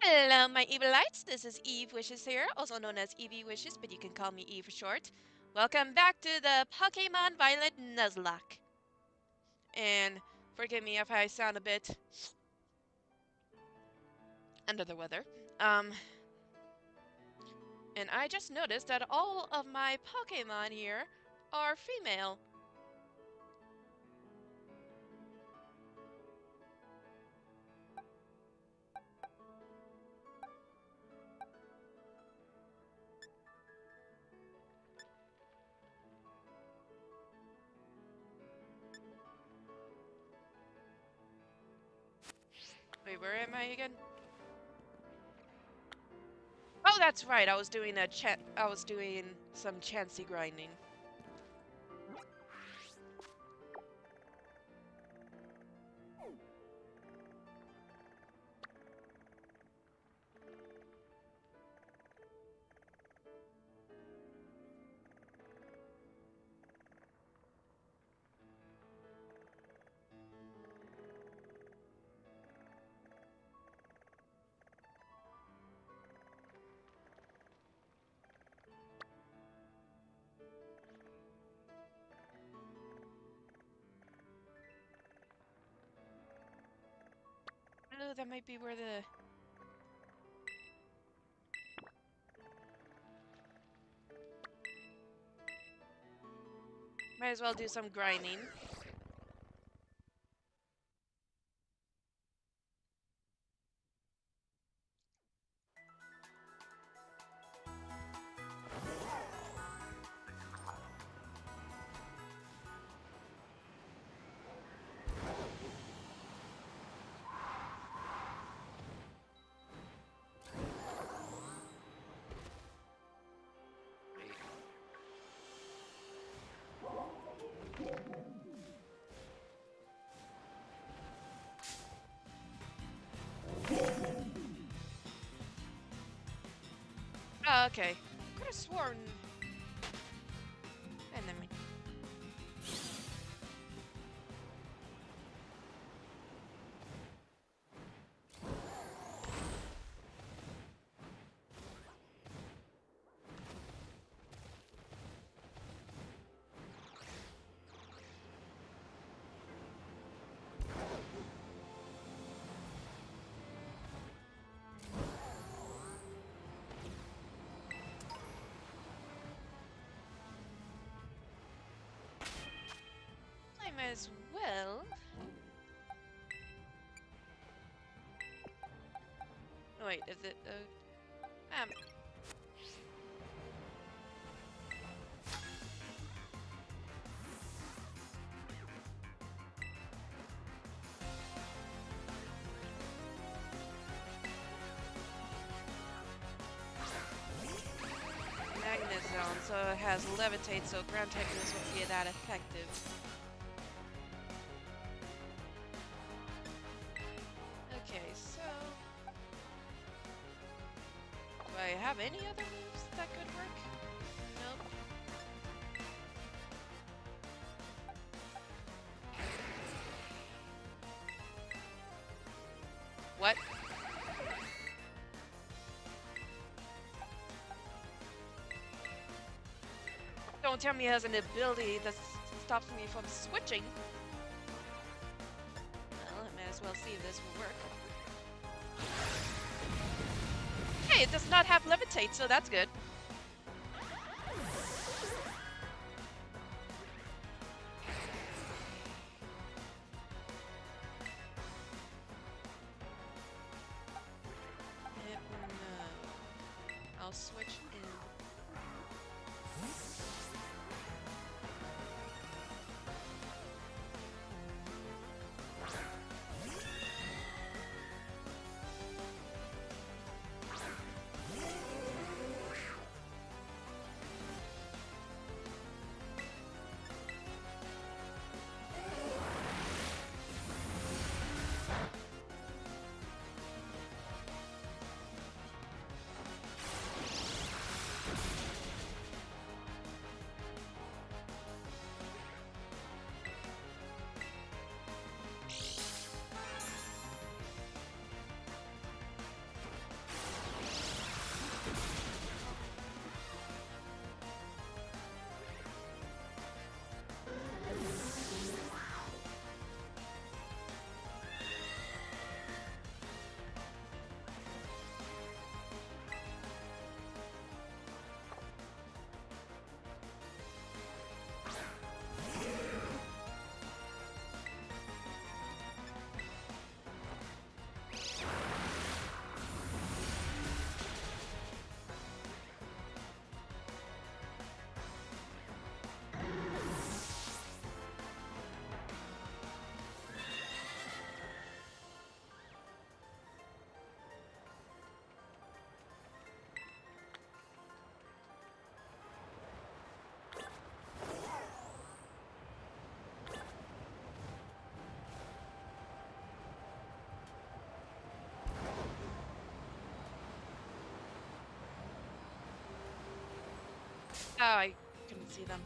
Hello, my Evilites. This is Eve Wishes here, also known as Evie Wishes, but you can call me Eve for short. Welcome back to the Pokemon Violet Nuzlocke. And forgive me if I sound a bit under the weather. Um, and I just noticed that all of my Pokemon here are female. Wait, where am I again? Oh, that's right. I was doing some Chansey grinding. Oh, that might be where the... Might as well do some grinding. Oh, okay. I could have sworn... Enemy. I might as well... Oh, wait, is it... Magnet Zone, so it has Levitate, so ground techniques won't be that effective. Okay, so... Do I have any other moves that could work? Nope. What? Don't tell me it has an ability that stops me from switching. Well, I might as well see if this will work. Hey, it does not have Levitate, so that's good. No. I'll switch in. Oh, I couldn't see them.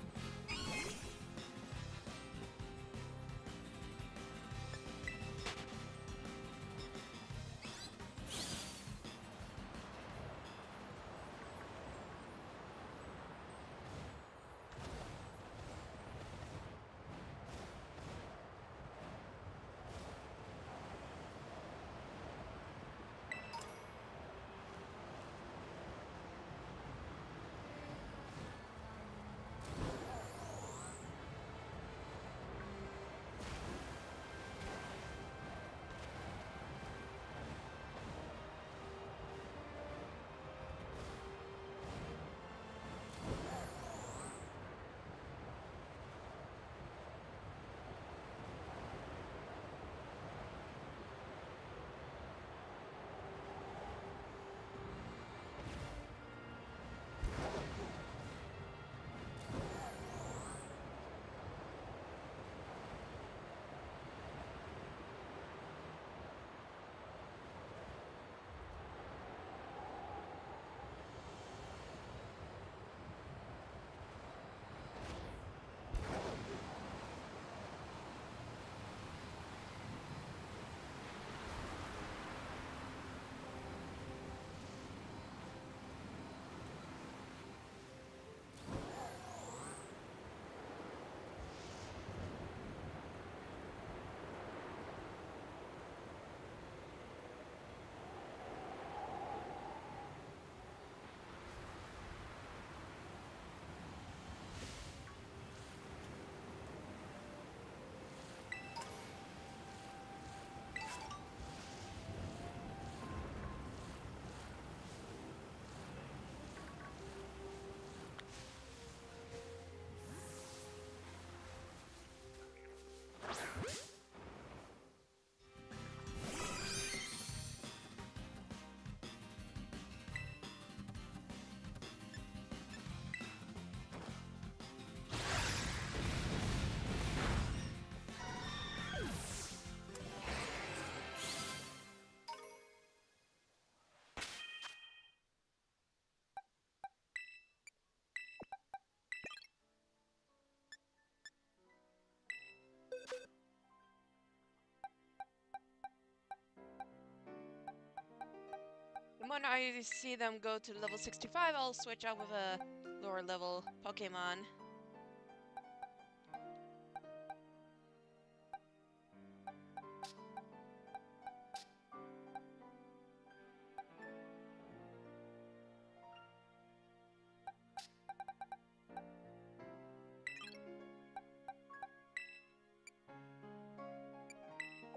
When I see them go to level 65, I'll switch out with a lower level Pokemon.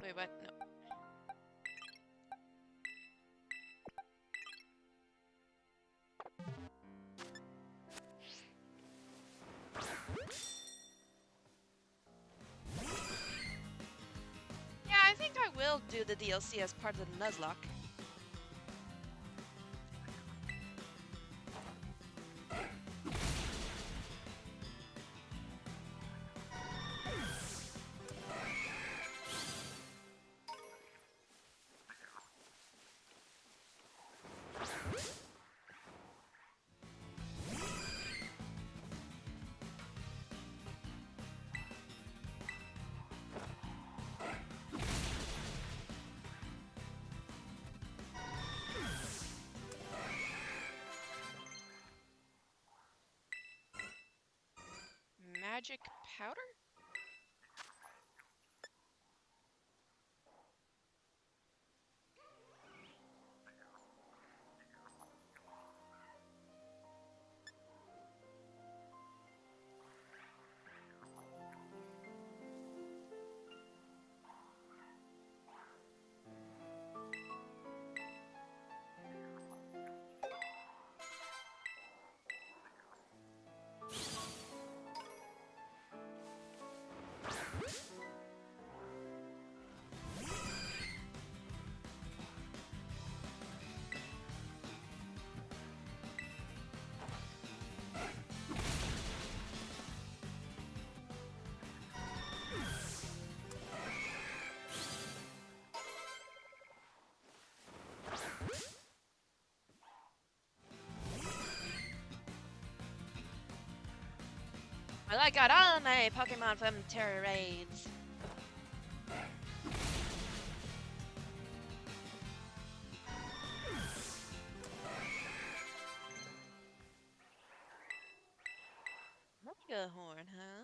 Wait, what? No. Yeah, I think I will do the DLC as part of the Nuzlocke. Magic powder? Well, I got all my Pokemon from Terra Raids. Mega Horn, huh?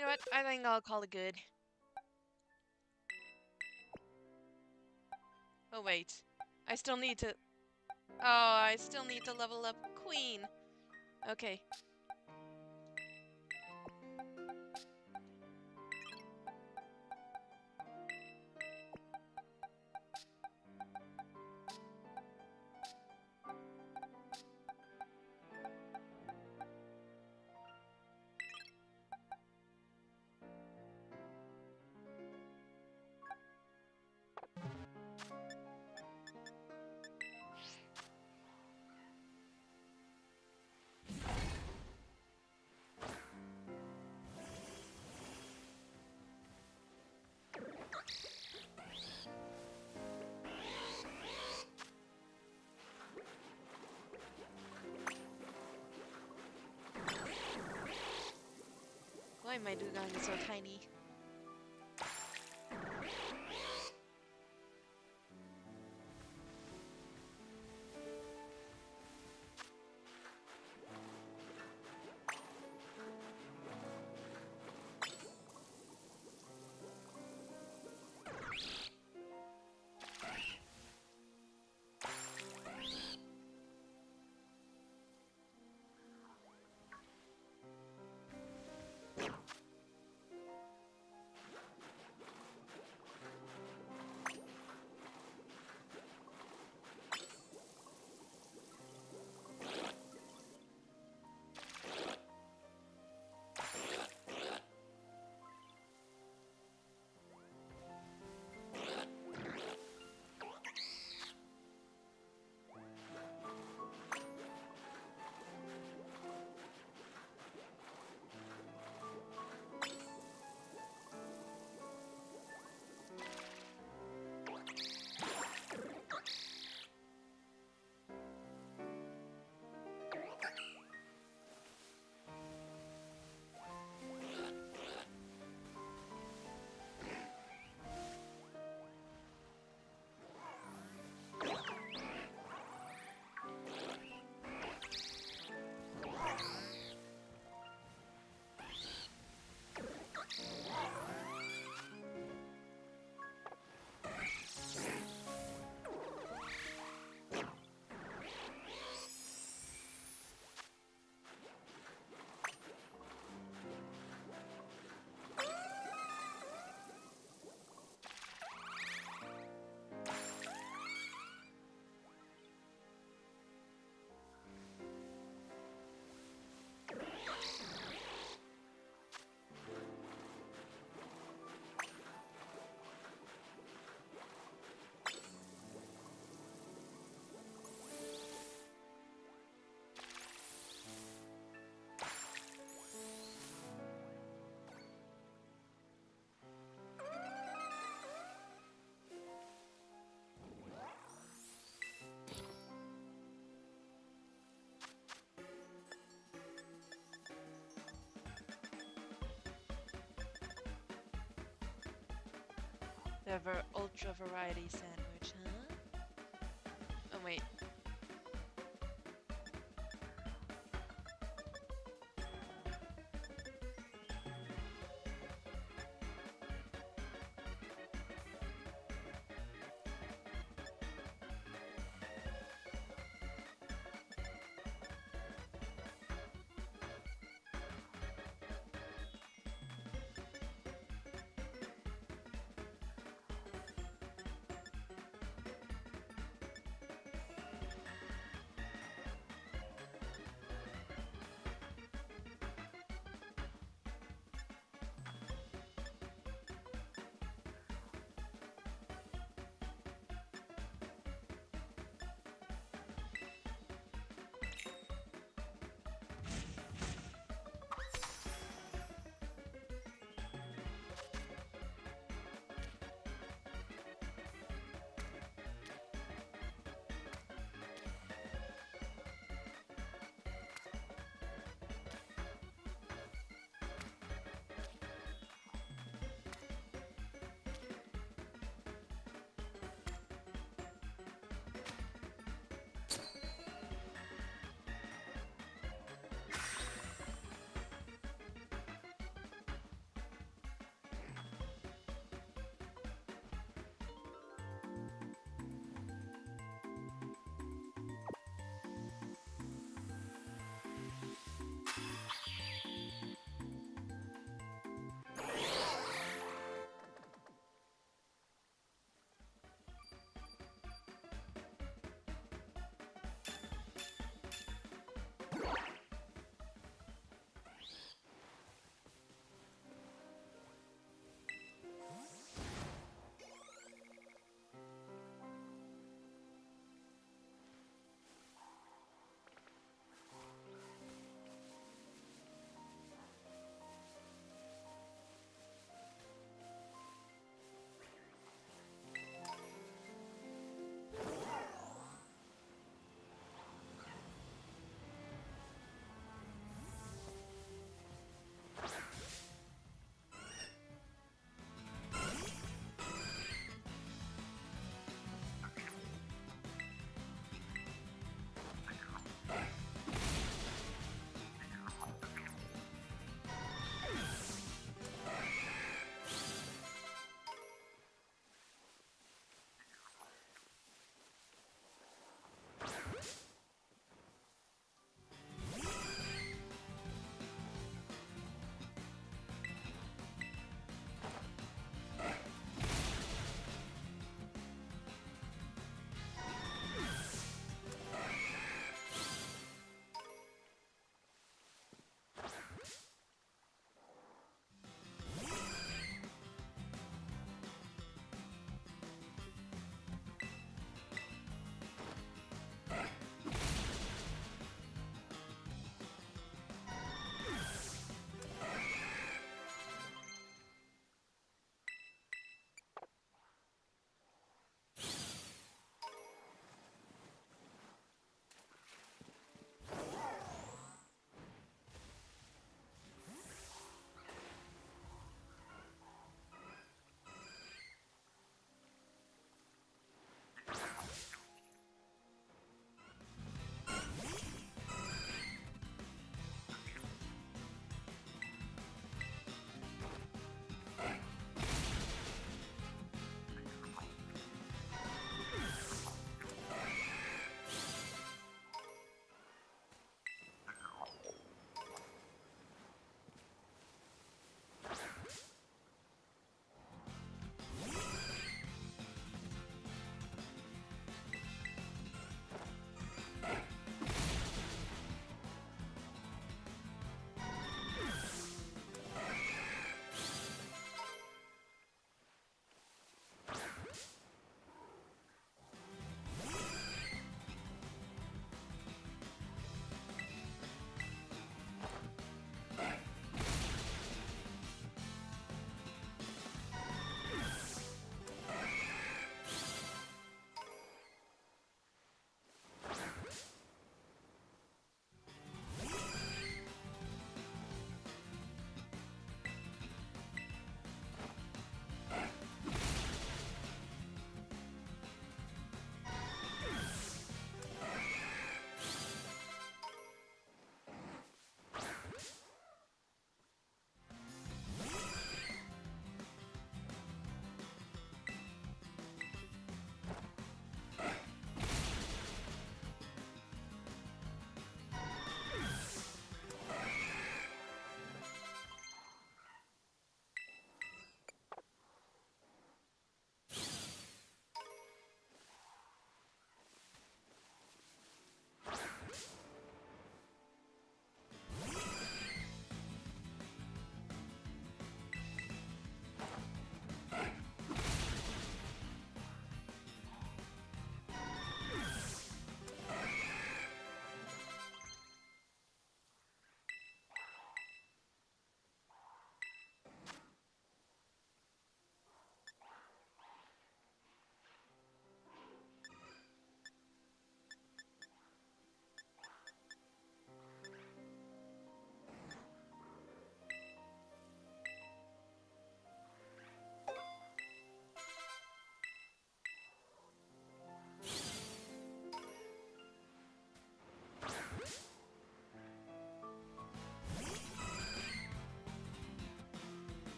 You know what? I think I'll call it good. Oh, wait. I still need to... Oh, I still need to level up Queen. Okay. Why am I doing so tiny? The ultra variety sandwich, huh? Oh wait.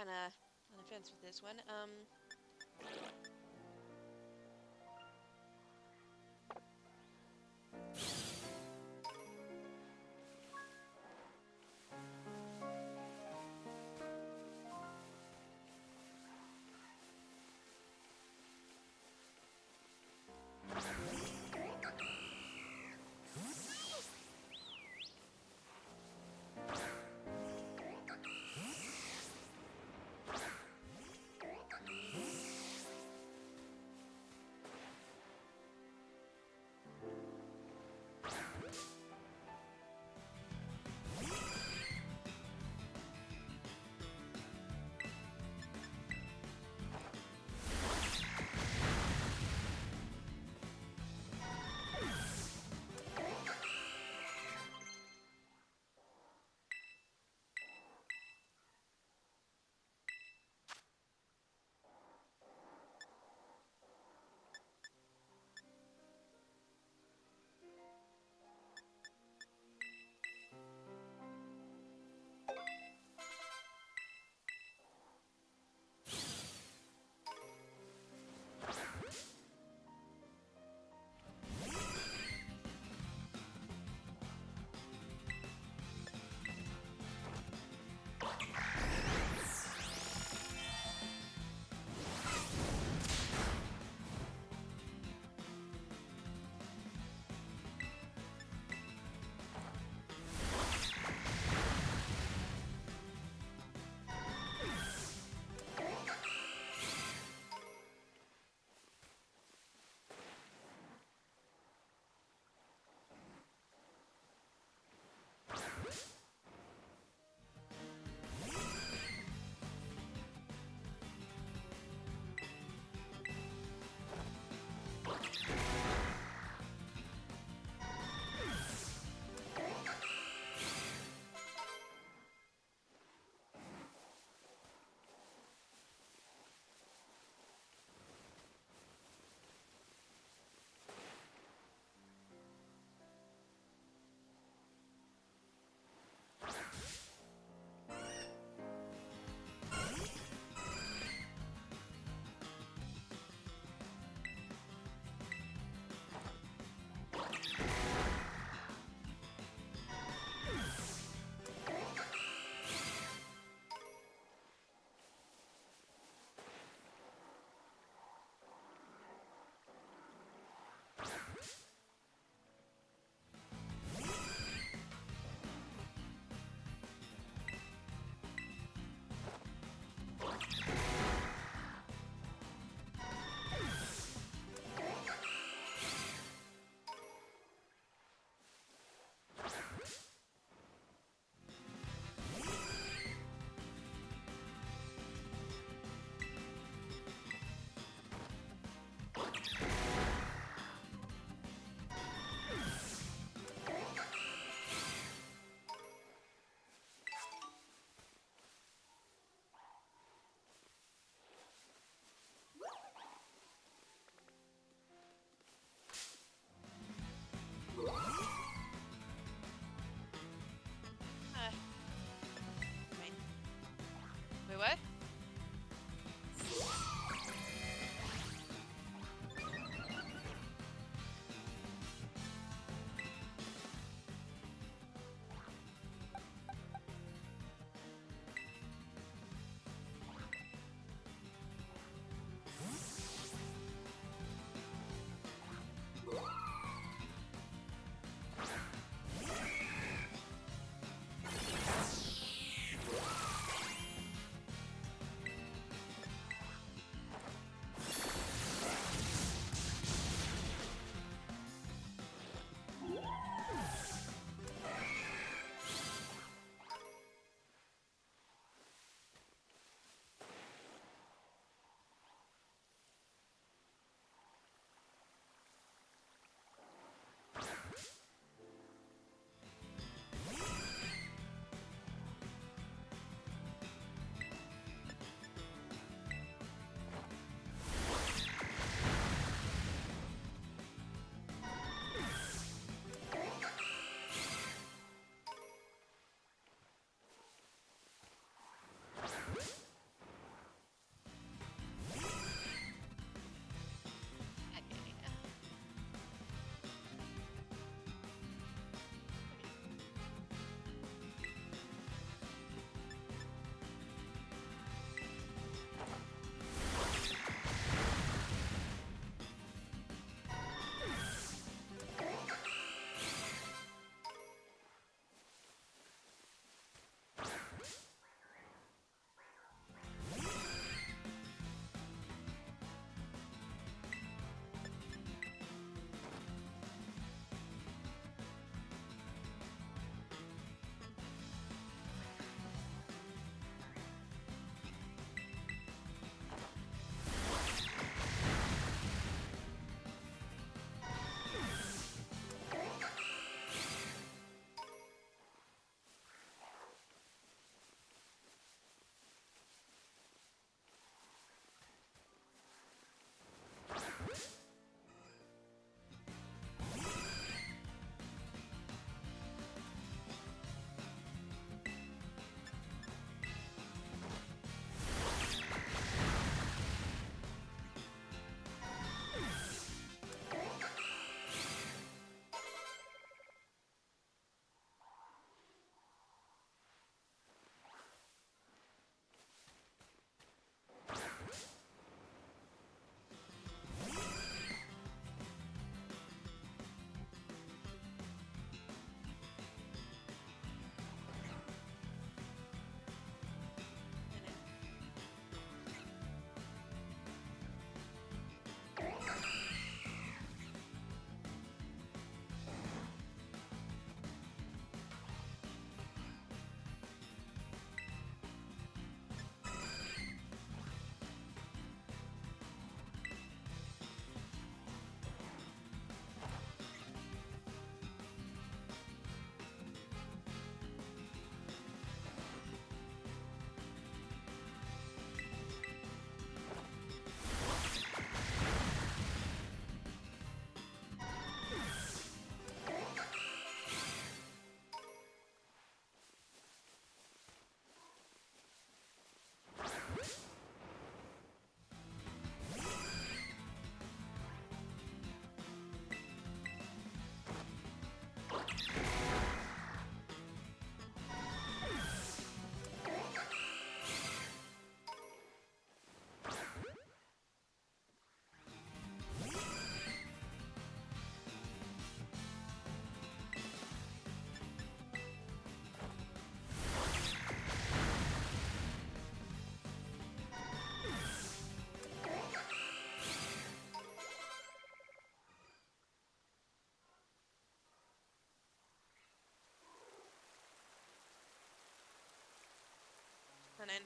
kind of on the fence with this one. Wait. Wait, what? And then,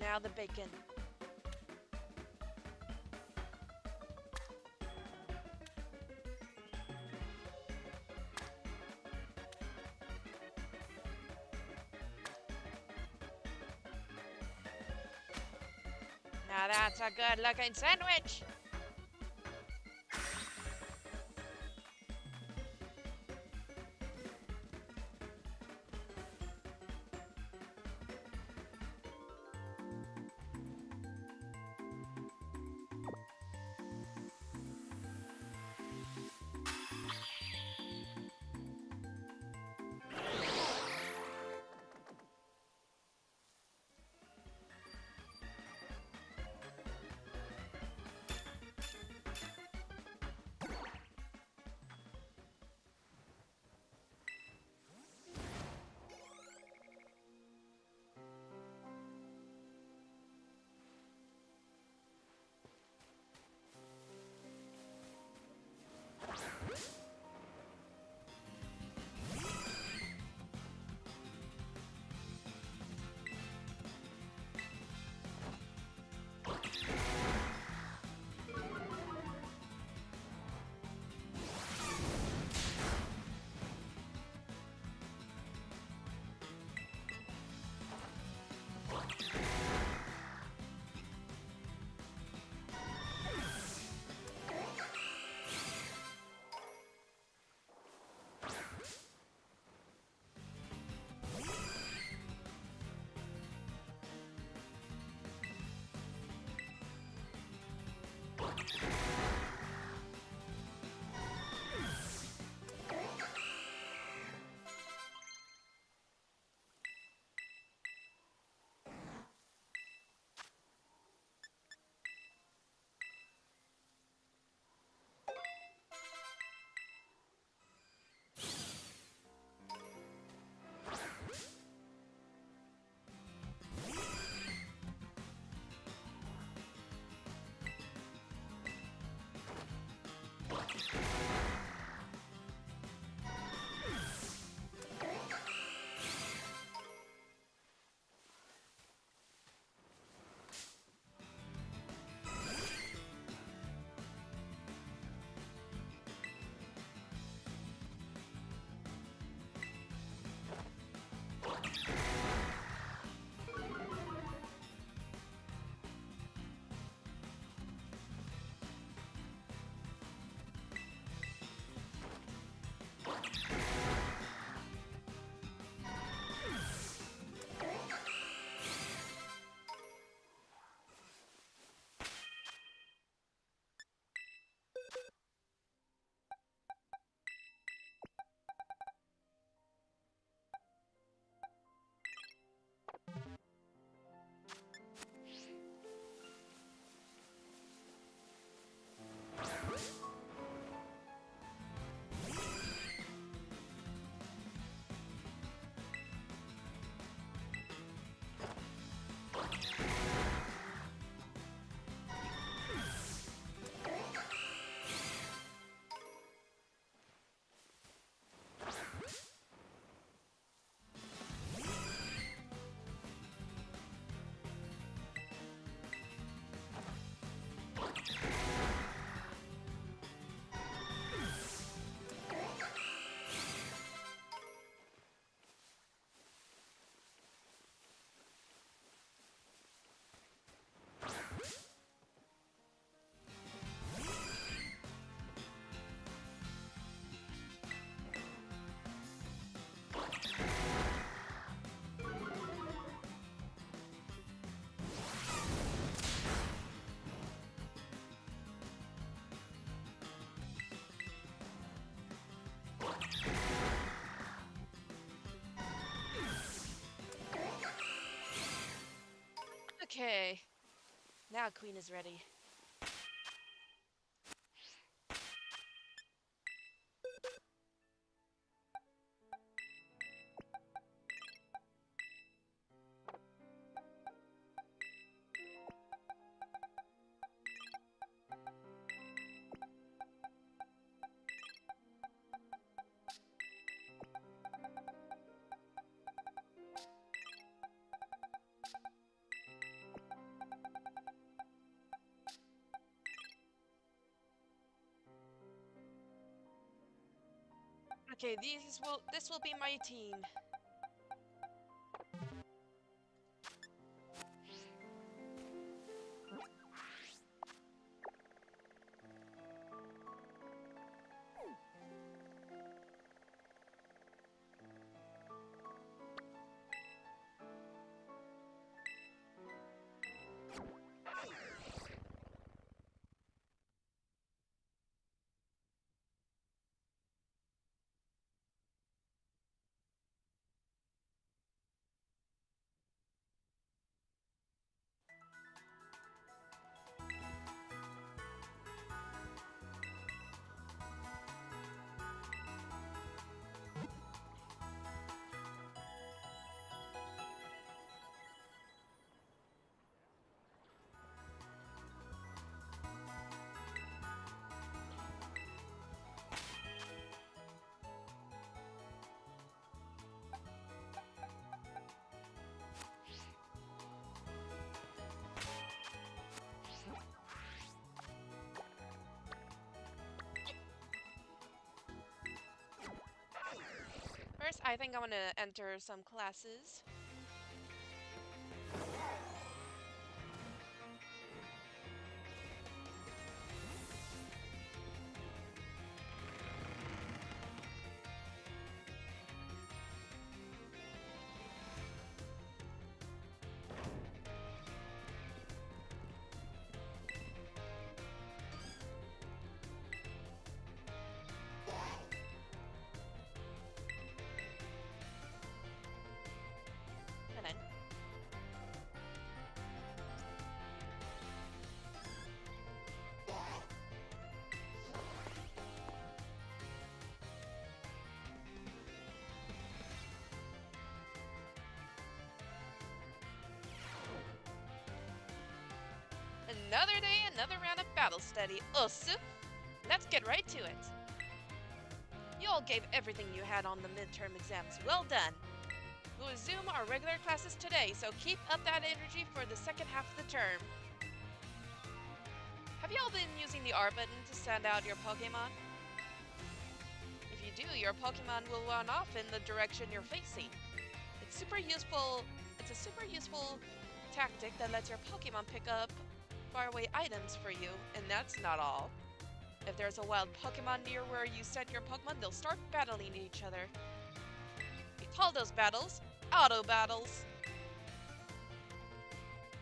now the bacon. Now that's a good looking sandwich. Okay. Now Queen is ready. Okay, this will be my team. First, I think I want to enter some classes. And then, another day, another round of battle study. Osu! Let's get right to it. You all gave everything you had on the midterm exams. Well done. We'll resume our regular classes today, so keep up that energy for the second half of the term. Have you all been using the R button to send out your Pokemon? If you do, your Pokemon will run off in the direction you're facing. It's a super useful tactic that lets your Pokemon pick up faraway items for you, and that's not all. If there's a wild Pokemon near where you sent your Pokemon, they'll start battling each other. We call those battles auto battles.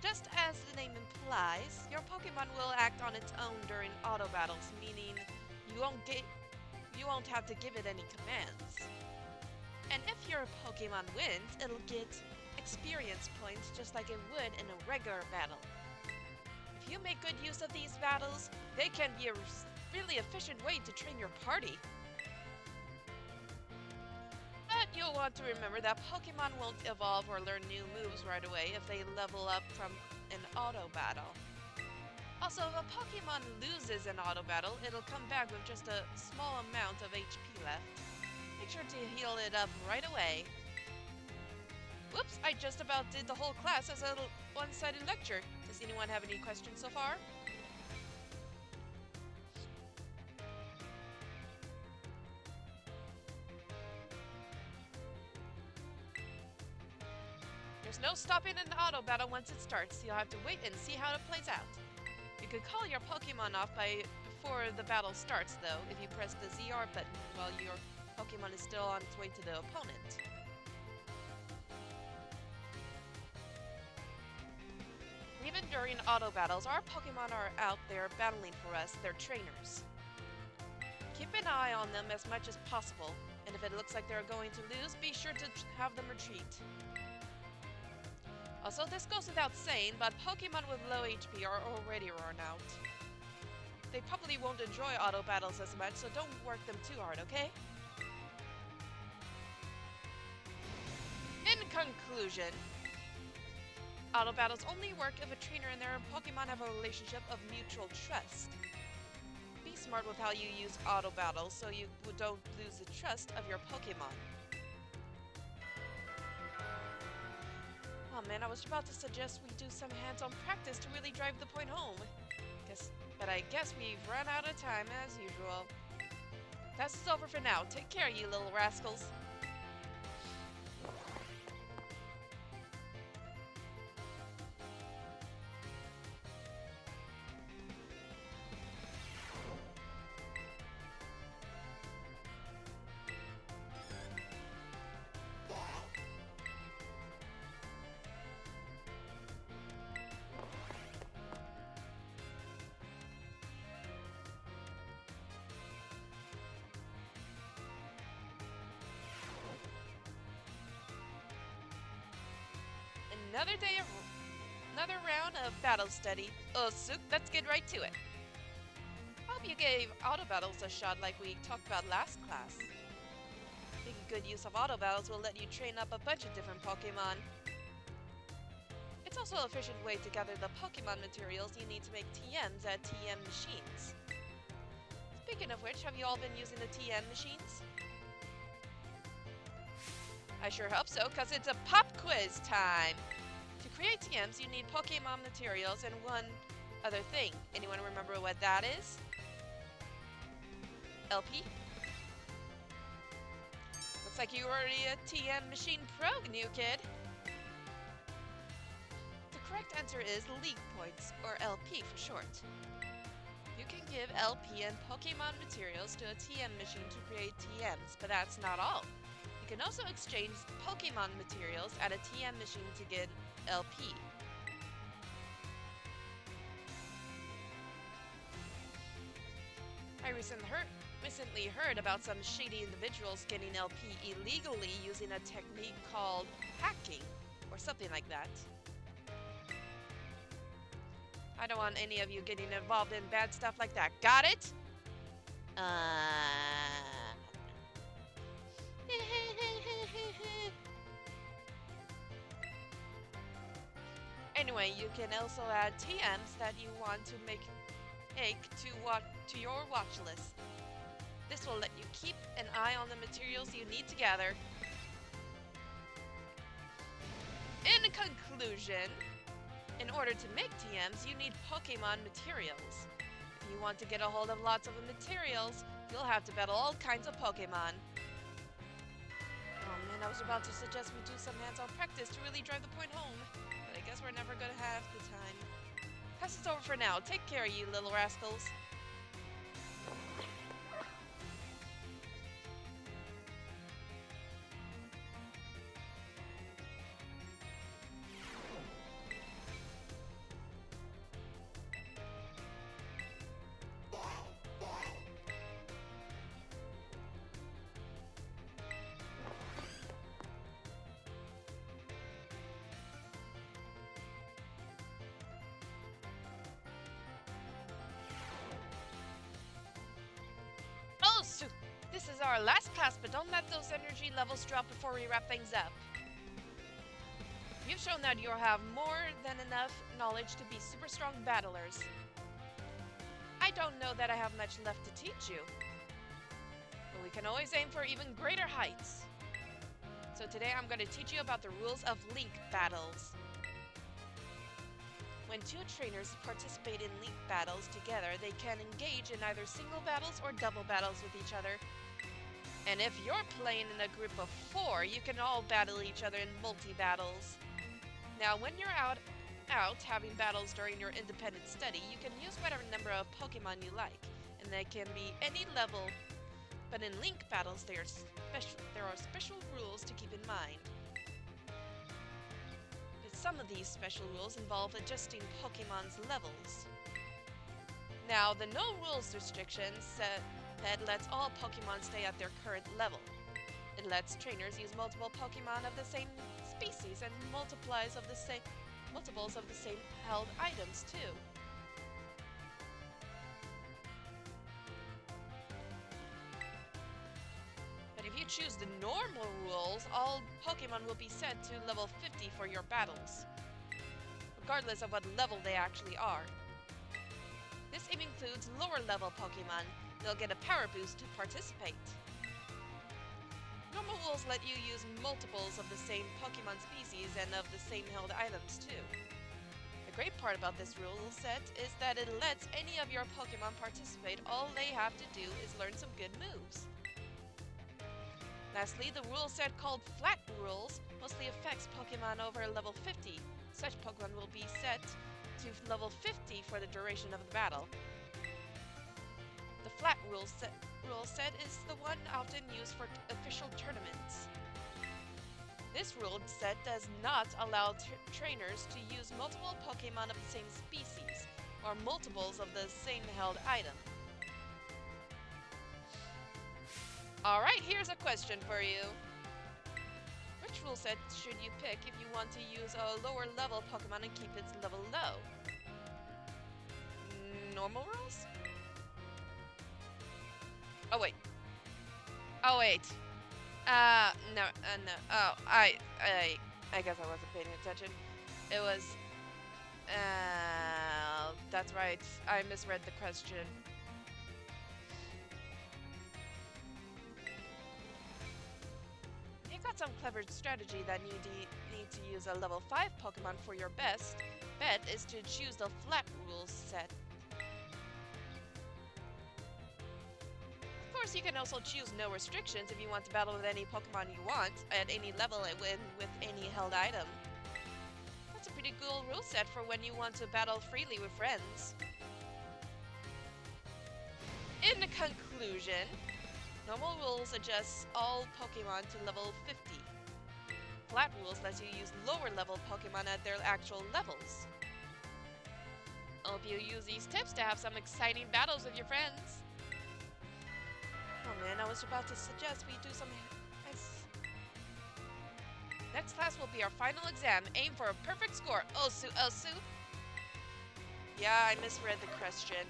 Just as the name implies, your Pokemon will act on its own during auto battles, meaning you won't have to give it any commands. And if your Pokemon wins, it'll get experience points just like it would in a regular battle. If you make good use of these battles, they can be a really efficient way to train your party. But you'll want to remember that Pokemon won't evolve or learn new moves right away if they level up from an auto battle. Also, if a Pokemon loses an auto battle, it'll come back with just a small amount of HP left. Make sure to heal it up right away. Whoops, I just about did the whole class as a one-sided lecture. Does anyone have any questions so far? There's no stopping an auto battle once it starts, so you'll have to wait and see how it plays out. You could call your Pokemon off before the battle starts, though, if you press the ZR button while your Pokemon is still on its way to the opponent. Even during auto battles, our Pokemon are out there battling for us, they're trainers. Keep an eye on them as much as possible, and if it looks like they're going to lose, be sure to have them retreat. Also, this goes without saying, but Pokemon with low HP are already worn out. They probably won't enjoy auto battles as much, so don't work them too hard, okay? In conclusion, auto battles only work if a trainer and their Pokemon have a relationship of mutual trust. Be smart with how you use auto battles so you don't lose the trust of your Pokemon. Oh man, I was about to suggest we do some hands-on practice to really drive the point home. But I guess we've run out of time as usual. This is over for now. Take care, you little rascals. Another day of another round of battle study. Oh, Sook, let's get right to it. Hope you gave auto battles a shot like we talked about last class. Making good use of auto battles will let you train up a bunch of different Pokemon. It's also an efficient way to gather the Pokemon materials you need to make TMs at TM machines. Speaking of which, have you all been using the TM machines? I sure hope so, because it's a pop quiz time! To create TMs, you need Pokemon materials and one other thing. Anyone remember what that is? LP? Looks like you're already a TM machine pro, new kid. The correct answer is League Points, or LP for short. You can give LP and Pokemon materials to a TM machine to create TMs, but that's not all. You can also exchange Pokemon materials at a TM machine to get LP. I recently heard about some shady individuals getting LP illegally using a technique called hacking, or something like that. I don't want any of you getting involved in bad stuff like that. Got it? Anyway, you can also add TMs that you want to make to your watch list. This will let you keep an eye on the materials you need to gather. In conclusion, in order to make TMs, you need Pokemon materials. If you want to get a hold of lots of the materials, you'll have to battle all kinds of Pokemon. Oh man, I was about to suggest we do some hands-on practice to really drive the point home, but I guess we're never gonna have the time. Pass is over for now. Take care, you little rascals. Oh, so this is our last class, but don't let those energy levels drop before we wrap things up. You've shown that you have more than enough knowledge to be super strong battlers. I don't know that I have much left to teach you, but we can always aim for even greater heights. So today I'm going to teach you about the rules of link battles. When two trainers participate in link battles together, they can engage in either single battles or double battles with each other. And if you're playing in a group of 4, you can all battle each other in multi-battles. Now, when you're out having battles during your independent study, you can use whatever number of Pokemon you like, and they can be any level. But in link battles, there are special rules to keep in mind. Some of these special rules involve adjusting Pokemon's levels. Now, the no rules restriction lets all Pokemon stay at their current level. It lets trainers use multiple Pokemon of the same species and multiples of the same held items too. But if you choose the normal rules, all Pokemon will be set to level 50 for your battles, regardless of what level they actually are. This even includes lower level Pokemon. They'll get a power boost to participate. Normal rules let you use multiples of the same Pokemon species and of the same held items too. great part about this rule set is that it lets any of your Pokemon participate. All they have to do is learn some good moves. Lastly, the rule set called Flat Rules mostly affects Pokemon over level 50. Such Pokemon will be set to level 50 for the duration of the battle. The Flat rule set is the one often used for official tournaments. This rule set does not allow trainers to use multiple Pokemon of the same species, or multiples of the same held item. Alright, here's a question for you. Which rule set should you pick if you want to use a lower level Pokemon and keep its level low? Normal rules? Oh wait. Oh wait. No. Oh, I guess I wasn't paying attention. It was, that's right. I misread the question. You got some clever strategy that you need to use a level 5 Pokemon for your best bet is to choose the Flat Rules set. Of course, you can also choose no restrictions if you want to battle with any Pokemon you want, at any level and with any held item. That's a pretty cool rule set for when you want to battle freely with friends. In conclusion, normal rules adjusts all Pokemon to level 50. Flat rules lets you use lower level Pokemon at their actual levels. Hope you use these tips to have some exciting battles with your friends. Oh man, I was about to suggest we do some... Next class will be our final exam. Aim for a perfect score. Osu. Yeah, I misread the question.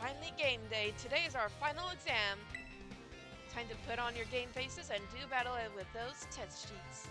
Finally game day. Today is our final exam. Time to put on your game faces and do battle with those test sheets.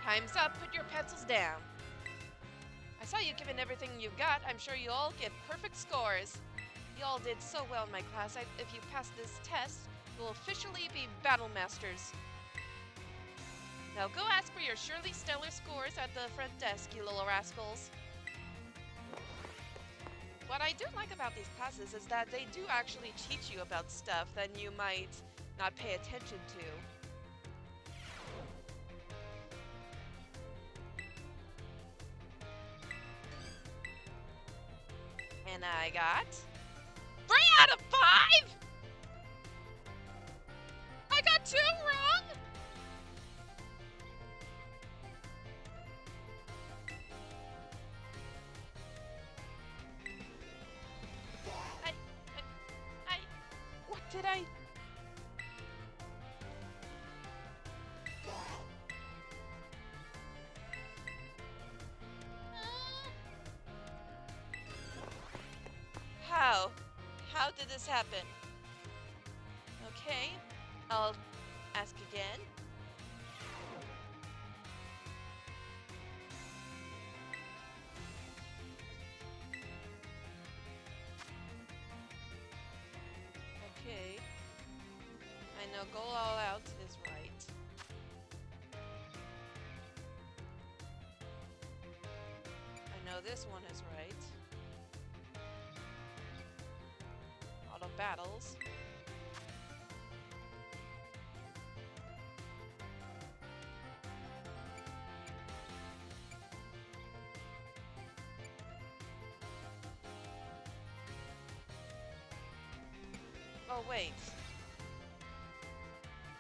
Time's up. Put your pencils down. I saw you giving everything you've got. I'm sure you all get perfect scores. You all did so well in my class. If you pass this test, you'll officially be Battle Masters. Now go ask for your surely stellar scores at the front desk, you little rascals. What I do like about these classes is that they do actually teach you about stuff that you might not pay attention to. And I got 3 out of 5! I got 2 wrong! What did I... How did this happen? Okay, I'll ask again. Okay. I know go all out is right. I know this one is right. Auto battles. Oh, wait.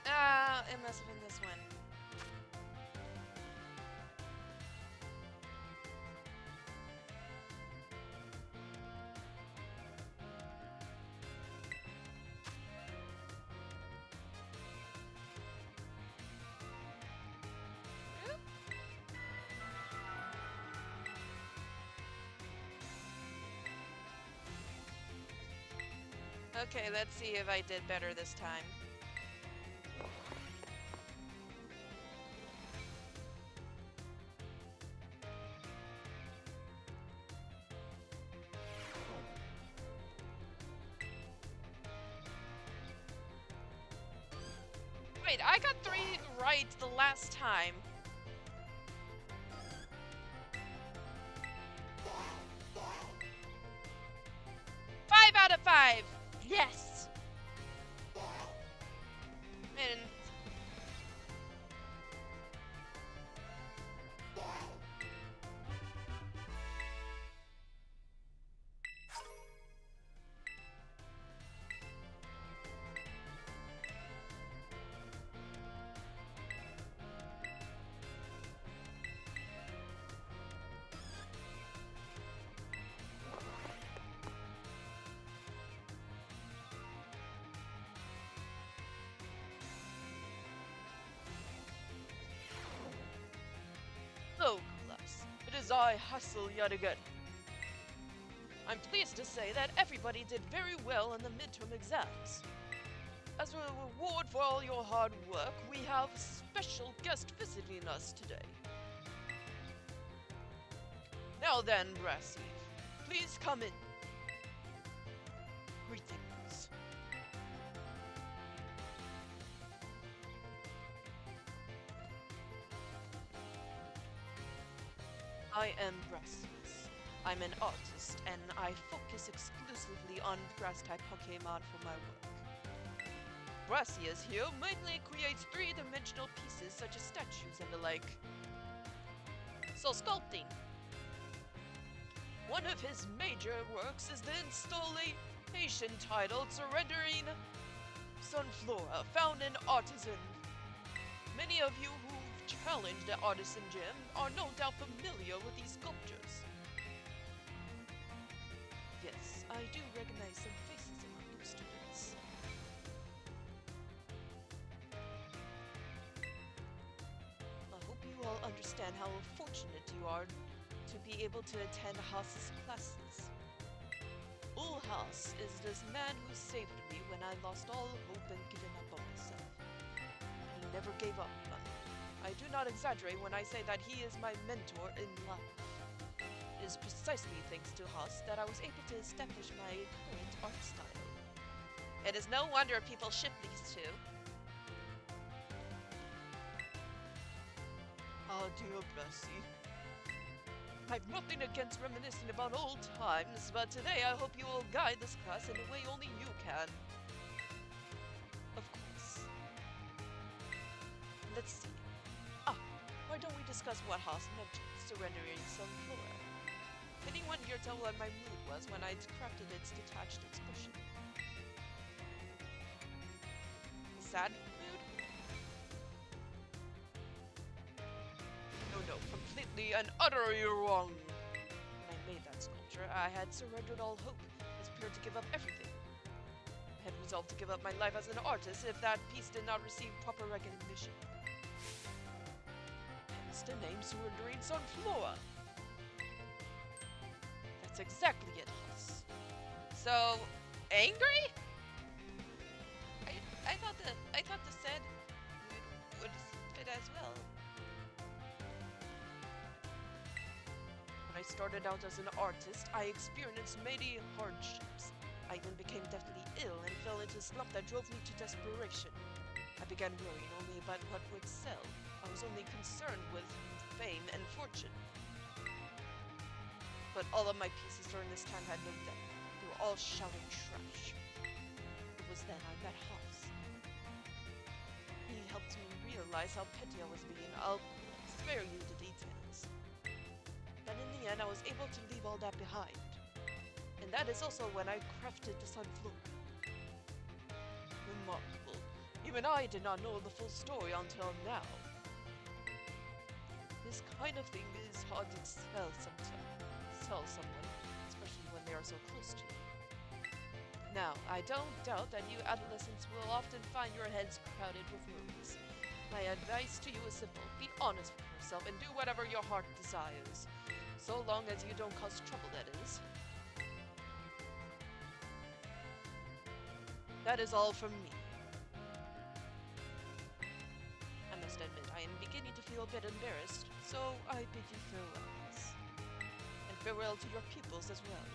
Ah, it must have been this one. Okay, let's see if I did better this time. Wait, I got 3 right the last time. 5 out of 5! Yes! And Hello, class. It is I, Hustle, yet again. I'm pleased to say that everybody did very well in the midterm exams. As a reward for all your hard work, we have a special guest visiting us today. Now then, Brassy, please come in. Greetings. I am Brassius. I'm an artist, and I focus exclusively on grass-type Pokemon for my work. Brassius here mainly creates three-dimensional pieces such as statues and the like. So sculpting. One of his major works is the installation titled Surrendering Sunflora, found in Artisan. Many of you who've challenged the Artisan Gym are no doubt familiar with these sculptures. Yes, I do recognize some faces among your students. I hope you all understand how fortunate you are to be able to attend Haas's classes. Haas is this man who saved me when I lost all hope and given up on myself. And he never gave up. I do not exaggerate when I say that he is my mentor in life. It is precisely thanks to Haas that I was able to establish my current art style. it is no wonder people ship these two. Ah, dear Brassy. I've nothing against reminiscing about old times, but today I hope you will guide this class in a way only you can. Of course. Let's see. Why don't we discuss what Haas mentioned, surrendering Sunflora? Can anyone here tell what my mood was when I crafted its detached expression? Sad mood? No, completely and utterly wrong. When I made that sculpture, I had surrendered all hope, was prepared to give up everything. I had resolved to give up my life as an artist if that piece did not receive proper recognition. Hence the name Surrendering Sunflora. That's exactly it, Haas. So, angry? I I thought the said would fit as well. When I started out as an artist, I experienced many hardships. I even became deathly ill and fell into a slump that drove me to desperation. I began worrying only about what would sell. I was only concerned with fame and fortune. But all of my pieces during this time had no depth. They were all shouting trash. It was then I met Hoss. He helped me realize how petty I was being. I'll spare you the details. But in the end, I was able to leave all that behind. And that is also when I crafted the Sunflora. Remarkable. Even I did not know the full story until now. This kind of thing is hard to tell someone, especially when they are so close to you. Now, I don't doubt that you adolescents will often find your heads crowded with worries. My advice to you is simple. Be honest with yourself and do whatever your heart desires. So long as you don't cause trouble, that is. That is all from me. I must admit, I am beginning to feel a bit embarrassed, so I bid you farewell. And farewell to your pupils as well.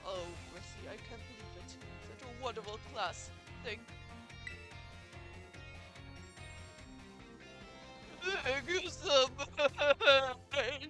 Oh, Rissy, I can't believe it. Such a wonderful class. Thank you so much.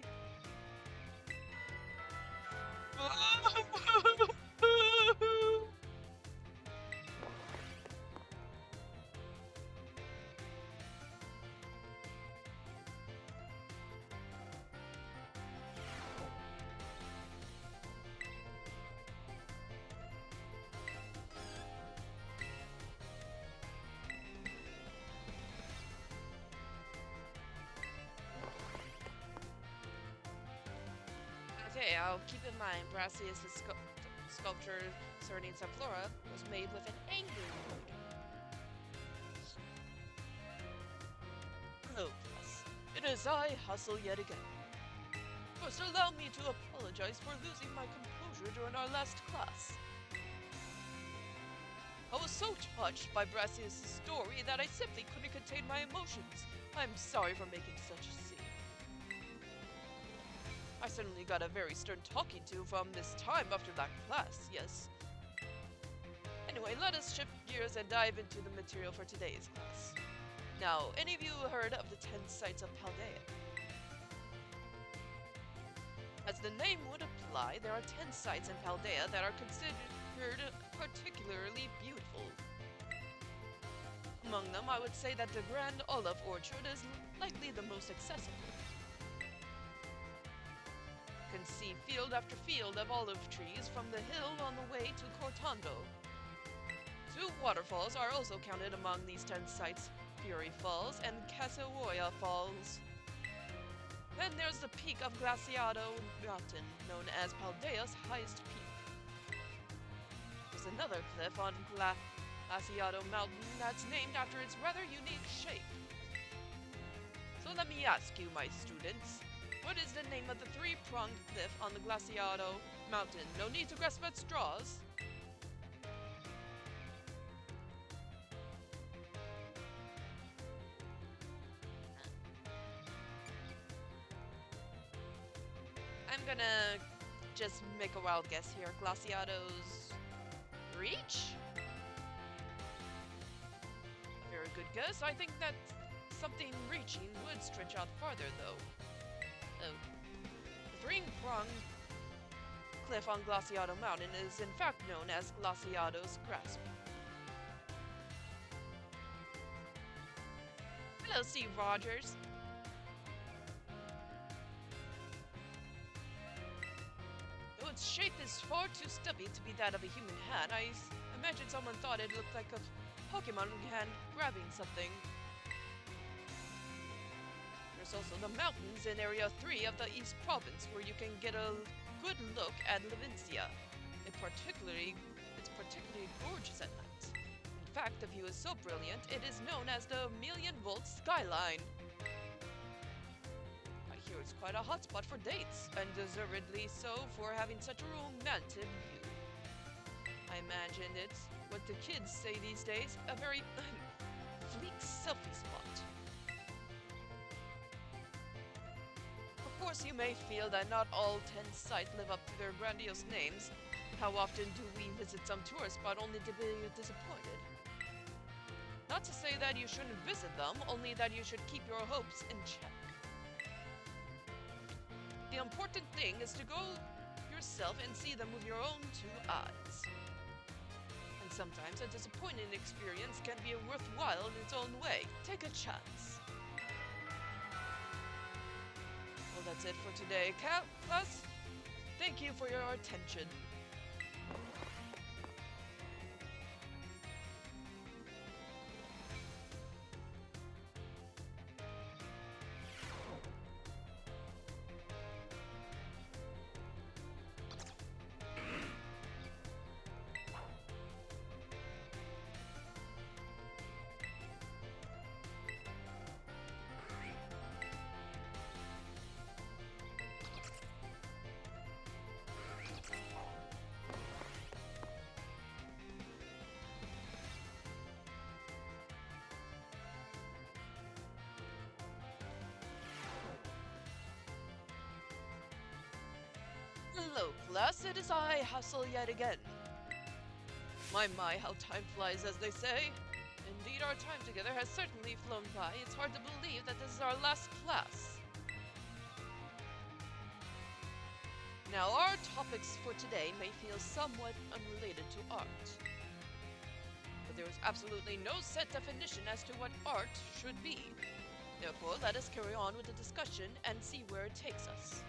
Okay, I'll keep in mind Brassius' sculpture surrounding Sunflora was made with an angry mood. Hello, class. It is I, Hustle, yet again. First, allow me to apologize for losing my composure during our last class. I was so touched by Brassius' story that I simply couldn't contain my emotions. I'm sorry for making such a scene. I certainly got a very stern talking to from this time after that class, yes. Anyway, let us shift gears and dive into the material for today's class. Now, any of you heard of the 10 sites of Paldea? As the name would imply, there are 10 sites in Paldea that are considered particularly beautiful. Among them, I would say that the Grand Olive Orchard is likely the most accessible. You can see field after field of olive trees from the hill on the way to Cortando. 2 waterfalls are also counted among these 10 sites, Fury Falls and Casawoya Falls. Then there's the peak of Glaciado Mountain, known as Paldea's highest peak. There's another cliff on Glaciado Mountain that's named after its rather unique shape. So let me ask you, my students, what is the name of the 3-pronged cliff on the Glaciado Mountain? No need to grasp at straws. I'm gonna just make a wild guess here. Glaciado's Reach? A very good guess. I think that something reaching would stretch out farther, though. Oh. The 3-pronged cliff on Glaciado Mountain is in fact known as Glaciado's Grasp. Hello, Steve Rogers. Though its shape is far too stubby to be that of a human hand, I imagine someone thought it looked like a Pokemon hand grabbing something. There's also the mountains in Area 3 of the East Province, where you can get a good look at Levincia. It's particularly gorgeous at night. In fact, the view is so brilliant, it is known as the Million-Volt Skyline. I hear it's quite a hotspot for dates, and deservedly so for having such a romantic view. I imagine it's what the kids say these days, a very fleek selfie spot. Of course, you may feel that not all 10 sites live up to their grandiose names. How often do we visit some tourist spot only to be disappointed? Not to say that you shouldn't visit them, only that you should keep your hopes in check. The important thing is to go yourself and see them with your own two eyes. And sometimes a disappointing experience can be worthwhile in its own way. Take a chance. Well, that's it for today, class. Thank you for your attention. Hello, class, it is I, Hustle, yet again. My, how time flies, as they say. Indeed, our time together has certainly flown by. It's hard to believe that this is our last class. Now, our topics for today may feel somewhat unrelated to art. But there is absolutely no set definition as to what art should be. Therefore, let us carry on with the discussion and see where it takes us.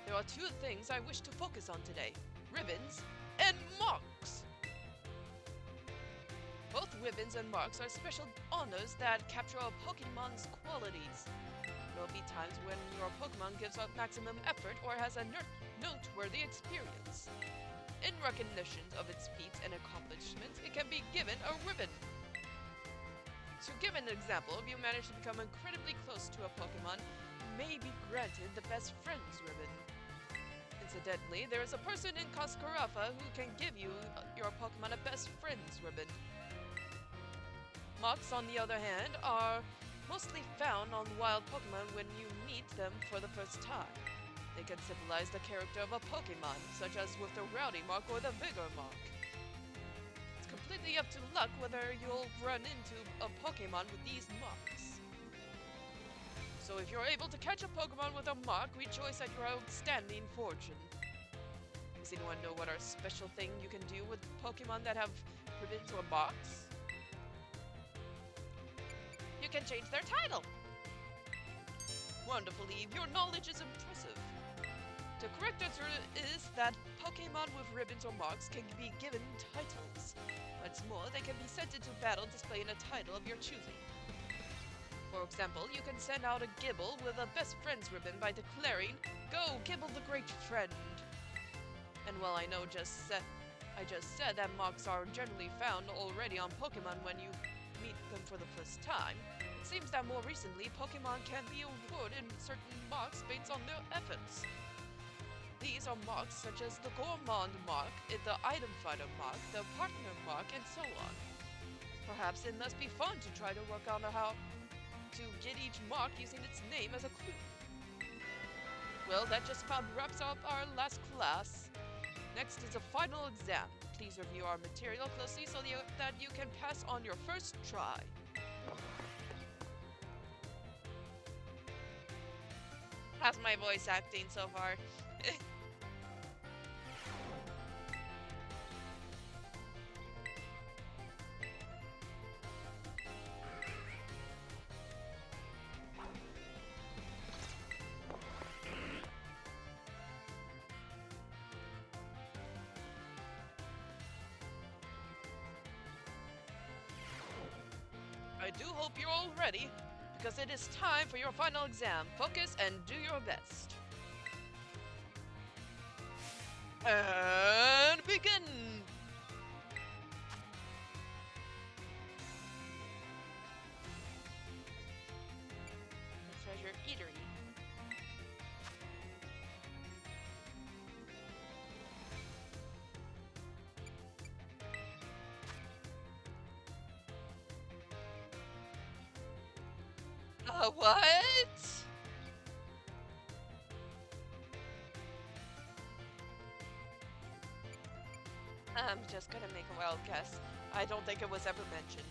There are two things I wish to focus on today: ribbons and marks. Both ribbons and marks are special honors that capture a Pokemon's qualities. There will be times when your Pokemon gives up maximum effort or has a noteworthy experience. In recognition of its feats and accomplishments, it can be given a ribbon. To give an example, if you manage to become incredibly close to a Pokemon, you may be granted the Best Friends ribbon. Incidentally, there is a person in Coscarafa who can give you your Pokemon a Best Friends ribbon. Mocks, on the other hand, are mostly found on wild Pokemon when you meet them for the first time. They can symbolize the character of a Pokemon, such as with the Rowdy mark or the Vigor mark. It's completely up to luck whether you'll run into a Pokemon with these marks. So if you're able to catch a Pokemon with a mark, rejoice at your outstanding fortune. Does anyone know what our special thing you can do with Pokemon that have ribbons or marks? You can change their title. Wonderful, Eve. Your knowledge is impressive. The correct answer is that Pokemon with ribbons or marks can be given titles. What's more, they can be sent into battle displaying a title of your choosing. For example, you can send out a Gibble with a Best Friends ribbon by declaring, "Go, Gibble the Great Friend!" And while I know I just said that marks are generally found already on Pokemon when you meet them for the first time, it seems that more recently, Pokemon can be awarded certain marks based on their efforts. These are marks such as the Gourmand mark, the Item Fighter mark, the Partner mark, and so on. Perhaps it must be fun to try to work out how to get each mark using its name as a clue. Well, that just about wraps up our last class. Next is a final exam. Please review our material closely so that you can pass on your first try. How's my voice acting so far? I do hope you're all ready, because it is time for your final exam. Focus and do your best. And begin! What? I'm just gonna make a wild guess. I don't think it was ever mentioned.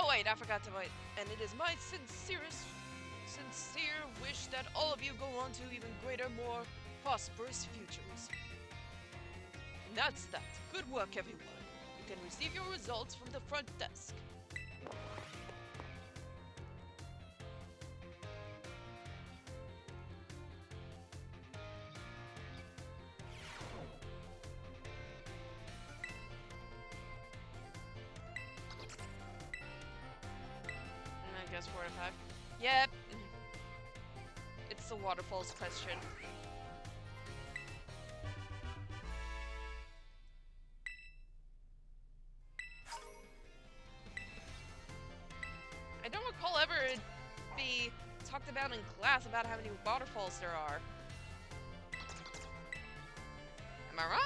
Oh wait, I forgot to write. And it is my sincere wish that all of you go on to even greater, more prosperous futures. And that's that. Good work, everyone. You can receive your results from the front desk. I guess 4 to 5. Yep. It's the waterfalls question. I don't recall ever it be talked about in class about how many waterfalls there are. Am I wrong?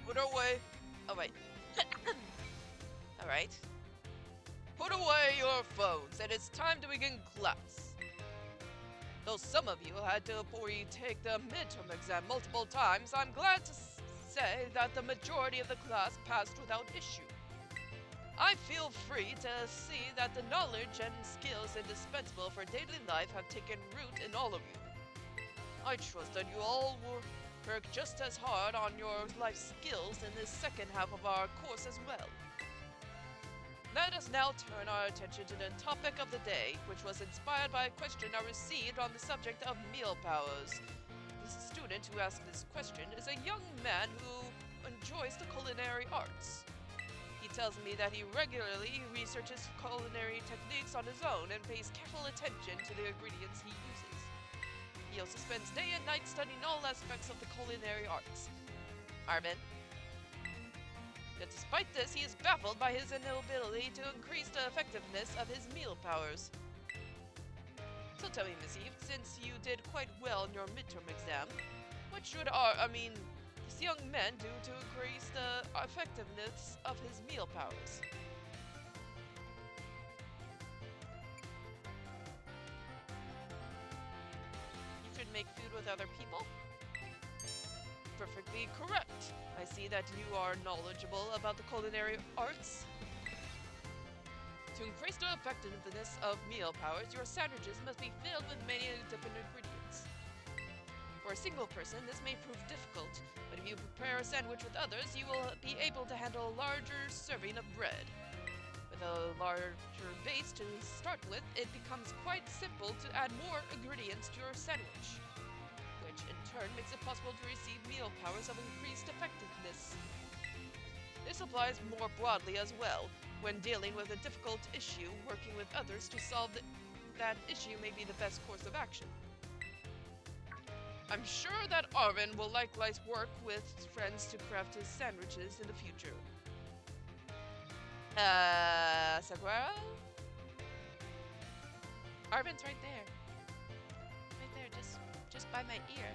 Put away. Oh wait. All right. Put away your phones, and it's time to begin class. Though some of you had to retake the midterm exam multiple times, I'm glad to say that the majority of the class passed without issue. I feel free to see that the knowledge and skills indispensable for daily life have taken root in all of you. I trust that you all will work just as hard on your life skills in this second half of our course as well. Let us now turn our attention to the topic of the day, which was inspired by a question I received on the subject of meal powers. The student who asked this question is a young man who enjoys the culinary arts. He tells me that he regularly researches culinary techniques on his own and pays careful attention to the ingredients he uses. He also spends day and night studying all aspects of the culinary arts. Armin. Yet despite this, he is baffled by his inability to increase the effectiveness of his meal powers. So tell me, Miss Eve, since you did quite well in your midterm exam, what should this young man do to increase the effectiveness of his meal powers? You should make food with other people? Perfectly correct. I see that you are knowledgeable about the culinary arts. To increase the effectiveness of meal powers, your sandwiches must be filled with many different ingredients. For a single person, this may prove difficult, but if you prepare a sandwich with others, you will be able to handle a larger serving of bread. With a larger base to start with, it becomes quite simple to add more ingredients to your sandwich, which in turn makes it possible to receive meal powers of increased effectiveness. This applies more broadly as well. When dealing with a difficult issue, working with others to solve that issue may be the best course of action. I'm sure that Arvin will likewise work with friends to craft his sandwiches in the future. Sakura? Arvin's right there. Right there, just by my ear.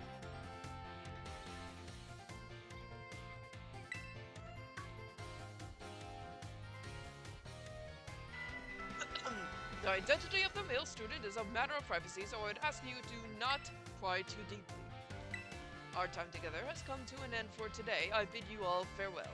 The identity of the male student is a matter of privacy, so I would ask you to not pry too deeply. Our time together has come to an end for today. I bid you all farewell.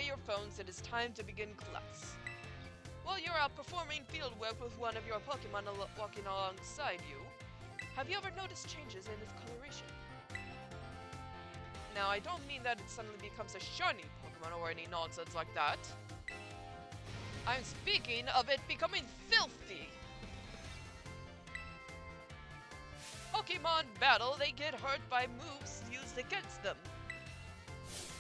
your phones, it is time to begin class. While you're out performing fieldwork with one of your Pokemon walking alongside you, have you ever noticed changes in its coloration? Now, I don't mean that it suddenly becomes a shiny Pokemon or any nonsense like that. I'm speaking of it becoming filthy! Pokemon battle, they get hurt by moves used against them.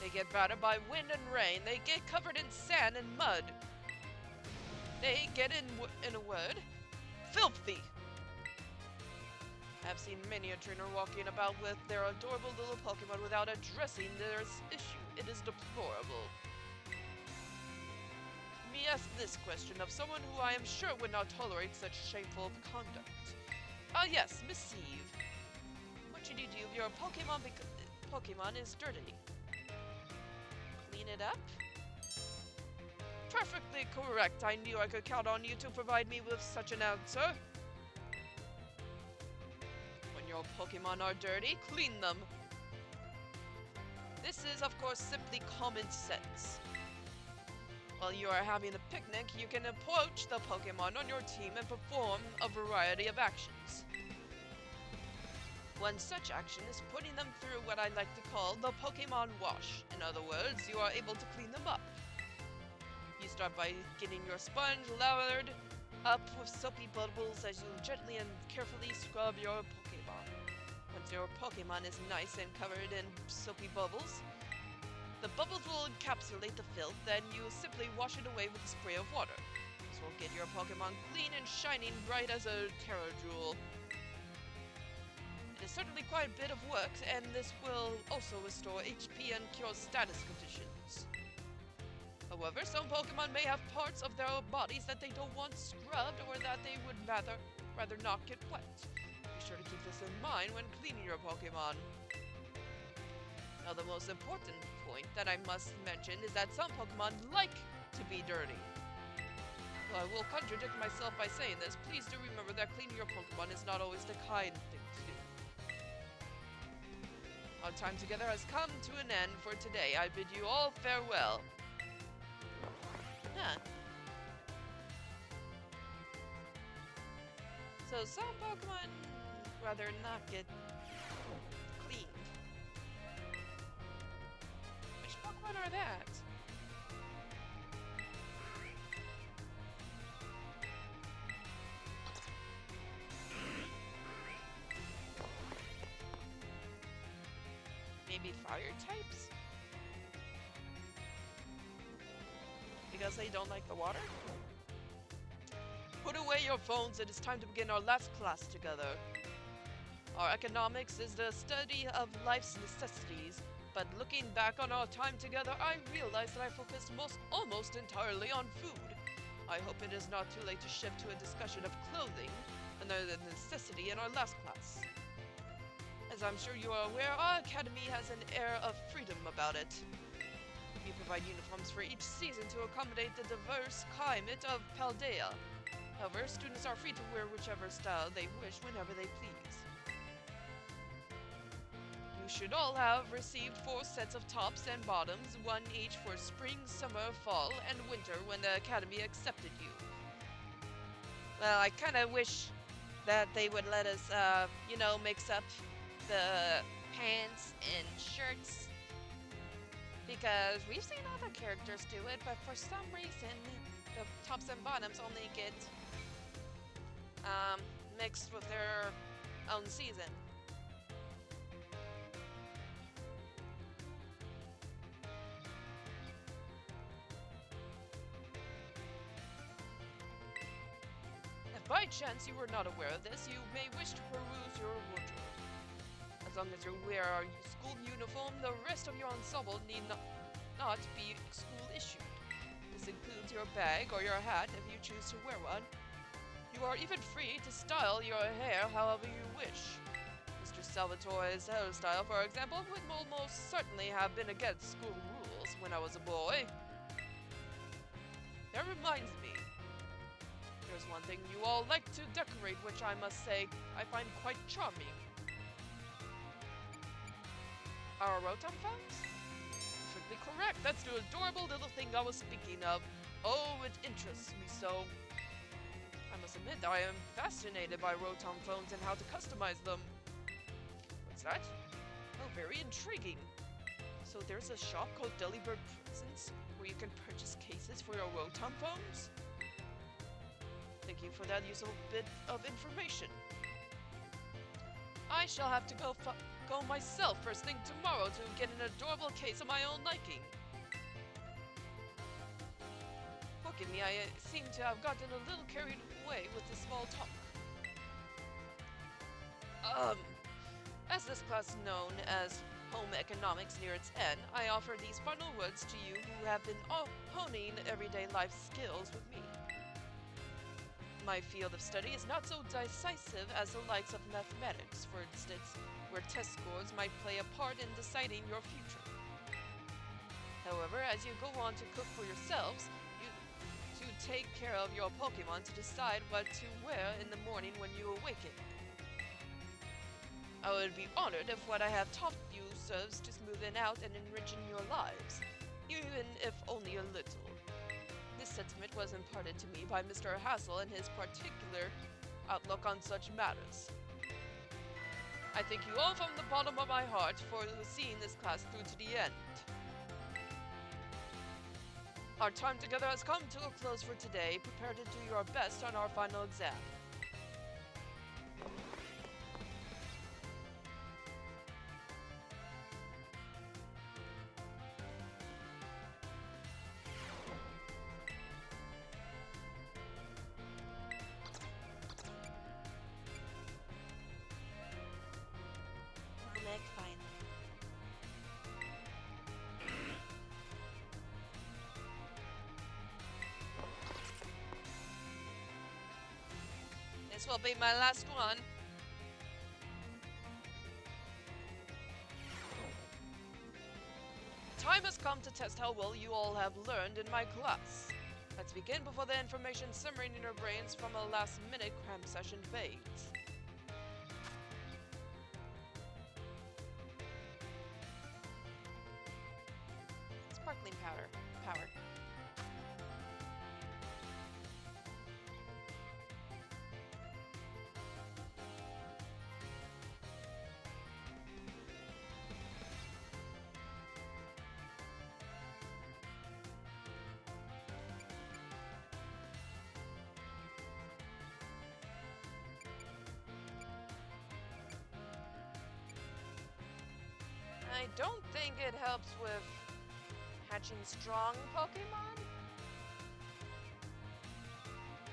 They get battered by wind and rain. They get covered in sand and mud. They get, in a word, filthy. I've seen many a trainer walking about with their adorable little Pokemon without addressing their issue. It is deplorable. Let me ask this question of someone who I am sure would not tolerate such shameful conduct. Ah yes, Miss Eve. What should you do if your Pokemon is dirty? Clean it up? Perfectly correct. I knew I could count on you to provide me with such an answer. When your Pokemon are dirty, clean them. This is, of course, simply common sense. While you are having a picnic, you can approach the Pokemon on your team and perform a variety of actions. One such action is putting them through what I like to call the Pokemon wash. In other words, you are able to clean them up. You start by getting your sponge lathered up with soapy bubbles as you gently and carefully scrub your Pokemon. Once your Pokemon is nice and covered in soapy bubbles, the bubbles will encapsulate the filth, then you simply wash it away with a spray of water. This will get your Pokemon clean and shining bright as a Terra Jewel. It is certainly quite a bit of work, and this will also restore HP and cure status conditions. However, some Pokemon may have parts of their bodies that they don't want scrubbed or that they would rather not get wet. Be sure to keep this in mind when cleaning your Pokemon. Now, the most important point that I must mention is that some Pokemon like to be dirty. Though I will contradict myself by saying this, please do remember that cleaning your Pokemon is not always the kind thing to do. Our time together has come to an end for today. I bid you all farewell. Huh. So some Pokemon rather not get cleaned. Which Pokemon are that? Maybe fire types? Because they don't like the water? Put away your phones, it is time to begin our last class together. Our economics is the study of life's necessities, but looking back on our time together, I realized that I focused almost entirely on food. I hope it is not too late to shift to a discussion of clothing, another necessity in our last class. As I'm sure you are aware, our academy has an air of freedom about it. We provide uniforms for each season to accommodate the diverse climate of Paldea. However, students are free to wear whichever style they wish whenever they please. You should all have received 4 sets of tops and bottoms, one each for spring, summer, fall, and winter when the academy accepted you. Well, I kind of wish that they would let us, mix up the pants and shirts, because we've seen other characters do it, but for some reason the tops and bottoms only get mixed with their own season. If by chance you were not aware of this, you may wish to peruse your wardrobe. As long as you wear our school uniform, the rest of your ensemble need not be school issued. This includes your bag or your hat if you choose to wear one. You are even free to style your hair however you wish. Mr. Salvatore's hairstyle, for example, would almost certainly have been against school rules when I was a boy. That reminds me. There's one thing you all like to decorate, which I must say I find quite charming. Our Rotom phones? absolutely correct. That's the adorable little thing I was speaking of. Oh, it interests me so. I must admit, I am fascinated by Rotom phones and how to customize them. What's that? Oh, very intriguing. So there's a shop called Delibird Presents where you can purchase cases for your Rotom phones? Thank you for that useful bit of information. I shall have to go myself first thing tomorrow to get an adorable case of my own liking. Forgive me, I seem to have gotten a little carried away with the small talk. As this class is known as Home Economics near its end, I offer these final words to you who have been honing everyday life skills with me. My field of study is not so decisive as the likes of mathematics, for instance, where test scores might play a part in deciding your future. However, as you go on to cook for yourselves, you to take care of your Pokemon to decide what to wear in the morning when you awaken. I would be honored if what I have taught you serves to smoothen out and enrichen your lives, even if only a little. This sentiment was imparted to me by Mr. Hassel and his particular outlook on such matters. I thank you all from the bottom of my heart for seeing this class through to the end. Our time together has come to a close for today. Prepare to do your best on our final exam. Nick, fine. This will be my last one. Time has come to test how well you all have learned in my class. Let's begin before the information simmering in your brains from a last-minute cram session fades. Sparkling powder. Power. I don't think it helps with hatching strong Pokemon.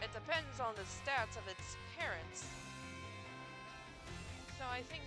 It depends on the stats of its parents. So I think...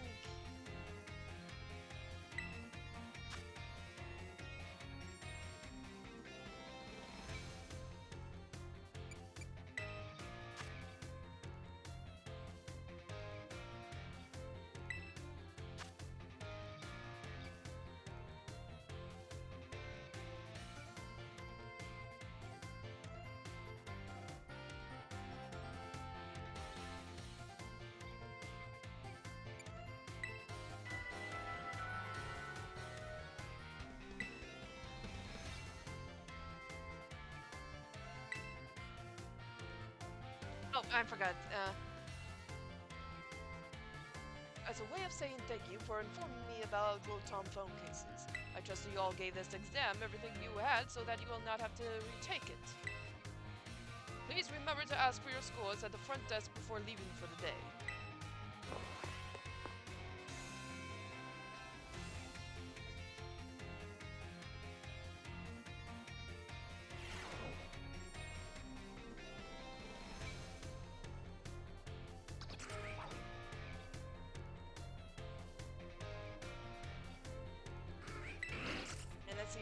Oh, I forgot. As a way of saying thank you for informing me about Rotom phone cases, I trust you all gave this exam everything you had so that you will not have to retake it. Please remember to ask for your scores at the front desk before leaving for the day. And let's see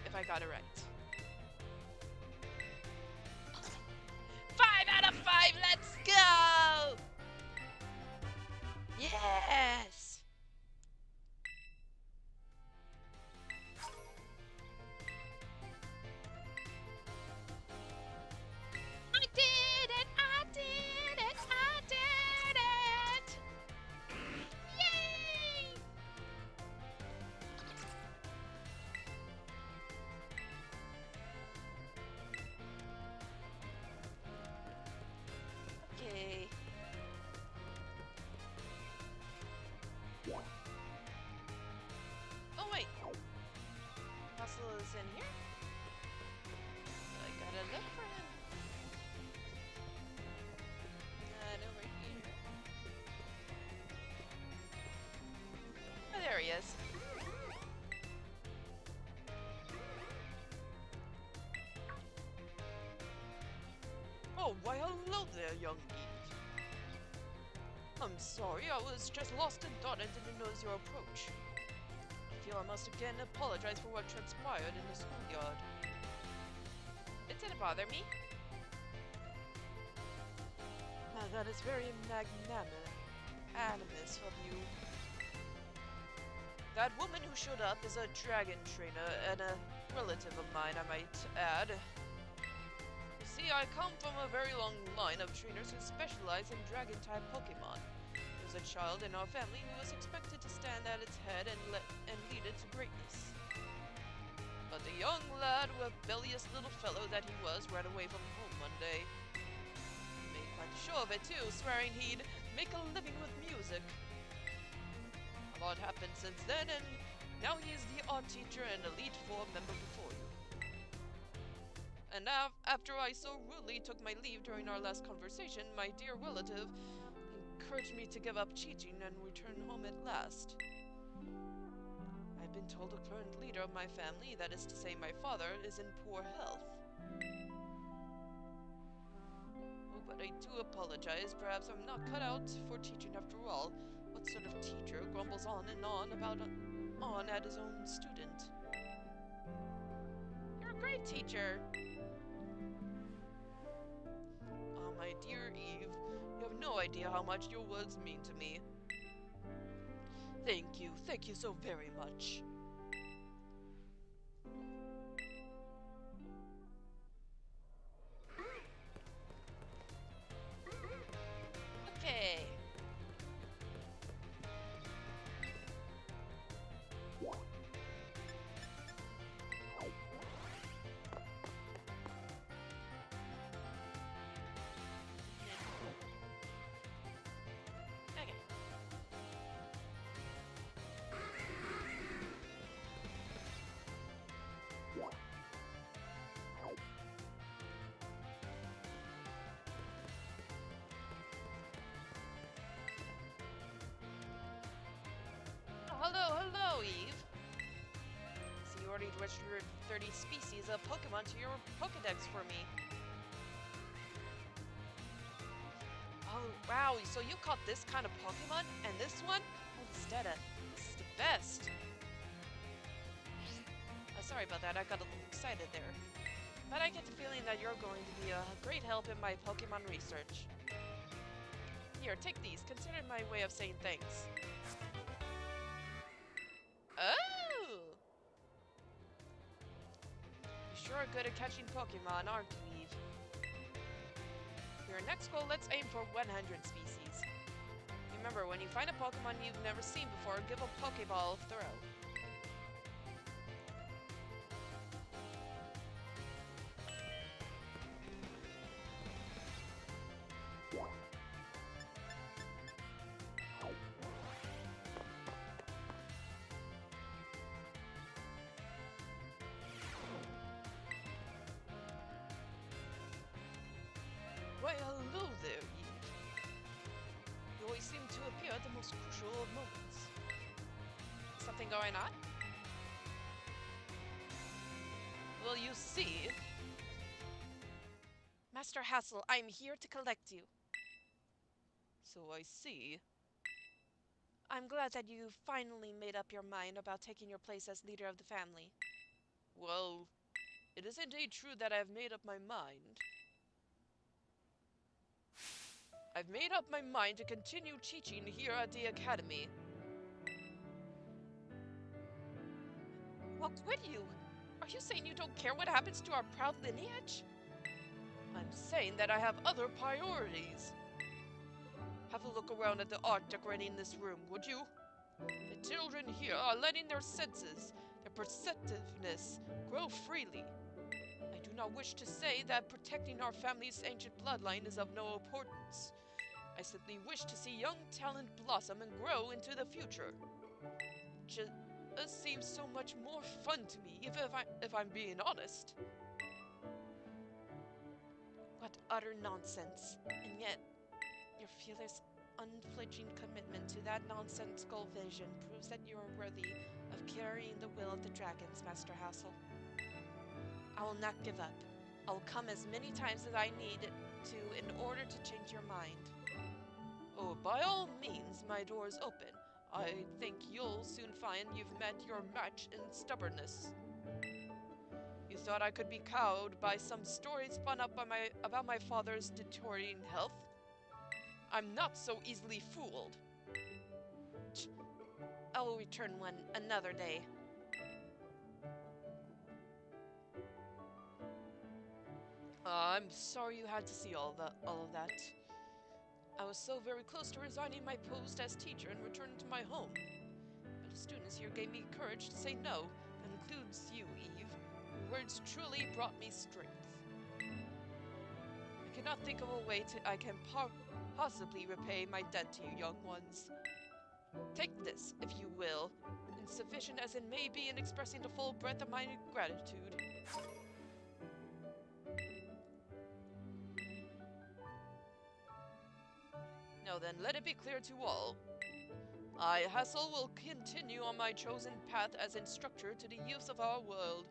if I got it right. 5 out of 5, let's go! Yes! I did it! I did it! I did it! Yay! Hassel is in here. I gotta look for him. And over here. Oh, there he is. Oh, why hello there, young Eve. I'm sorry, I was just lost in thought and didn't notice your approach. I feel I must again apologize for what transpired in the schoolyard. It didn't bother me. That is very magnanimous of you. That woman who showed up is a dragon trainer and a relative of mine, I might add. You see, I come from a very long line of trainers who specialize in dragon-type Pokemon. There's a child in our family who was expected to stand at its head and lead it to greatness. But the young lad, rebellious little fellow that he was, ran away from home one day. He made quite a show of it too, swearing he'd make a living with music. A lot happened since then, and now he is the art teacher and Elite Four member before you. And now, after I so rudely took my leave during our last conversation, my dear relative encouraged me to give up teaching and return home at last. I've been told the current leader of my family, that is to say my father, is in poor health. Oh, but I do apologize. Perhaps I'm not cut out for teaching after all. What sort of teacher grumbles on and on at his own student? You're a great teacher. Ah, my dear Eve, you have no idea how much your words mean to me. Thank you so very much. Okay. Okay. Oh, hello, Eve. So you already registered 30 species of Pokemon to your Pokedex for me. Oh, wow, so you caught this kind of Pokemon? And this one? Holy Steta, this is the best. Sorry about that, I got a little excited there. But I get the feeling that you're going to be a great help in my Pokemon research. Here, take these. Consider my way of saying thanks. Oh! You sure are good at catching Pokemon, aren't you, Eve? For your next goal, let's aim for 100 species. Remember, when you find a Pokemon you've never seen before, give a Pokeball a throw. Why, hello there, Eve. You always seem to appear at the most crucial of moments. Something going on? Well, you see... Master Hassel, I'm here to collect you. So I see. I'm glad that you finally made up your mind about taking your place as leader of the family. Well, it is indeed true that I have made up my mind. I've made up my mind to continue teaching here at the academy. What would you? Are you saying you don't care what happens to our proud lineage? I'm saying that I have other priorities. Have a look around at the art decorating this room, would you? The children here are letting their senses, their perceptiveness, grow freely. I do not wish to say that protecting our family's ancient bloodline is of no importance. I simply wish to see young talent blossom and grow into the future. seems so much more fun to me, if I'm being honest. What utter nonsense. And yet, your fearless, unflinching commitment to that nonsensical vision proves that you are worthy of carrying the will of the dragons, Master Hassel. I will not give up. I will come as many times as I need to in order to change your mind. Oh, by all means, my door is open. I think you'll soon find you've met your match in stubbornness. You thought I could be cowed by some stories spun up about my father's deteriorating health? I'm not so easily fooled. I will return one another day. I'm sorry you had to see all of that. I was so very close to resigning my post as teacher and returning to my home. But the students here gave me courage to say no. That includes you, Eve. Your words truly brought me strength. I cannot think of a way I can possibly repay my debt to you, young ones. Take this, if you will, insufficient as it may be in expressing the full breadth of my gratitude. Now then, let it be clear to all. I, Hassel, will continue on my chosen path as instructor to the youth of our world.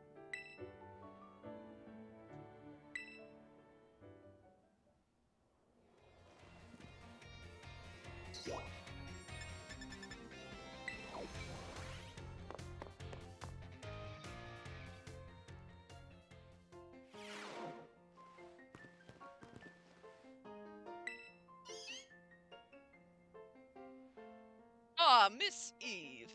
Ah, Miss Eve.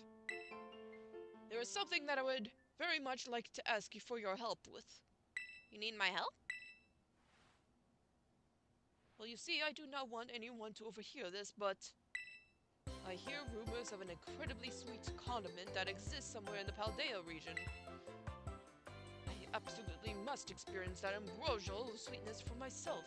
There is something that I would very much like to ask you for your help with. You need my help? Well, you see, I do not want anyone to overhear this, but I hear rumors of an incredibly sweet condiment that exists somewhere in the Paldea region. I absolutely must experience that ambrosial sweetness for myself.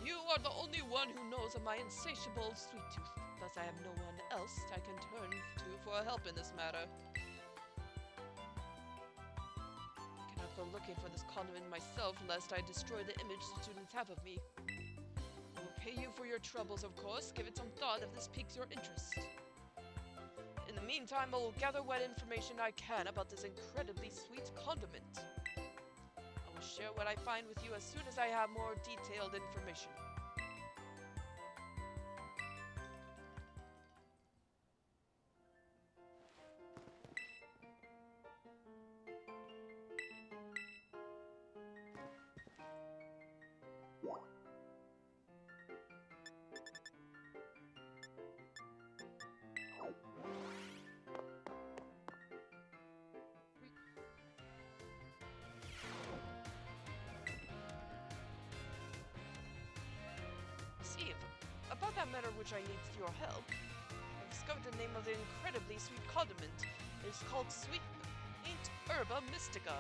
You are the only one who knows of my insatiable sweet tooth, thus I have no one else I can turn to for help in this matter. I cannot go looking for this condiment myself, lest I destroy the image the students have of me. I will pay you for your troubles, of course. Give it some thought if this piques your interest. In the meantime, I will gather what information I can about this incredibly sweet condiment. I will share what I find with you as soon as I have more detailed information. Steve, about that matter which I need your help, I discovered the name of the incredibly sweet condiment. It is called Sweet Paint Herba Mystica.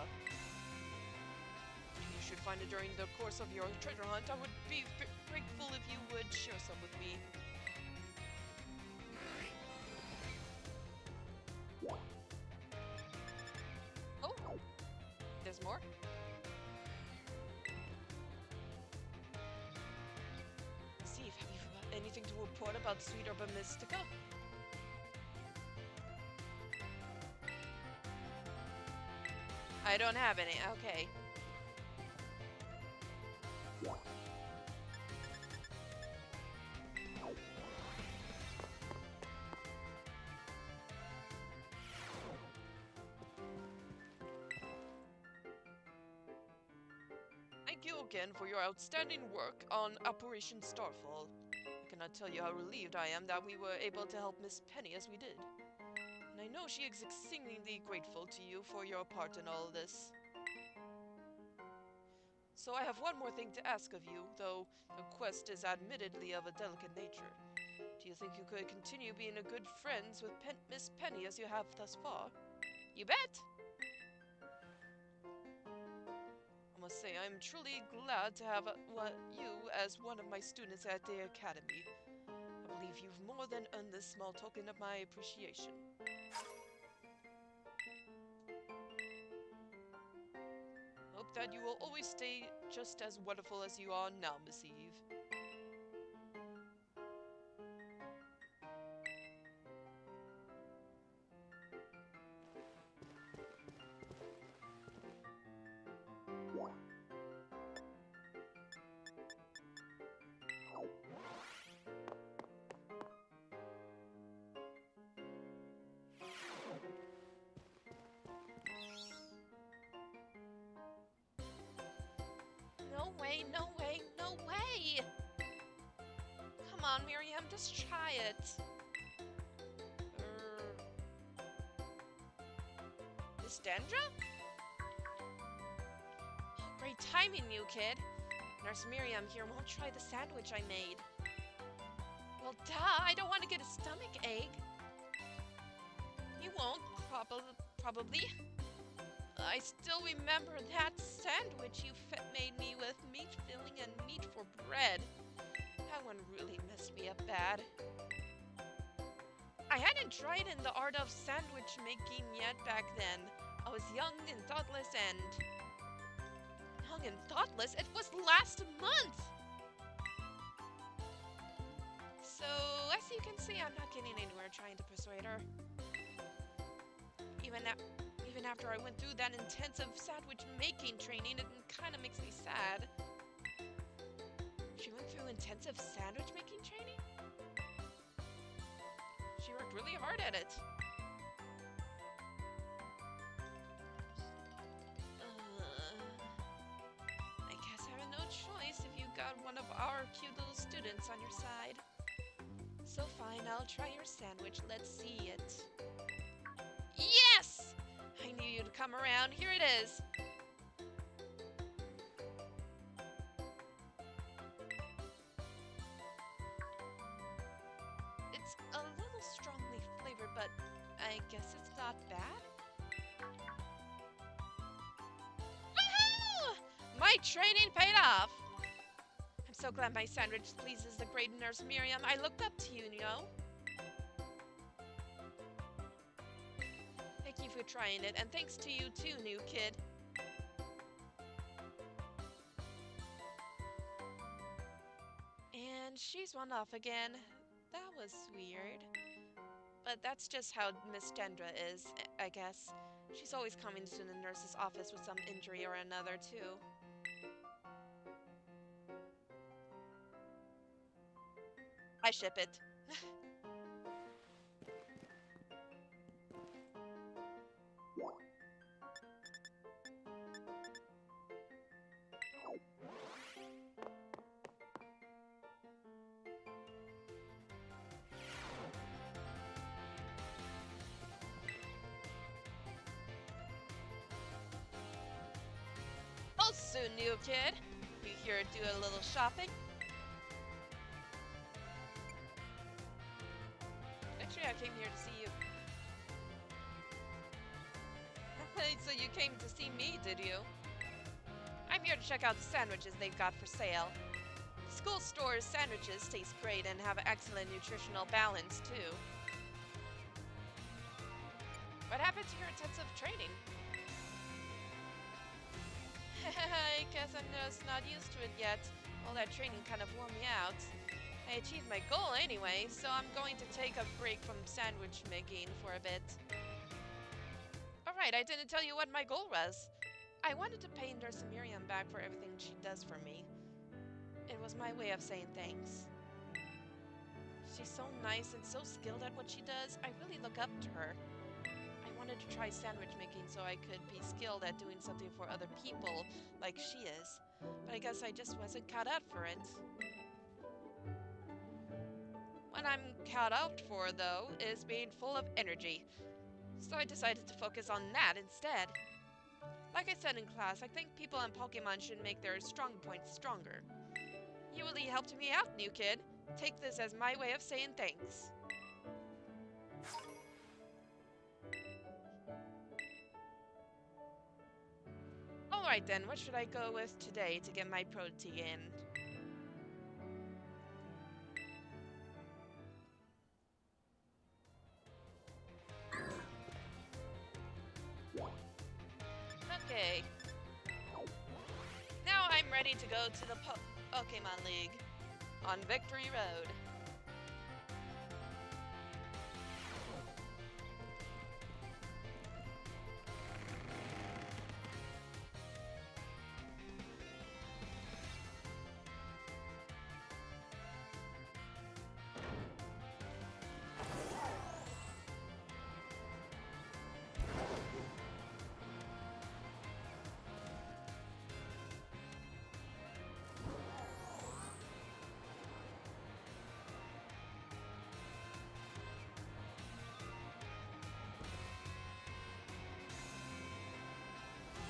If you should find it during the course of your treasure hunt, I would be grateful if you would share some with me. Oh, there's more? Steve, have you anything to report about Sweet Herba Mystica? I don't have any. Okay. Thank you again for your outstanding work on Operation Starfall. I cannot tell you how relieved I am that we were able to help Miss Penny as we did. And I know she is exceedingly grateful to you for your part in all this. So I have one more thing to ask of you, though the quest is admittedly of a delicate nature. Do you think you could continue being a good friends with Miss Penny as you have thus far? You bet. I must say, I am truly glad to have you as one of my students at the academy. I believe believe you've more than earned this small token of my appreciation. Hope that you will always stay just as wonderful as you are now, Miss Eve. No way, no way, no way! Come on, Miriam, just try it. Miss Dandra? Great timing, new kid. Nurse Miriam here won't try the sandwich I made. Well, duh, I don't want to get a stomach ache. You won't, probably. I still remember that sandwich you made me with meat filling and meat for bread. That one really messed me up bad. I hadn't tried in the art of sandwich making yet back then. I was young and thoughtless and... Young and thoughtless? It was last month! So, as you can see, I'm not getting anywhere trying to persuade her. Even after I went through that intensive sandwich making training, it kind of makes me sad. She went through intensive sandwich making training? She worked really hard at it. I guess I have no choice if you got one of our cute little students on your side. So fine, I'll try your sandwich. Let's see it. Yes! I knew you'd come around. Here it is. It's a little strongly flavored, but I guess it's not bad. Woohoo! My training paid off. I'm so glad my sandwich pleases the great nurse Miriam. I looked up to you, you know. Thank you for trying it, and thanks to you too, new kid. And she's run off again. That was weird. But that's just how Miss Dendra is, I guess. She's always coming to the nurse's office with some injury or another, too. I ship it. Oh, soon, new kid. You here do a little shopping? Actually, I came here to see you. So you came to see me, did you? I'm here to check out the sandwiches they've got for sale. School store's sandwiches taste great and have excellent nutritional balance, too. What happened to your intensive training? I guess I'm just not used to it yet. All that training kind of wore me out. I achieved my goal anyway, so I'm going to take a break from sandwich making for a bit. Alright, I didn't tell you what my goal was. I wanted to pay Nurse Miriam back for everything she does for me. It was my way of saying thanks. She's so nice and so skilled at what she does. I really look up to her. I wanted to try sandwich making so I could be skilled at doing something for other people like she is. But I guess I just wasn't cut out for it. What I'm cut out for, though, is being full of energy. So I decided to focus on that instead. Like I said in class, I think people in Pokemon should make their strong points stronger. You really helped me out, new kid. Take this as my way of saying thanks. Alright then, what should I go with today to get my protein? Okay. Now I'm ready to go to the Pokemon League on Victory Road.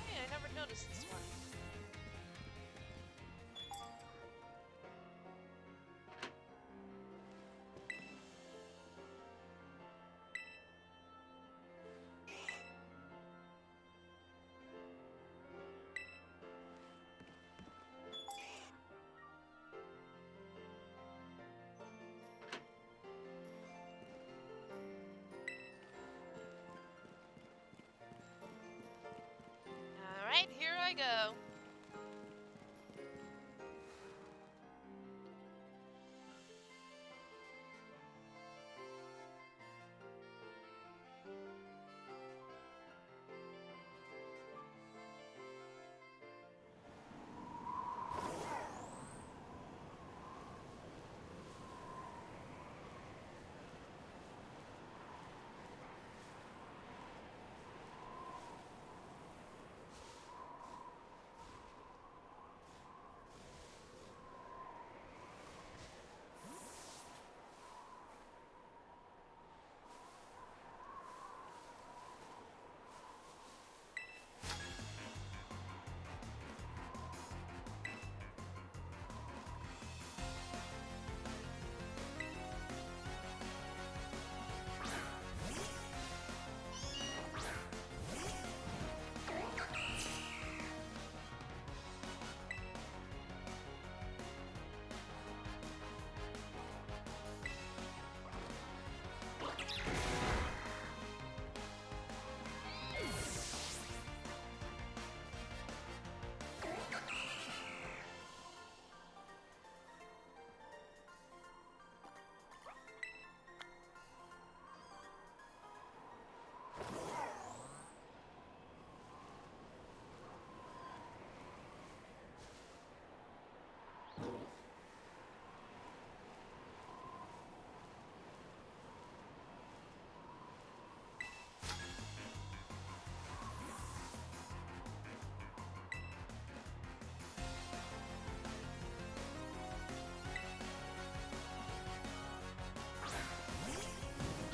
Hey, I never noticed this one. Alright, here I go.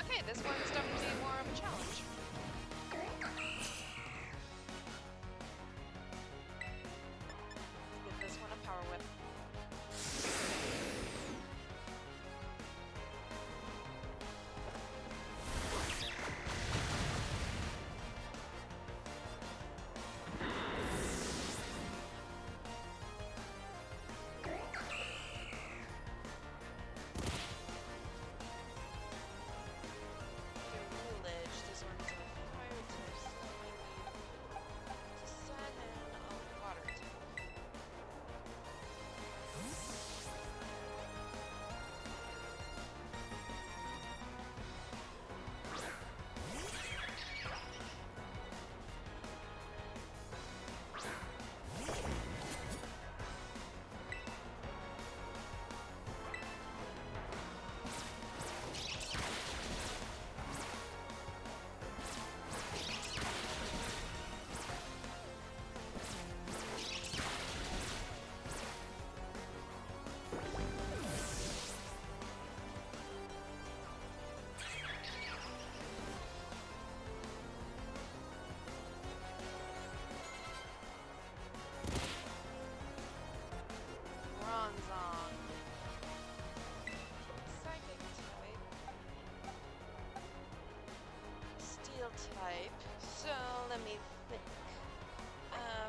Okay, this one's definitely more of a challenge. Let's give this one a power whip. Village. This one's a fire type, so I need to send in a water type. Bronzong. Psychic type. Steel type. So let me think. Uh,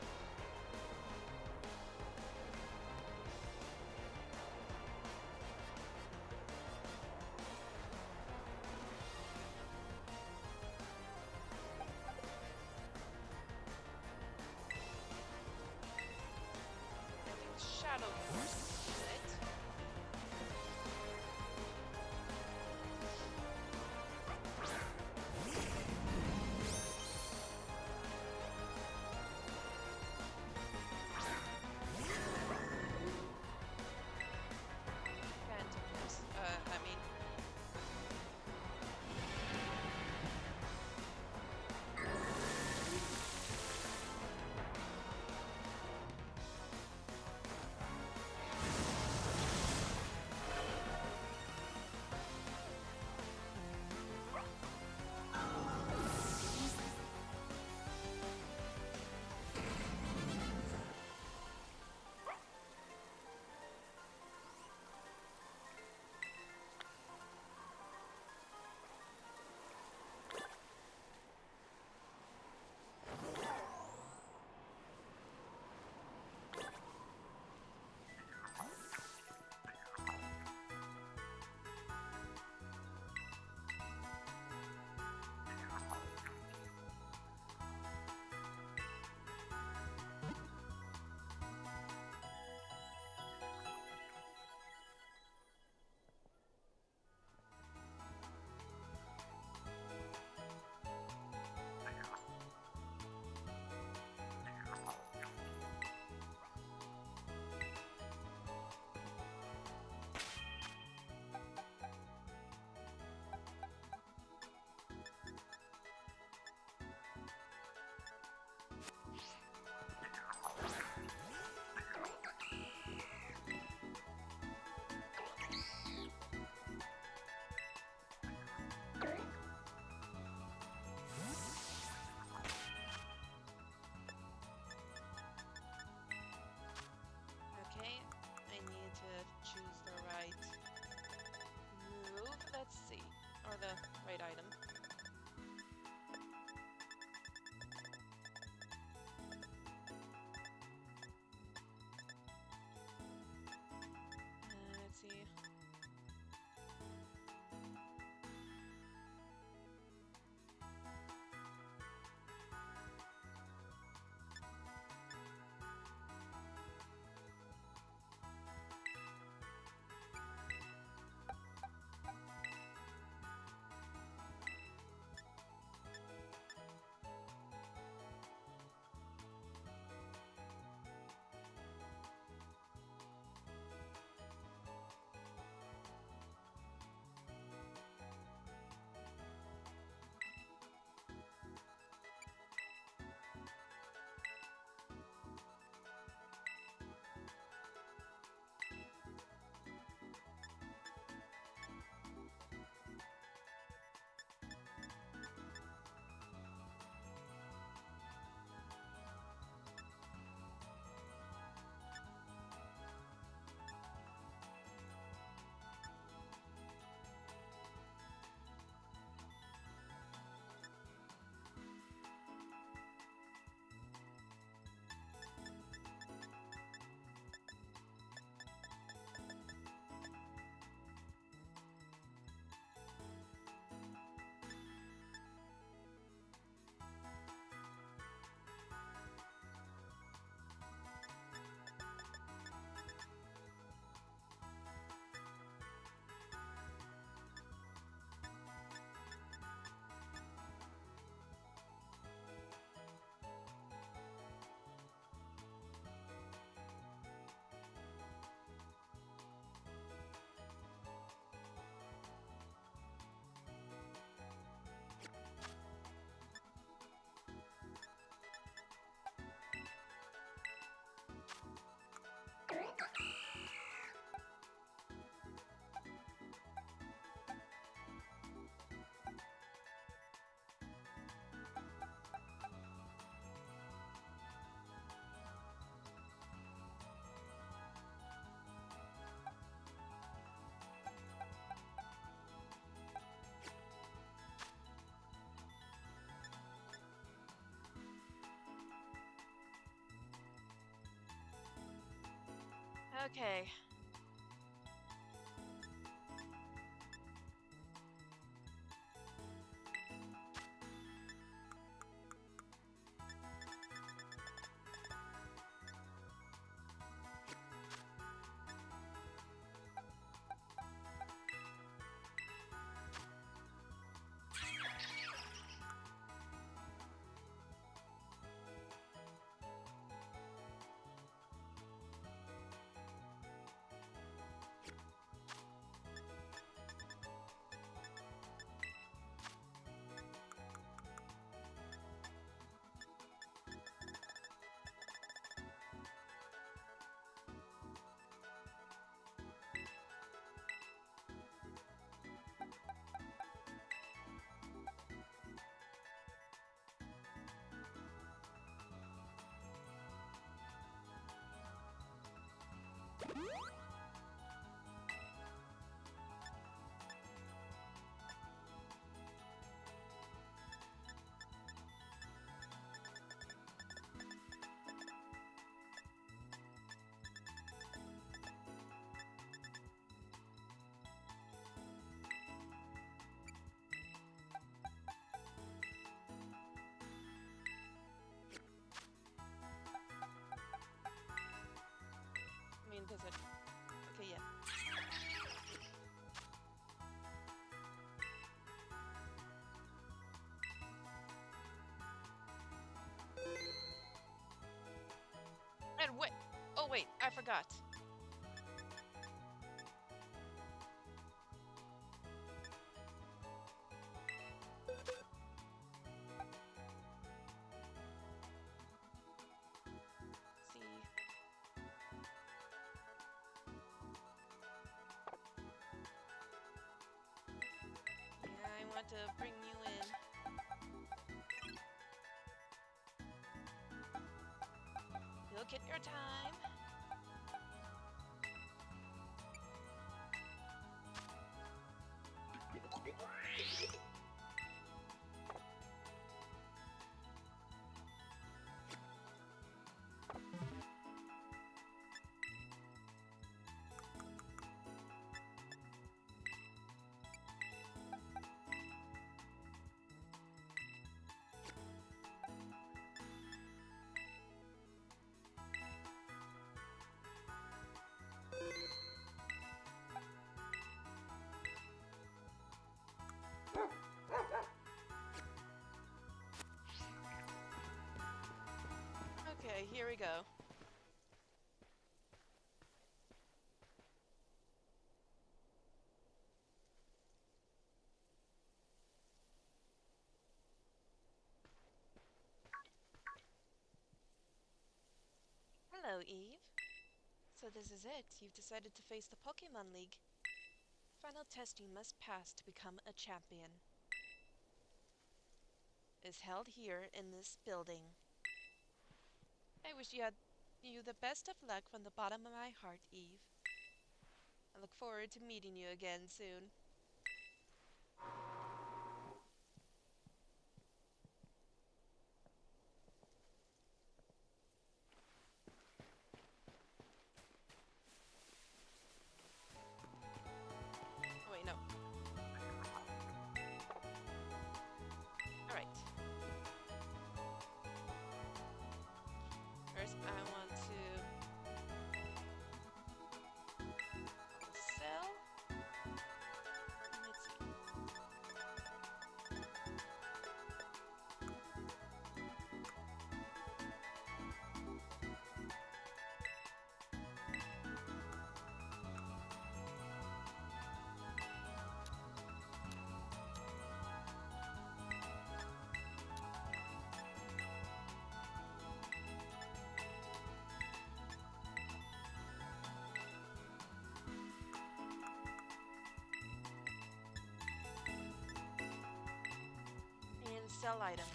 Okay. I mean, does it? Okay, yeah. And wait. Oh wait, I forgot. See, yeah, I want to bring you in. You'll get your time. Okay, here we go. Hello, Eve. So this is it. You've decided to face the Pokemon League. Final test you must pass to become a champion. Is held here in this building. I wish you the best of luck from the bottom of my heart, Eve. I look forward to meeting you again soon. Oh wait, no. Alright. First I want to sell. Let's see. And sell items.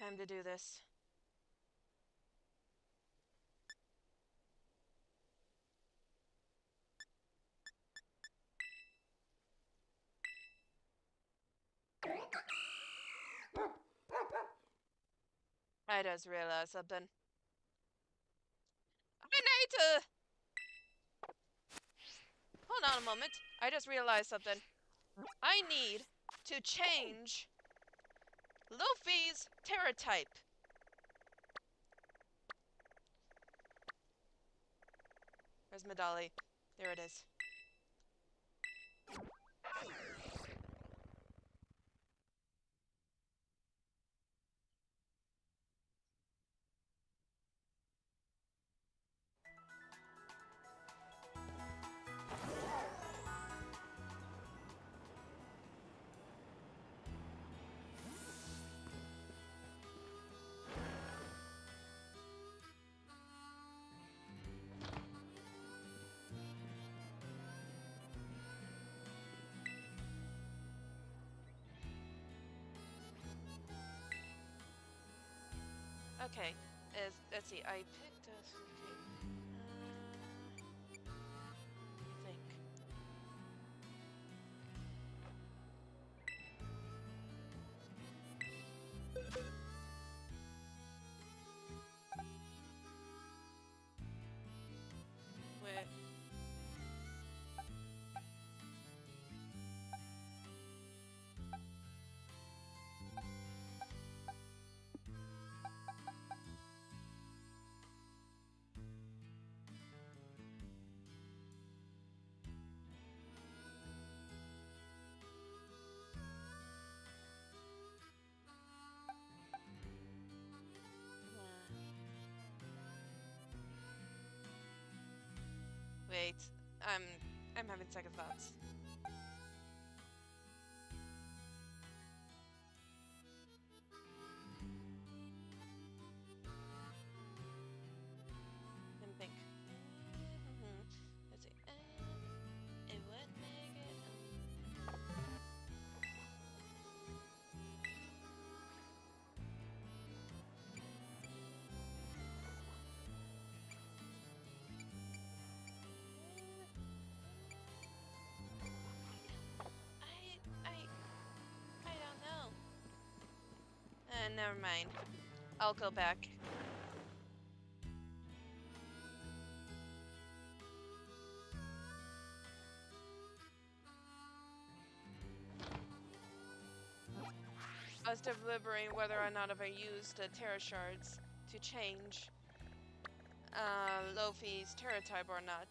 Time to do this. I just realized something. I need to... Hold on a moment. I just realized something. I need to change Luffy's Terra type. Where's Medali? There it is. Okay, let's see. I picked a. Okay. I think. Wait. Wait. I'm. I'm having second thoughts. Let me think. Let's see. It would make it. I don't know. Never mind. I'll go back. I was deliberating whether or not if I used Terra Shards to change Luffy's Terra type or not.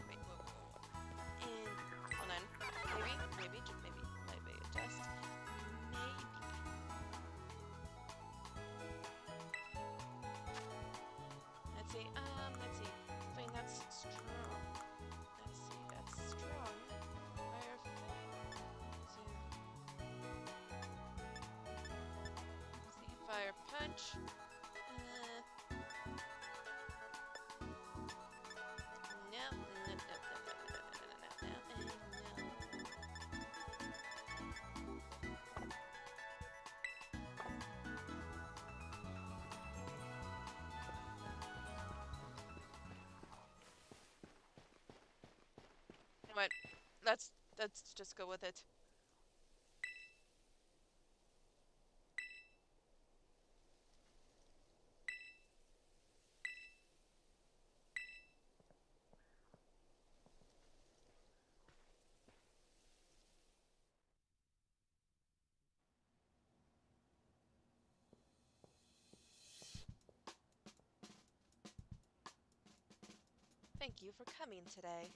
Wait, whoa. And hold on. Maybe, just maybe. Let's see. Let's see. I think that's strong. Let's see. That's strong. Fire. Let's see. Fire punch. No. What? Let's just go with it. Thank you for coming today.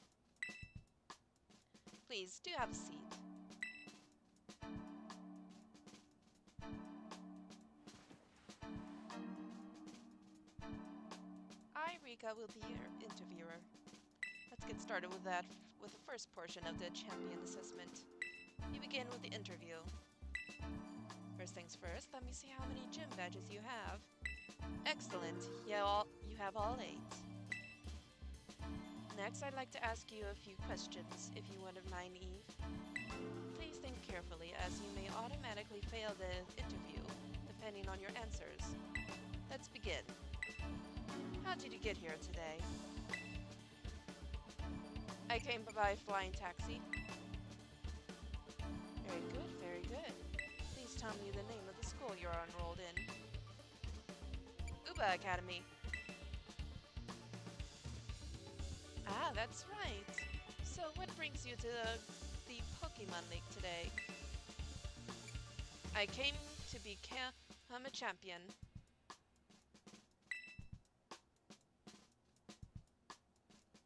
Please do have a seat. I, Rika, will be your interviewer. Let's get started with the first portion of the champion assessment. You begin with the interview. First things first, let me see how many gym badges you have. Excellent. You have all 8. Next, I'd like to ask you a few questions, if you wouldn't mind, Eve. Please think carefully, as you may automatically fail the interview, depending on your answers. Let's begin. How did you get here today? I came by flying taxi. Very good, very good. Please tell me the name of the school you're enrolled in. Uba Academy. Ah, that's right. So what brings you to the Pokemon League today? I came to become a champion.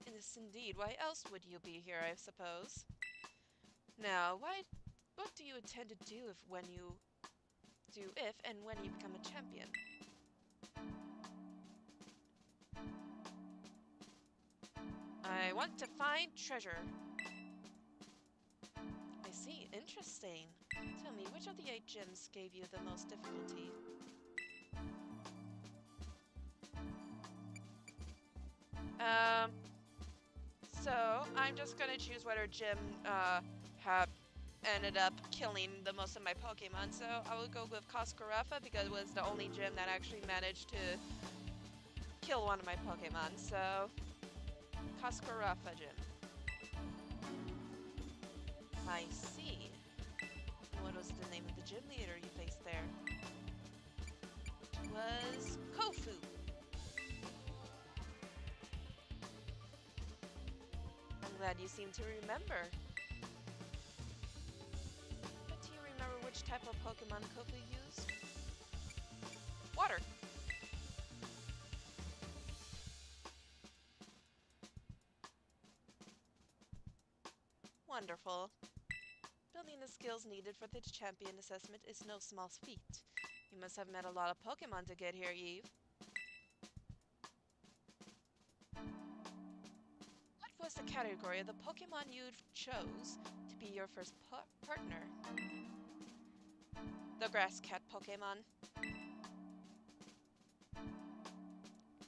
Yes, indeed. Why else would you be here, I suppose? Now, what do you intend to do if and when you become a champion? I want to find treasure. I see. Interesting. Tell me, which of the 8 gyms gave you the most difficulty? So I'm just gonna choose whether gym have ended up killing the most of my Pokemon. So I will go with Coscaruffa because it was the only gym that actually managed to kill one of my Pokemon. So Coscaruffa gym. I see. What was the name of the gym leader you faced there? It was Kofu. I'm glad you seem to remember. But do you remember which type of Pokemon Kofu used? Water. Wonderful. Building the skills needed for the champion assessment is no small feat. You must have met a lot of Pokemon to get here, Eve. What was the category of the Pokemon you chose to be your first partner? The grass cat Pokemon.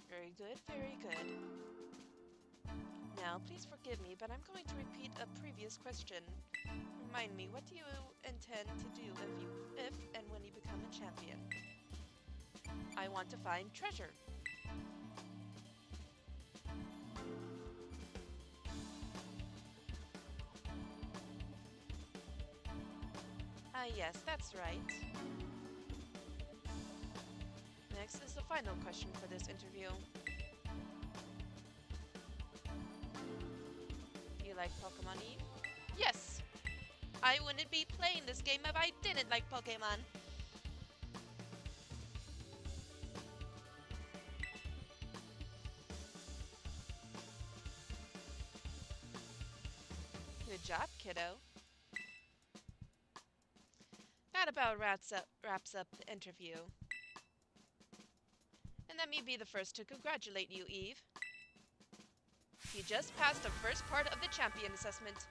Very good, very good. Now, please forgive me, but I'm going to repeat a previous question. Remind me, what do you intend to do if and when you become a champion? I want to find treasure. Ah, yes, that's right. Next is the final question for this interview. Do you like Pokemon, Eve? Yes! I wouldn't be playing this game if I didn't like Pokemon. Good job, kiddo. That about wraps up the interview. And let me be the first to congratulate you, Eve. You just passed the first part of the champion assessment.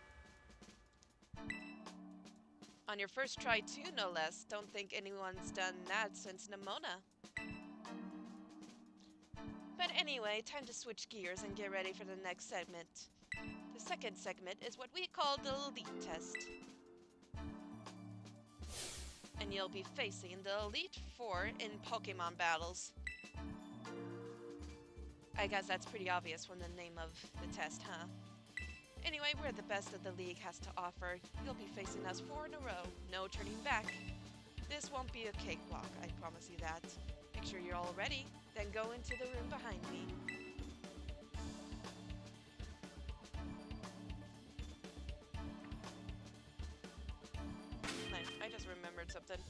On your first try too, no less. Don't think anyone's done that since Nimona. But anyway, time to switch gears and get ready for the next segment. The second segment is what we call the Elite Test. And you'll be facing the Elite Four in Pokemon battles. I guess that's pretty obvious from the name of the test, huh? Anyway, we're the best that the league has to offer. You'll be facing us 4 in a row. No turning back. This won't be a cakewalk, I promise you that. Make sure you're all ready, then go into the room behind me. I just remembered something.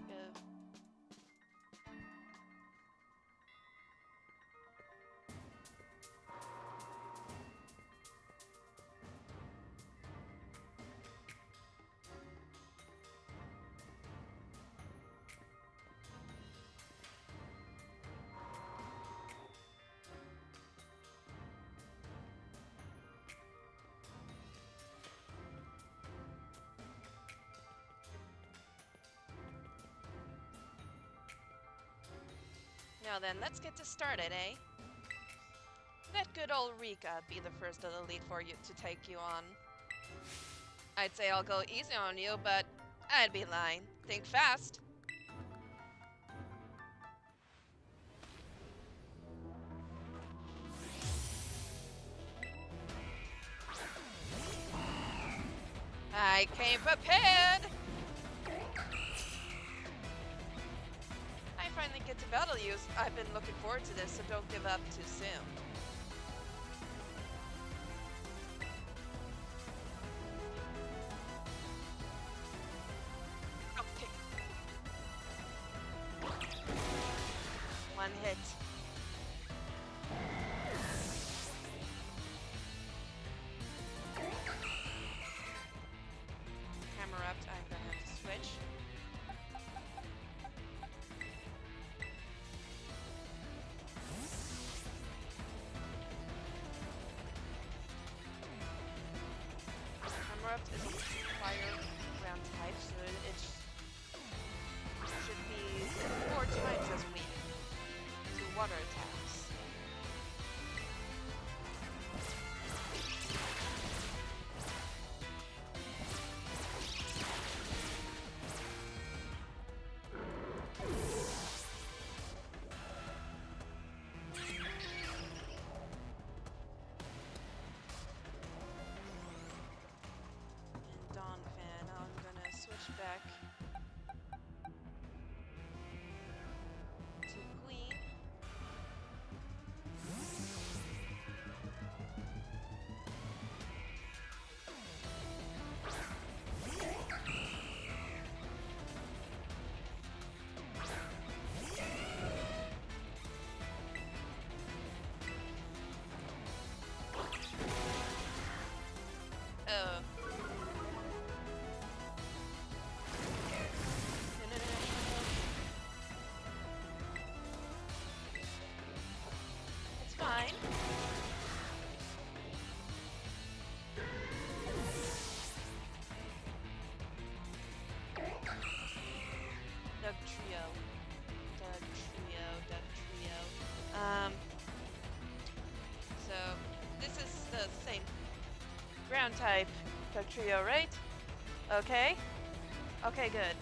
Go. Now then, let's get this started, eh? Let good old Rika be the first of the lead for you to take you on. I'd say I'll go easy on you, but I'd be lying. Think fast. I came prepared! I finally get to battle you. I've been looking forward to this, so don't give up too soon. Okay. One hit. Hammer up, I'm gonna have to switch. Hammer up is a fire ground type, so it should be 4 times as weak to water attacks. And Dawn Fan, I'm gonna switch back to Queen. Oh. No. It's fine. Doug Trio. Doug Trio. So this is the same ground type Doug Trio, right? Okay. Okay, good.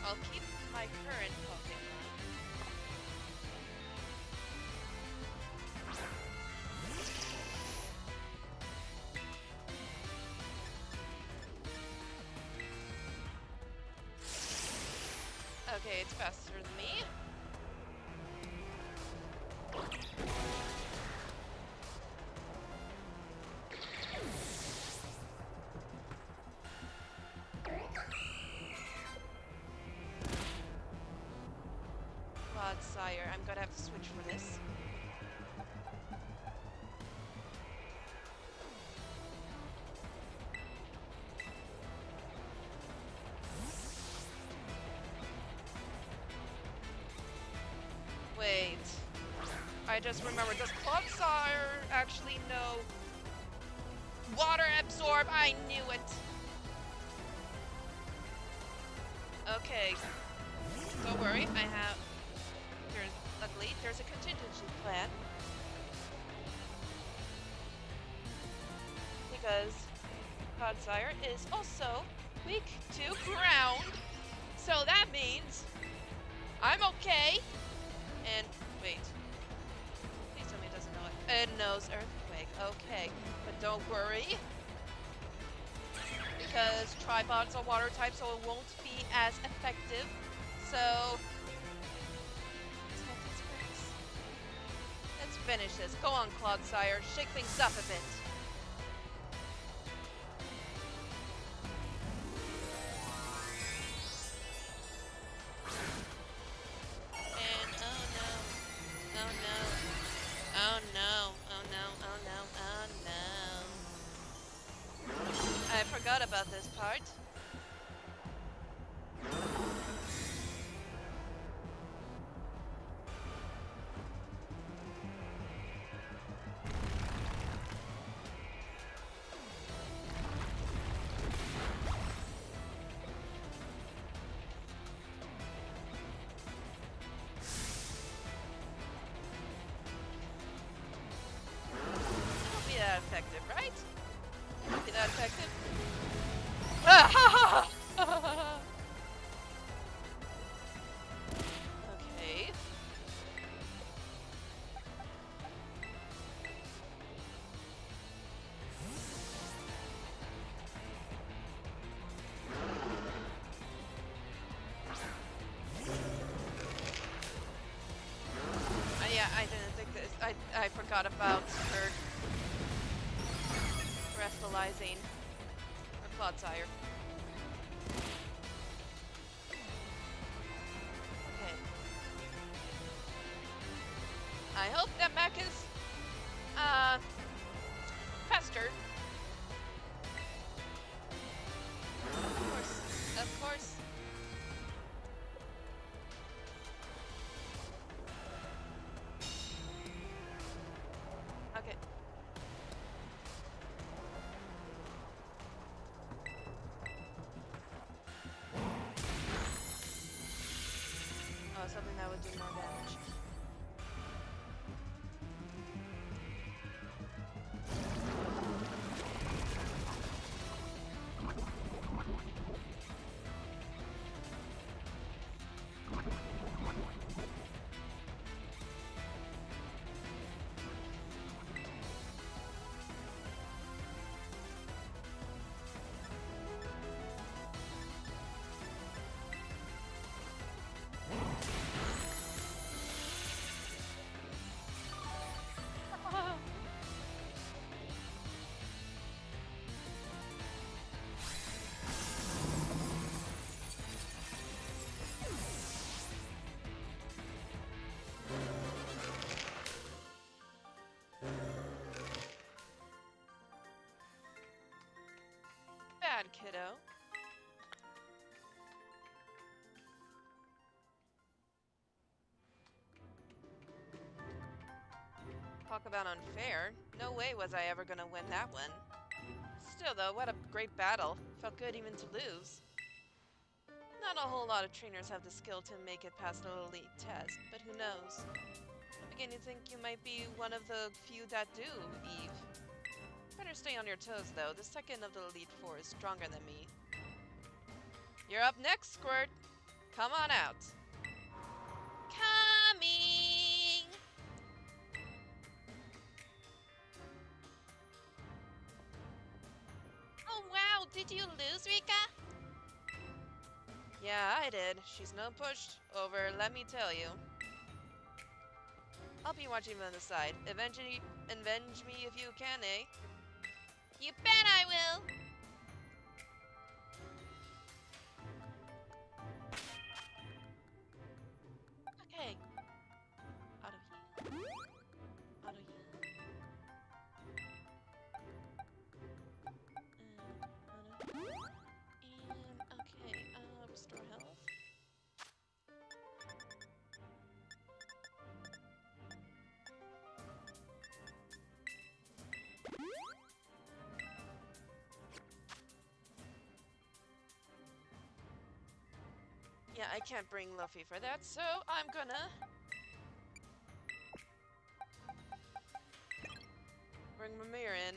I'll keep my current Pokemon. Okay, it's faster than me. Sire, I'm gonna have to switch for this. Wait. I just remembered, does Clodsire actually know water absorb? I knew it. Okay. Don't worry, I have... Luckily, there's a contingency plan. Because Clodsire is also weak to ground. So that means I'm okay. And wait. Please tell me it doesn't know it. It knows Earthquake. Okay. But don't worry. Because Tripod's a water type, so it won't be as effective. So let's finish this. Go on, Clodsire. Shake things up a bit. start. Won't be that effective, right? Won't be that effective. Okay. Yeah, I didn't think this. I forgot about her breathalyzing her clot tire. Okay. I hope that mech is faster. Of course. Of course. Okay. Oh, something that would do more damage. Bad kiddo. Talk about unfair. No way was I ever gonna win that one. Still though, what a great battle. Felt good even to lose. Not a whole lot of trainers have the skill to make it past the elite test, but who knows? I'm beginning to think you might be one of the few that do, Eve. Better stay on your toes though. The second of the elite four is stronger than me. You're up next, Squirt. Come on out. Coming! Oh wow, did you lose, Rika? Yeah, I did. She's no pushover, let me tell you. I'll be watching from the side. Avenge me if you can, eh? You bet I will! Okay. Auto heal. Auto heal. Auto heal. And okay, restore health. Yeah, I can't bring Luffy for that, so I'm gonna bring Mimir in.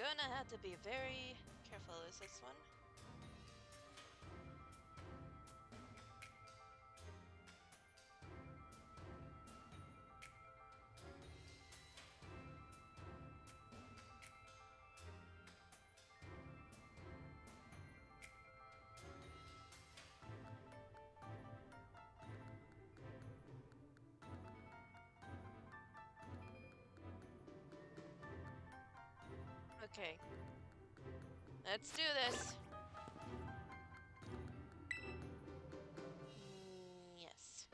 gonna have to be very careful. Is this one? Okay. Let's do this. Yes.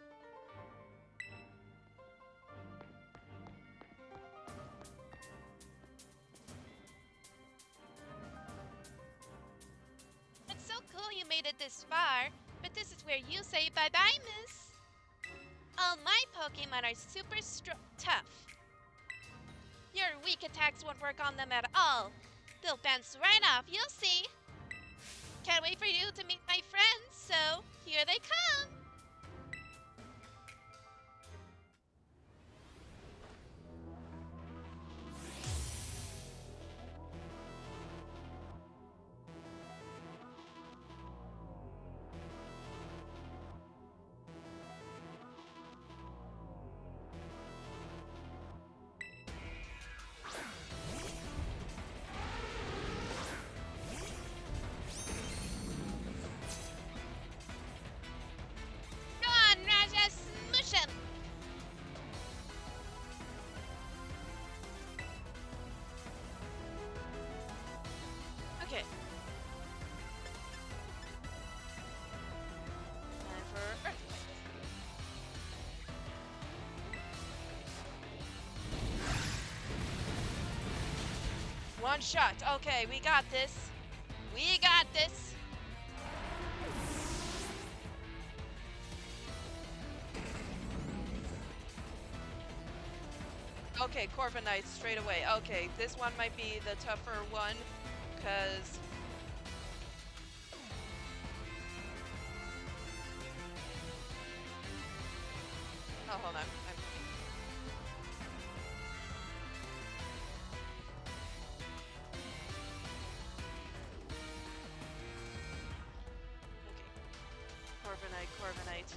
It's so cool you made it this far, but this is where you say bye-bye, miss. All my Pokemon are super tough. Your weak attacks won't work on them at all. They'll bounce right off, you'll see. Can't wait for you to meet my friends, so here they come. Go on, Raja, smush 'em. Okay. Time for Earthquake. One shot. Okay, we got this. We got this. Okay, Corviknight straight away. Okay, this one might be the tougher one, because... Oh, hold on. Okay. Corviknight.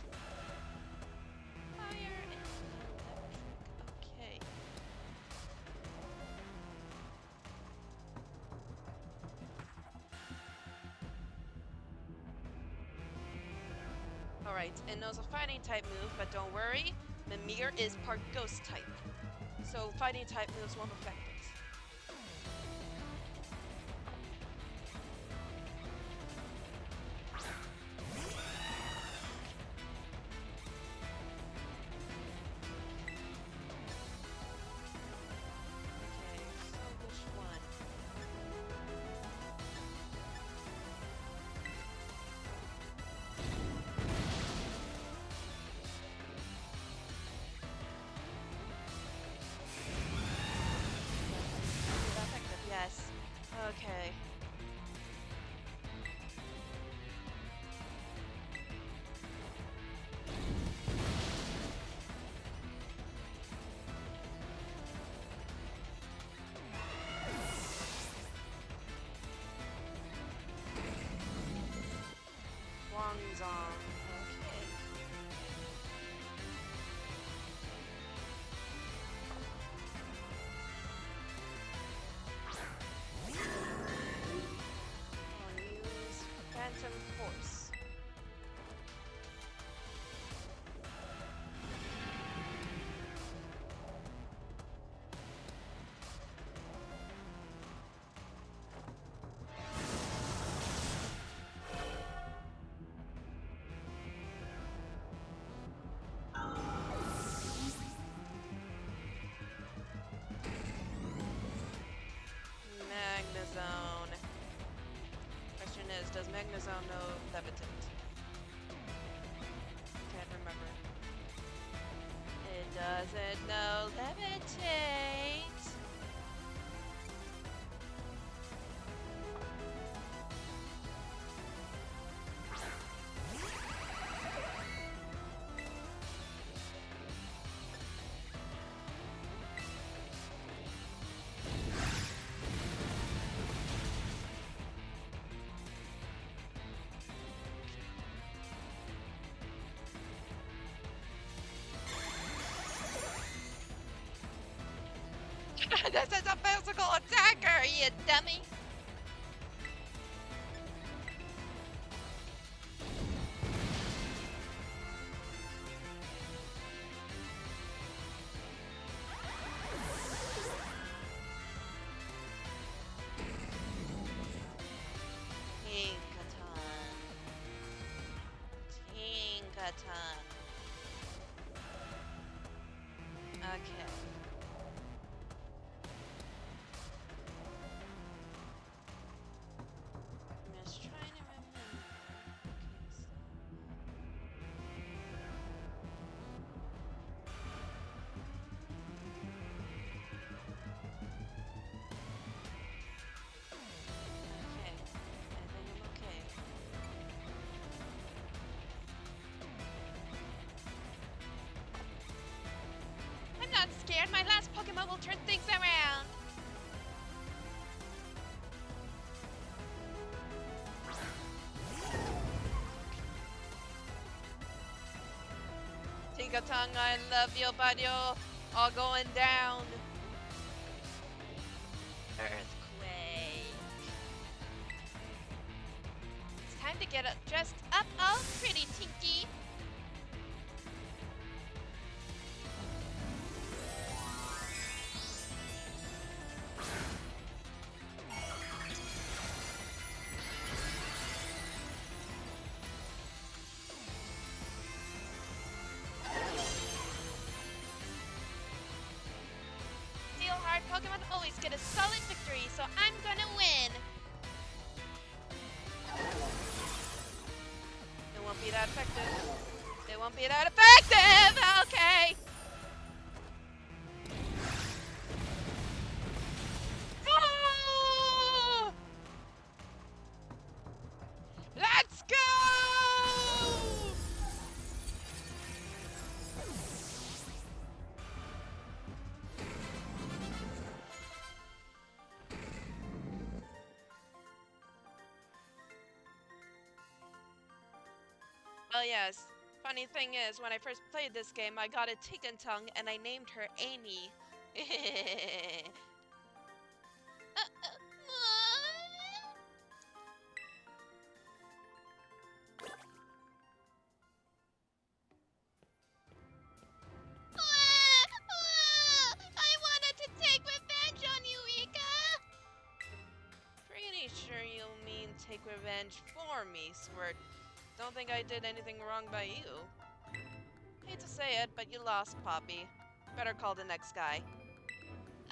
Fire and electric. Okay. Alright, and knows a fighting type move, but don't worry, Mimir is part ghost type. So fighting type moves won't affect it. Okay, so which one? Effective, yes. Okay. Wangzong. Okay. I'll use Phantom Force. Magnezone. Question is, does Magnezone know Levitate? Can't remember. It doesn't know Levitate. This is a physical attacker, you dummy! Tinkaton. Tinkaton. Okay. I'm just trying to remember. Okay, I think I'm okay. I'm not scared. My last Pokemon will turn things around. Tinkaton, I love you, but you're all going down. Earthquake. It's time to get dressed up all pretty, Tinky. Steel hard Pokemon always get a solid victory, so I'm gonna win. It won't be that effective. It won't be that effective! Okay! Ah! Let's go! Well, yes. Funny thing is, when I first played this game, I got a Tinkaton and I named her Amy. I wanted to take revenge on you, Ika! Pretty sure you mean take revenge for me, Squirt. Don't think I did anything wrong by you. Hate to say it, but you lost, Poppy. Better call the next guy.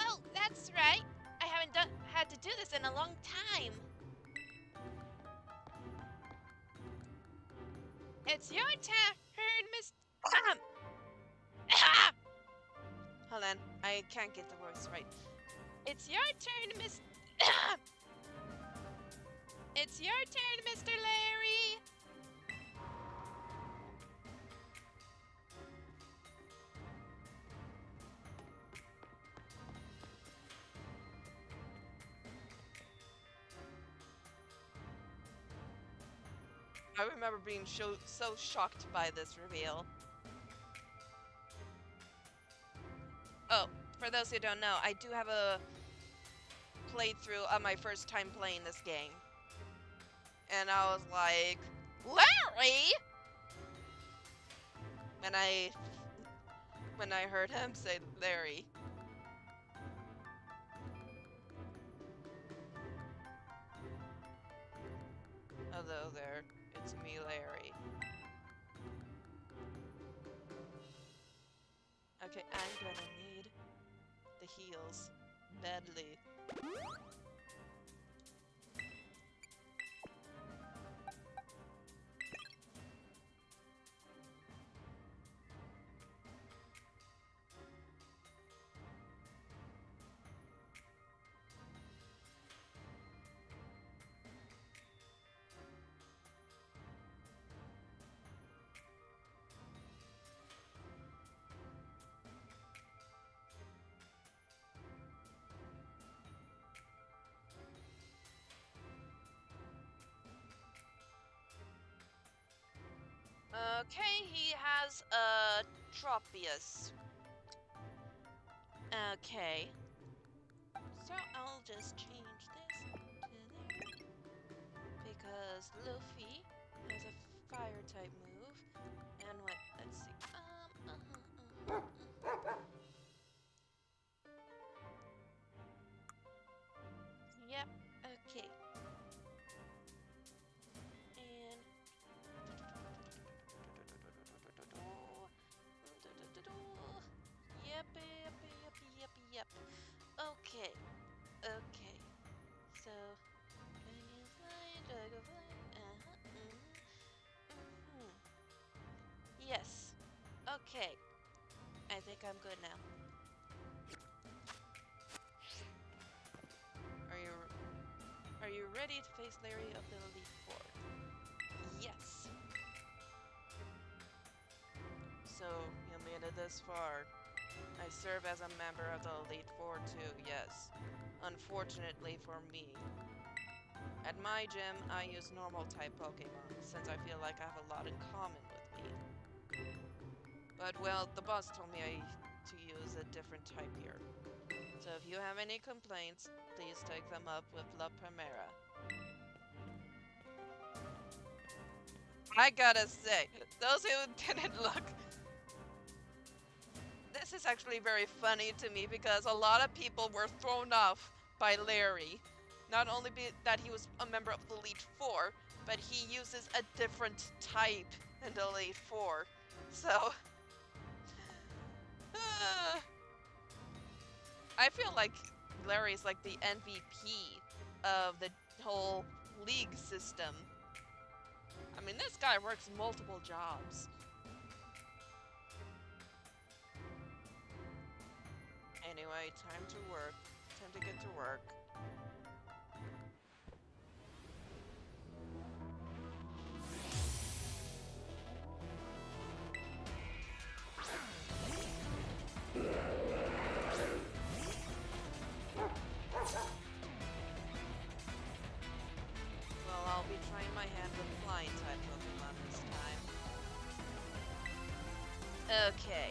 Oh, that's right. I haven't had to do this in a long time. It's your turn, Miss. Hold on, I can't get the words right. It's your turn, Miss. It's your turn, Mr. Larry. I remember being so shocked by this reveal. Oh, for those who don't know, I do have a playthrough of my first time playing this game. And I was like, Larry! When I heard him say Larry. Hello there, it's me, Larry. Okay, I'm gonna need the heals badly. Okay, he has a Tropius. Okay. So I'll just change this to there. Because Luffy has a fire type move. And what? Let's see. Yep. Okay. And yep, yep, yep, yep, yep. Okay. Okay. So can you fly, dragonfly? Mhm. Yes. Okay. I think I'm good now. Are you are you ready to face Larry of the Elite Four? Yes. So you made it this far. I serve as a member of the Elite Four too, yes. Unfortunately for me. At my gym, I use normal type Pokemon, since I feel like I have a lot in common with me. But well, the boss told me to use a different type here. So if you have any complaints, please take them up with La Primera. I gotta say, those who didn't look, this is actually very funny to me because a lot of people were thrown off by Larry. Not only that he was a member of the Elite Four, but he uses a different type in the Elite Four. So, I feel like Larry's like the MVP of the whole league system. I mean, this guy works multiple jobs. Anyway, time to work. Time to get to work. Well, I'll be trying my hand with flying type Pokemon this time. Okay.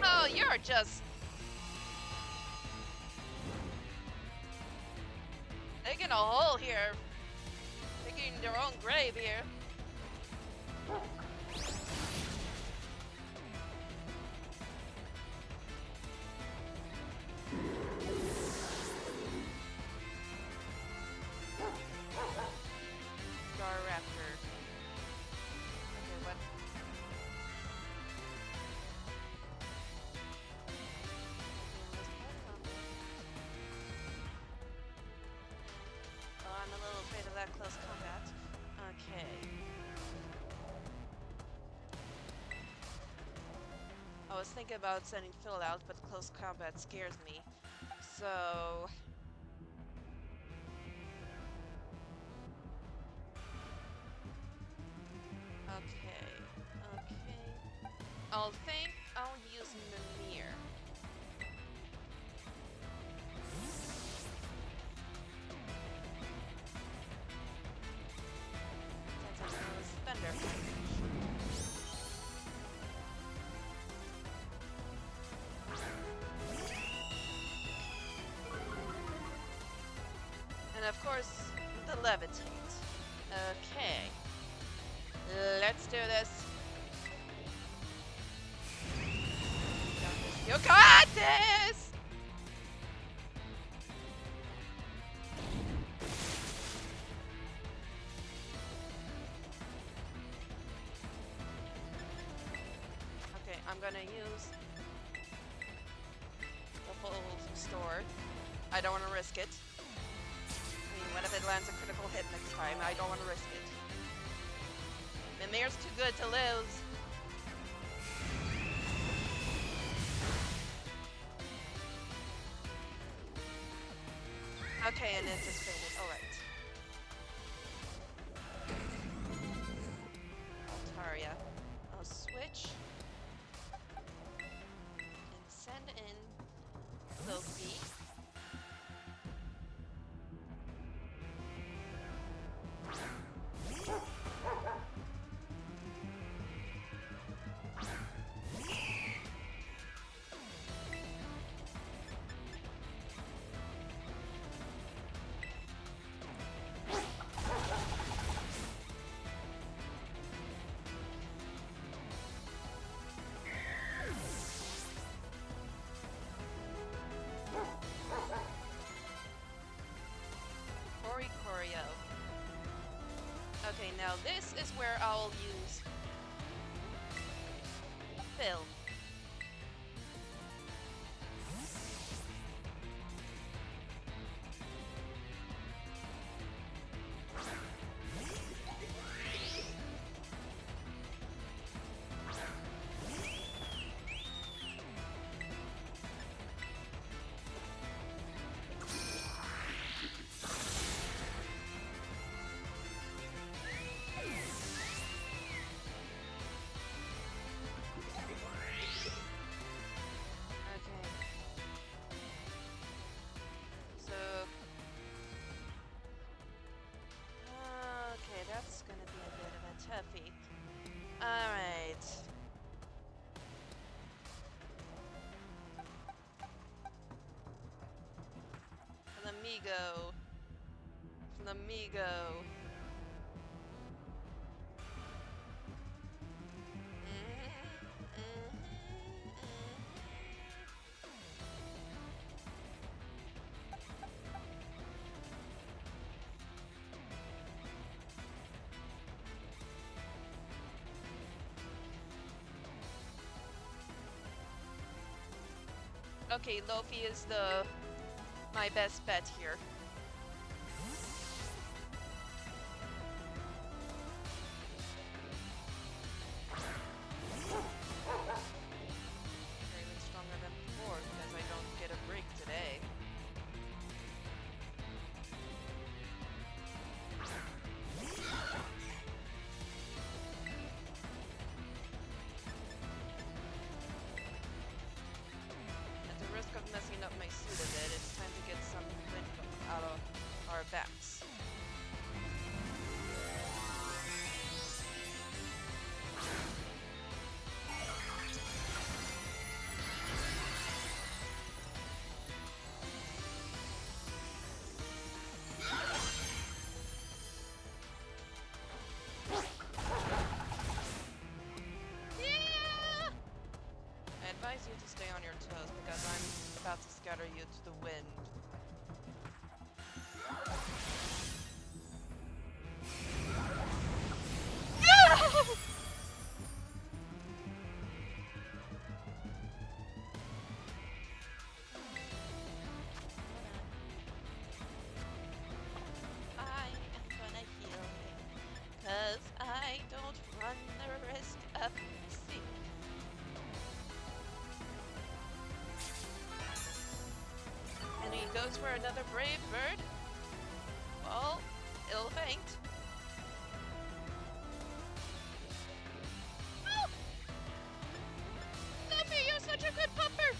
Oh, you're just digging a hole here. Digging your own grave here. Staraptor. Okay, what? Oh, I'm a little afraid of that close combat. Okay. I was thinking about sending Phil out, but close combat scares me. So... Okay. Okay. I'll use Mimir. Since I know Spender. And of course, the levitate. Okay. Let's do this. You got this! Okay, I'm gonna use the full store. I don't want to risk it. I mean, what if it lands a critical hit next time? I don't want to risk it. Mimir's too good to lose. Okay, and anticipated. Alright. Altaria. I'll switch. And send in Loki. Okay, now this is where I'll use Phil. Okay. So, okay, that's gonna be a bit of a toughie. Alright. Flamigo. Flamigo. Okay, Lofi is my best bet here. They're even stronger than before because I don't get a break today. At the risk of messing up my suit a bit, it's time to get some wind out of our backs. Yeah! I advise you to stay on your toes because I'm about to scatter you to the wind. No! I am gonna heal him, 'cause I don't run the risk of missing. And he goes for another brave bird. Well, it'll faint. Oh! Luffy, you're such a good pupper!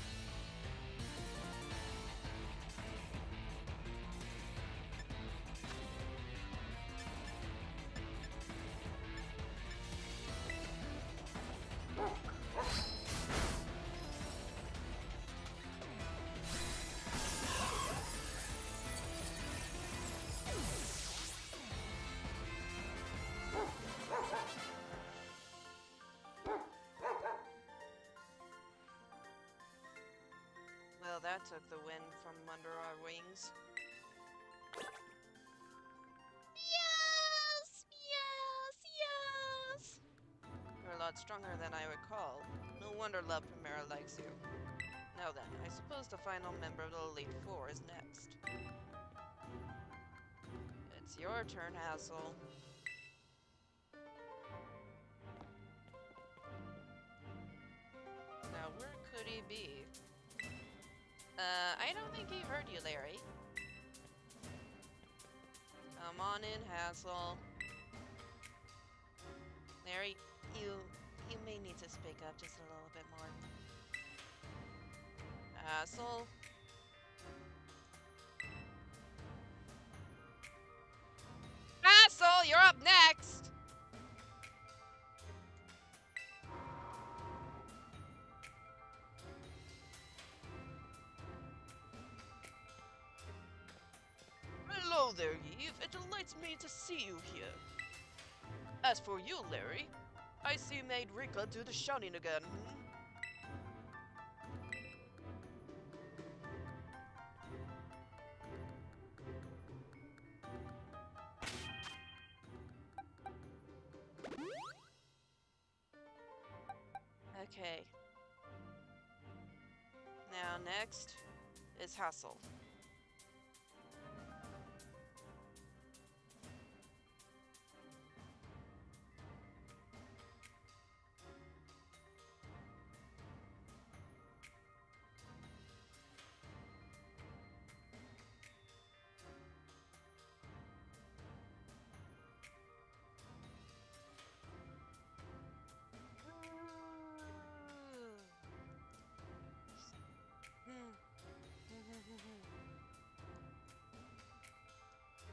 Well, that took the wind from under our wings. Yes! Yes! Yes! You're a lot stronger than I recall. No wonder La Primera likes you. Now then, I suppose the final member of the Elite Four is next. It's your turn, Hassel. Now, where could he be? I don't think he heard you, Larry. Come on in, Hassel. Larry, you may need to speak up just a little bit more. Hassel? Hassel, you're up next! Hello there, Eve. It delights me to see you here. As for you, Larry, I see you made Rika do the shouting again, hmm? Okay. Now next is hassle.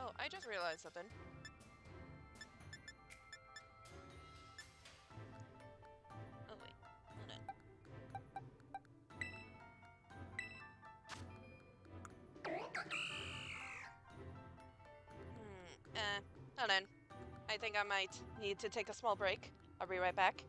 Oh, I just realized something. Oh wait, hold on. Hold on. I think I might need to take a small break. I'll be right back.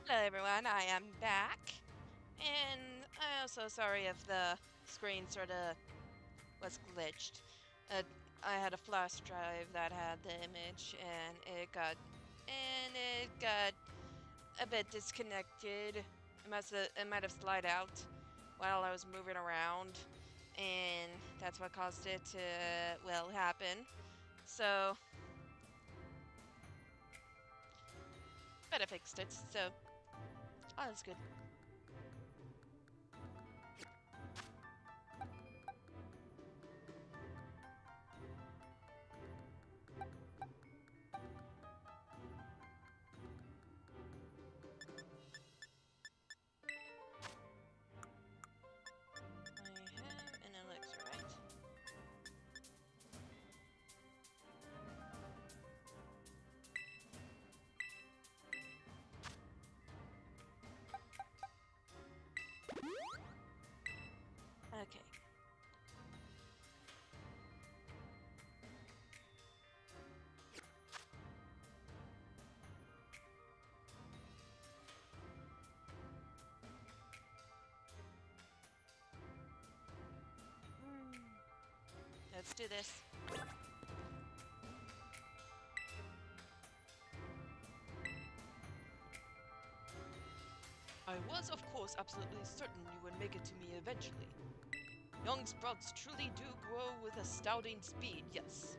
Hello everyone, I am back. And I'm also sorry if the screen sort of was glitched. Uh, I had a flash drive that had the image and it got a bit disconnected. It might have slid out while I was moving around, and that's what caused it to, well, happen. So, but I fixed it, so all is good. I have an elixir, right? Okay. Let's do this. I was, of course, absolutely certain you would make it to me eventually. Young sprouts truly do grow with astounding speed, yes.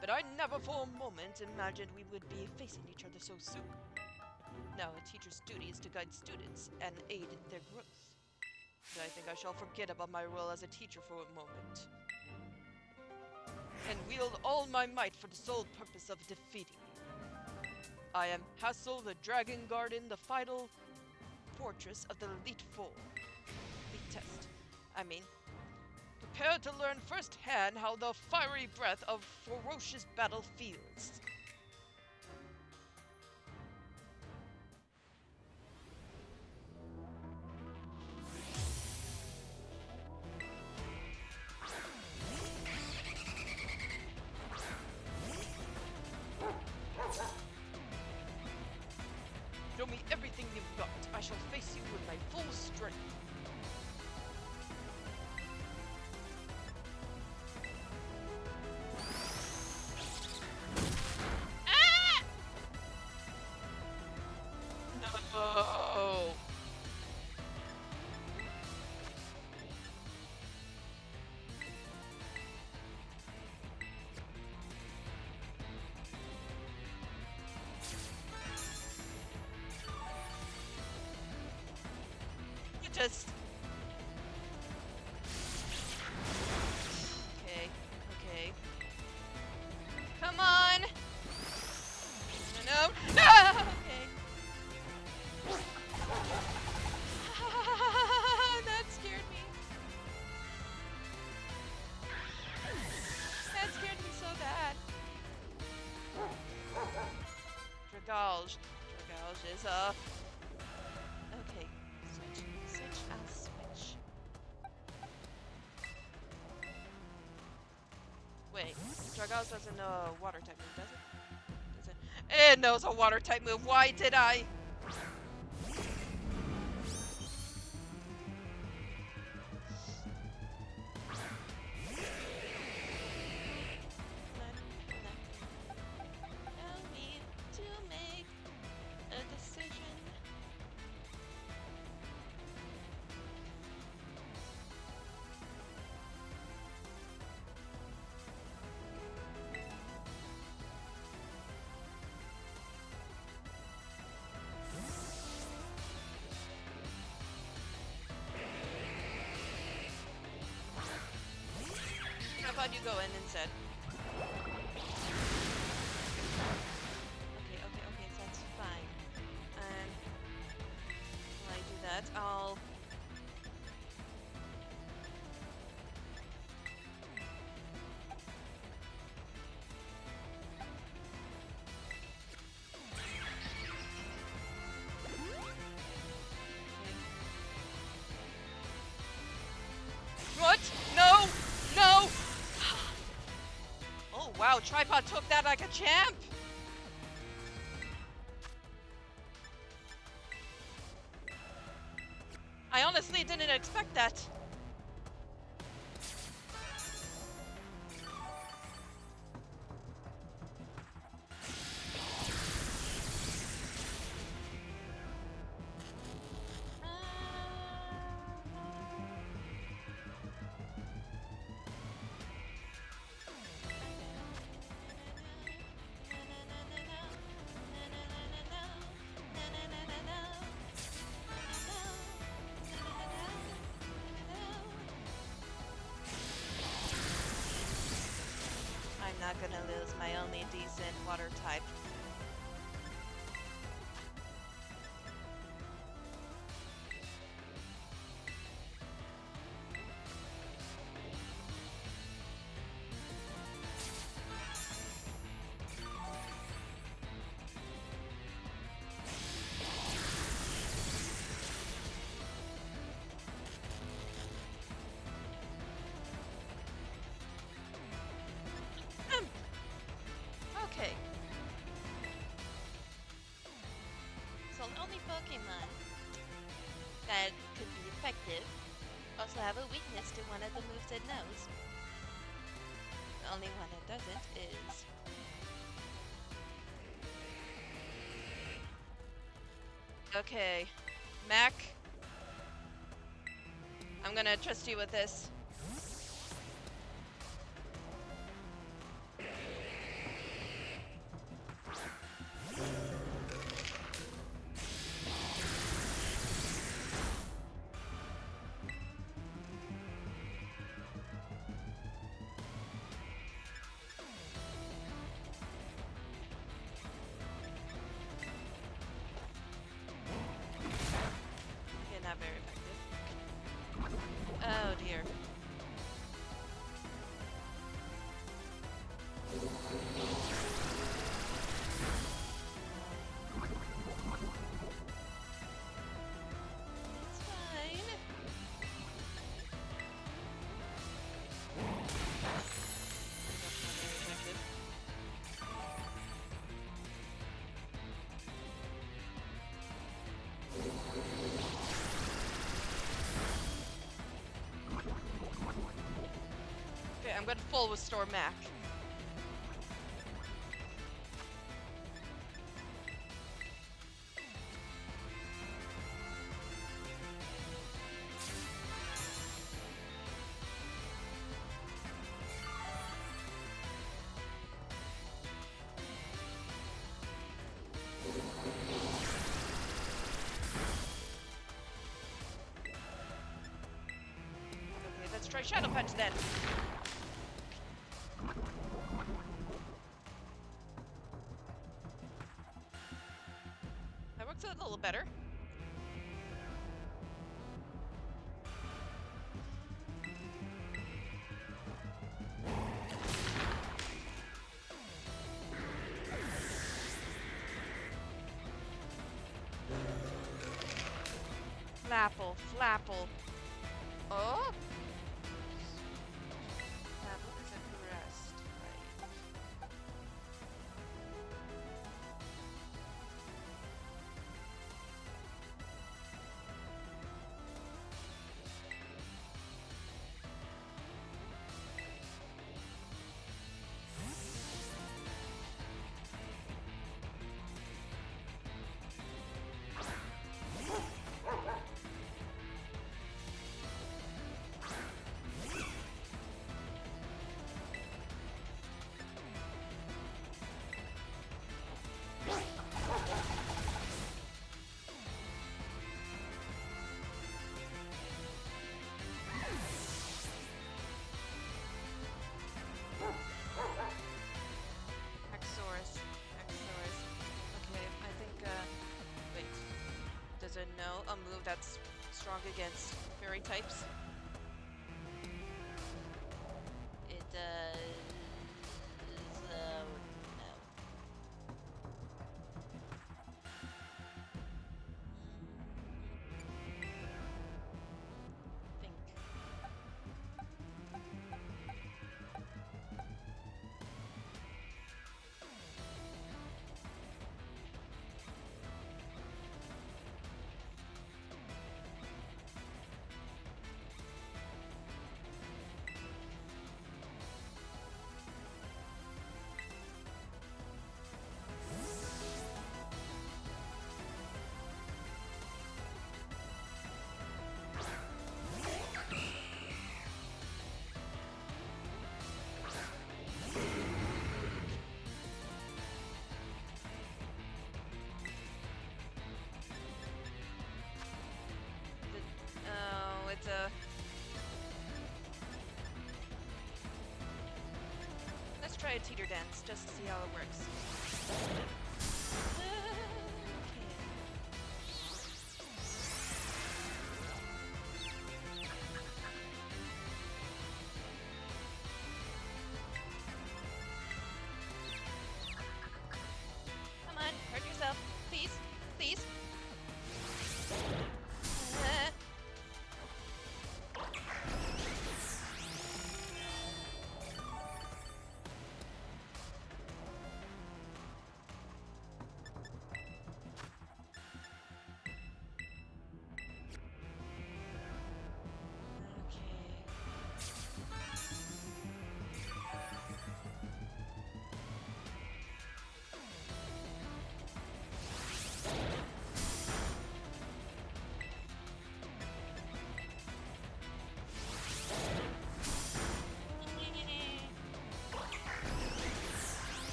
But I never for a moment imagined we would be facing each other so soon. Now, a teacher's duty is to guide students and aid in their growth. But I think I shall forget about my role as a teacher for a moment, and wield all my might for the sole purpose of defeating you. I am Hassel the Dragon Garden, the final fortress of the Elite Four. Elite Test. I mean, prepare to learn firsthand how the fiery breath of ferocious battle feels. Show me everything you've got. I shall face you with my full strength. Ah! No! You just. Okay, okay. Come on! No, no! No! Okay. That scared me. That scared me so bad. Dragage. Dragage is a. Okay. Switch. I'll switch. Wait. Dragage doesn't know water type move, does it? Does it? It knows a water type move. Why did I? Allow me to make a decision. How about you go in instead? Okay, that's fine. And while I do that, I'll. What? No! No! Oh wow, Tripod took that like a champ! I honestly didn't expect that. I'm not gonna lose my only decent water type. Okay. So the only Pokemon that could be effective also have a weakness to one of the moves it knows. The only one that doesn't is... Okay. Mac, I'm gonna trust you with this. Okay, not very effective. Oh dear. It's fine. That's not very effective. Okay, I'm gonna full restore Mac. Okay, let's try Shadow Punch then. That works a little better. Flapple, Flapple. Oh! Flapple is a crest, right? Axorus. Axorus. Okay, I think, wait. Does it know a move that's strong against fairy types? It does... no. Think. try a teeter dance just to see how it works. Come on, hurt yourself. Please. Please. Uh,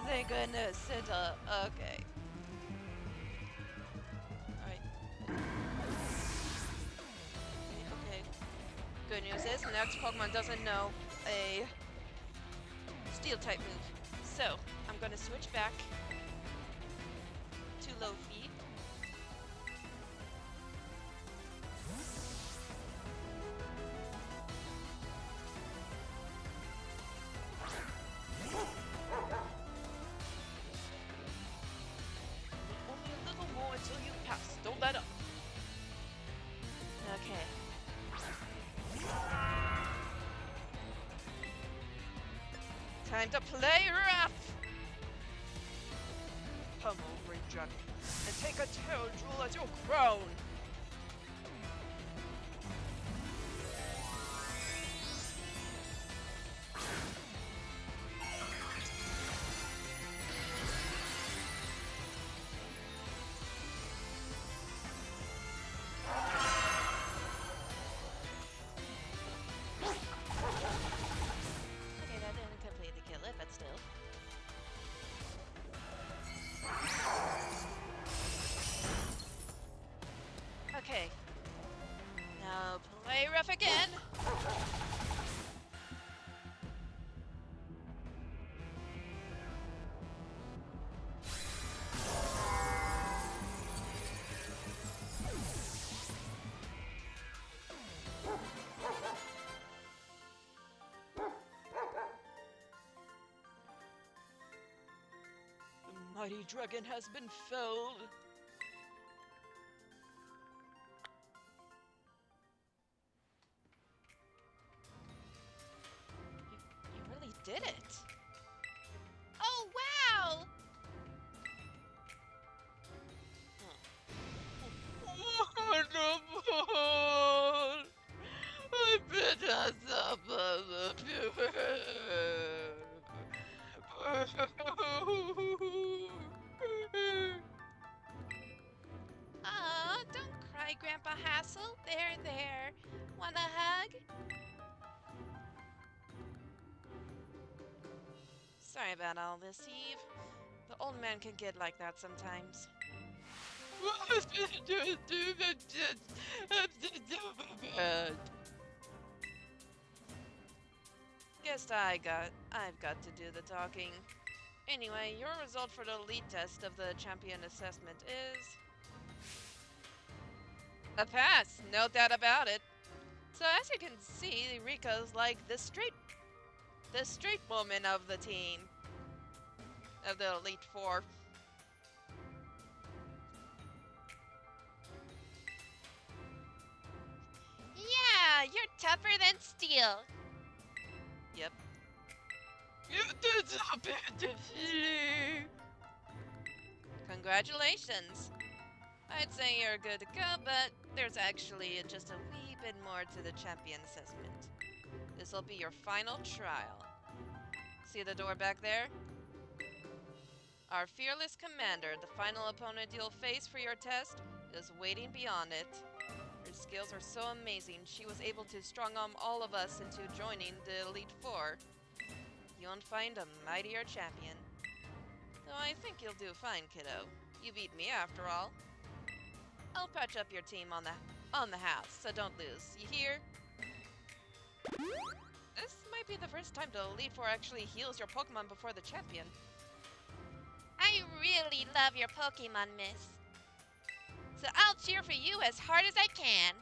Thank goodness. Okay. Alright. Okay. Good news is the next Pokemon doesn't know a steel type move. So, I'm gonna switch back to Lofi. Only a little more until you pass. Don't let up. Okay. Time to play rough! Pummel, Great Dragon, and take a tail jewel as your crown! okay, that didn't completely kill it, but still. Okay. Now play rough again. The mighty dragon has been felled. You really did it. Oh, wow! Wonderful! I bid us up Aw, don't cry, Grandpa Hassel. There, there. Want a hug? Sorry about all this, Eve. The old man can get like that sometimes. Guess I've got to do the talking. Anyway, your result for the elite test of the champion assessment is A pass, no doubt about it. So as you can see, Rika's like the straight woman of the team, of the Elite Four. Yeah, you're tougher than steel. Yep. You did it. Congratulations. I'd say you're good to go, but there's actually just a wee bit more to the champion assessment. This'll be your final trial. See the door back there? Our fearless commander, the final opponent you'll face for your test, is waiting beyond it. Her skills are so amazing, she was able to strong arm all of us into joining the Elite Four. You won't find a mightier champion. Though I think you'll do fine, kiddo. You beat me after all. I'll patch up your team on the house, so don't lose. You hear? This might be the first time the Elite Four actually heals your Pokemon before the champion. I really love your Pokemon, miss. So I'll cheer for you as hard as I can.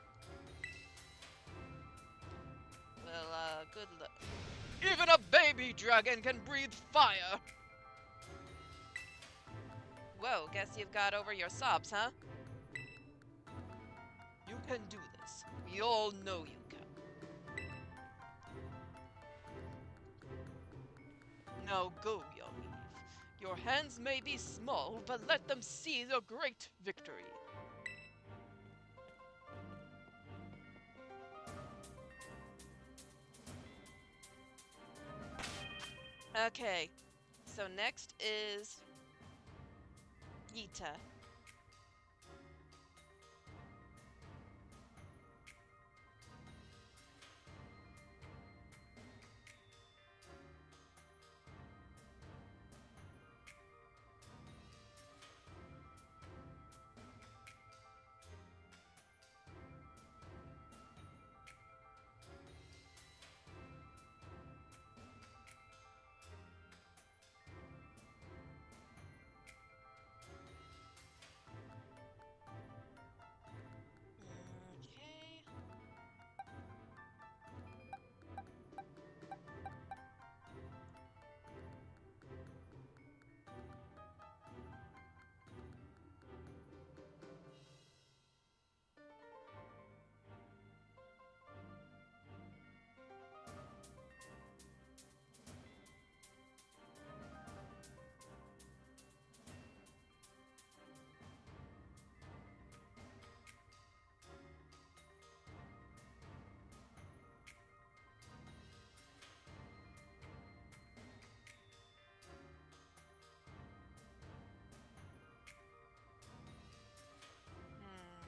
Well, good luck. Even a baby dragon can breathe fire! Whoa, guess you've got over your sobs, huh? You can do this. We all know you can. Now go, young Eve. Your hands may be small, but let them see the great victory. Okay, so next is Yita. Okay. Hmm.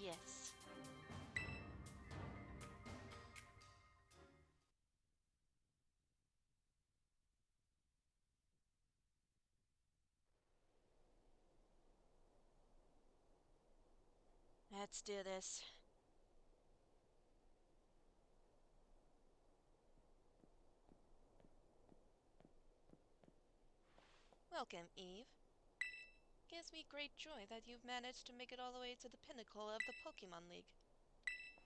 Yes. Let's do this. Welcome, Eve. Gives me great joy that you've managed to make it all the way to the pinnacle of the Pokemon League.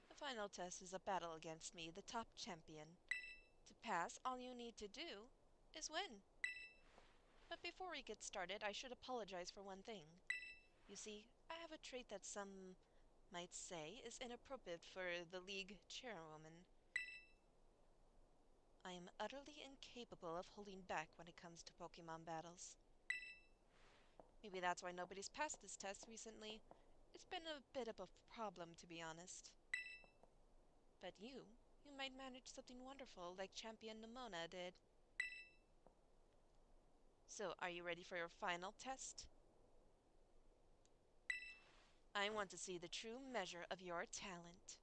The final test is a battle against me, the top champion. To pass, all you need to do is win. But before we get started, I should apologize for one thing. You see, I have a trait that some might say is inappropriate for the league chairwoman. I am utterly incapable of holding back when it comes to Pokemon battles. Maybe that's why nobody's passed this test recently. It's been a bit of a problem, to be honest. But you might manage something wonderful like Champion Nimona did. So, are you ready for your final test? I want to see the true measure of your talent.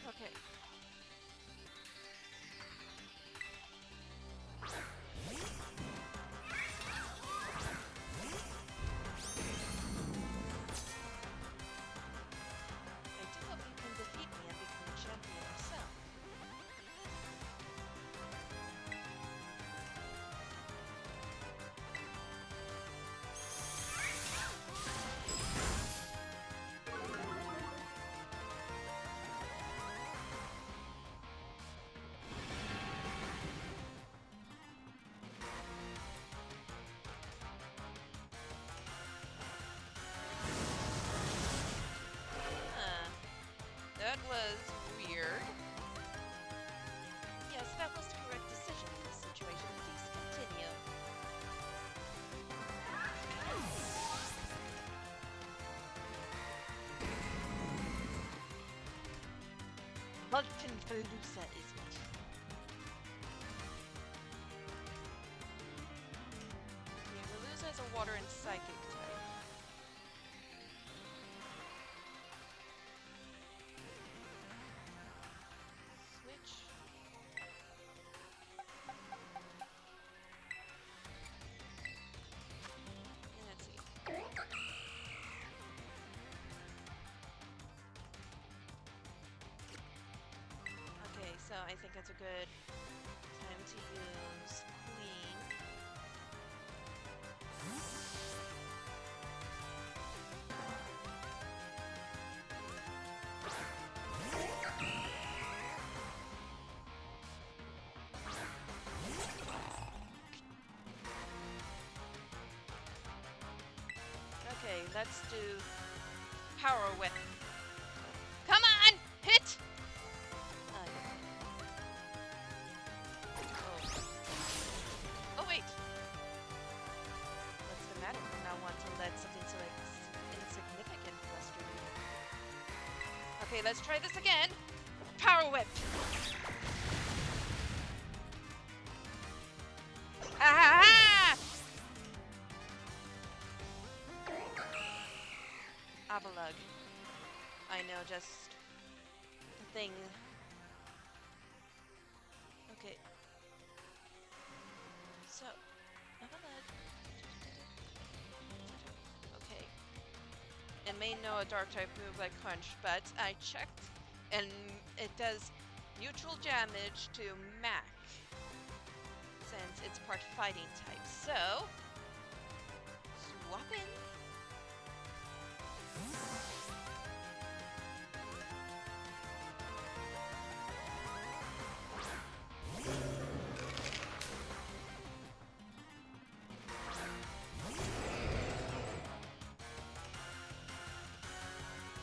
Okay. I do hope you can defeat me and become a champion yourself. Huh. That was weird. Yes, that was the correct decision in this situation. Please continue. Vulcanfalusa is it? Okay, Velusa is a water and psychic type. Switch. And let's see. Okay, so I think it's a good time to use Queen. Okay, let's do Power Whip. Come on! Hit! Oh. Oh, wait! What's the matter? Do not want to let something so insignificant frustrate you. Okay, let's try this again. Power Whip! Ah! Avalug. I know, just the thing. Okay. So, Avalug. Okay. It may know a dark type move like Punch, but I checked, and it does neutral damage to Mac, since it's part fighting type. So, swap in.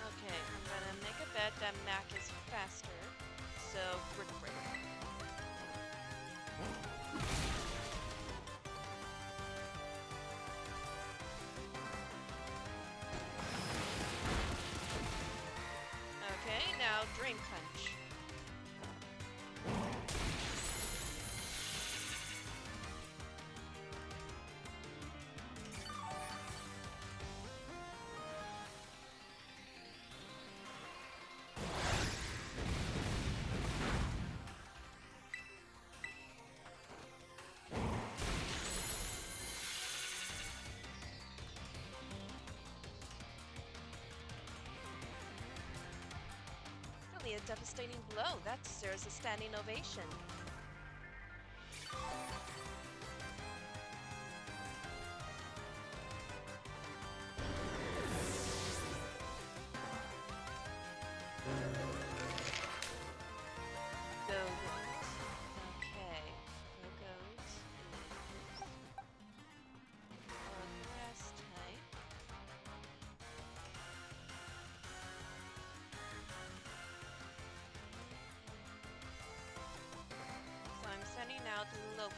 Okay, I'm gonna make a bet that Mac is faster, so Brick Break. Okay, now Drain Punch. a devastating blow. That deserves a standing ovation. Go-Goat. Okay. Go-Goat is a grass type. So I'm sending out Lofi.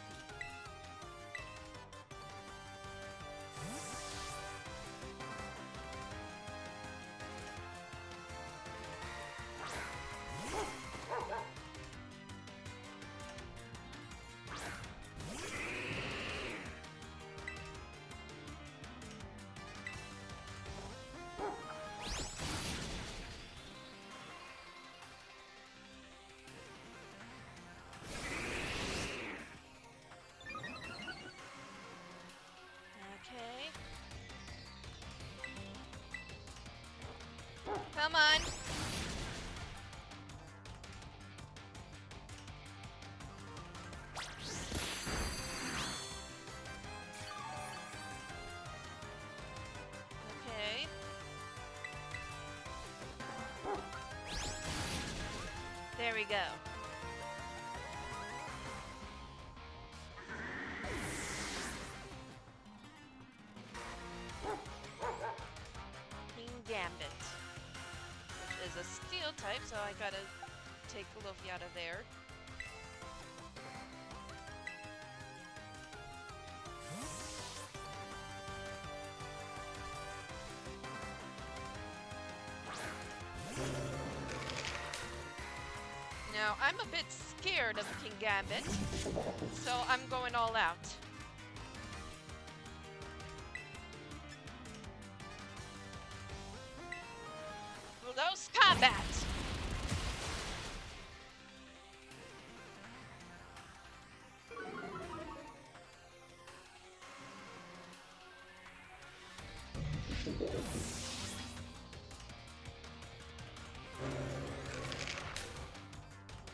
Okay. Come on. Okay. There we go. King Gambit, which is a steel type, so I gotta take Luffy out of there. Now, I'm a bit scared of King Gambit, so I'm going all out. Close combat!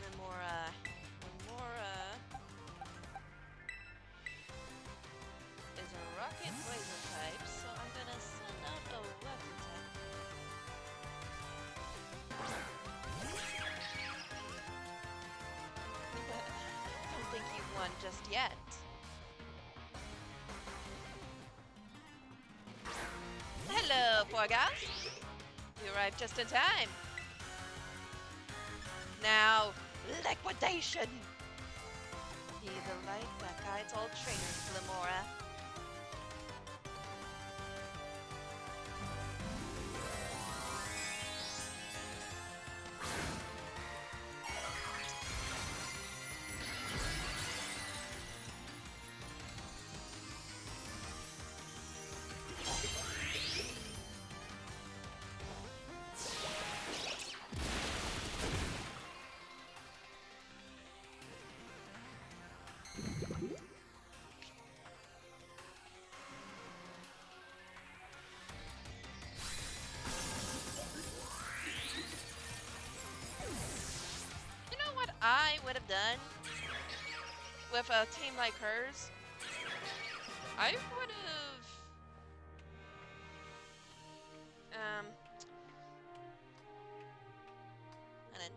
Limora is a rocket poison type, so I'm gonna send out a weapon type. Don't think you've won just yet. Hello, Porgas. You arrived just in time. Now, liquidation! Be the light that guides all trainers, Limora. You know what I would have done with a team like hers? I would have... and then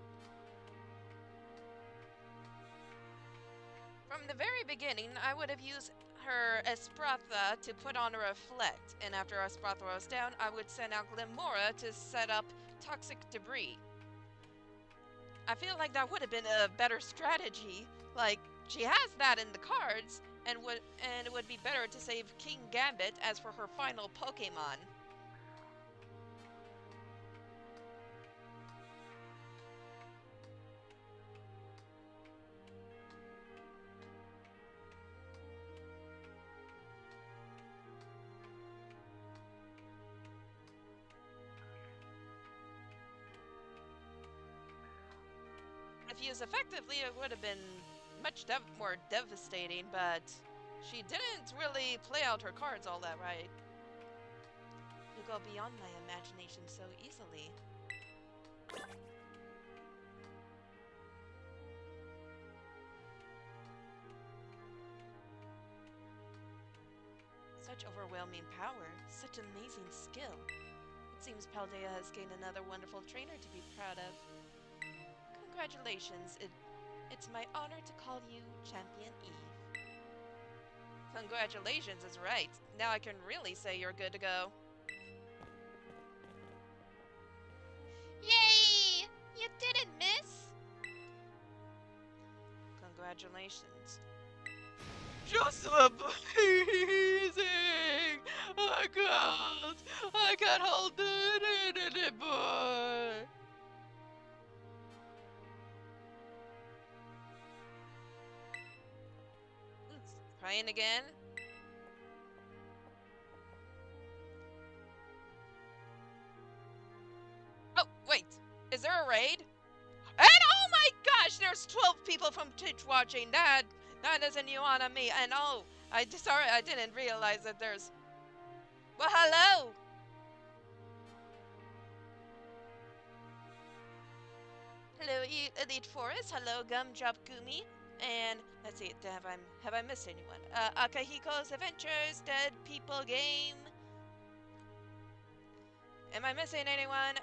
from the very beginning, I would have used her Espratha to put on a Reflect, and after Espratha was down, I would send out Glimora to set up Toxic Debris. I feel like that would have been a better strategy. Like, she has that in the cards, and it would be better to save King Gambit as for her final Pokemon. If used effectively, it would have been much more devastating, but she didn't really play out her cards all that right. You go beyond my imagination so easily. Such overwhelming power, such amazing skill. It seems Paldea has gained another wonderful trainer to be proud of. Congratulations, it's my honor to call you Champion Eve. Congratulations is right. Now I can really say you're good to go. Yay! You didn't miss! Congratulations. Just amazing! I can't hold it in anymore! Crying again? Oh, wait. Is there a raid? And oh my gosh, there's 12 people from Twitch watching. That is a new one on me. And oh, sorry, I didn't realize that there's. Well, hello. Hello, Elite Forest. Hello, Gumdrop Gumi. And let's see, have I missed anyone? Akahiko's Adventures, Dead People Game. Am I missing anyone?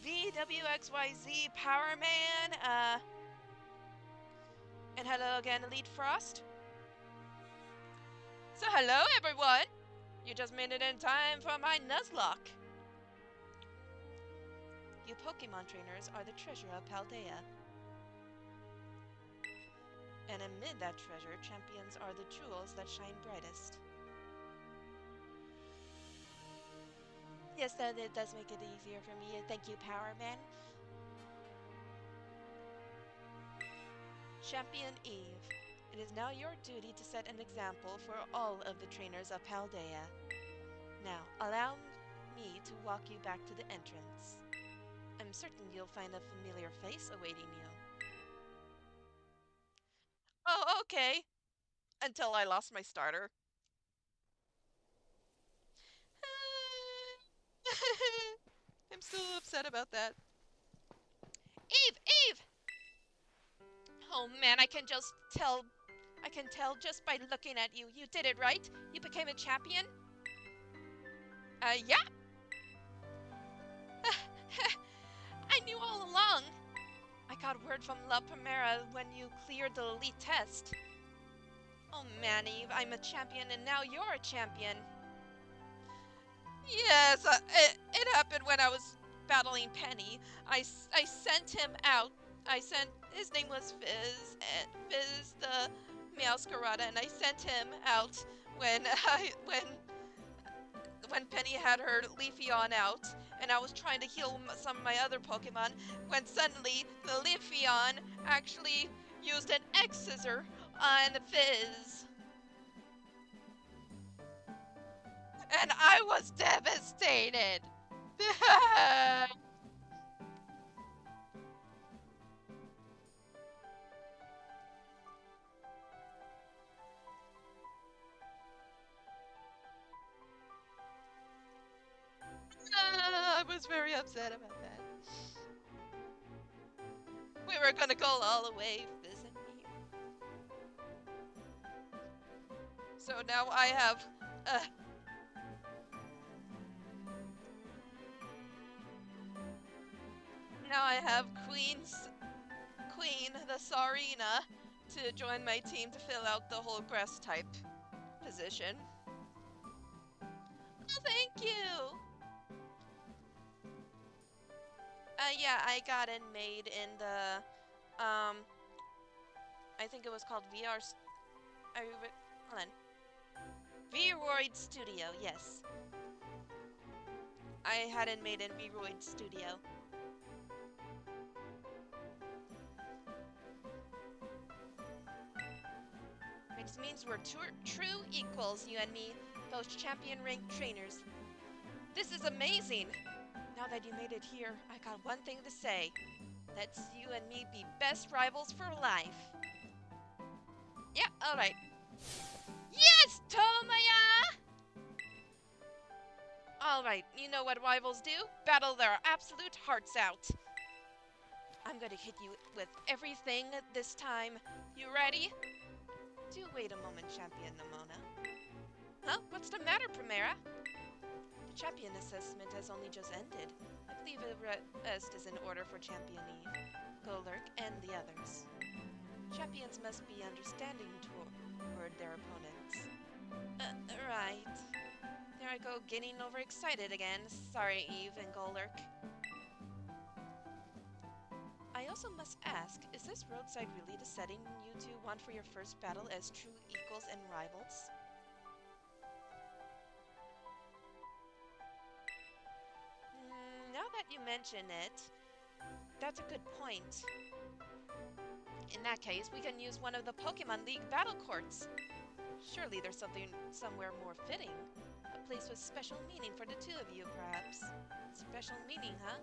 VWXYZ Power Man. And hello again, Elite Frost. So hello, everyone. You just made it in time for my Nuzlocke. You Pokemon trainers are the treasure of Paldea. And amid that treasure, champions are the jewels that shine brightest. Yes, it does make it easier for me. Thank you, Power Man. Champion Eve, it is now your duty to set an example for all of the trainers of Paldea. Now, allow me to walk you back to the entrance. I'm certain you'll find a familiar face awaiting you. Oh, okay. Until I lost my starter. I'm still upset about that. Eve! Eve! Oh man, I can tell just by looking at you. You did it, right? You became a champion? Yeah. I knew all along. I got word from La Primera when you cleared the elite test. Oh man, Eve, I'm a champion and now you're a champion. Yes, it happened when I was battling Penny. I sent him out. His name was Fizz, and Fizz the Meowscarada, and I sent him out when when Penny had her Leafeon out, and I was trying to heal some of my other Pokemon, when suddenly the Leafeon actually used an X-Scissor on Fizz. And I was devastated! I was very upset about that. We were gonna go all the way, Fizz and me. So now I have, Queen, the Sarina, to join my team to fill out the whole grass type position. Oh, thank you! Yeah, I got it made in the, I think it was called hold on. V-Roid Studio, yes. I had it made in V-Roid Studio. Which means we're true equals, you and me, both champion ranked trainers. This is amazing! Now that you made it here, I got one thing to say. Let's you and me be best rivals for life. Yeah, alright. Yes, Tomaya! Alright, you know what rivals do? Battle their absolute hearts out. I'm gonna hit you with everything this time. You ready? Do wait a moment, Champion Nimona. Huh? What's the matter, Primera? The champion assessment has only just ended. I believe a rest is in order for Champion Eve, Golurk, and the others. Champions must be understanding toward their opponents. Right. There I go, getting overexcited again. Sorry, Eve and Golurk. I also must ask, is this roadside really the setting you two want for your first battle as true equals and rivals? Now that you mention it, that's a good point. In that case, we can use one of the Pokemon League battle courts. Surely there's something somewhere more fitting. A place with special meaning for the two of you, perhaps. Special meaning, huh?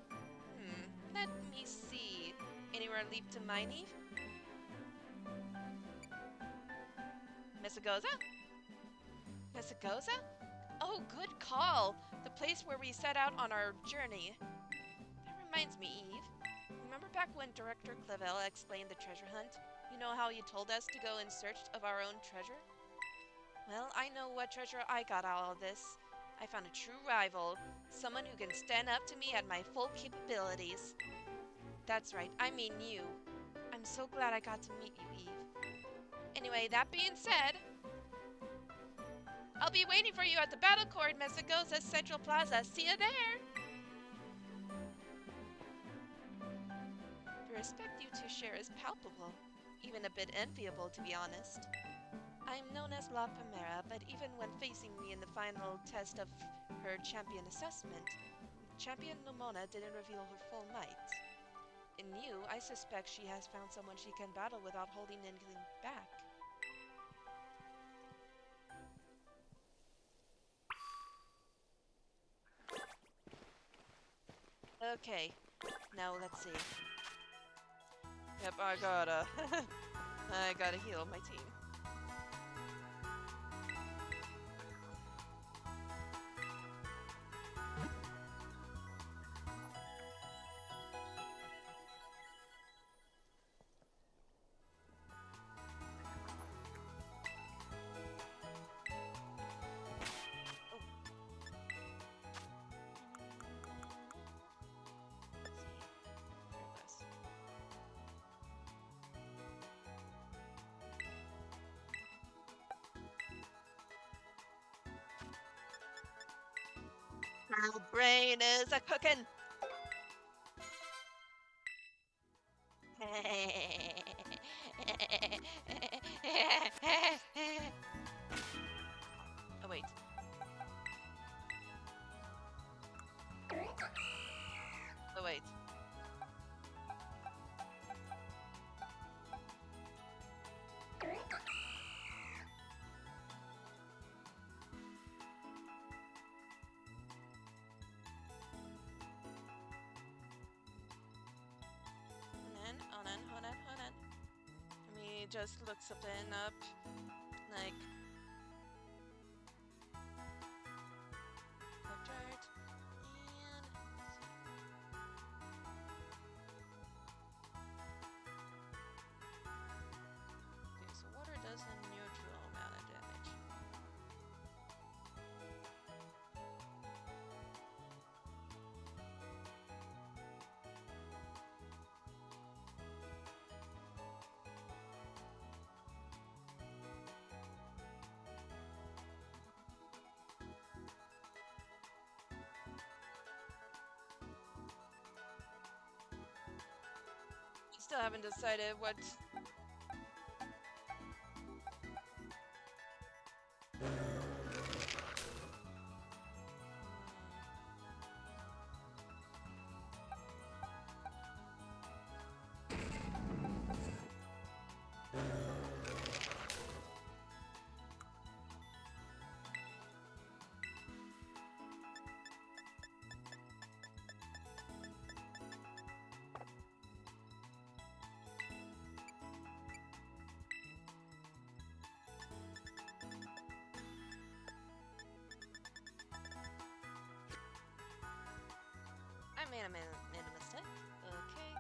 Let me see. Anywhere leap to mind, Eve? Messagoza? Messagoza? Oh, good call! The place where we set out on our journey. That reminds me, Eve. Remember back when Director Clavel explained the treasure hunt? You know how he told us to go in search of our own treasure? Well, I know what treasure I got out of this. I found a true rival. Someone who can stand up to me at my full capabilities. That's right, I mean you. I'm so glad I got to meet you, Eve. Anyway, that being said, I'll be waiting for you at the battle court, Messagoza Central Plaza. See you there! The respect you two share is palpable, even a bit enviable, to be honest. I am known as La Primera, but even when facing me in the final test of her champion assessment, Champion Nimona didn't reveal her full might. In you, I suspect she has found someone she can battle without holding anything back. Okay, now let's see. Yep, I gotta heal my team. My brain is a cooking. Oh wait. Oh wait. Hold on. Let me just look something up. Like Pop-Tart and okay, so water does a neutral amount of damage. Still haven't decided what. I made a mistake. Okay.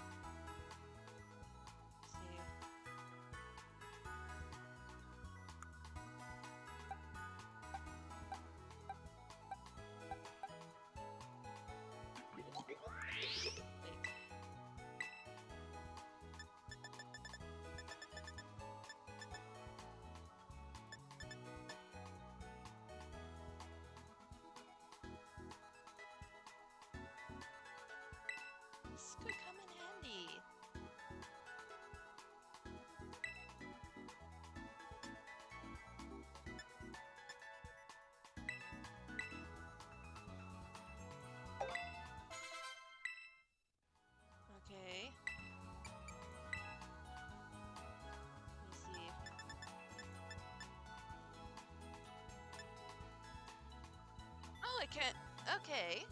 Can okay.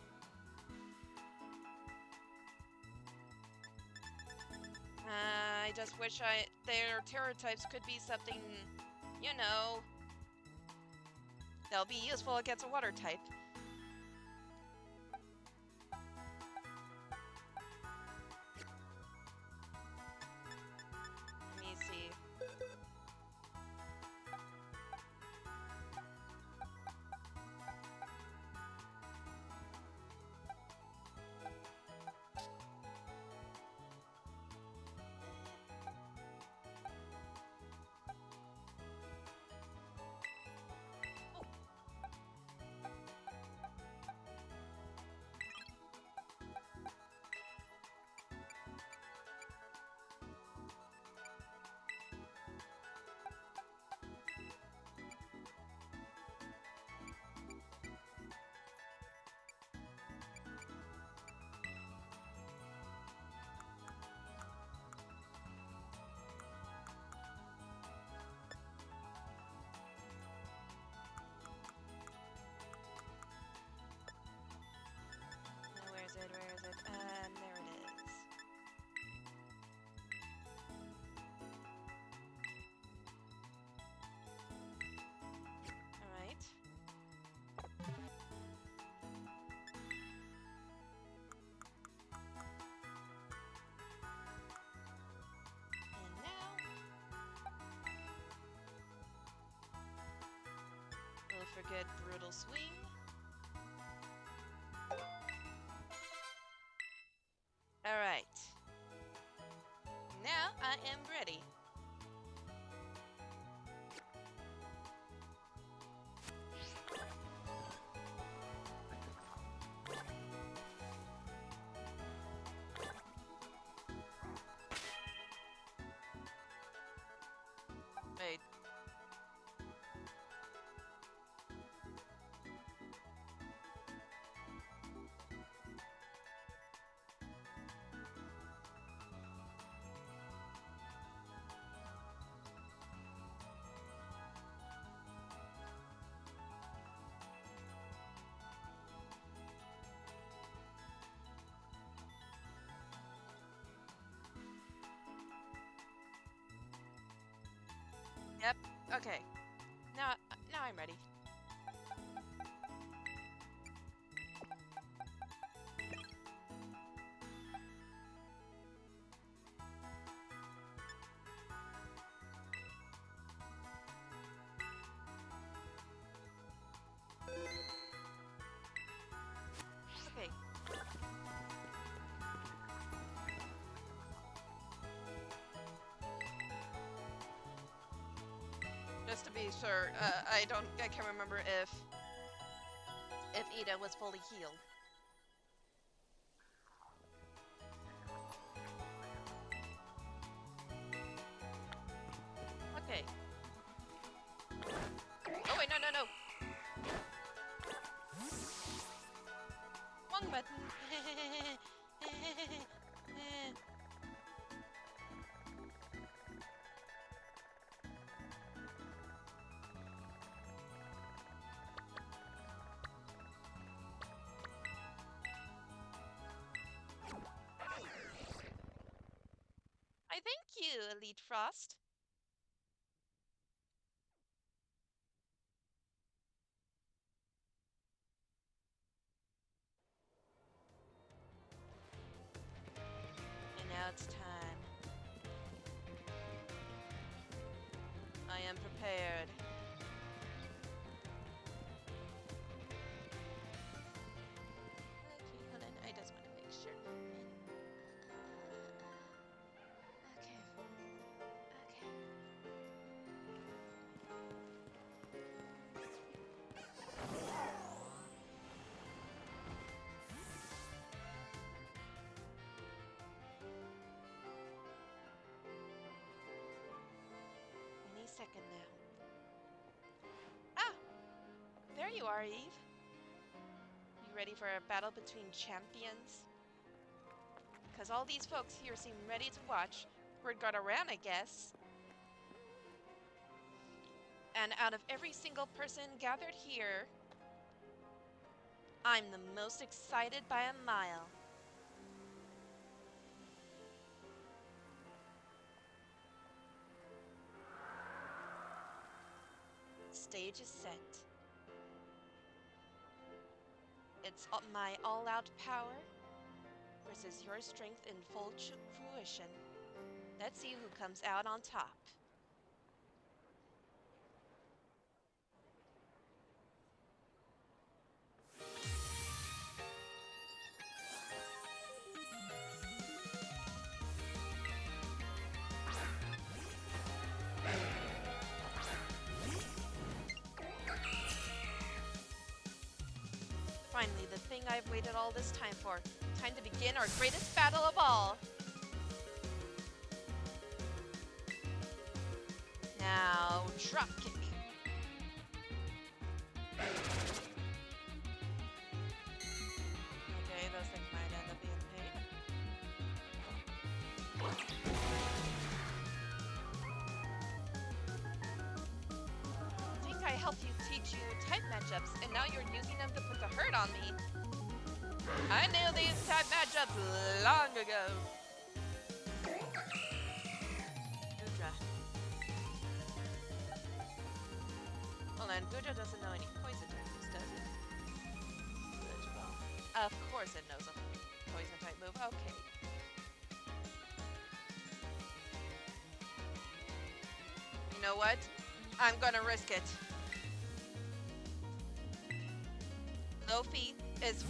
I just wish their terror types could be something, you know, that'll be useful against a water type. Let me see. Now, where is it? Where is it? There it is. All right. And now we'll forget brutal swing. All right. Now I am ready. Wait. Yep. Okay. Now I'm ready. Okay. Just to be sure, I can't remember if Ida was fully healed. Okay. Oh wait, no. Wrong button. I thank you, Elite Frost. And now it's time. I am prepared. Okay, hold on. I just want to make sure. Okay. Okay. Any second now. Ah! There you are, Eve. You ready for a battle between champions? Because all these folks here seem ready to watch. Word got around, I guess. And out of every single person gathered here, I'm the most excited by a mile. Stage is set. It's my all-out power versus your strength in full fruition. Let's see who comes out on top. Finally, the thing I've waited all this time for. Time to begin our greatest battle of all. Now, drop kick. Okay, those things might end up being a pain. I think I helped you teach you type matchups, and now you're using them to put the hurt on me. I knew these type matchups long ago. Gudra. Well, and Gudra doesn't know any poison types, does it? Good, well, of course it knows a poison type move. Okay. You know what? I'm gonna risk it. Lofi is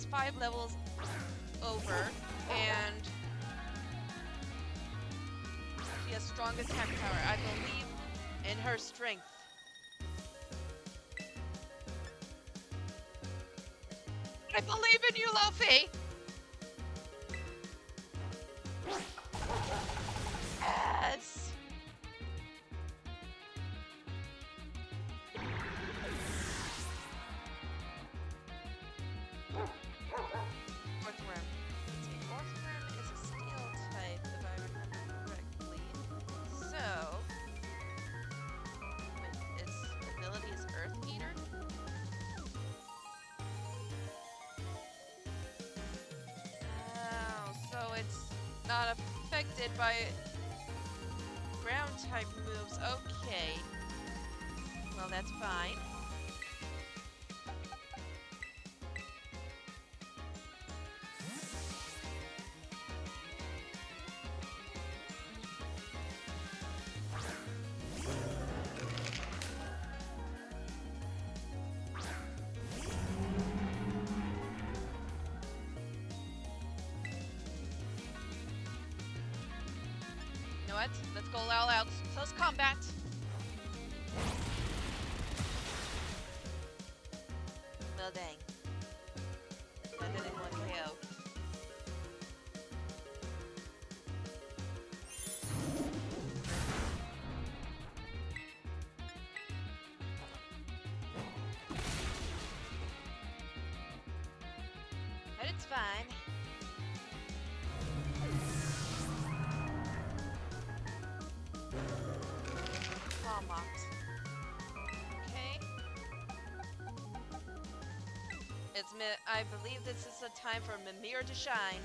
5 levels over, and she has strong attack power. I believe in her strength. I believe in you, Lofi! Yes! Orthworm. Let's see, Orthworm is a steel type, if I remember correctly. So, its ability is Earth Eater. Oh, so it's not affected by ground type moves. Okay. Well, that's fine. You know what? Let's go all out. Close combat. Well, dang. That did it in one KO. But it's fine. Claw mocked. Okay. I believe this is a time for Mimir to shine.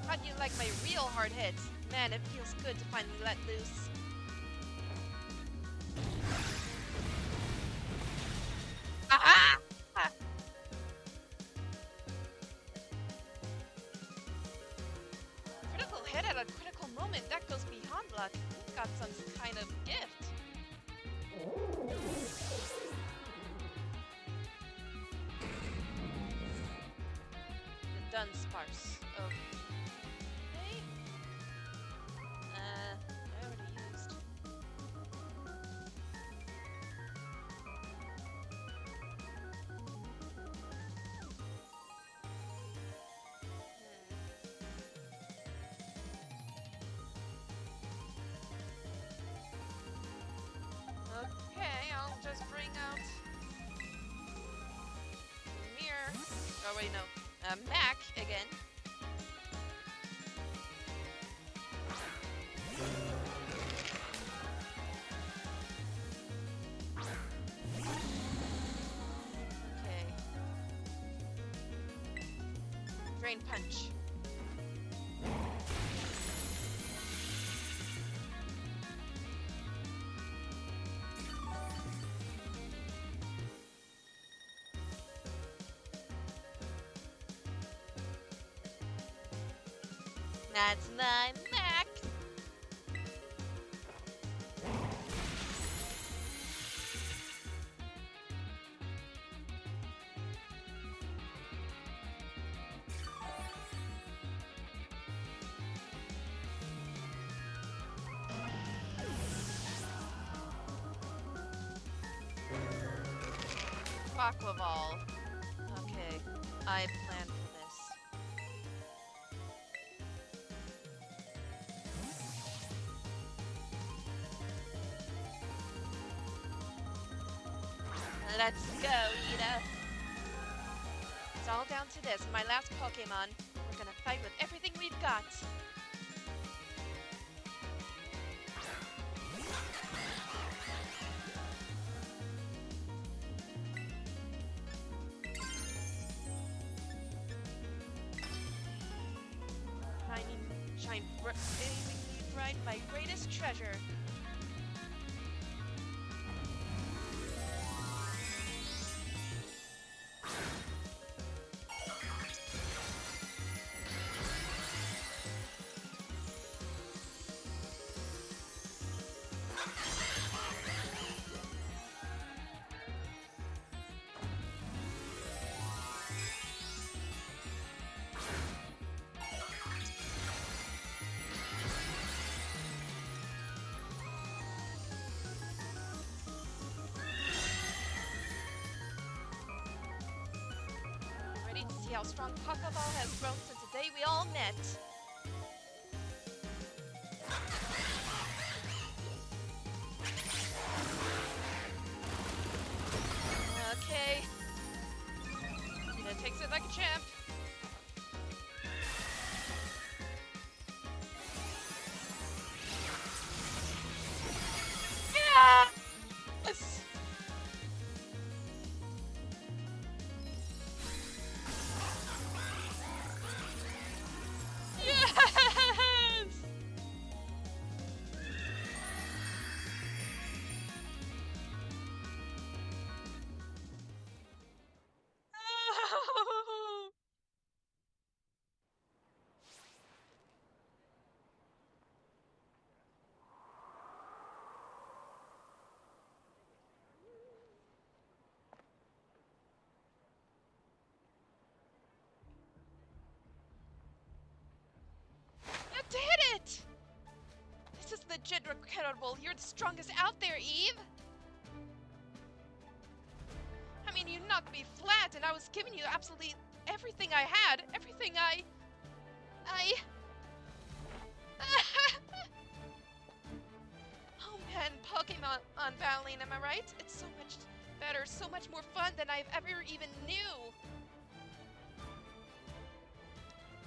How'd you like my real hard hits? Man, it feels good to finally let loose. Aha! Critical hit at a critical moment. That goes beyond luck. You've got some kind of gift. The Dunsparce. Okay. I already used. just bring out Mirror. Oh wait, no. Mac again. Okay. Drain Punch. That's my Mac. Aquaval. Okay, I planned for this. Let's go, Ida. It's all down to this. My last Pokemon. We're gonna fight with everything we've got. Shine bright, my greatest treasure. Ready to see how strong Pokeball has grown since the day we all met. Okay. Tina takes it like a champ. Yes! Yes! Oh! You did it! This is legit incredible. You're the strongest out there, Eve. I mean, you knocked me flat, and I was giving you absolutely everything I had. Everything I... Oh man, Pokemon on battling, am I right? It's so much better, so much more fun than I've ever even knew.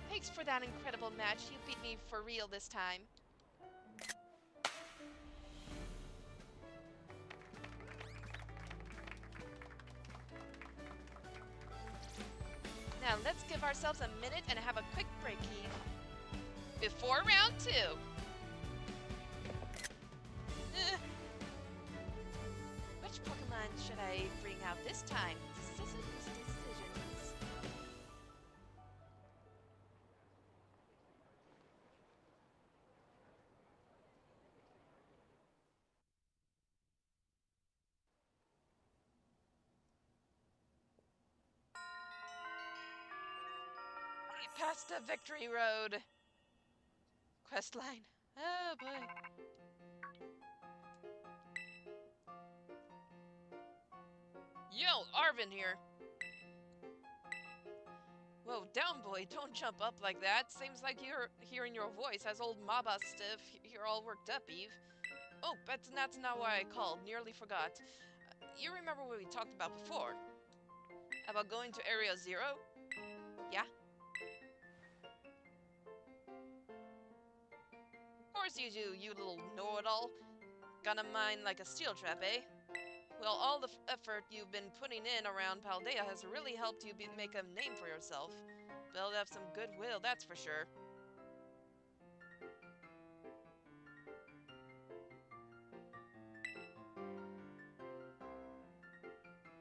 Thanks for that incredible match. You beat me for real this time. Now let's give ourselves a minute and have a quick break, Eve. Before round 2. Which Pokemon should I bring out this time? Decisions. We passed the victory road. Questline. Oh boy. Yo, Arvin here. Whoa, down boy, don't jump up like that. Seems like you're hearing your voice has old Maba stiff. You're all worked up, Eve. Oh, but that's not why I called. Nearly forgot. You remember what we talked about before? About going to Area Zero? Yeah? Of course you do, you little know-it-all. Got a mind like a steel trap, eh? Well, all the effort you've been putting in around Paldea has really helped you make a name for yourself. Build up some goodwill, that's for sure.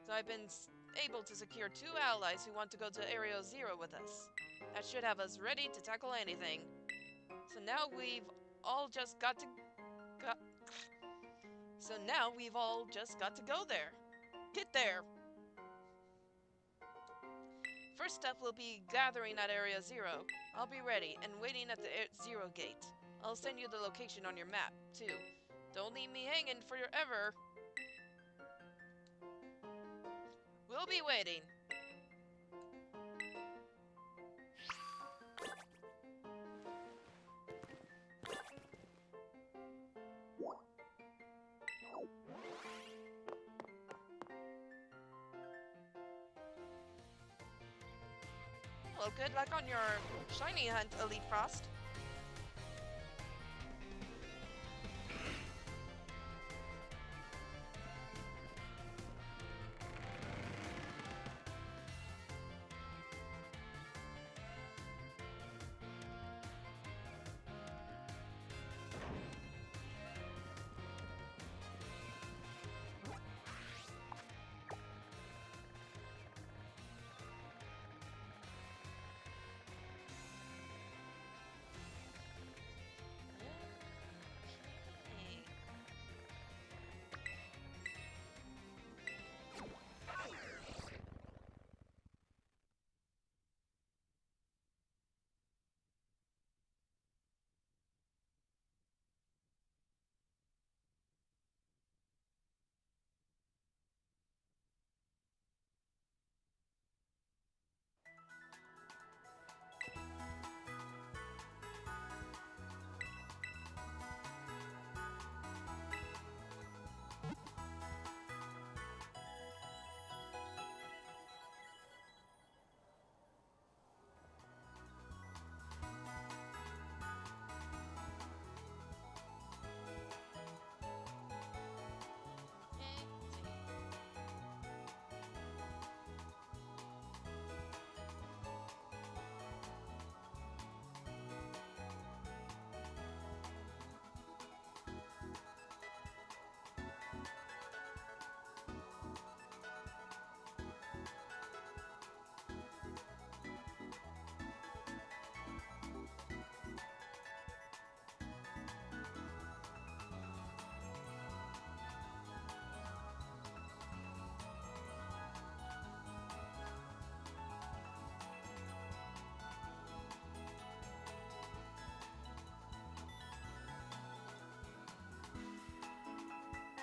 So I've been able to secure 2 allies who want to go to Area Zero with us. That should have us ready to tackle anything. So now we've all just got to go. So now we've all just got to go there. Get there. First step will be gathering at Area Zero. I'll be ready and waiting at the Zero gate. I'll send you the location on your map, too. Don't leave me hanging forever. We'll be waiting. Well, good luck on your shiny hunt, Elite Frost.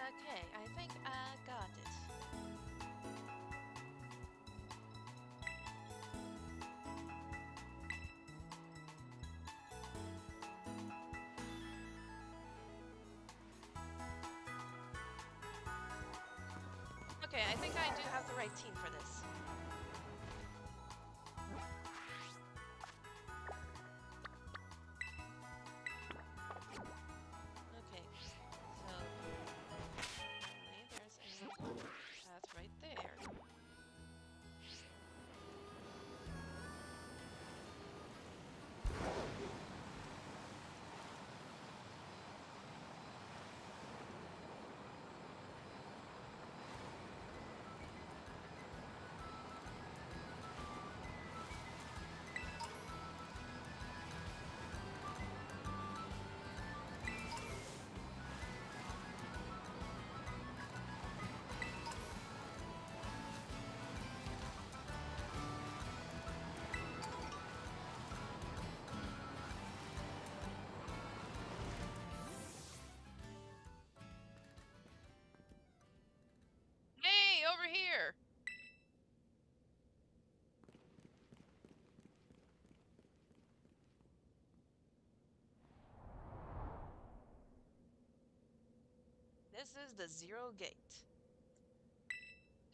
Okay. Okay, I think I got it. Okay, I think I do have the right team for this. Okay, so apparently there's a path right there. Hey, over here! This is the Zero Gate.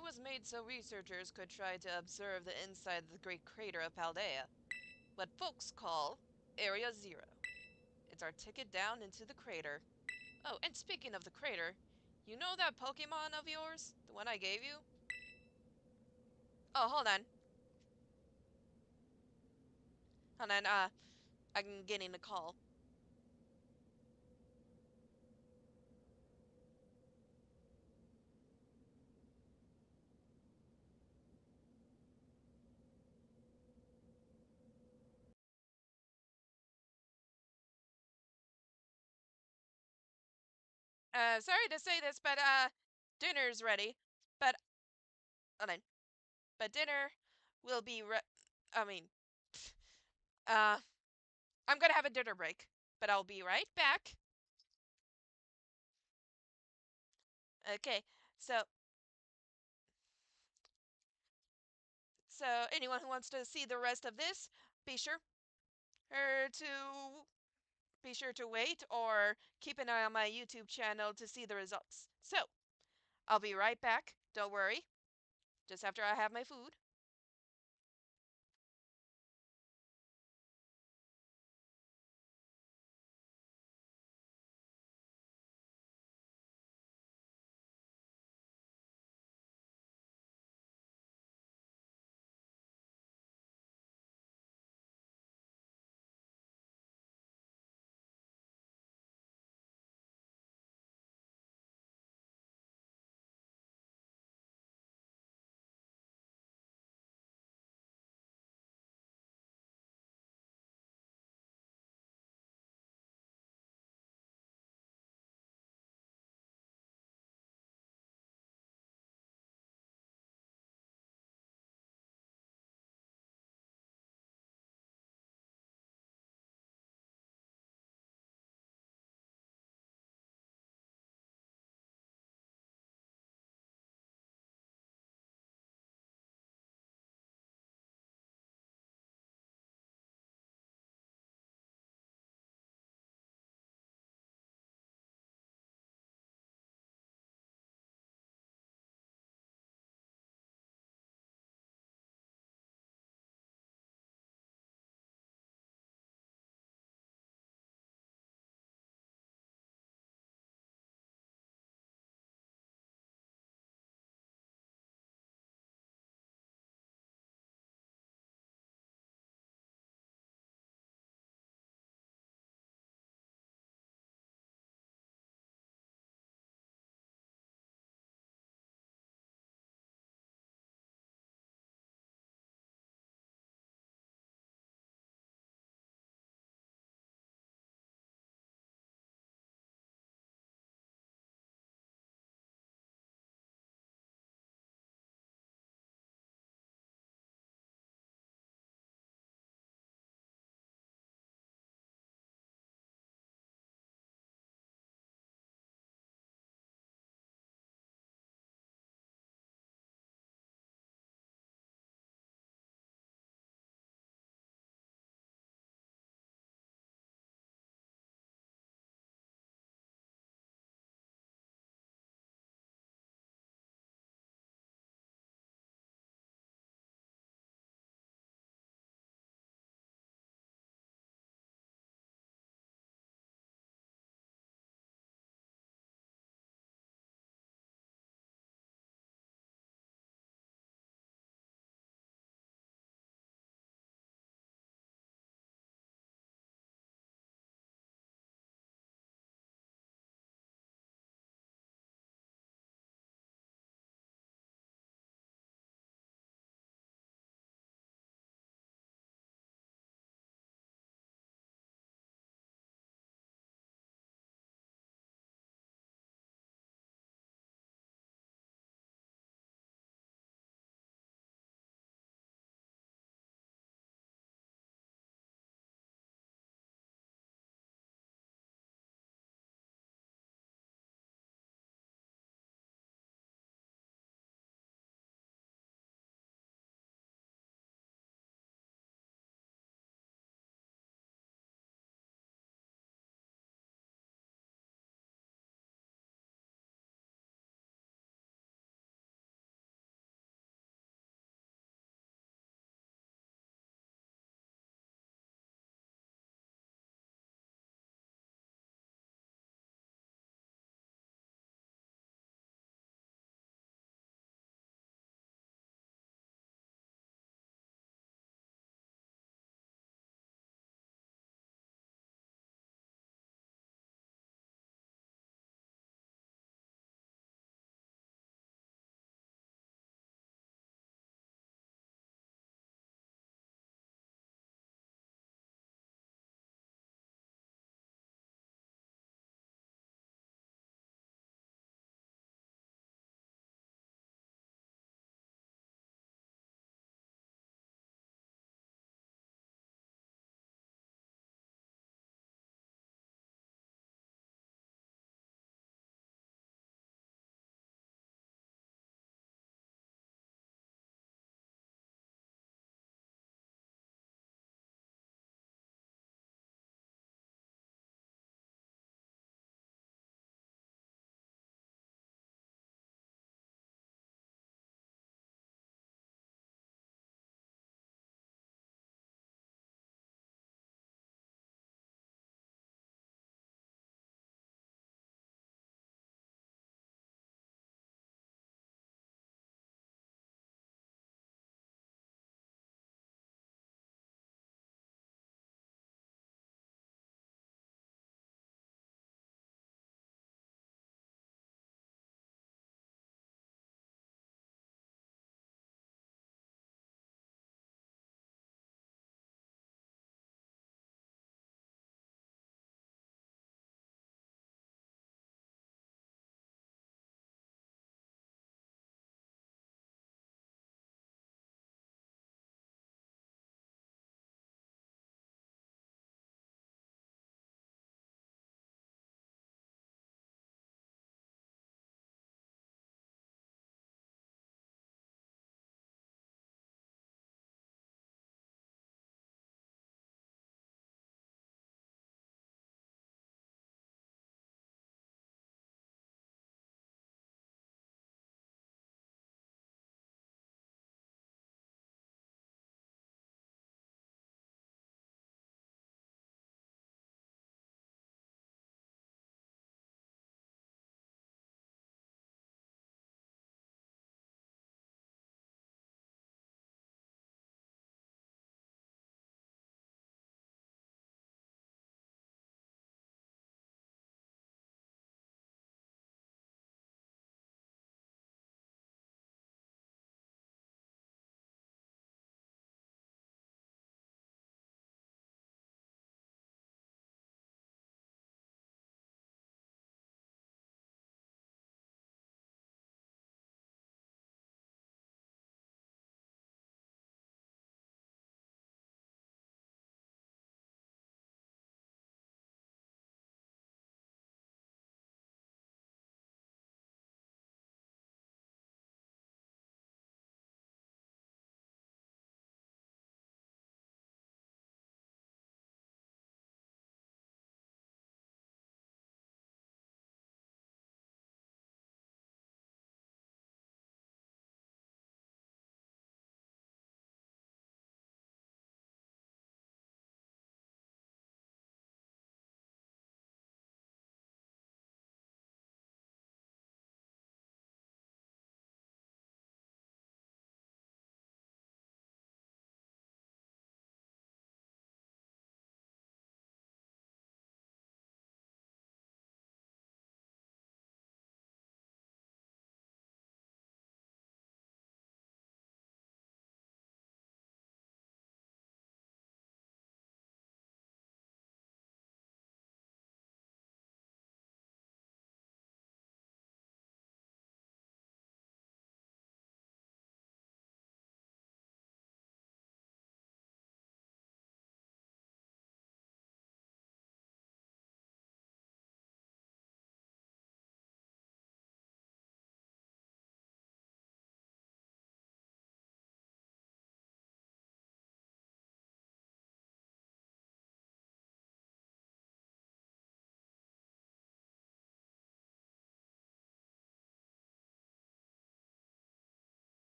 It was made so researchers could try to observe the inside of the great crater of Paldea, what folks call Area Zero. It's our ticket down into the crater. Oh, and speaking of the crater, you know that Pokemon of yours? The one I gave you? Oh, hold on. Hold on, I'm getting a call. Sorry to say this, but, dinner's ready. But, hold on. But dinner will be I mean, uh, I'm gonna have a dinner break, but I'll be right back. Okay, so, anyone who wants to see the rest of this, be sure to wait or keep an eye on my YouTube channel to see the results. So, I'll be right back. Don't worry. Just after I have my food.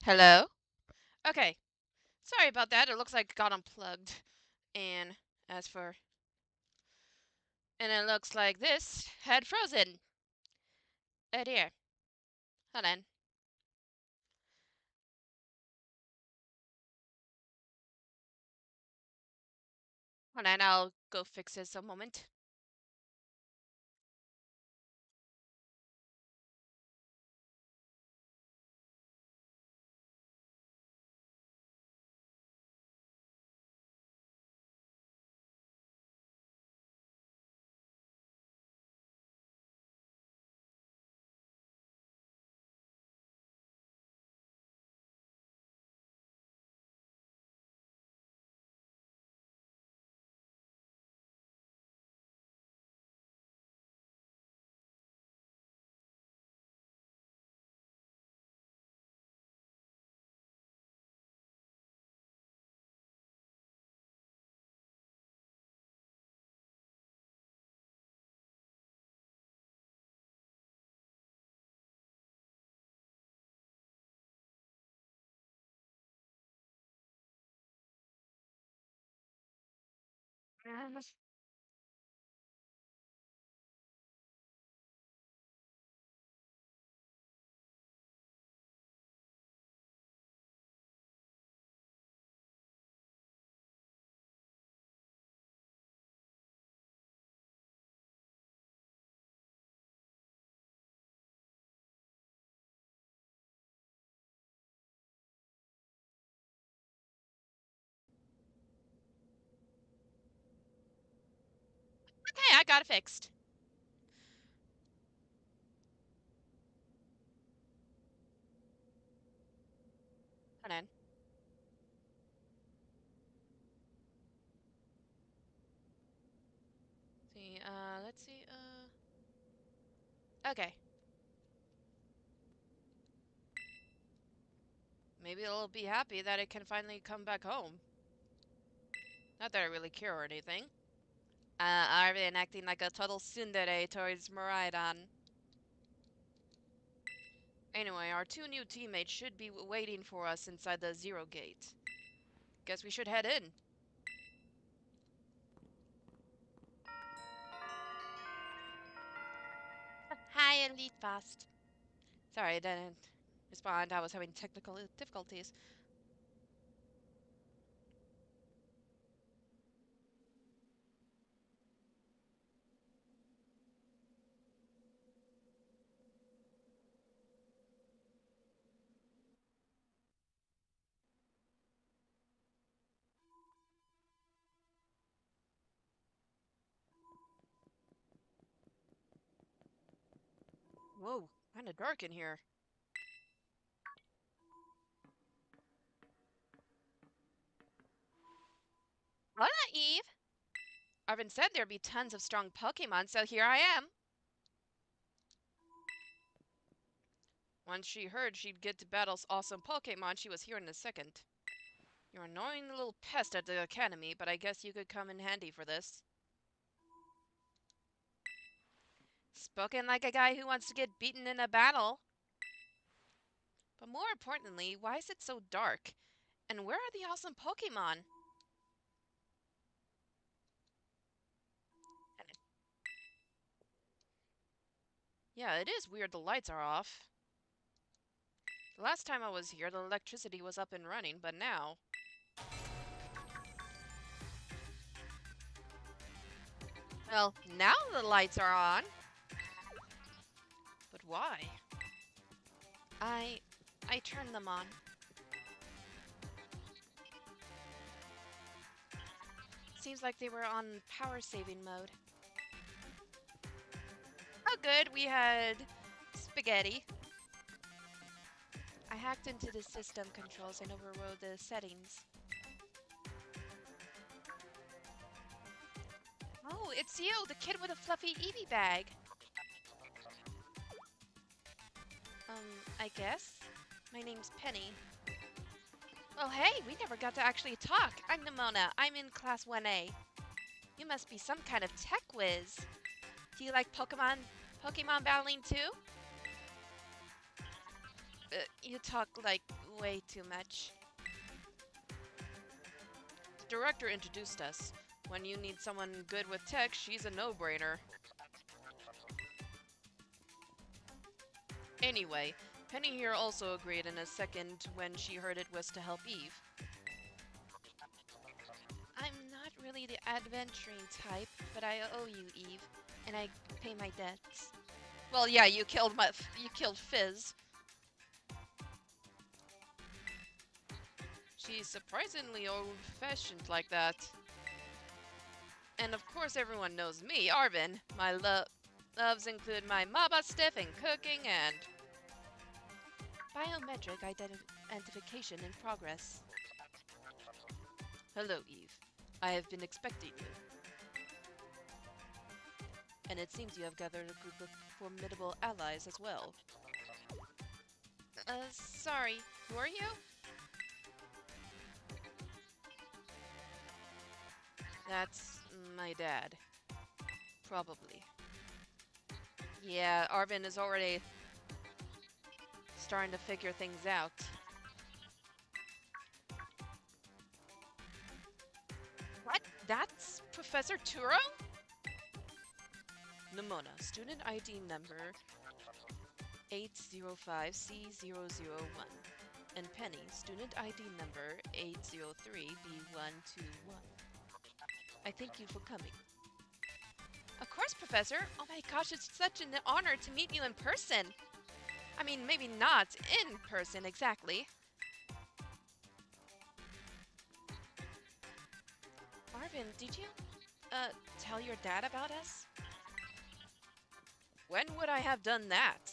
Hello? Okay. Sorry about that. It looks like it got unplugged. And as for. And it looks like this had frozen. Oh dear. Hold on. Hold on, I'll go fix this a moment. Okay, I got it fixed. Hold on. See, let's see, okay. Maybe it'll be happy that it can finally come back home. Not that I really care or anything. I've been acting like a total tsundere towards Miraidon. Anyway, our two new teammates should be waiting for us inside the Zero Gate. Guess we should head in. Hi, Elite Fast. Sorry, I didn't respond. I was having technical difficulties. Whoa, kinda dark in here. Hola, Eve! Arvin said there'd be tons of strong Pokemon, so here I am. Once she heard she'd get to battle awesome Pokemon, she was here in a second. You're an annoying little pest at the academy, but I guess you could come in handy for this. Spoken like a guy who wants to get beaten in a battle. But more importantly, why is it so dark? And where are the awesome Pokemon? Yeah, it is weird the lights are off. The last time I was here, the electricity was up and running, but now... Well, now the lights are on. But why? I turned them on. Seems like they were on power saving mode. Oh good, we had spaghetti. I hacked into the system controls and overrode the settings. Oh, it's you, the kid with a fluffy Eevee bag. I guess. My name's Penny. Oh hey, we never got to actually talk. I'm Nimona. I'm in class 1A. You must be some kind of tech whiz. Do you like Pokemon battling too? You talk like way too much. The director introduced us. When you need someone good with tech, she's a no-brainer. Anyway, Penny here also agreed in a second when she heard it was to help Eve. I'm not really the adventuring type, but I owe you, Eve, and I pay my debts. Well, yeah, you killed Fizz. She's surprisingly old-fashioned like that. And of course everyone knows me, Arvin. My loves include my mama stuff and cooking and biometric identification in progress. Hello, Eve. I have been expecting you. And it seems you have gathered a group of formidable allies as well. Sorry. Who are you? That's my dad. Probably. Yeah, Arvin is already starting to figure things out. What? That's Professor Turo? Nimona, student ID number 805C001. And Penny, student ID number 803B121. I thank you for coming. Of course, Professor. Oh my gosh, it's such an honor to meet you in person. I mean, maybe not in person exactly. Marvin, did you, tell your dad about us? When would I have done that?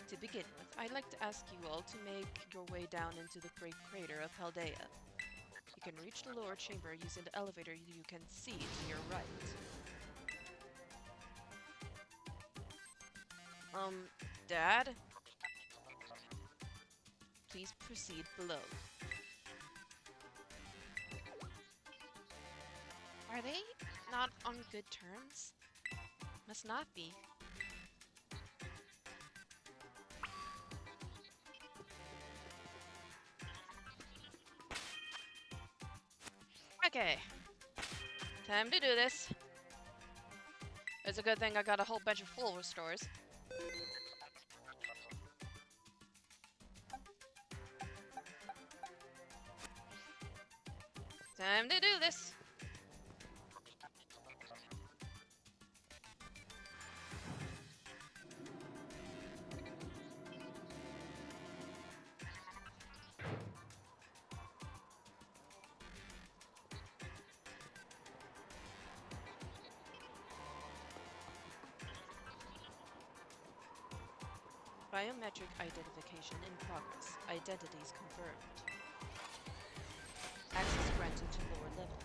To begin with, I'd like to ask you all to make your way down into the great crater of Paldea. You can reach the lower chamber using the elevator you can see to your right. Dad? Please proceed below. Are they not on good terms? Must not be. Okay. Time to do this. It's a good thing I got a whole bunch of full restores. Time to do this. Biometric identification in progress. Identities confirmed. Access granted to lower level.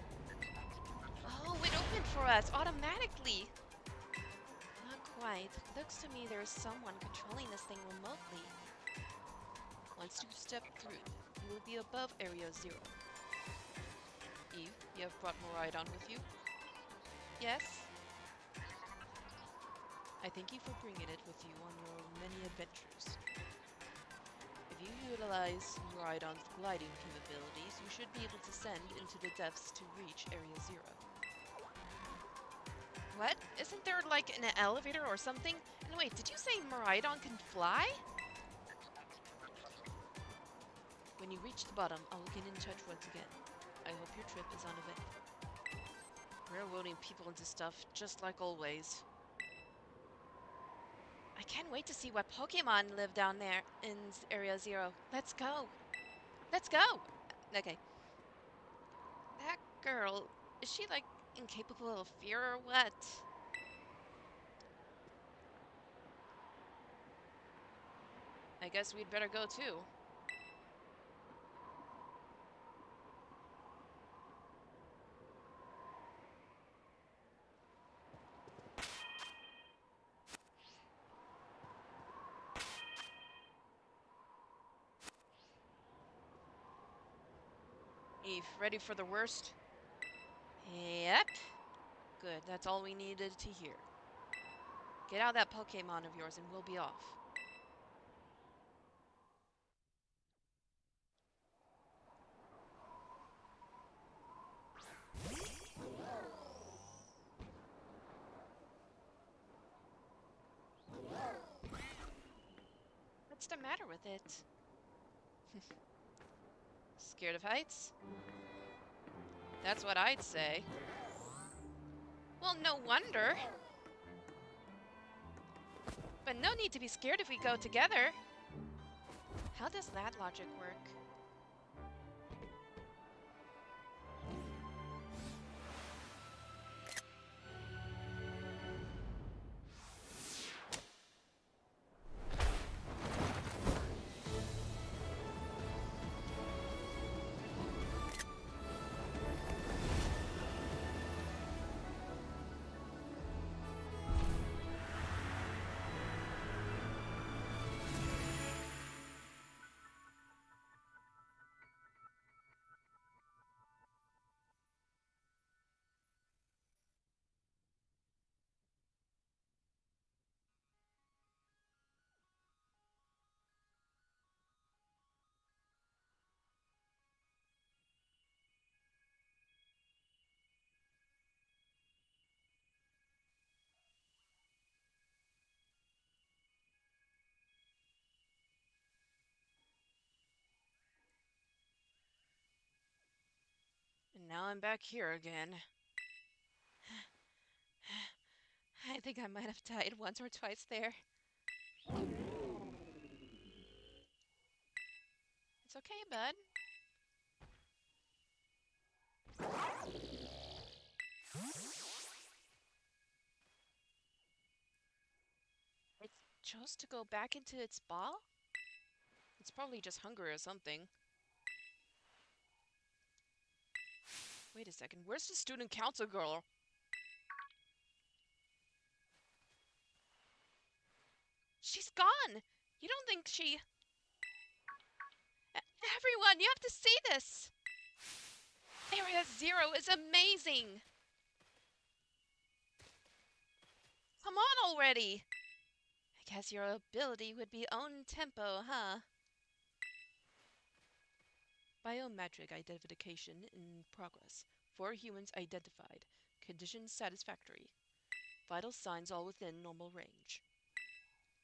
Oh, it opened for us automatically! Not quite. Looks to me there's someone controlling this thing remotely. Once you step through, you will be above Area 0. Eve, you have brought Moridon with you? Yes? I thank you for bringing it with you on your many adventures. If you utilize Moridon's gliding capabilities, you should be able to send into the depths to reach Area 0. What? Isn't there like an elevator or something? And wait, did you say Moridon can fly? When you reach the bottom, I will get in touch once again. I hope your trip is uneventful. Railroading people into stuff, just like always. I can't wait to see what Pokemon live down there in Area 0. Let's go. Let's go. Okay. That girl, is she like incapable of fear or what? I guess we'd better go too. Eve, ready for the worst? Yep. Good, that's all we needed to hear. Get out that Pokemon of yours and we'll be off. What's the matter with it? Scared of heights? That's what I'd say. Well, no wonder. But no need to be scared if we go together. How does that logic work? And now I'm back here again. I think I might have died once or twice there. It's okay, bud. It chose to go back into its ball? It's probably just hunger or something. Wait a second, where's the student council girl? She's gone! You don't think she... Everyone, you have to see this! Area Zero is amazing! Come on already! I guess your ability would be own tempo, huh? Biometric identification in progress. 4 humans identified. Conditions satisfactory. Vital signs all within normal range.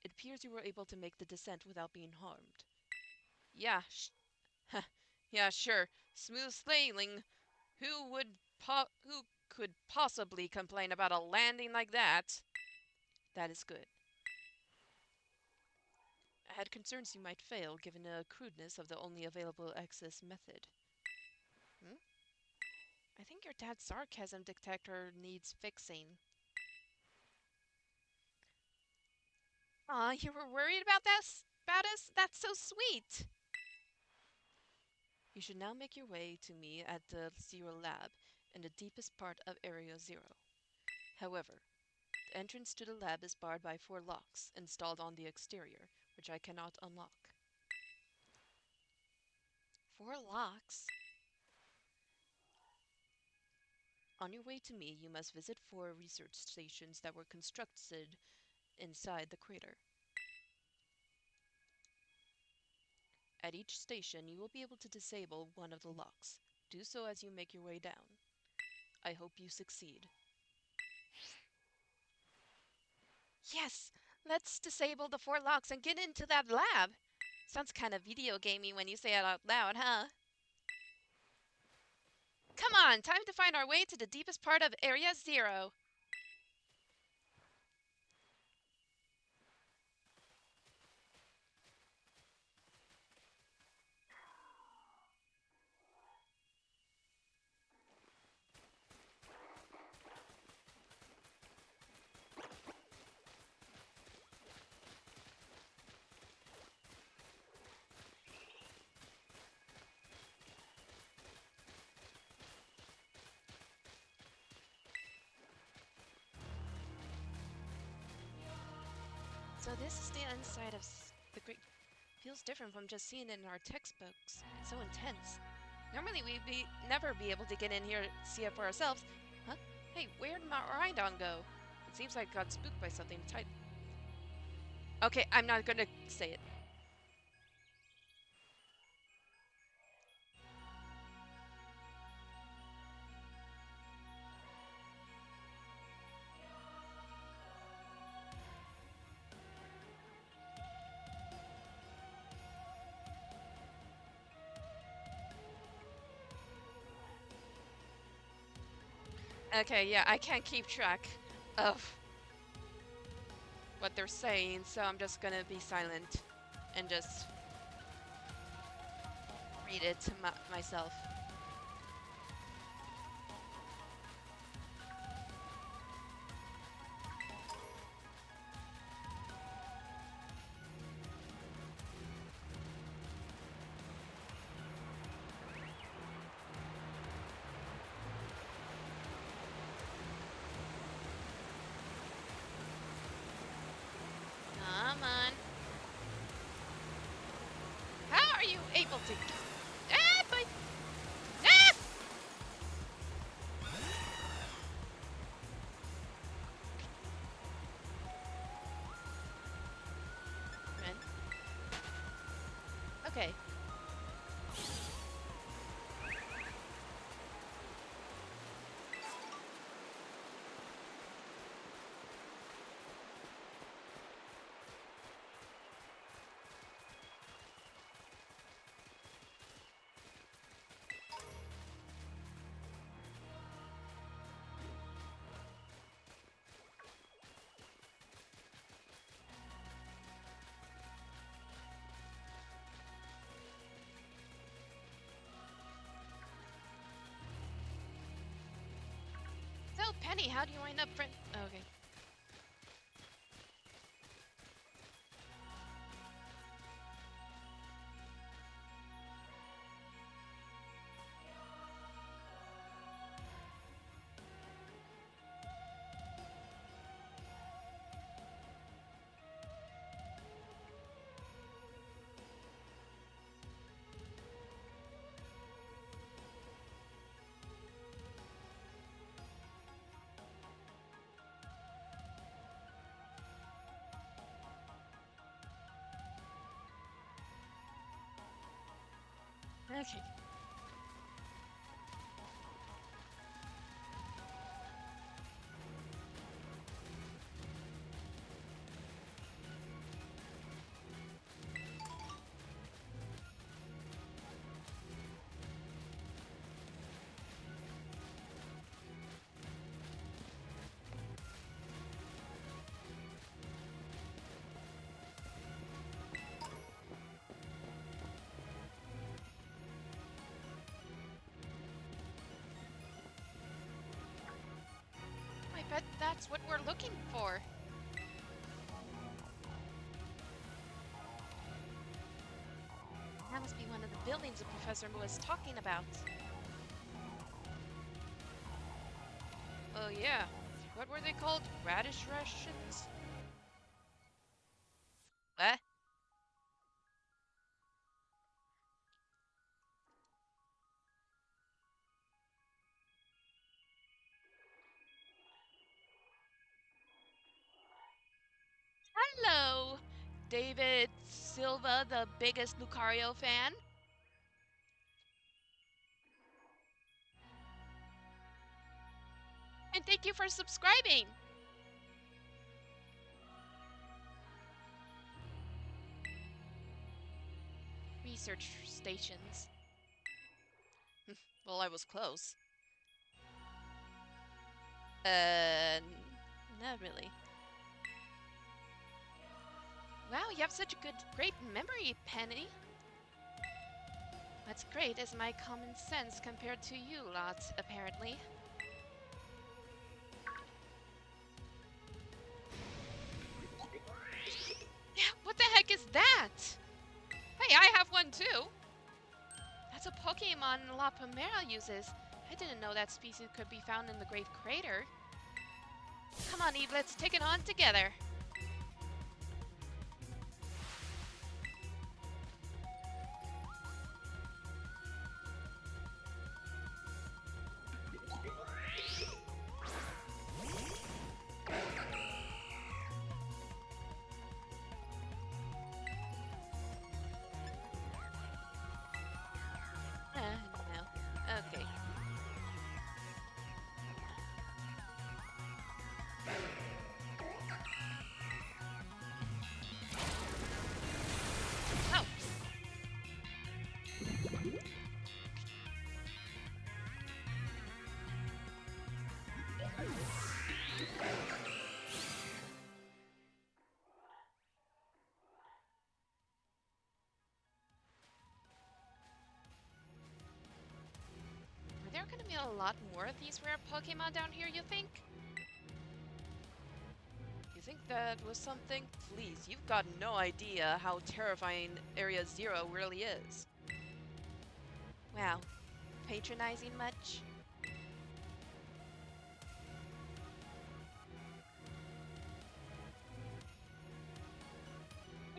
It appears you were able to make the descent without being harmed. Yeah, yeah, sure. Smooth sailing. Who could possibly complain about a landing like that? That is good. I had concerns you might fail, given the crudeness of the only available access method. Hmm? I think your dad's sarcasm detector needs fixing. Aw, you were worried about this? About us? That's so sweet! You should now make your way to me at the Zero Lab, in the deepest part of Area Zero. However, the entrance to the lab is barred by 4 locks, installed on the exterior, which I cannot unlock. 4 locks? On your way to me, you must visit 4 research stations that were constructed inside the crater. At each station, you will be able to disable one of the locks. Do so as you make your way down. I hope you succeed. Yes! Let's disable the 4 locks and get into that lab! Sounds kind of video gamey when you say it out loud, huh? Come on! Time to find our way to the deepest part of Area Zero! So this is the inside of the Great... Feels different from just seeing it in our textbooks. It's so intense. Normally we'd never be able to get in here see it for ourselves. Huh? Hey, where'd my Rhydon go? It seems like I got spooked by something tight. Okay, I'm not gonna say it. Okay, yeah, I can't keep track of what they're saying, so I'm just gonna be silent and just read it to myself. Come on. How are you able to? Ah, but ah! Ren. Okay. So, Penny, how do you wind up friend? Okay. Okay. I bet that's what we're looking for. That must be one of the buildings the professor was talking about. Oh yeah. What were they called? Radish Russians? What? Hello, David Silva, the biggest Lucario fan. And thank you for subscribing. Research stations. Well, I was close. Not really. Wow, you have such a great memory, Penny. What's great is my common sense compared to you lot, apparently. What the heck is that? Hey, I have one too. That's a Pokemon La Primera uses. I didn't know that species could be found in the Great Crater. Come on, Eve, let's take it on together. No. Okay. gonna be a lot more of these rare Pokemon down here, you think? You think that was something? Please, you've got no idea how terrifying Area Zero really is. Wow. Patronizing much?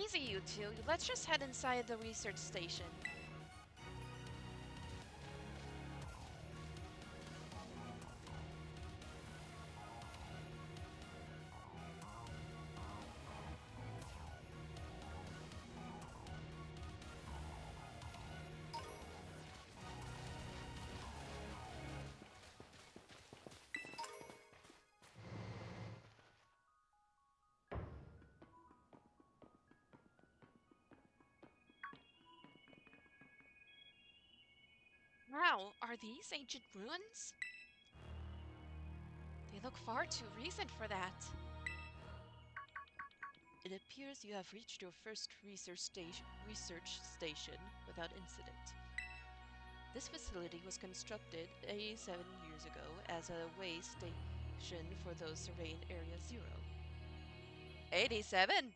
Easy, you two. Let's just head inside the research station. Wow, are these ancient ruins? They look far too recent for that. It appears you have reached your first research station without incident. This facility was constructed 87 years ago as a way station for those surveying Area Zero. 87?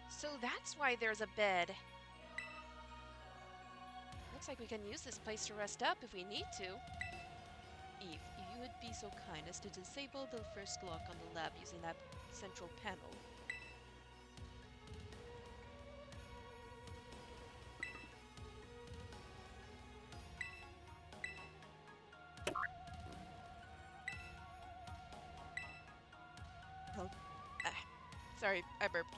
So that's why there's a bed. Looks like we can use this place to rest up if we need to. Eve, if you would be so kind as to disable the first lock on the lab using that central panel. Oh. Sorry, I burped.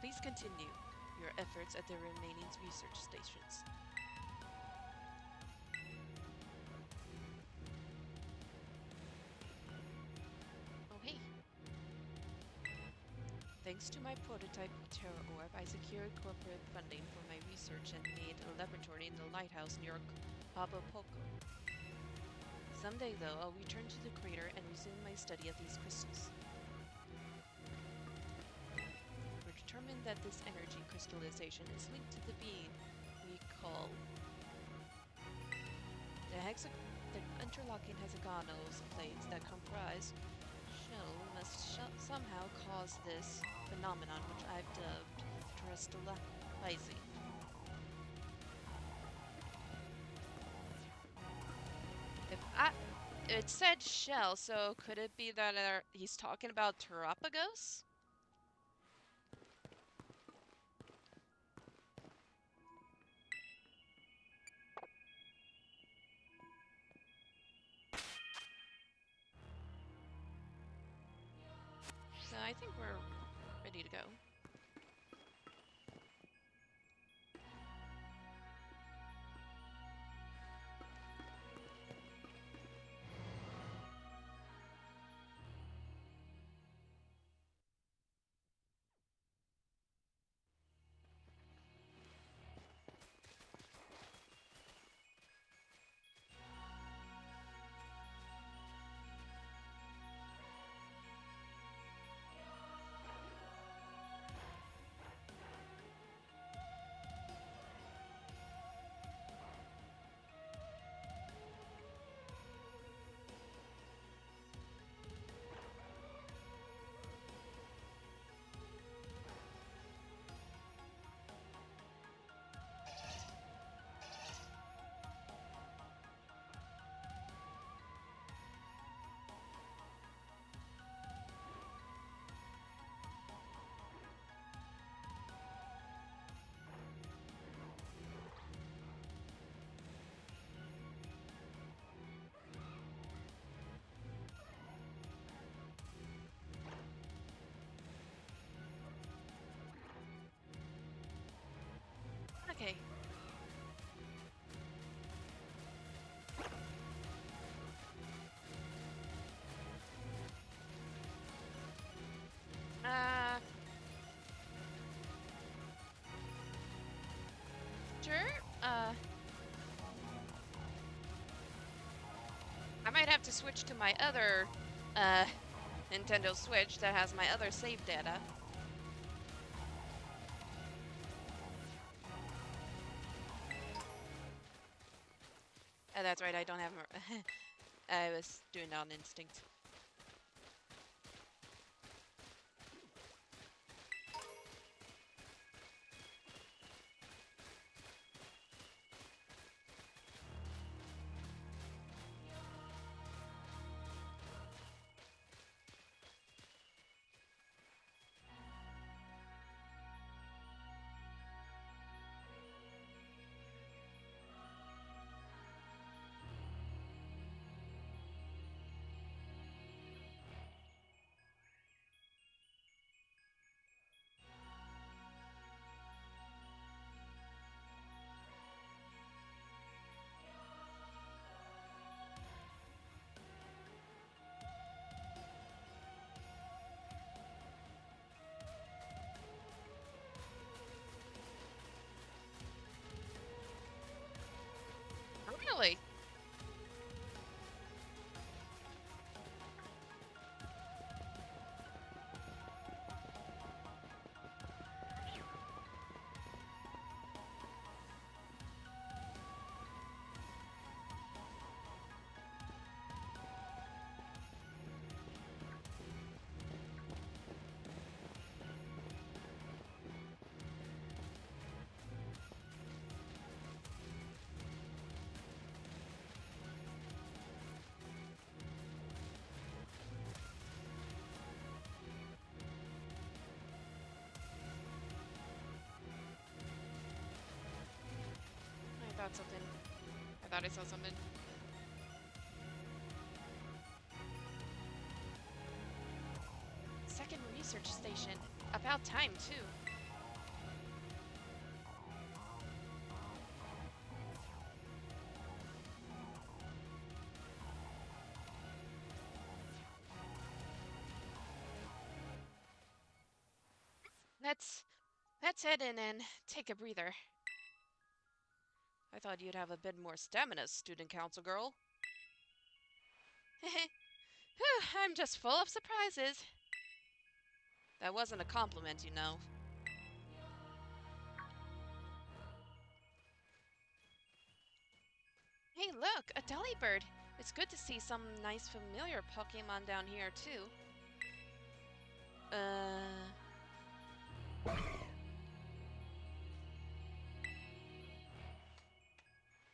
Please continue your efforts at the remaining research stations. Oh, hey. Thanks to my prototype Terra Orb, I secured corporate funding for my research and made a laboratory in the lighthouse near Cabo Poco. Someday, though, I'll return to the crater and resume my study of these crystals. We're determined that this energy crystallization is linked to the being we call the interlocking hexagonals plates that comprise shell must somehow cause this phenomenon, which I've dubbed crystallizing. It said shell, so could it be that he's talking about Terapagos? So I think we're ready to go. Okay. Uh, sure. I might have to switch to my other, Nintendo Switch that has my other save data. That's right, I don't have... I was doing it on instinct. Really? I thought something. I thought I saw something. Second research station. About time, too. Let's head in and take a breather. I thought you'd have a bit more stamina, student council girl. I'm just full of surprises. That wasn't a compliment, you know. Hey, look, a Delibird. It's good to see some nice familiar Pokemon down here, too.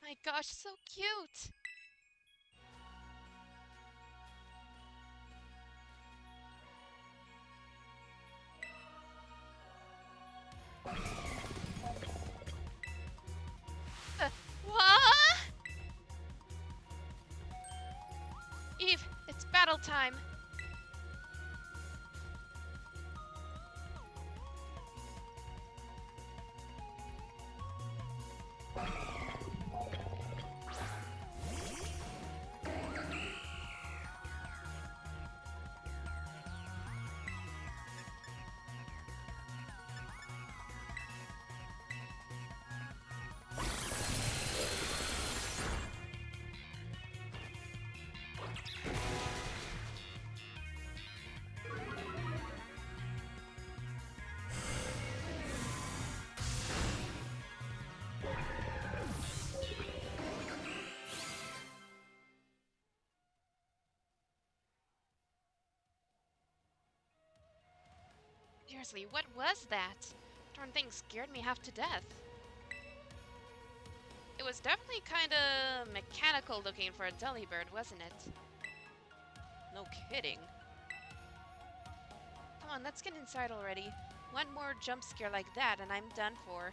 My gosh, so cute! What? Eve, it's battle time! Seriously, what was that? Darn thing scared me half to death. It was definitely kinda mechanical looking for a Delibird, wasn't it? No kidding. Come on, let's get inside already. One more jump scare like that and I'm done for.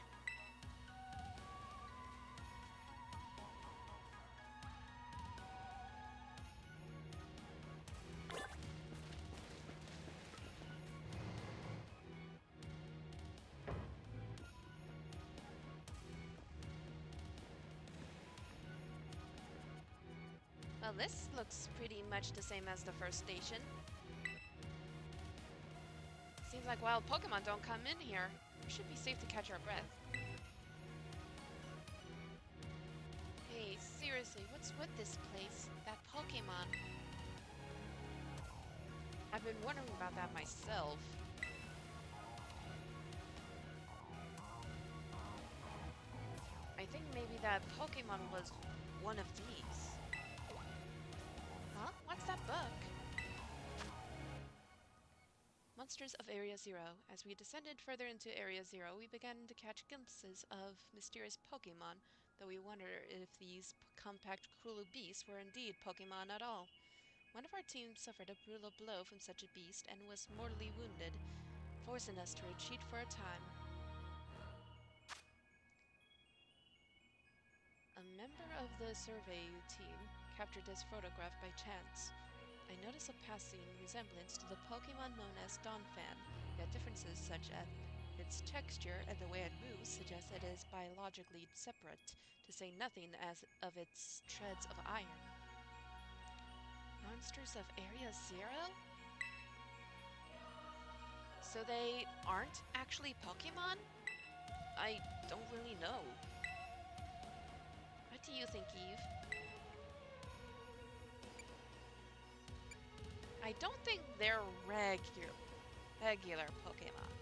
Well, this looks pretty much the same as the first station. Seems like wild Pokemon don't come in here. We should be safe to catch our breath. Hey, seriously, what's with this place? That Pokemon? I've been wondering about that myself. I I think maybe that Pokemon was one of these. Huh? What's that book? Monsters of Area Zero. As we descended further into Area Zero, we began to catch glimpses of mysterious Pokemon, though we wondered if these compact, cruel beasts were indeed Pokemon at all. One of our team suffered a brutal blow from such a beast and was mortally wounded, forcing us to retreat for a time. A member of the survey team captured this photograph by chance. I notice a passing resemblance to the Pokemon known as Donphan, yet differences such as its texture and the way it moves suggest it is biologically separate, to say nothing as of its treads of iron. Monsters of Area Zero? So they aren't actually Pokemon? I don't really know. What do you think, Eve? I don't think they're regular Pokemon.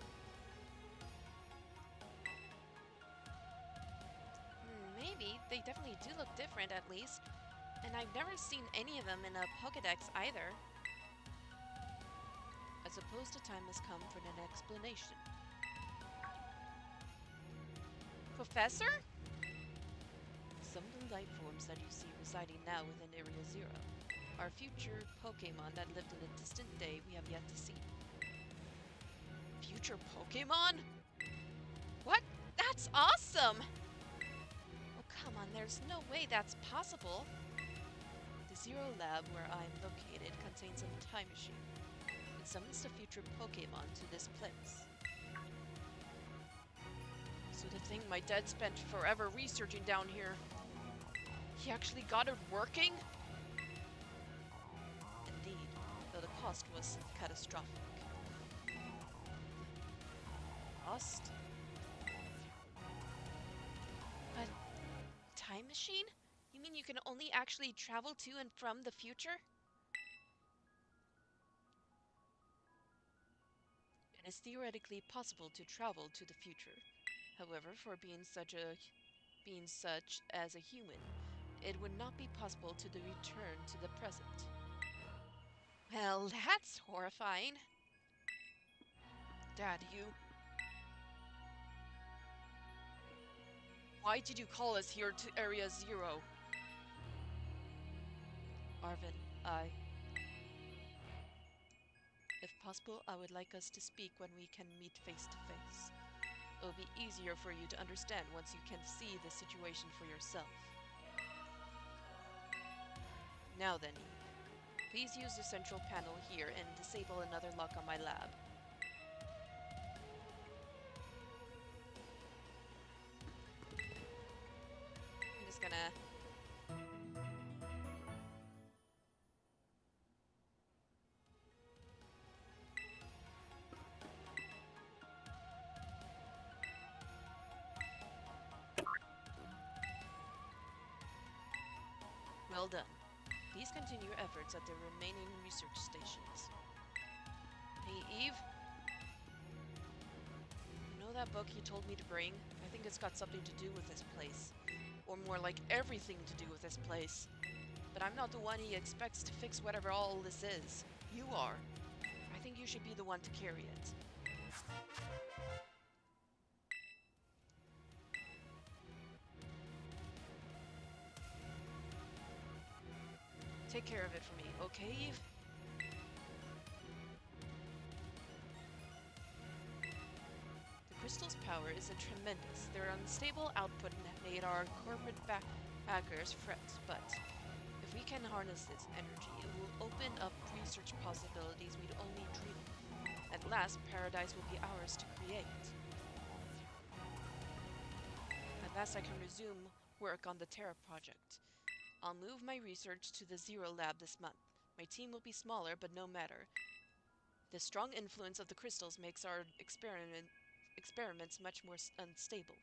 Maybe. They definitely do look different, at least. And I've never seen any of them in a Pokedex either. I suppose the time has come for an explanation. Professor? Some of the life forms that you see residing now within Area Zero are future Pokemon that lived in a distant day we have yet to see. Future Pokemon? What? That's awesome! Oh, come on, there's no way that's possible. The Zero Lab where I am located contains a time machine. It summons the future Pokemon to this place. So the thing my dad spent forever researching down here, he actually got it working? Indeed, though the cost was catastrophic. Cost? But time machine? You mean you can only actually travel to and from the future? It is theoretically possible to travel to the future. However, for being such as a human, it would not be possible to return to the present. Well, that's horrifying. Dad, why did you call us here to Area Zero? Arvin, if possible, I would like us to speak when we can meet face to face. It will be easier for you to understand once you can see the situation for yourself. Now then, please use the central panel here and disable another lock on my lab. I'm just gonna... Well done. Please continue your efforts at the remaining research stations. Hey, Eve? You know that book you told me to bring? I think it's got something to do with this place. Or more like everything to do with this place. But I'm not the one he expects to fix whatever all this is. You are. I think you should be the one to carry it. Take care of it for me, okay, Eve? The crystal's power is tremendous. Their unstable output made our corporate backers fret, but if we can harness this energy, it will open up research possibilities we'd only dream of. At last, paradise will be ours to create. At last I can resume work on the Terra project. I'll move my research to the Zero Lab this month. My team will be smaller, but no matter. The strong influence of the crystals makes our experiments much more unstable.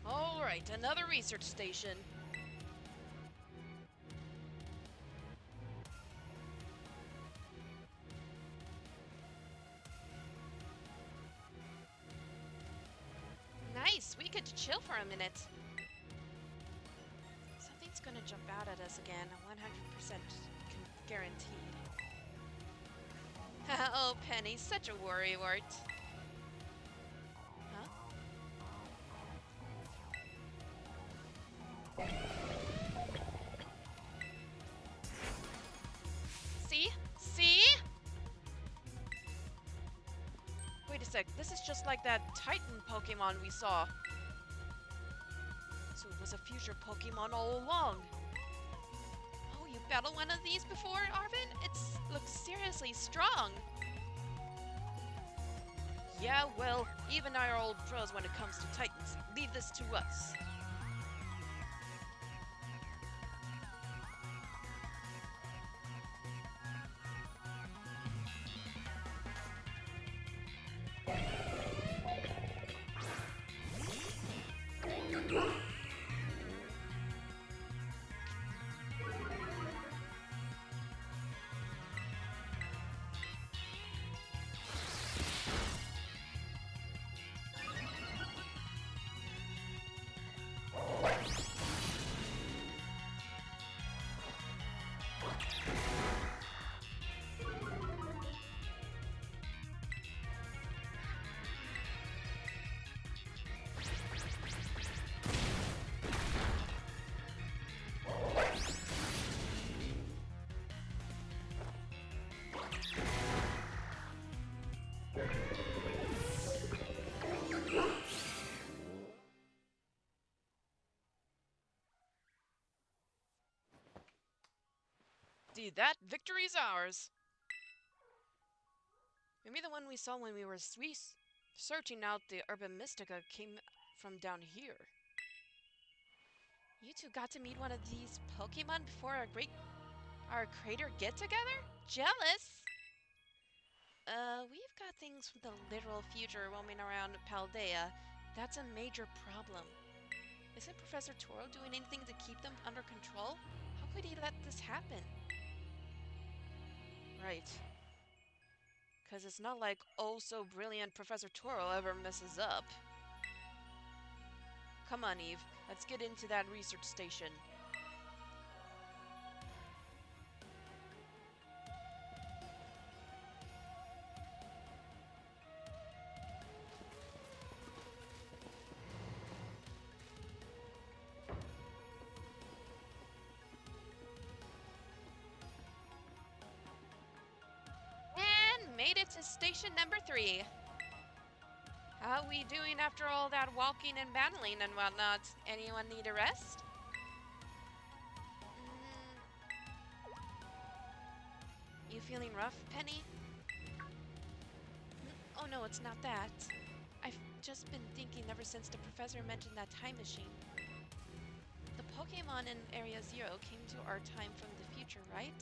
Alright, another research station. Nice, we get to chill for a minute. Something's gonna jump out at us again, 100% guaranteed. Oh, Penny, such a worrywart. Huh? See? See? Wait a sec, this is just like that Titan Pokemon we saw. So it was a future Pokemon all along. Oh, you battled one of these before, Arvin? It looks seriously strong. Yeah, well, even our old pros when it comes to Titans. Leave this to us. See that? Victory's ours. Maybe the one we saw when we were searching out the Urban Mystica came from down here. You two got to meet one of these Pokemon before our crater get-together? Jealous? We've got things from the literal future roaming around Paldea. That's a major problem. Isn't Professor Toro doing anything to keep them under control? How could he let this happen? Right. Because it's not like oh-so-brilliant Professor Toro ever messes up. Come on, Eve. Let's get into that research station. station number 3. How we doing after all that walking and battling and whatnot? Anyone need a rest? You feeling rough, Penny? Oh no, it's not that. I've just been thinking ever since the professor mentioned that time machine. The Pokemon in Area Zero came to our time from the future, right?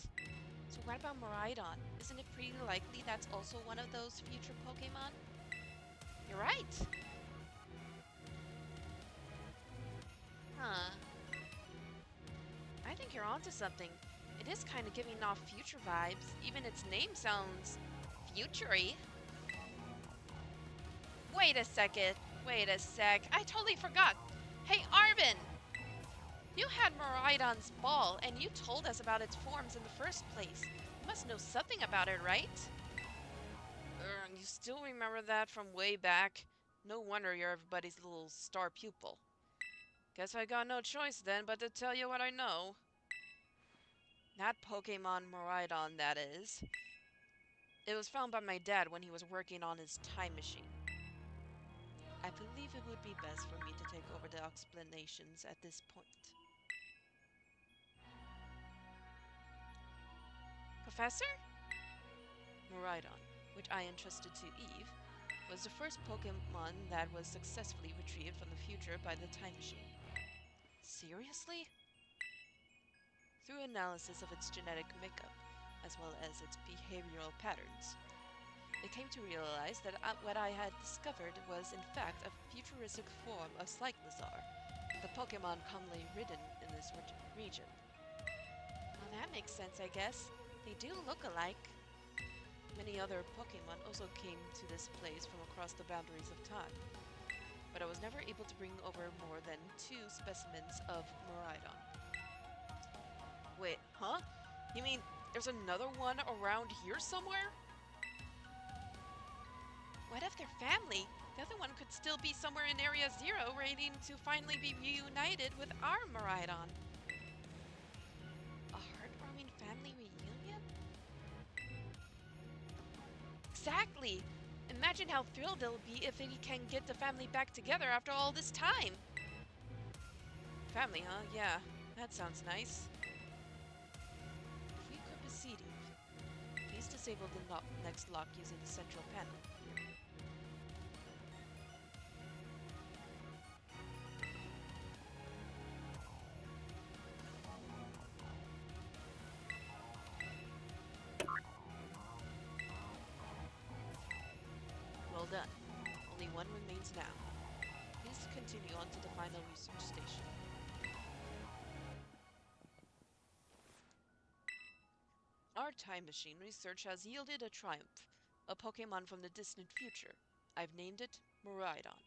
So what about Miraidon? Isn't it pretty likely that's also one of those future Pokemon? You're right! Huh. I think you're onto something. It is kind of giving off future vibes. Even its name sounds futury. Wait a second. Wait a sec. I totally forgot. Hey, Arvin! You had Miraidon's ball, and you told us about its forms in the first place. You must know something about it, right? You still remember that from way back? No wonder you're everybody's little star pupil. Guess I got no choice then but to tell you what I know. That Pokemon Miraidon, that is. It was found by my dad when he was working on his time machine. I believe it would be best for me to take over the explanations at this point. Professor? Miraidon, which I entrusted to Eve, was the first Pokemon that was successfully retrieved from the future by the time machine. Seriously? Through analysis of its genetic makeup, as well as its behavioral patterns, it came to realize that what I had discovered was in fact a futuristic form of Cyclizar, the Pokemon commonly ridden in this region. Well, that makes sense, I guess. They do look alike. Many other Pokemon also came to this place from across the boundaries of time, but I was never able to bring over more than 2 specimens of Miraidon. Wait, huh? You mean there's another one around here somewhere? What of their family? The other one could still be somewhere in Area Zero waiting to finally be reunited with our Miraidon. A heartwarming family reunion? Exactly! Imagine how thrilled they'll be if he can get the family back together after all this time. Family, huh? Yeah, that sounds nice. If we could proceed, please disable the next lock using the central panel. Well done. Only one remains now. Please continue on to the final research station. Our time machine research has yielded a triumph, a Pokemon from the distant future. I've named it Miraidon.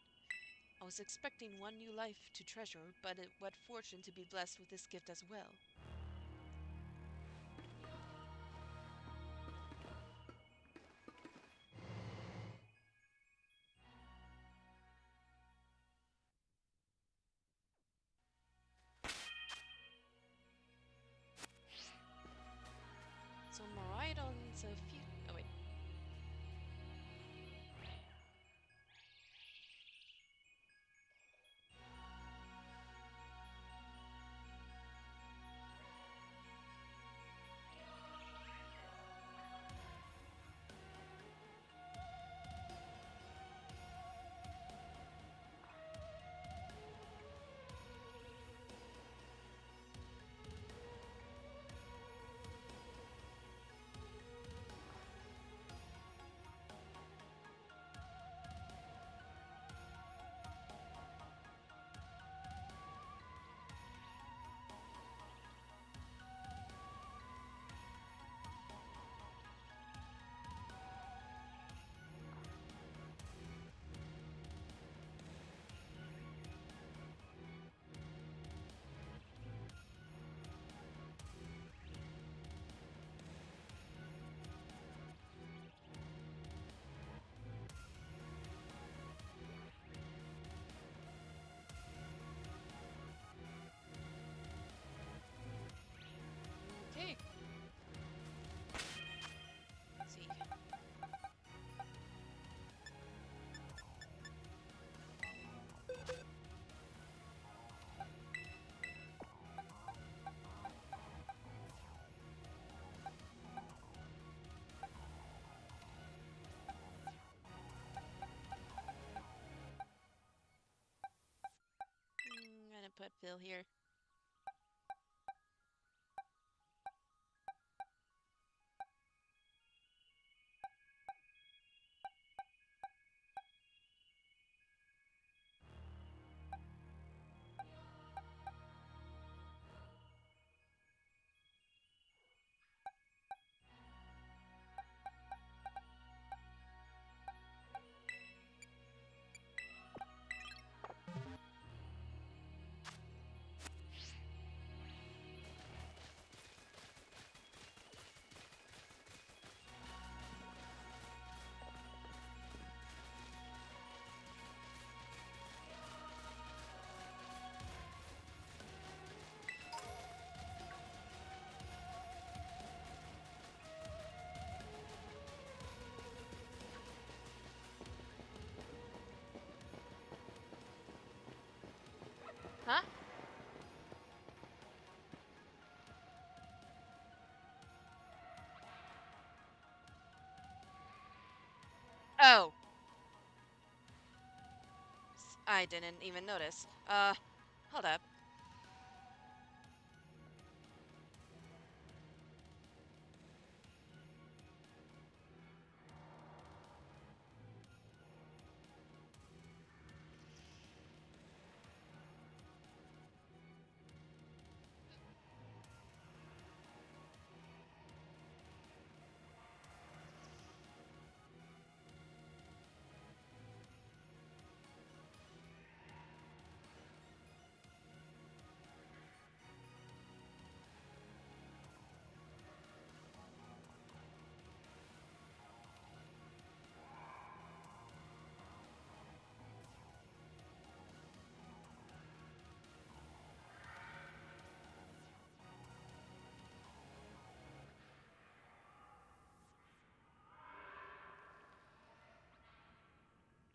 I was expecting one new life to treasure, but what fortune to be blessed with this gift as well. So Miraidon's a few... Oh wait. put Phil here. Huh? Oh, I didn't even notice. Hold up.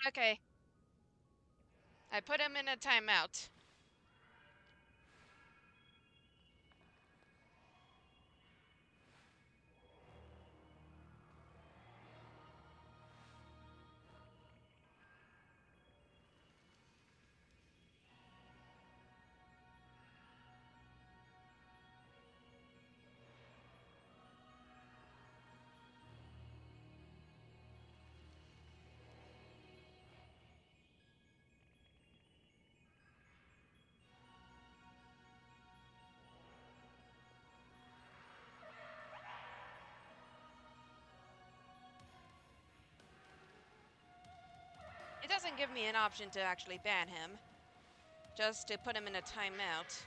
Okay, I put him in a timeout. It doesn't give me an option to actually ban him, just to put him in a timeout.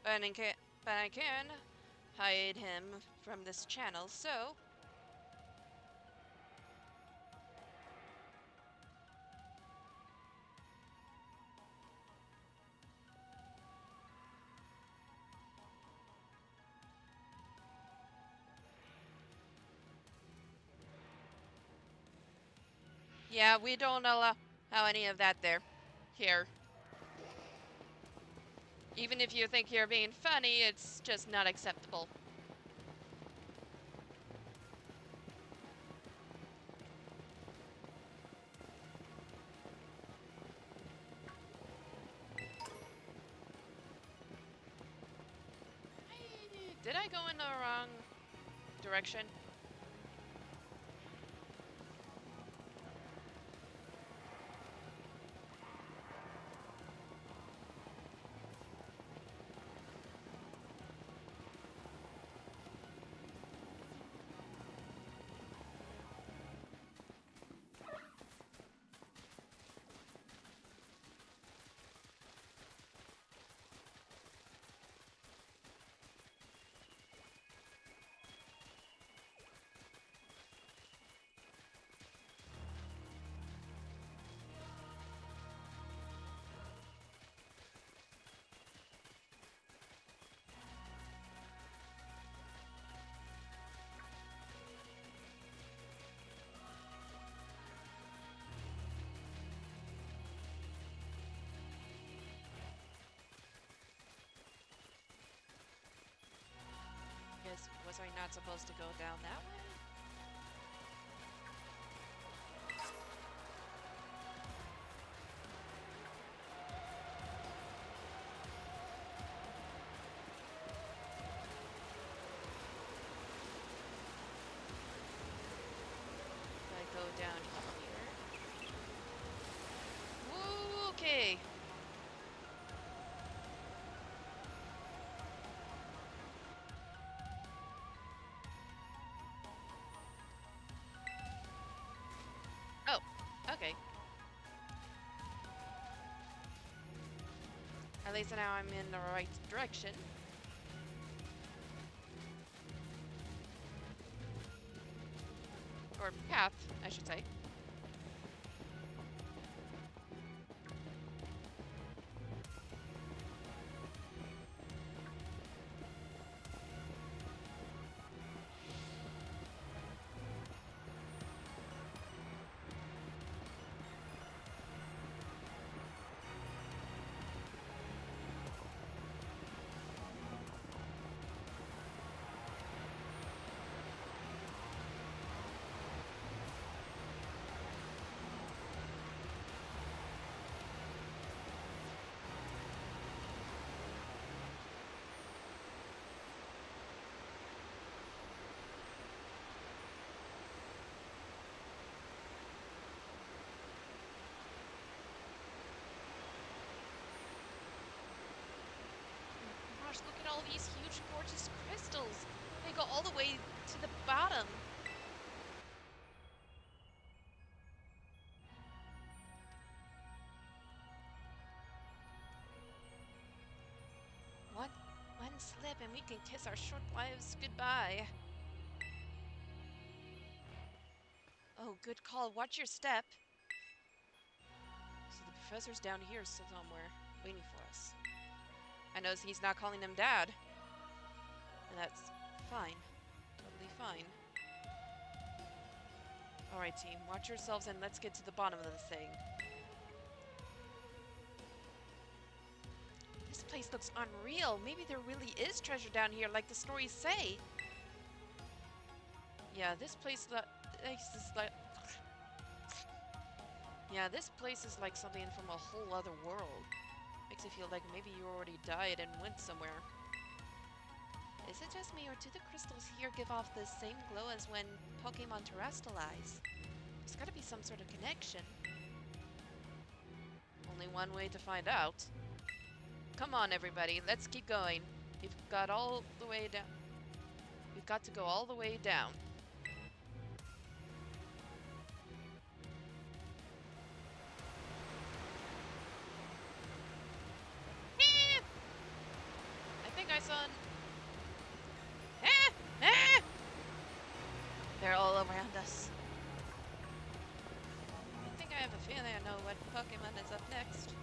But I can hide him from this channel, so... Yeah, we don't allow any of that there. Here. Even if you think you're being funny, it's just not acceptable. Did I go in the wrong direction? Was I not supposed to go down that way? At least now I'm in the right direction. Or path, I should say. Gosh, look at all these huge, gorgeous crystals. They go all the way to the bottom. One, one slip and we can kiss our short lives goodbye. Oh, good call. Watch your step. So the professor's down here somewhere, waiting for us. I know he's not calling him Dad. And that's fine. Totally fine. Alright, team. Watch yourselves and let's get to the bottom of this thing. This place looks unreal. Maybe there really is treasure down here like the stories say. Yeah, this place is like... Yeah, this place is like something from a whole other world. Makes me feel like maybe you already died and went somewhere. Is it just me, or do the crystals here give off the same glow as when Pokemon terrestrialize? There's gotta be some sort of connection. Only one way to find out. Come on, everybody, let's keep going. We've got all the way down. We've got to go all the way down. I think I saw an... They're all around us. I think I have a feeling I know what Pokemon is up next.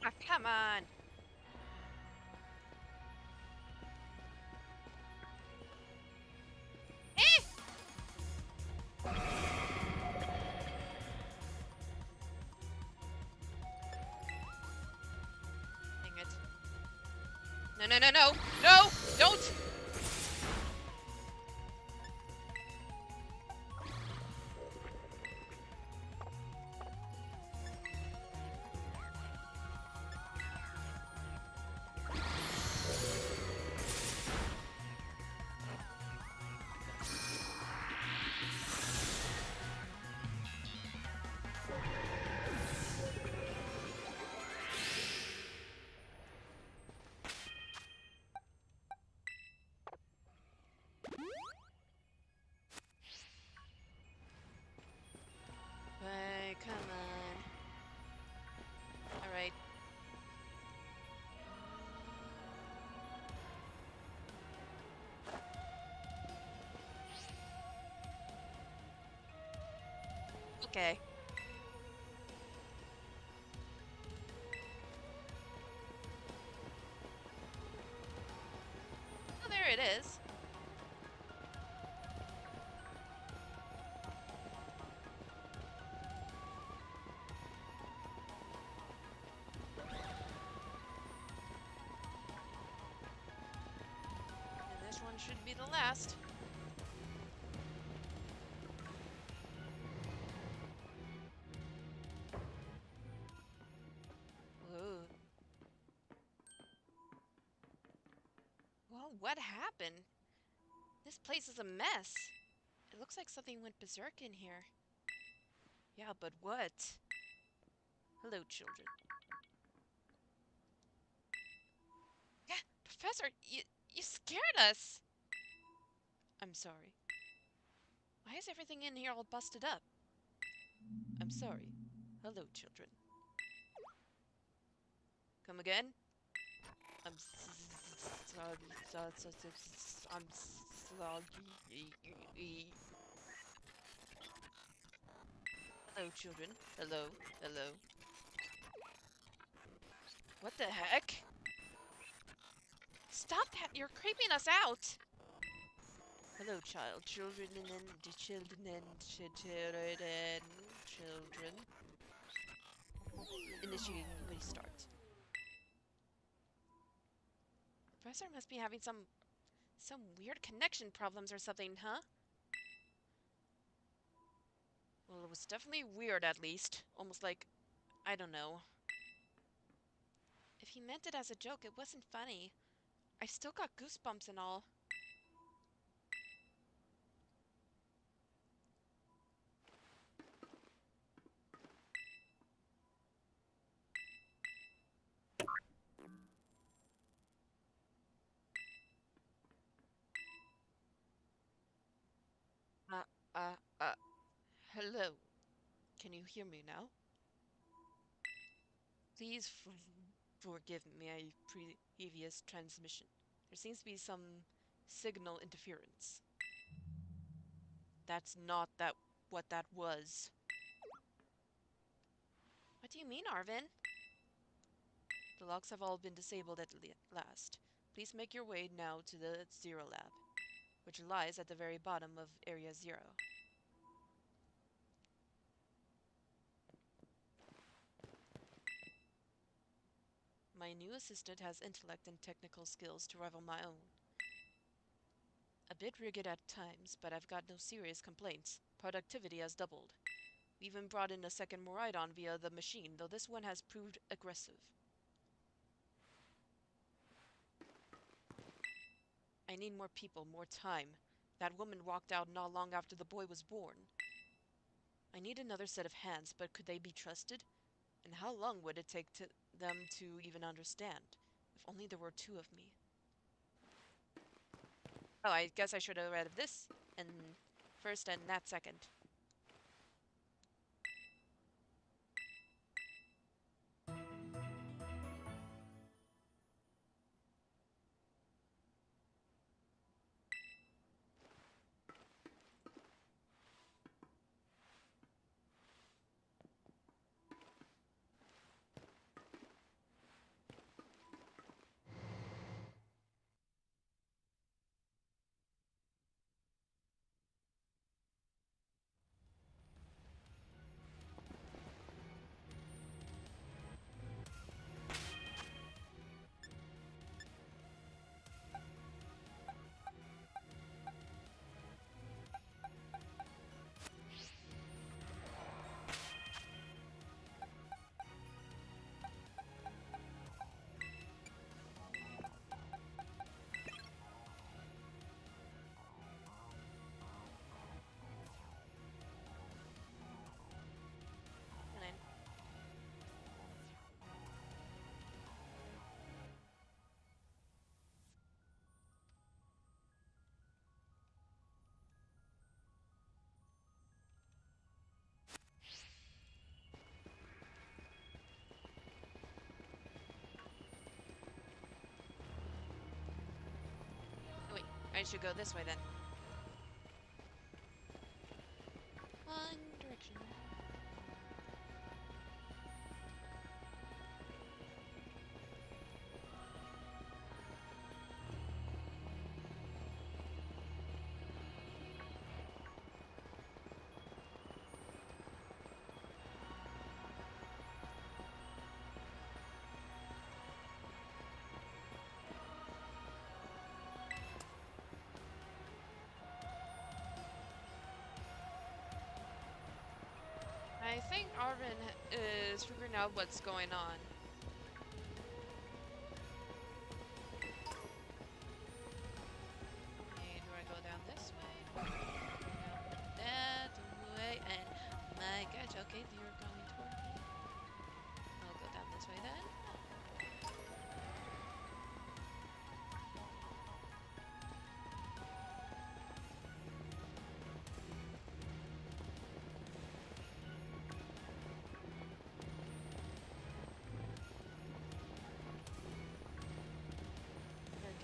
Ah, come on! Eh! Dang it. No, no, no, no! No! Don't! Hey, come on. Alright. Okay. Oh, there it is. And this one should be the last. Ooh. Well, what happened? This place is a mess. It looks like something went berserk in here. Yeah, but what? Hello, children. Yeah, Professor, you scared us. I'm sorry. Why is everything in here all busted up? I'm sorry. Hello, children. Come again? I'm sorry. I'm sorry. Hello, children. Hello. Hello. What the heck? Stop that! You're creeping us out! Hello, child. Children and children. Initiating restart. Professor must be having some weird connection problems or something, huh? Well, it was definitely weird at least. Almost like, I don't know. If he meant it as a joke, it wasn't funny. I still got goosebumps and all. Uh, uh, uh, hello. Can you hear me now? Please forgive my previous transmission. There seems to be some signal interference. That's not what that was. What do you mean, Arvin? The locks have all been disabled at last. Please make your way now to the Zero Lab, which lies at the very bottom of Area Zero. My new assistant has intellect and technical skills to rival my own. A bit rigid at times, but I've got no serious complaints. Productivity has doubled. We even brought in a second Moridon via the machine, though this one has proved aggressive. I need more people, more time. That woman walked out not long after the boy was born. I need another set of hands, but could they be trusted? And how long would it take them to even understand? If only there were two of me. Oh, I guess I should have read this and first and that second. I should go this way then. One direction. I think Arvin is figuring out what's going on. Okay, do I go down this way? Or do I go down that way? And my gosh, okay, you're going toward me. I'll go down this way then.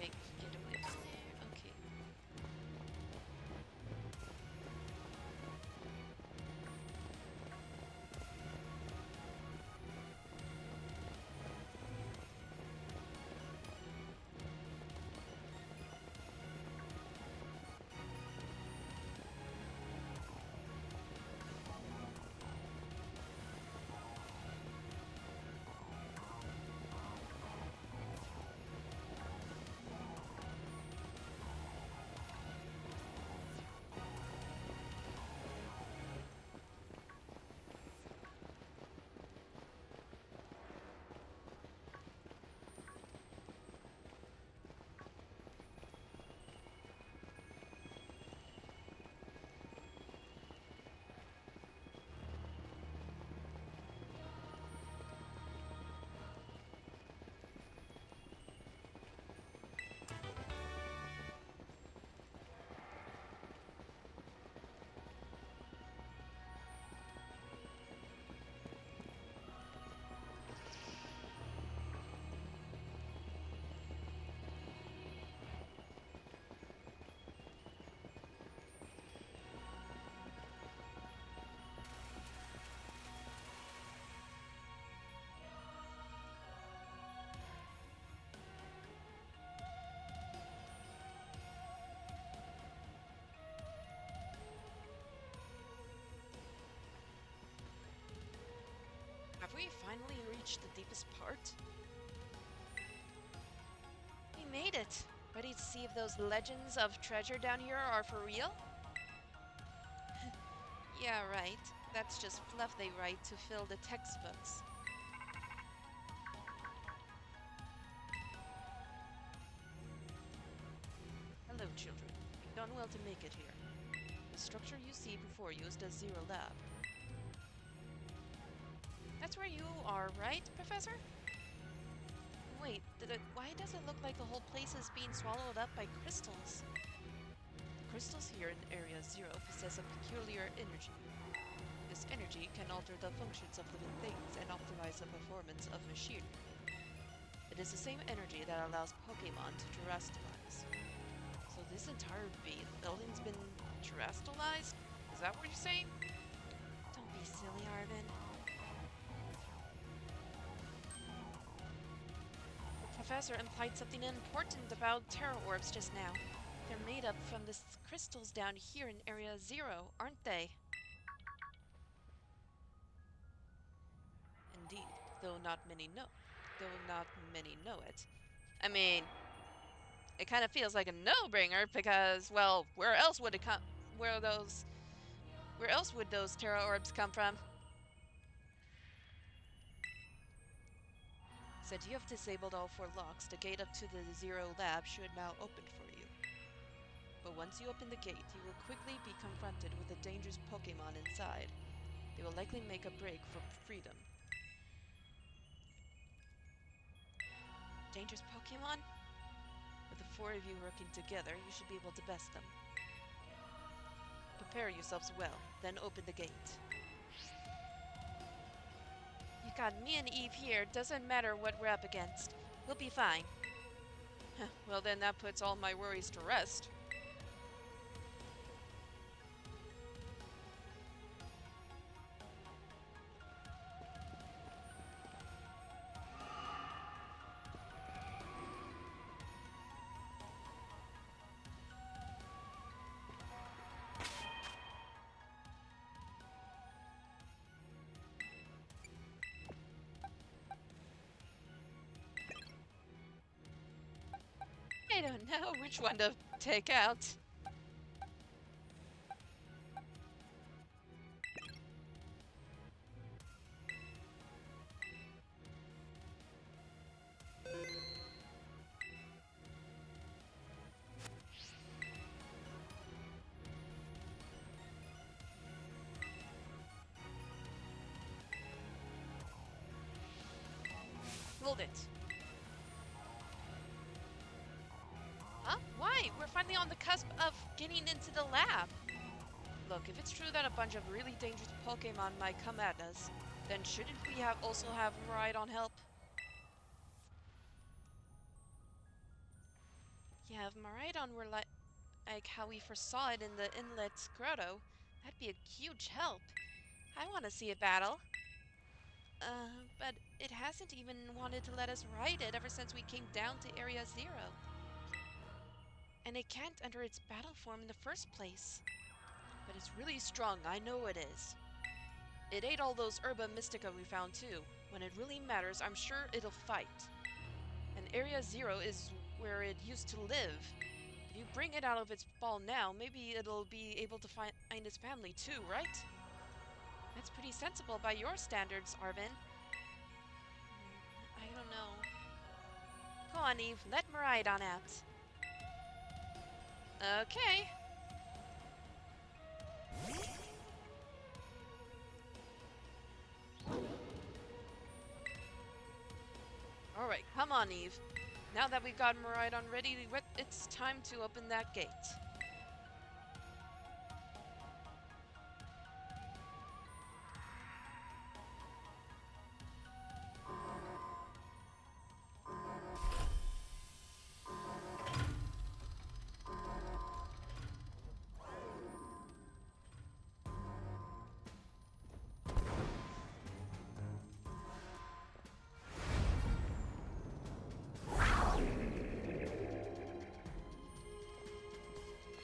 Okay, get away from there. Okay. Have we finally reached the deepest part? We made it! Ready to see if those legends of treasure down here are for real? Yeah, right. That's just fluff they write to fill the textbooks. Hello, children. You've done well to make it here. The structure you see before you is the Zero Lab. That's where you are, right, Professor? Wait, why does it look like the whole place is being swallowed up by crystals? The crystals here in Area Zero possess a peculiar energy. This energy can alter the functions of living things and optimize the performance of machinery. It is the same energy that allows Pokemon to terrestrialize. So this entire building's been terrestrialized? Is that what you're saying? Don't be silly, Arvin. The professor implied something important about Terra Orbs just now. They're made up from the crystals down here in Area Zero, aren't they? Indeed, though not many know. Though not many know it. I mean, it kind of feels like a no-brainer because, well, where else would it come? Where else would those Terra Orbs come from? Since you have disabled all 4 locks, the gate up to the Zero Lab should now open for you. But once you open the gate, you will quickly be confronted with a dangerous Pokemon inside. They will likely make a break for freedom. Dangerous Pokemon? With the 4 of you working together, you should be able to best them. Prepare yourselves well, then open the gate. You got me and Eve here, doesn't matter what we're up against. We'll be fine. Well then that puts all my worries to rest. I don't know which one to take out. Hold it. Huh? Why? We're finally on the cusp of getting into the lab. Look, if it's true that a bunch of really dangerous Pokemon might come at us, then shouldn't we also have Miraidon help? Yeah, if Miraidon were like how we first saw it in the Inlet Grotto, that'd be a huge help. I want to see it battle. But it hasn't even wanted to let us ride it ever since we came down to Area Zero. And it can't enter its battle form in the first place. But it's really strong, I know it is. It ate all those Herba Mystica we found too. When it really matters, I'm sure it'll fight. And Area Zero is where it used to live. If you bring it out of its ball now, maybe it'll be able to find its family too, right? That's pretty sensible by your standards, Arvin. I don't know. Go on, Eve. Let Miraidon out. Okay. Alright, come on, Eve. Now that we've got Miraidon ready, it's time to open that gate.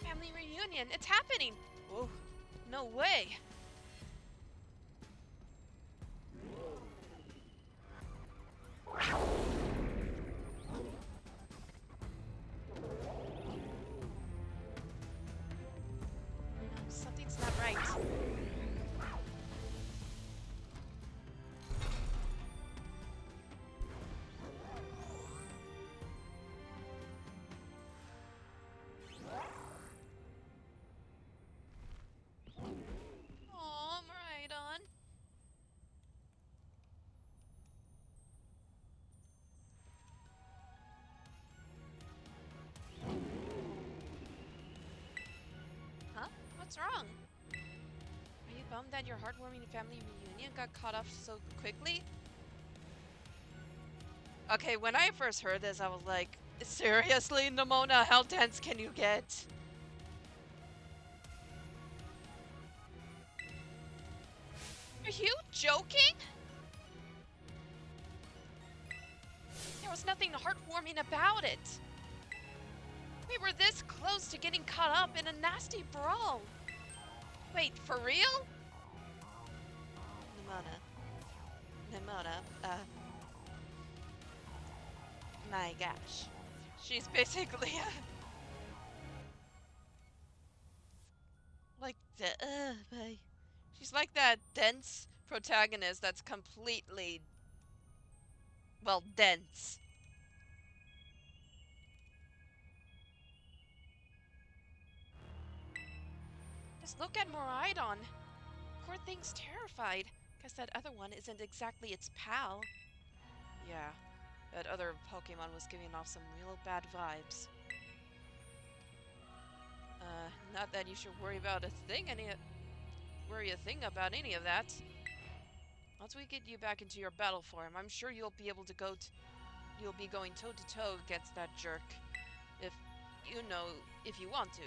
Family reunion! It's happening! Whoa, no way! Something's not right. Aw, Miraidon. Huh? What's wrong? Are you bummed that your heartwarming family reunion got cut off so quickly? Okay, when I first heard this, I was like, seriously, Nimona, how dense can you get? Are you joking? There was nothing heartwarming about it. We were this close to getting caught up in a nasty brawl. Wait, for real? Nimona, my gosh. She's basically like she's like that dense protagonist that's completely, well, dense. Just look at Miraidon. Poor thing's terrified. Guess that other one isn't exactly its pal. Yeah, that other Pokemon was giving off some real bad vibes. Not that you should worry about a thing about any of that. Once we get you back into your battle form, I'm sure you'll be able to you'll be going toe to toe against that jerk. If you want to.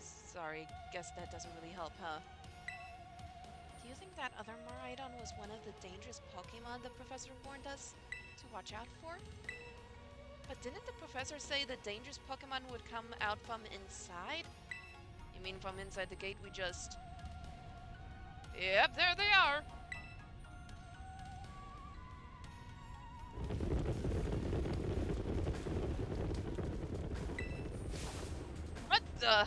Sorry, guess that doesn't really help, huh? Do you think that other Miraidon was one of the dangerous Pokemon the professor warned us to watch out for? But didn't the professor say the dangerous Pokemon would come out from inside? You mean from inside the gate we just... Yep, there they are! Duh.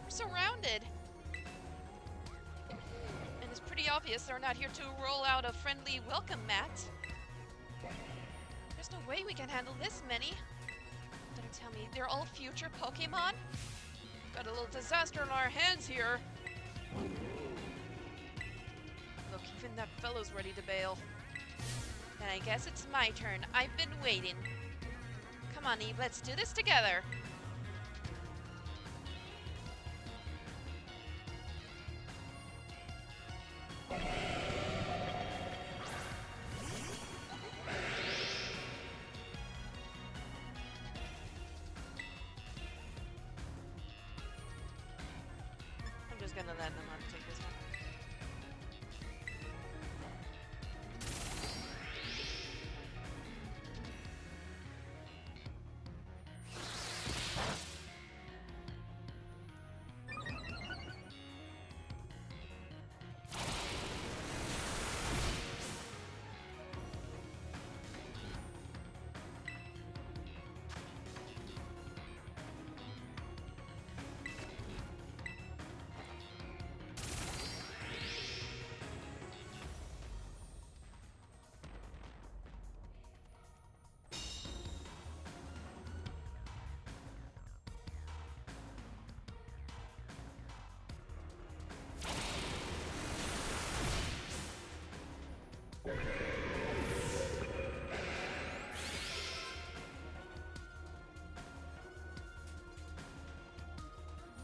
We're surrounded. And it's pretty obvious they're not here to roll out a friendly welcome mat. There's no way we can handle this many. Don't tell me they're all future Pokemon? Got a little disaster on our hands here. Look, even that fellow's ready to bail. Then I guess it's my turn. I've been waiting. Come on, Eve, let's do this together. I'm just gonna let them take this one.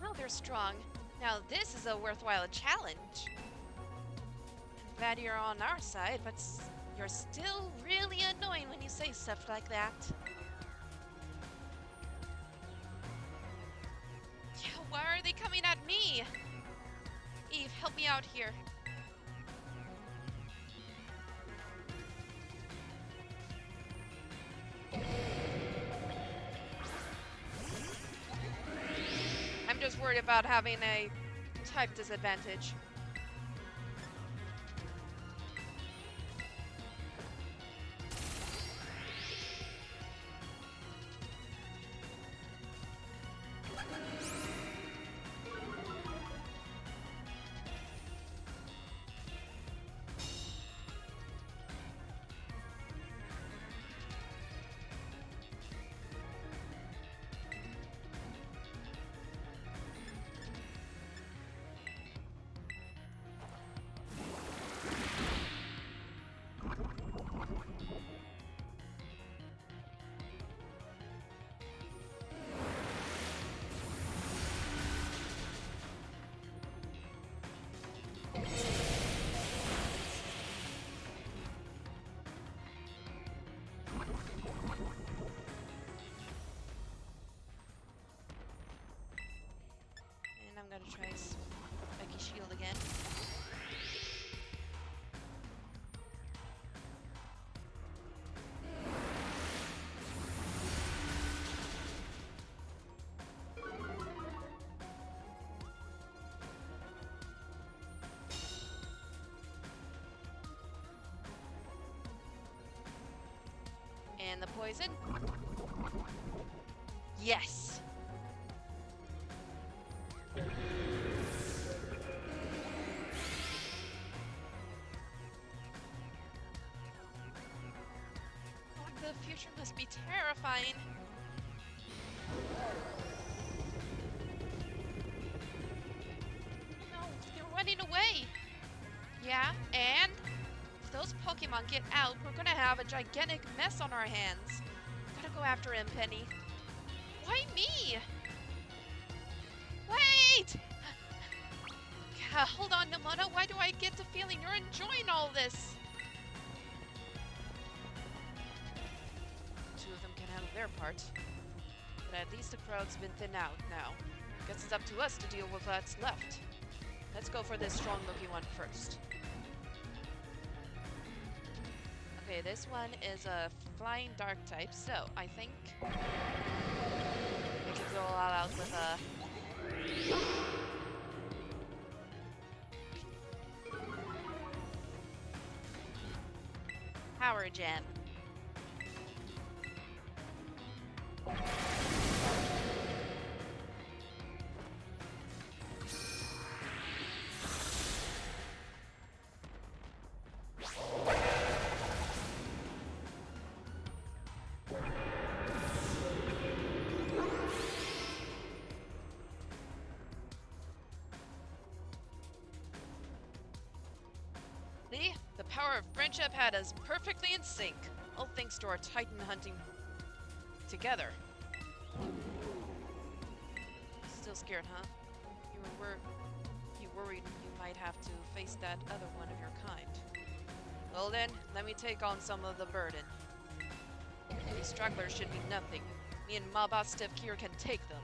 Well, they're strong. Now this is a worthwhile challenge. I'm glad you're on our side, but you're still really annoying when you say stuff like that. Yeah, why are they coming at me? Eve, help me out here. I'm just worried about having a type disadvantage. And I'm gonna try Becky Shield again. And the poison. Yes! Oh, the future must be terrifying. No, they're running away. Yeah, and if those Pokemon get out, we're gonna have a gigantic mess on our hands. Gotta go after him, Penny. Why me? Wait! Hold on, Nemona. Why do I get the feeling you're enjoying all this? Two of them can handle their part. But at least the crowd's been thinned out now. Guess it's up to us to deal with what's left. Let's go for this strong-looking one first. Okay, this one is a flying dark type, so I think we can go all out with a power gem. See? The power of friendship had us perfectly in sync, all thanks to our Titan hunting together. Still scared, huh? You worried you might have to face that other one of your kind. Well then, let me take on some of the burden. These stragglers should be nothing. Me and Mabastiff here can take them.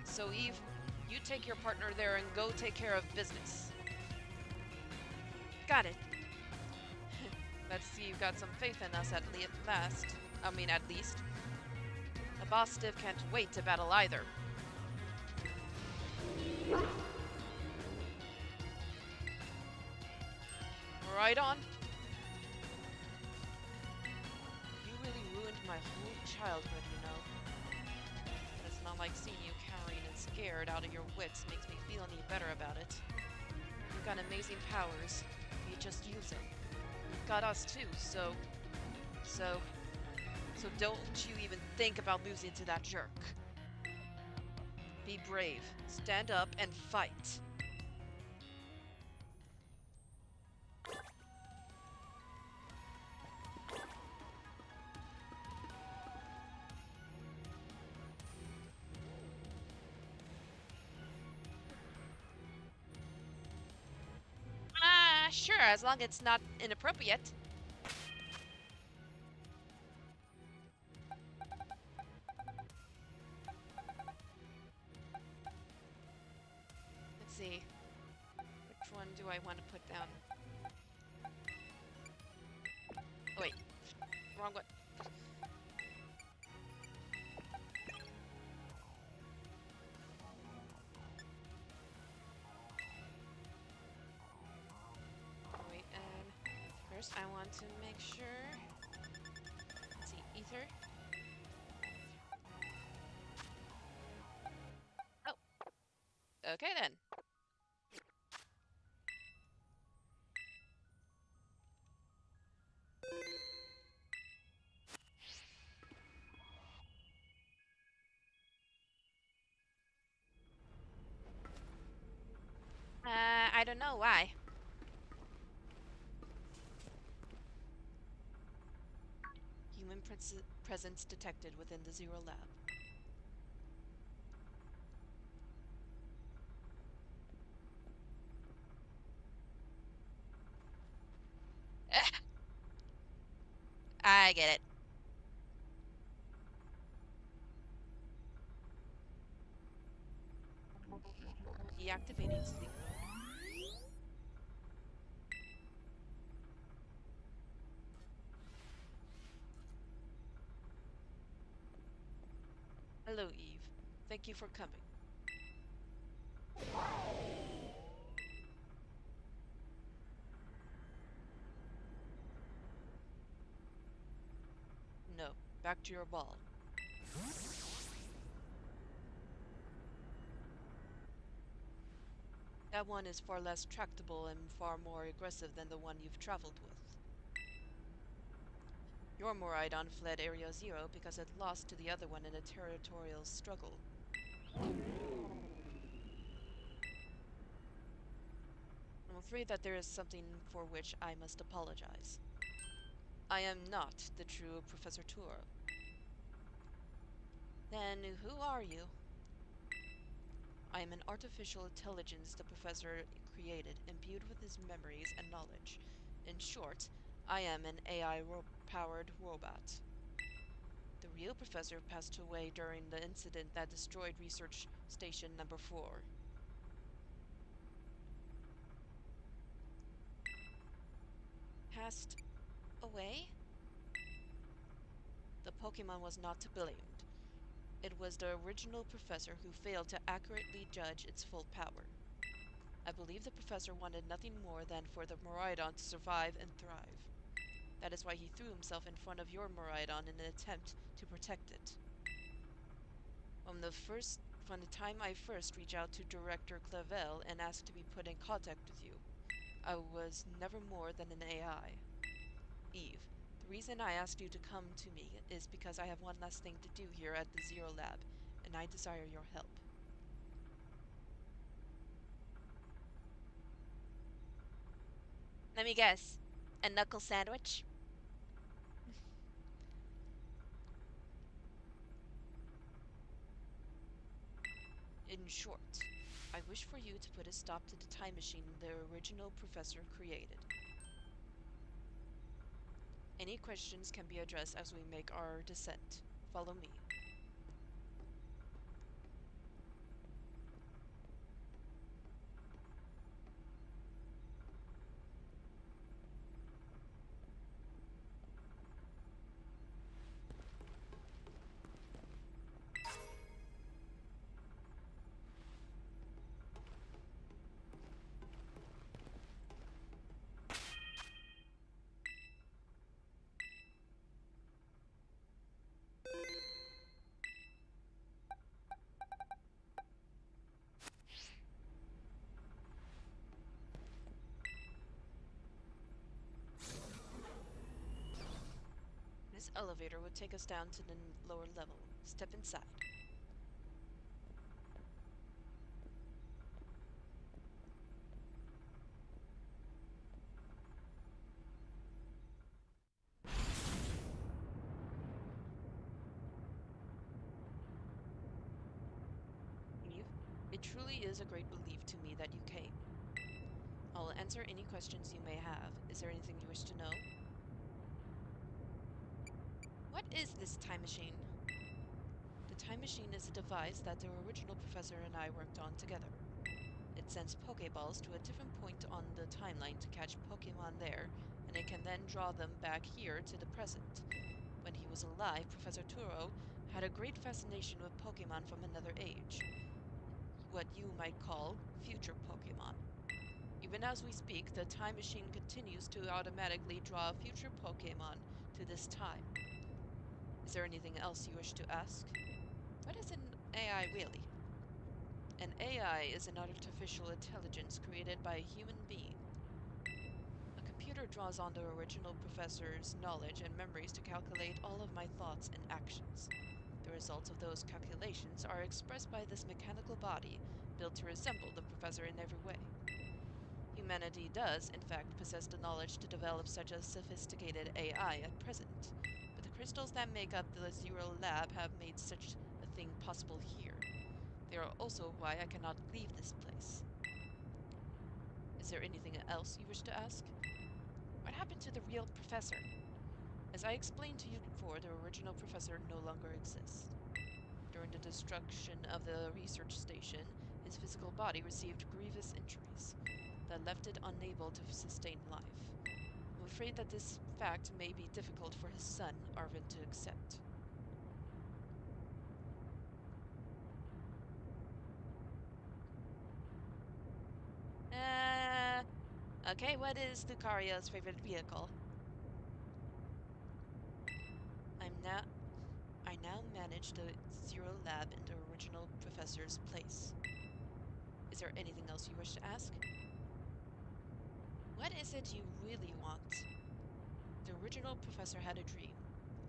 So Eve, you take your partner there and go take care of business. Got it. Let's see you've got some faith in us at least. A Mabastiff can't wait to battle either. Right on. You really ruined my whole childhood, you know. But it's not like seeing you cowering and scared out of your wits makes me feel any better about it. You've got amazing powers. You just use them. You've got us too, so don't you even think about losing to that jerk. Be brave. Stand up and fight. Sure, as long as it's not inappropriate. Let's see. Which one do I want to put down? Oh, wait. Wrong one. Wait, and first I want to make sure. Let's see, ether. Oh. Okay then. I don't know why. Human presence detected within the Zero Lab. I get it. Deactivating sleep mode. Hello, Eve. Thank you for coming. No, back to your ball. That one is far less tractable and far more aggressive than the one you've traveled with. Your Moraidon fled Area Zero because it lost to the other one in a territorial struggle. I'm afraid that there is something for which I must apologize. I am not the true Professor Turo. Then who are you? I am an artificial intelligence the Professor created, imbued with his memories and knowledge. In short, I am an AI-powered robot. The real Professor passed away during the incident that destroyed Research Station Number 4. Passed away? The Pokemon was not to blame. It was the original Professor who failed to accurately judge its full power. I believe the professor wanted nothing more than for the Miraidon to survive and thrive. That is why he threw himself in front of your Miraidon in an attempt to protect it. From the time I first reached out to Director Clavel and asked to be put in contact with you, I was never more than an AI. Eve, the reason I asked you to come to me is because I have one last thing to do here at the Zero Lab, and I desire your help. Let me guess. A knuckle sandwich? In short, I wish for you to put a stop to the time machine the original professor created. Any questions can be addressed as we make our descent. Follow me. This elevator would take us down to the lower level. Step inside. Eve, it truly is a great relief to me that you came. I will answer any questions you may have. Is there anything you wish to know? What is this time machine? The time machine is a device that the original professor and I worked on together. It sends Pokeballs to a different point on the timeline to catch Pokemon there, and it can then draw them back here to the present. When he was alive, Professor Turo had a great fascination with Pokemon from another age, what you might call future Pokemon. Even as we speak, the time machine continues to automatically draw future Pokemon to this time. Is there anything else you wish to ask? What is an AI really? An AI is an artificial intelligence created by a human being. A computer draws on the original professor's knowledge and memories to calculate all of my thoughts and actions. The results of those calculations are expressed by this mechanical body, built to resemble the professor in every way. Humanity does, in fact, possess the knowledge to develop such a sophisticated AI at present, but the crystals that make up the Zero Lab have made such a thing possible here. They are also why I cannot leave this place. Is there anything else you wish to ask? What happened to the real professor? As I explained to you before, the original professor no longer exists. During the destruction of the research station, his physical body received grievous injuries that left it unable to sustain life. I'm afraid that this fact may be difficult for his son, Arvin, to accept. Uh, okay, what is Lucario's favorite vehicle? I'm now I now manage the Zero Lab in the original professor's place. Is there anything else you wish to ask? What is it you really want? The original professor had a dream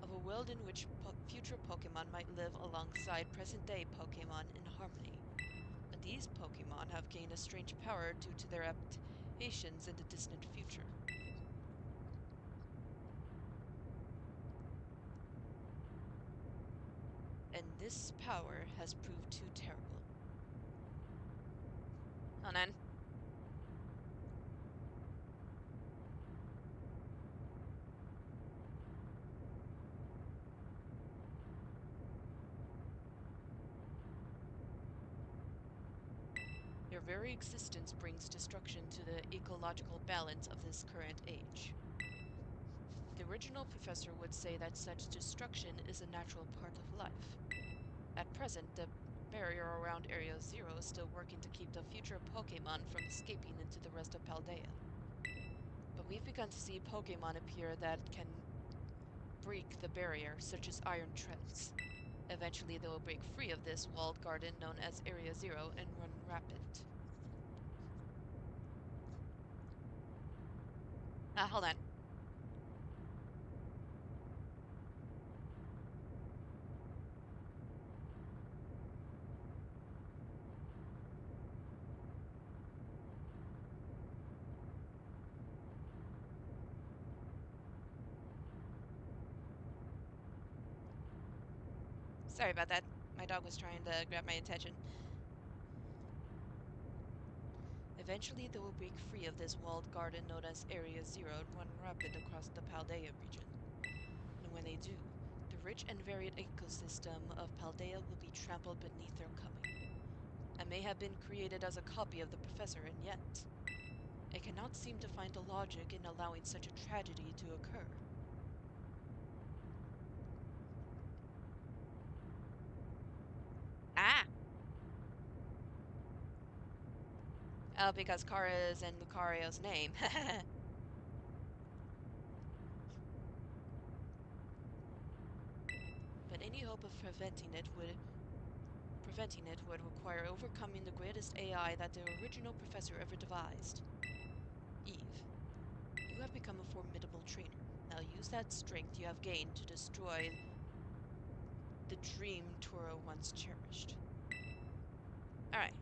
of a world in which future Pokemon might live alongside present day Pokemon in harmony. But these Pokemon have gained a strange power due to their adaptations in the distant future. And this power has proved too terrible. Hold on. Their very existence brings destruction to the ecological balance of this current age. The original professor would say that such destruction is a natural part of life. At present, the barrier around Area Zero is still working to keep the future Pokemon from escaping into the rest of Paldea. But we've begun to see Pokemon appear that can break the barrier, such as Iron Trents. Eventually, they will break free of this walled garden known as Area Zero and run rapid. Hold on. Sorry about that. My dog was trying to grab my attention. Eventually, they will break free of this walled garden known as Area Zero and run rapid across the Paldea region. And when they do, the rich and varied ecosystem of Paldea will be trampled beneath their coming. It may have been created as a copy of the Professor, and yet it cannot seem to find the logic in allowing such a tragedy to occur. Ah! Oh, because Kara is in Lucario's name. But any hope of preventing it would require overcoming the greatest AI that the original professor ever devised. Eve, you have become a formidable trainer. Now use that strength you have gained to destroy the dream Toro once cherished. Alright,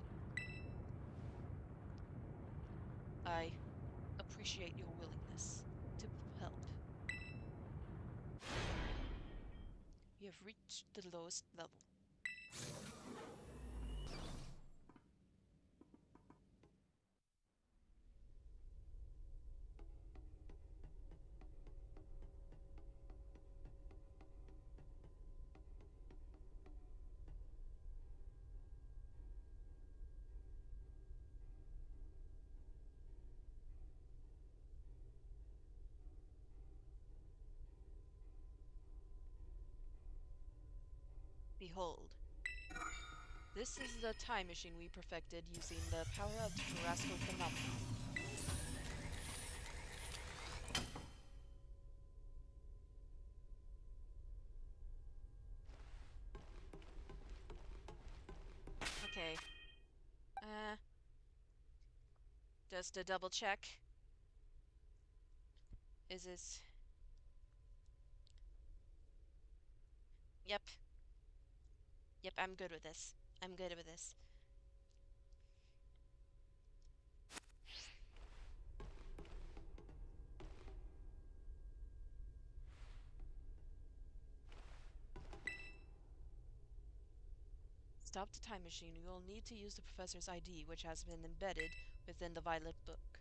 I appreciate your willingness to help. You have reached the lowest level. Behold, this is the time machine we perfected using the power of the terrestrial phenomenon. Okay, uh, just to double check. Is this... Yep, yep, I'm good with this. I'm good with this. Stop the time machine, you will need to use the professor's ID, which has been embedded within the Violet Book.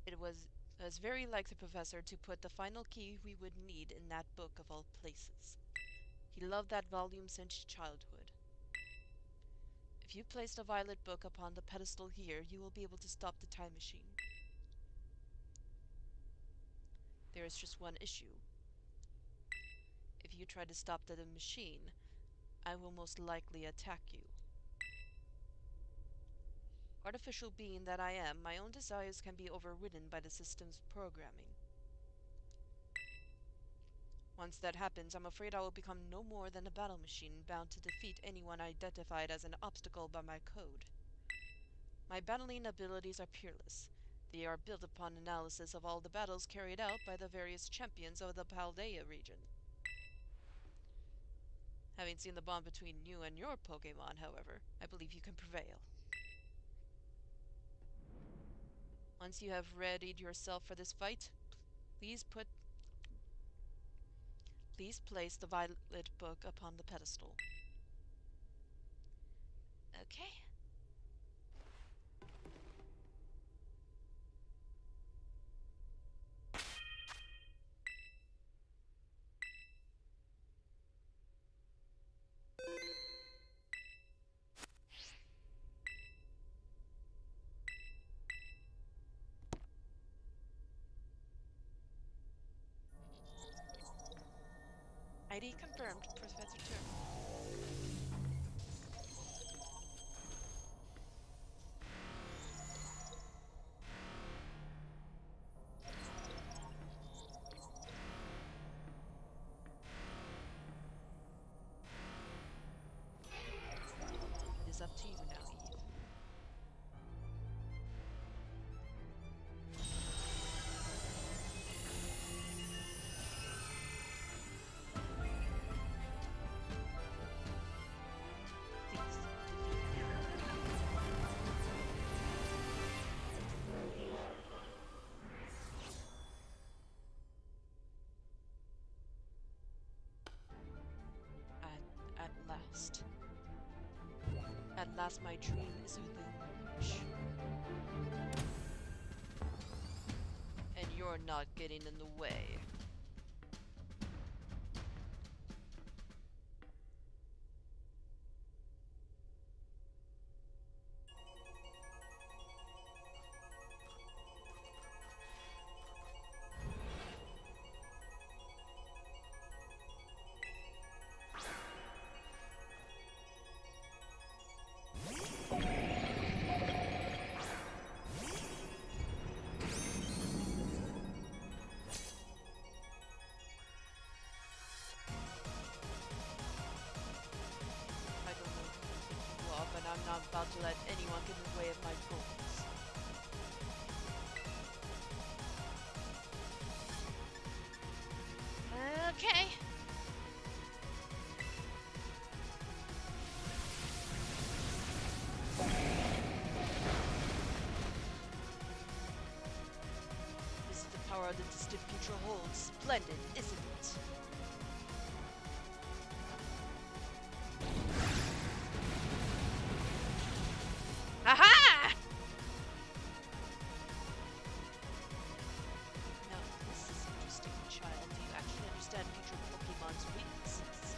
It was very like the professor to put the final key we would need in that book of all places. He loved that volume since childhood. If you place the Violet Book upon the pedestal here, you will be able to stop the time machine. There is just one issue. If you try to stop the machine, I will most likely attack you. Artificial being that I am, my own desires can be overridden by the system's programming. Once that happens, I'm afraid I will become no more than a battle machine bound to defeat anyone identified as an obstacle by my code. My battling abilities are peerless. They are built upon analysis of all the battles carried out by the various champions of the Paldea region. Having seen the bond between you and your Pokemon, however, I believe you can prevail. Once you have readied yourself for this fight, please put please place the Violet Book upon the pedestal. Okay. ID confirmed, Professor Turner. Alas, my dream is within reach. And you're not getting in the way. I don't know who you think you are, but I'm not about to let anyone get in the way of my goals. Okay. This is the power the distant future holds. Splendid, isn't it? Aha! Now, this is interesting, child. Do you actually understand future Pokemon's weaknesses?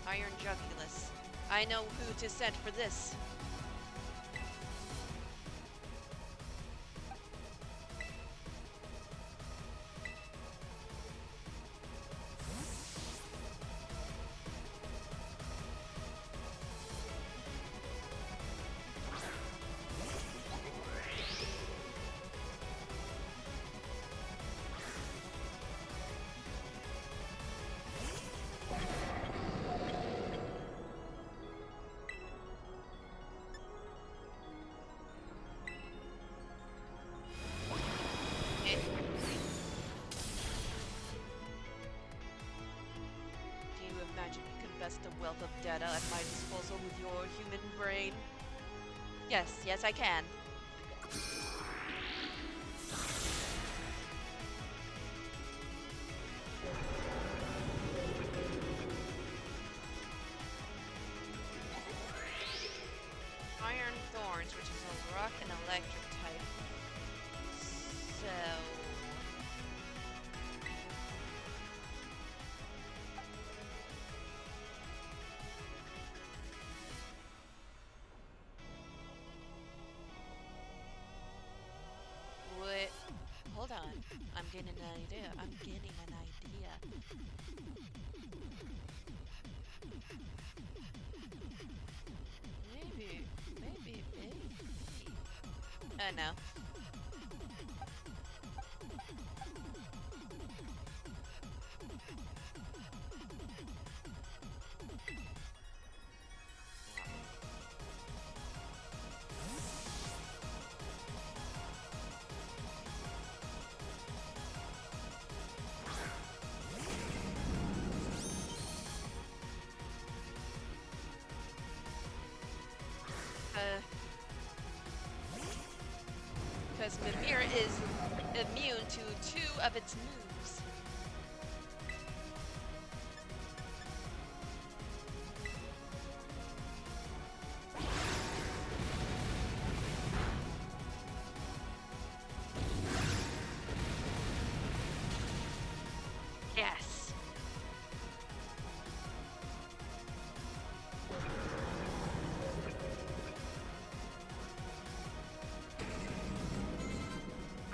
Iron Jugulus. I know who to send for this. Eh. Can you imagine you can best a wealth of data at my disposal with your human brain? Yes, I can. Iron Thorns, which is a rock and electric type. So... What? Hold on. I'm getting an idea. Maybe. No. Because Mimir is immune to 2 of its moves. Yes.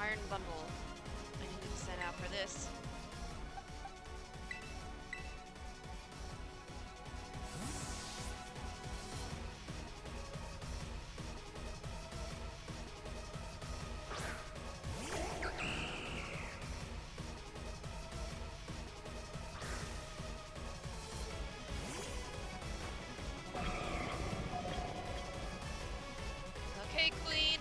Iron Bundle. I need to send out for this. Okay, Queen.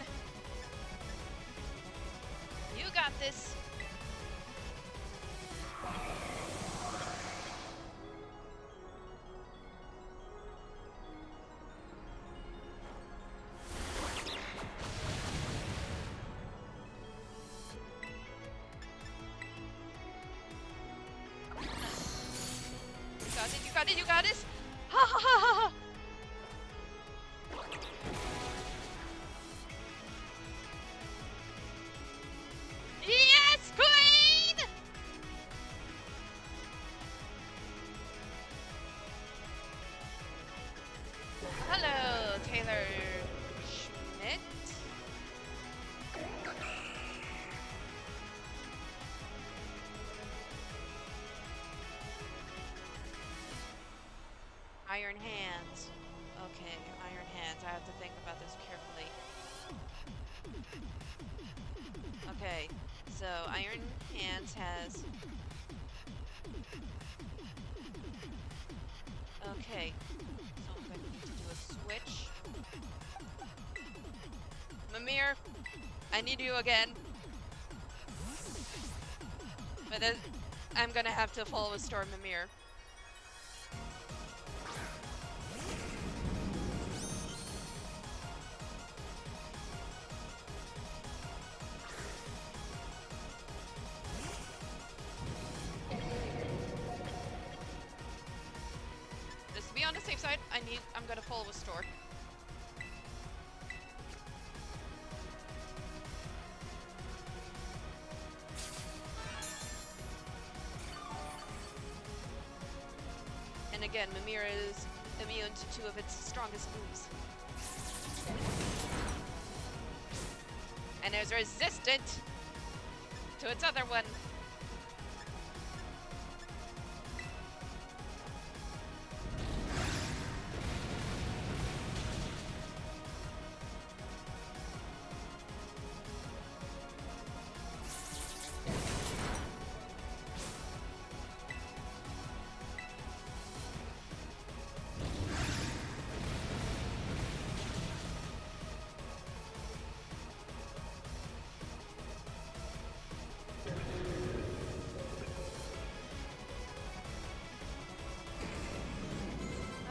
You got this. got it, you got this! Ha ha ha ha ha! Yes, queen! Hello, Taylor Schmidt. Iron Hands. Okay, Iron Hands. I have to think about this carefully. Okay, so Iron Hands has... Okay, so I'm going to need to do a switch. Mimir, I need you again. But I'm gonna have to follow a storm Mimir. Just to be on the safe side, I'm gonna follow a storm. And again, Mimir is immune to 2 of its strongest moves. And is resistant to its other one.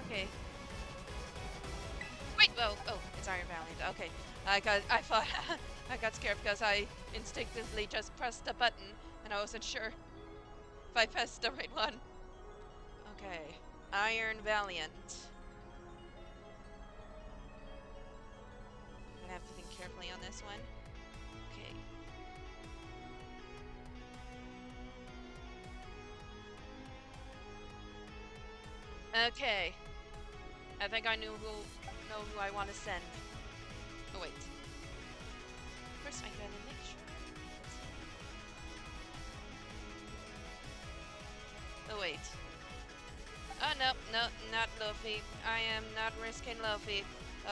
Okay. Wait, oh, it's Iron Valiant. Okay, I thought I got scared because I instinctively just pressed the button and I wasn't sure if I pressed the right one. Okay, Iron Valiant. I'm gonna have to think carefully on this one. Okay. Okay. I think I know who I want to send. Oh wait. First I gotta make sure. Oh wait. Oh no, not Luffy. I am not risking Luffy.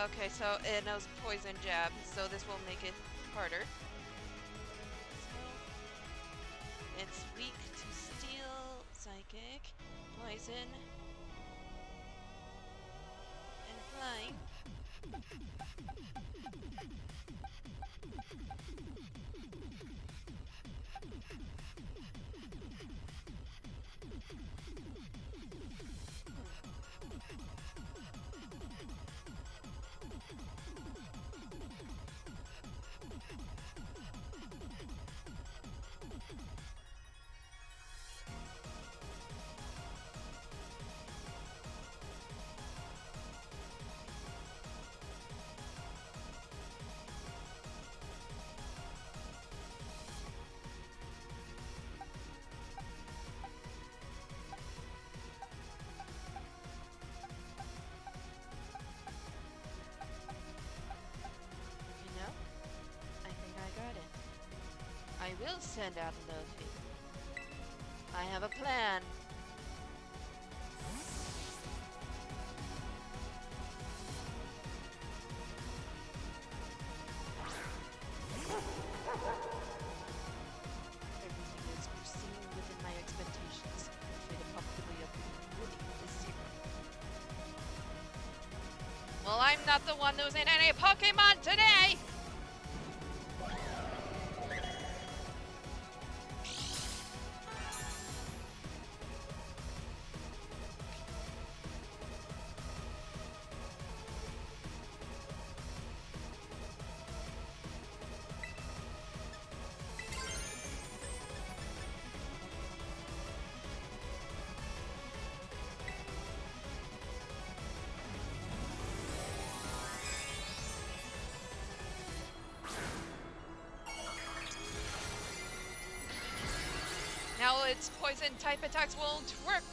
Okay, so it knows poison jab, so this will make it harder. So it's weak to steel, psychic, poison, and flying. You know, I think I got it. I will send out Luffy. I have a plan. Everything is proceeding within my expectations. I'm afraid the probability of winning is 0. Well, I'm not the one losing any Pokemon today! its poison type attacks won't work.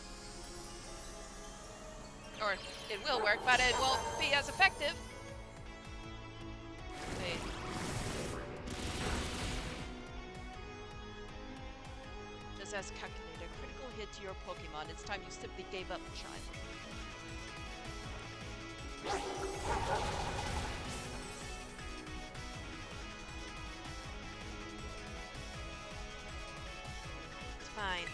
Or it will work, but it won't be as effective. Wait. Just as calculated, critical hit to your Pokemon. It's time you simply gave up, child. It's fine.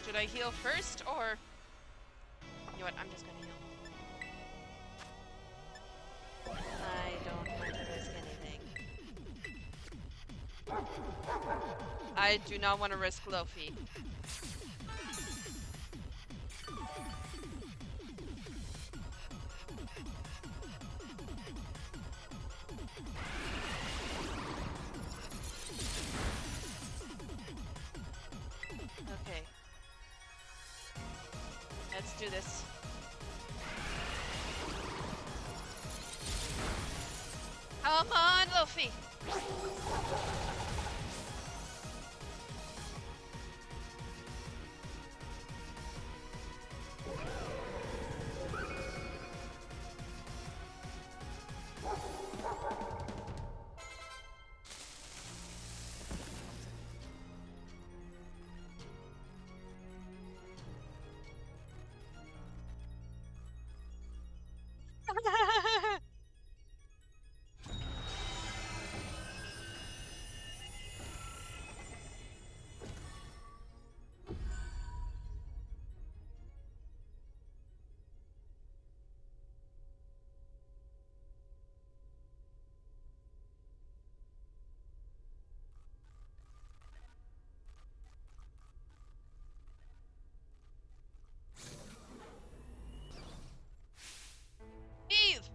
Should I heal first, or... You know what, I'm just gonna heal. I don't want to risk anything. I do not want to risk Lofi. Okay. Let's do this. Come on, Luffy! Eve!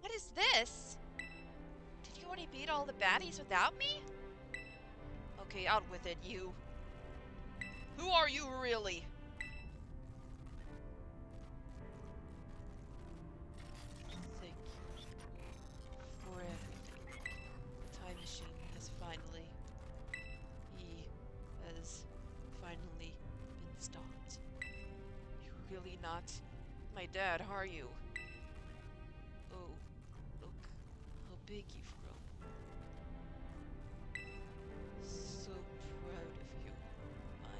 What is this? Did you already beat all the baddies without me? Okay, out with it, you. Who are you, really? Thank you for everything. The time machine has finally... He has finally been stopped. You're really not my dad, are you? Oh, look how big you've grown. So proud of you, my...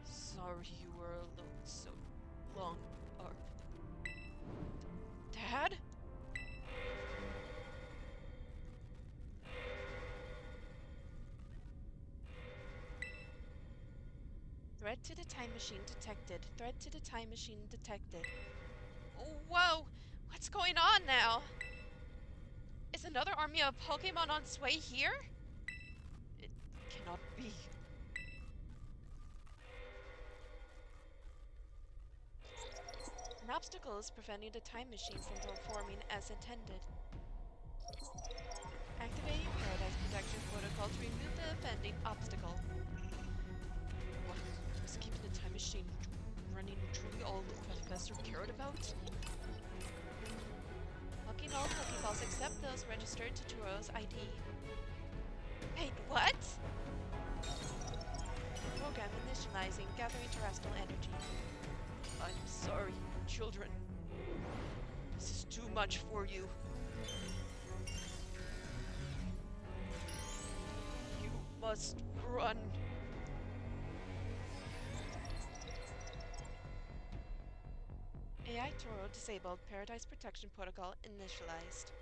Sorry you were alone so long, Arp. Dad? Threat to the time machine detected. Threat to the time machine detected. Whoa! What's going on now? Is another army of Pokemon on its way here? It cannot be. An obstacle is preventing the time machine from performing as intended. Activating Paradise Protection Protocol to remove the offending obstacle. What is keeping the time machine running truly all the Professor cared about? Locking all Pokeballs except those registered to Turo's ID. Wait, what? Program initializing, gathering terrestrial energy. I'm sorry, children. This is too much for you. You must run. AI Toro disabled. Paradise Protection Protocol initialized.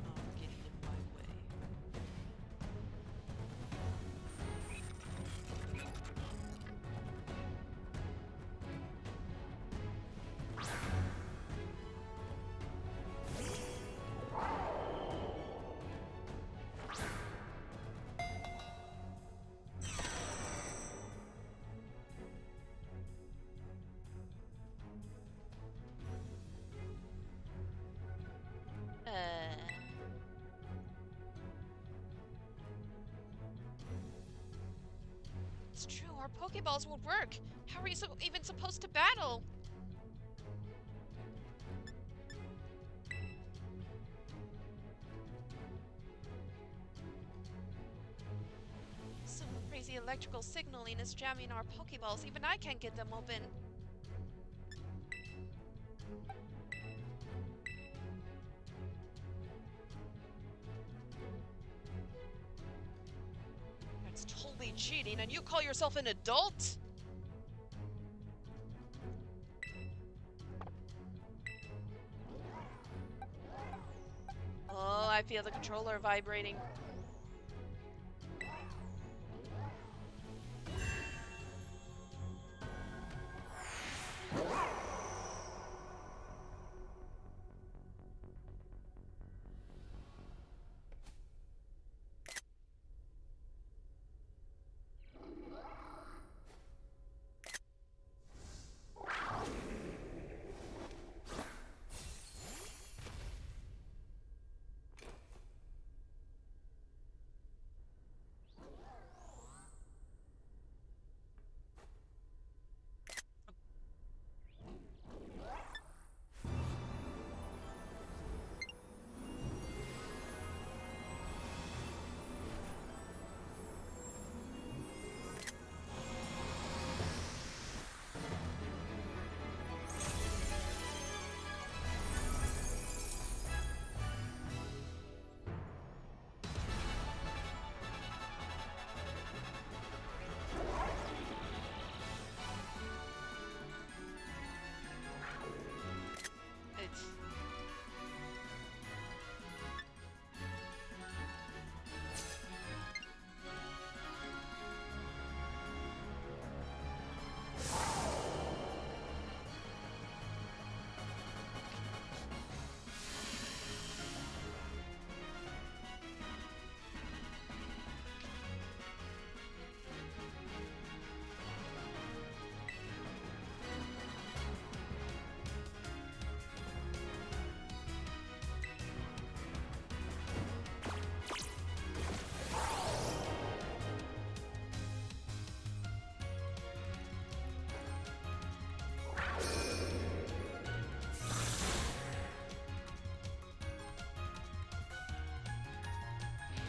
Not getting in my way. Pokeballs won't work. How are you even supposed to battle? Some crazy electrical signaling is jamming our Pokeballs. Even I can't get them open. That's totally cheating, and you call yourself an adult? Oh, I feel the controller vibrating. It's...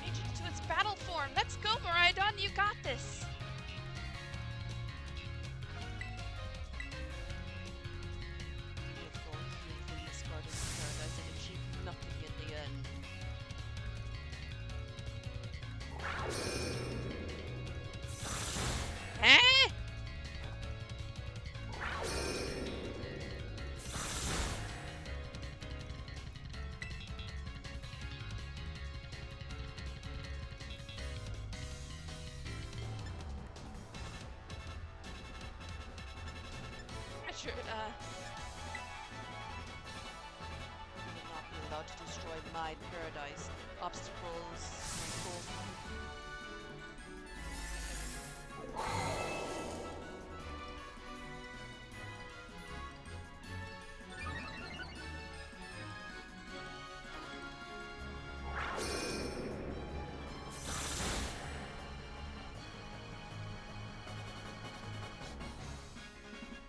Change it to its battle form. Let's go, Miraidon. You got this. Beautiful, beautifully discarded paradise and achieved nothing in the end. Eh? Richard, You will not be allowed to destroy my paradise. Obstacles, cool.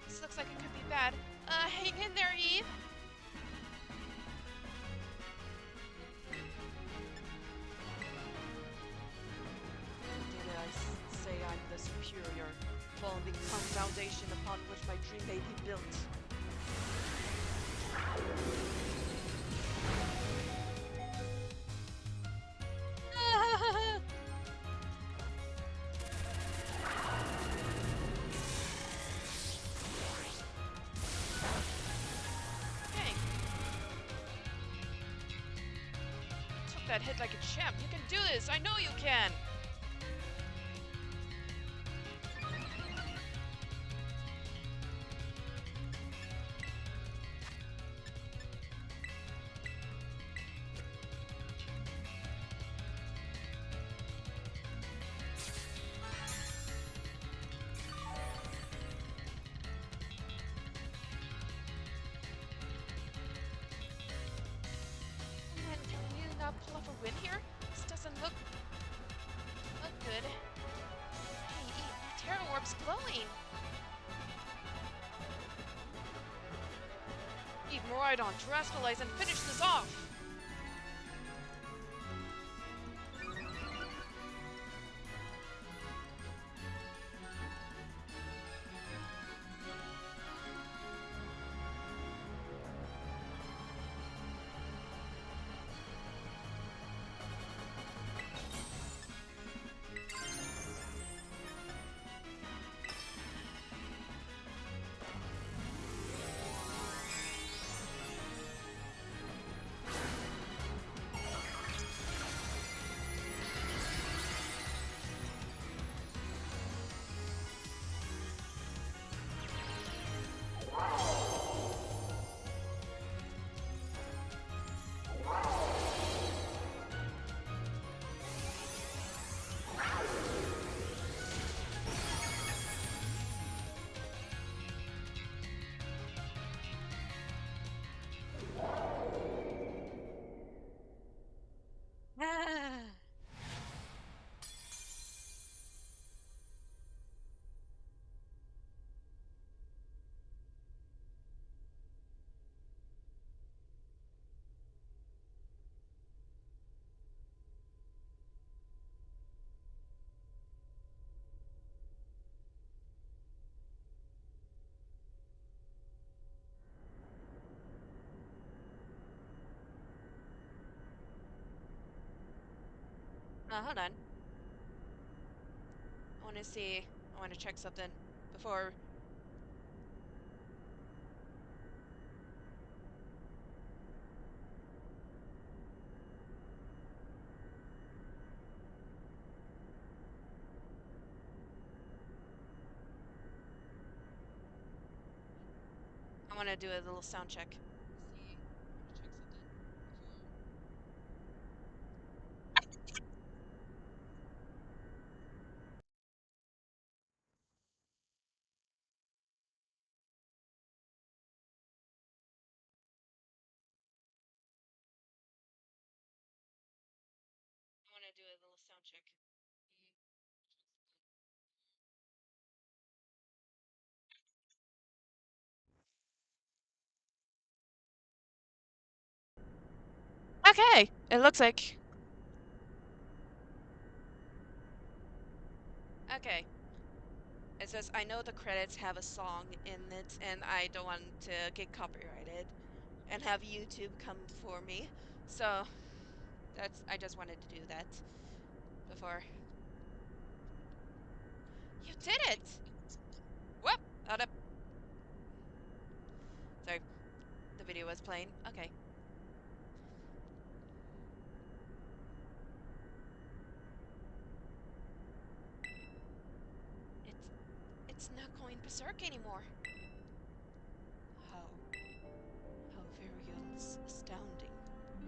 this looks like it could be bad. Hang in there, Eve. Did I say I'm the superior, will become foundation upon which my dream may be built? Dang. Took that hit like a champ. You can do this. I know you can. Man, can you not pull off a win here? This doesn't look is glowing. Eve Miraidon, terrestrialize and finish this off! Ah. Hold on. I want to see. I want to check something before. I want to do a little sound check. I want to do a little sound check. Okay, it looks like. Okay. It says, I know the credits have a song in it, and I don't want to get copyrighted and have YouTube come for me. So, I just wanted to do that before. You did it! Whoop! Hold up. Sorry, the video was playing. Okay. It's not going berserk anymore. How? How very astounding.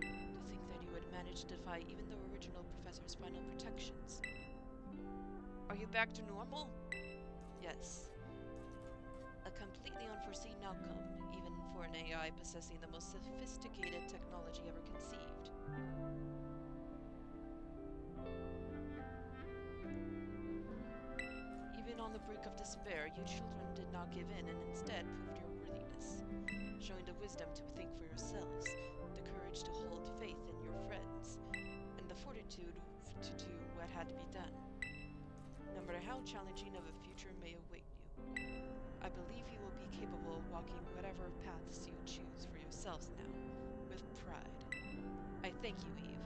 To think that you had managed to defy even the original professor's final protections. Are you back to normal? Yes. A completely unforeseen outcome, even for an AI possessing the most sophisticated technology ever conceived. Even on the brink of despair, you children did not give in and instead proved your worthiness, showing the wisdom to think for yourselves, the courage to hold faith in your friends, and the fortitude to do what had to be done, no matter how challenging of a future may await you. I believe you will be capable of walking whatever paths you choose for yourselves now, with pride. I thank you, Eve.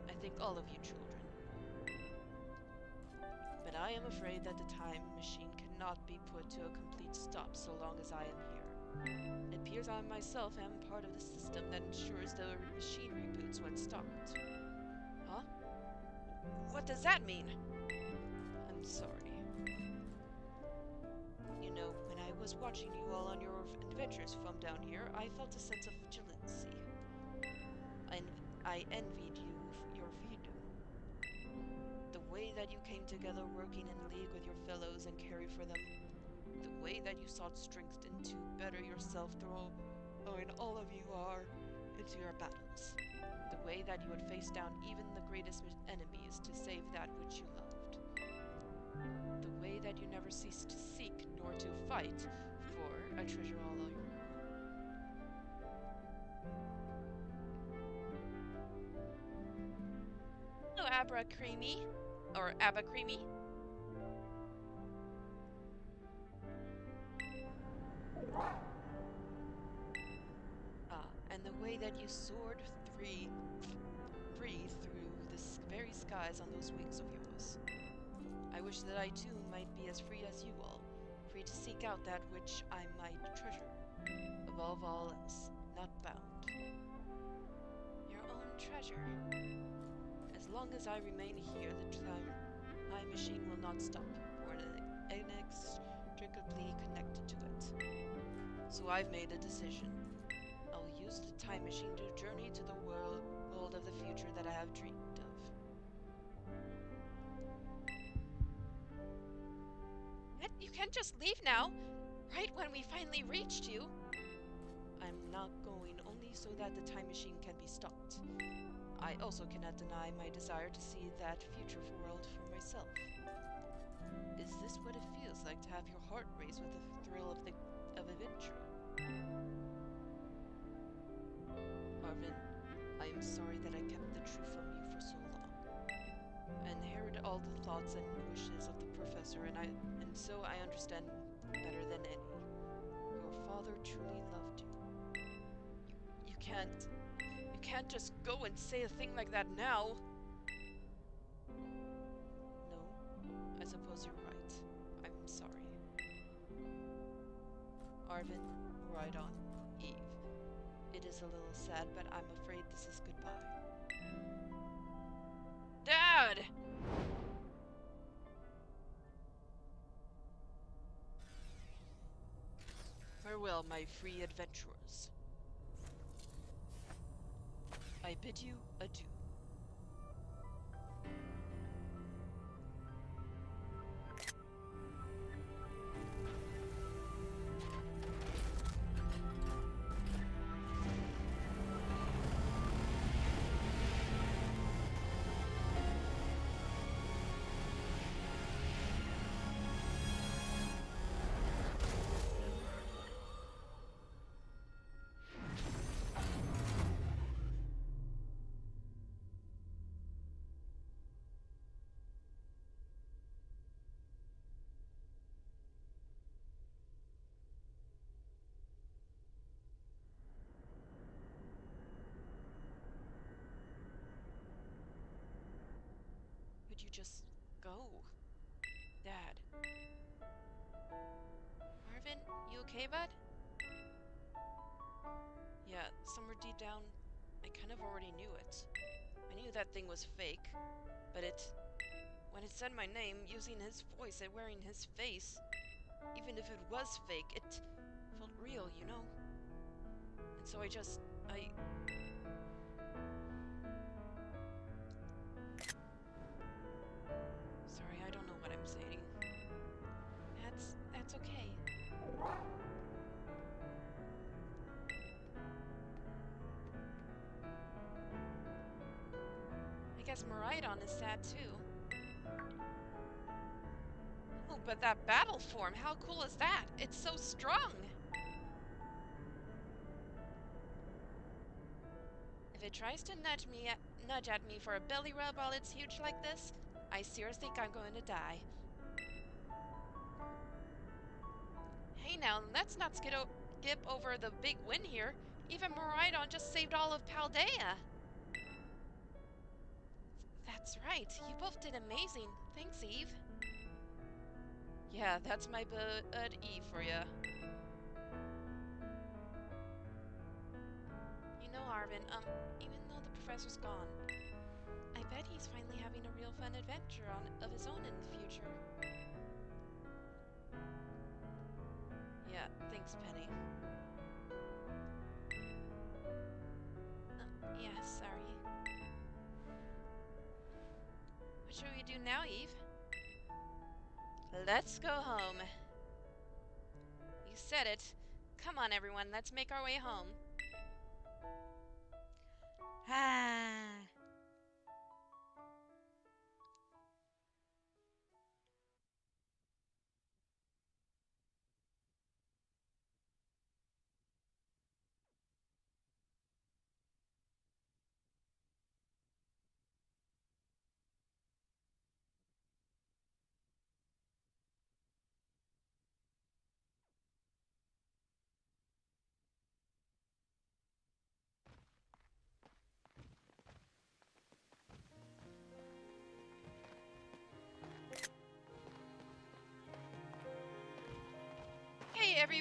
I thank all of you children. But I am afraid that the time machine cannot be put to a complete stop so long as I am here. It appears I myself am part of the system that ensures the machine reboots when stopped. Huh? What does that mean? I'm sorry. You know, when I was watching you all on your adventures from down here, I felt a sense of jealousy. I envied your freedom. The way that you came together working in league with your fellows and caring for them. The way that you sought strength to better yourself throwing all of you are into your battles. The way that you would face down even the greatest enemies to save that which you loved. The way that you never cease to seek nor to fight for a treasure all your own. Hello, Abra Creamy. Or Abba Creamy. And the way that you soared free through the very skies on those wings of yours. I wish that I too might be as free as you all, free to seek out that which I might treasure, above all else, not bound. Your own treasure. As long as I remain here, the time machine will not stop, for inextricably connected to it. So I've made a decision. I'll use the time machine to journey to the world of the future that I have dreamed of. What? You can't just leave now, right when we finally reached you. I'm not going only so that the time machine can be stopped. I also cannot deny my desire to see that future world for myself. Is this what it feels like to have your heart race with the thrill of adventure? Arvin, I am sorry that I kept the truth from you for so long. I inherited all the thoughts and wishes of the professor, and so I understand better than any. Your father truly loved you. You can't just go and say a thing like that now. No, I suppose you're right. I'm sorry. Arvin, ride on, Eve. It is a little sad, but I'm afraid this is goodbye. Dad! Farewell, my free adventurers. I bid you adieu. Would you just go? Dad. Marvin, you okay, bud? Yeah, somewhere deep down, I kind of already knew it. I knew that thing was fake, but when it said my name, using his voice and wearing his face, even if it was fake, it felt real, you know? And so I... Sorry, I don't know what I'm saying. That's okay. I guess Maridon is sad too. Oh, but that battle form, how cool is that? It's so strong! If it tries to nudge at me for a belly rub while it's huge like this, I seriously think I'm going to die. Hey now, let's not skip over the big win here. Even Maridon just saved all of Paldea. That's right, you both did amazing. Thanks, Eve. Yeah, that's my bud Eve for ya. You know, Arvin, even though the professor's gone, I bet he's finally having a real fun adventure of his own in the future. Yeah, thanks, Penny. Yeah, sorry. What should we do now, Eve? Let's go home. You said it. Come on, everyone, let's make our way home. Ah.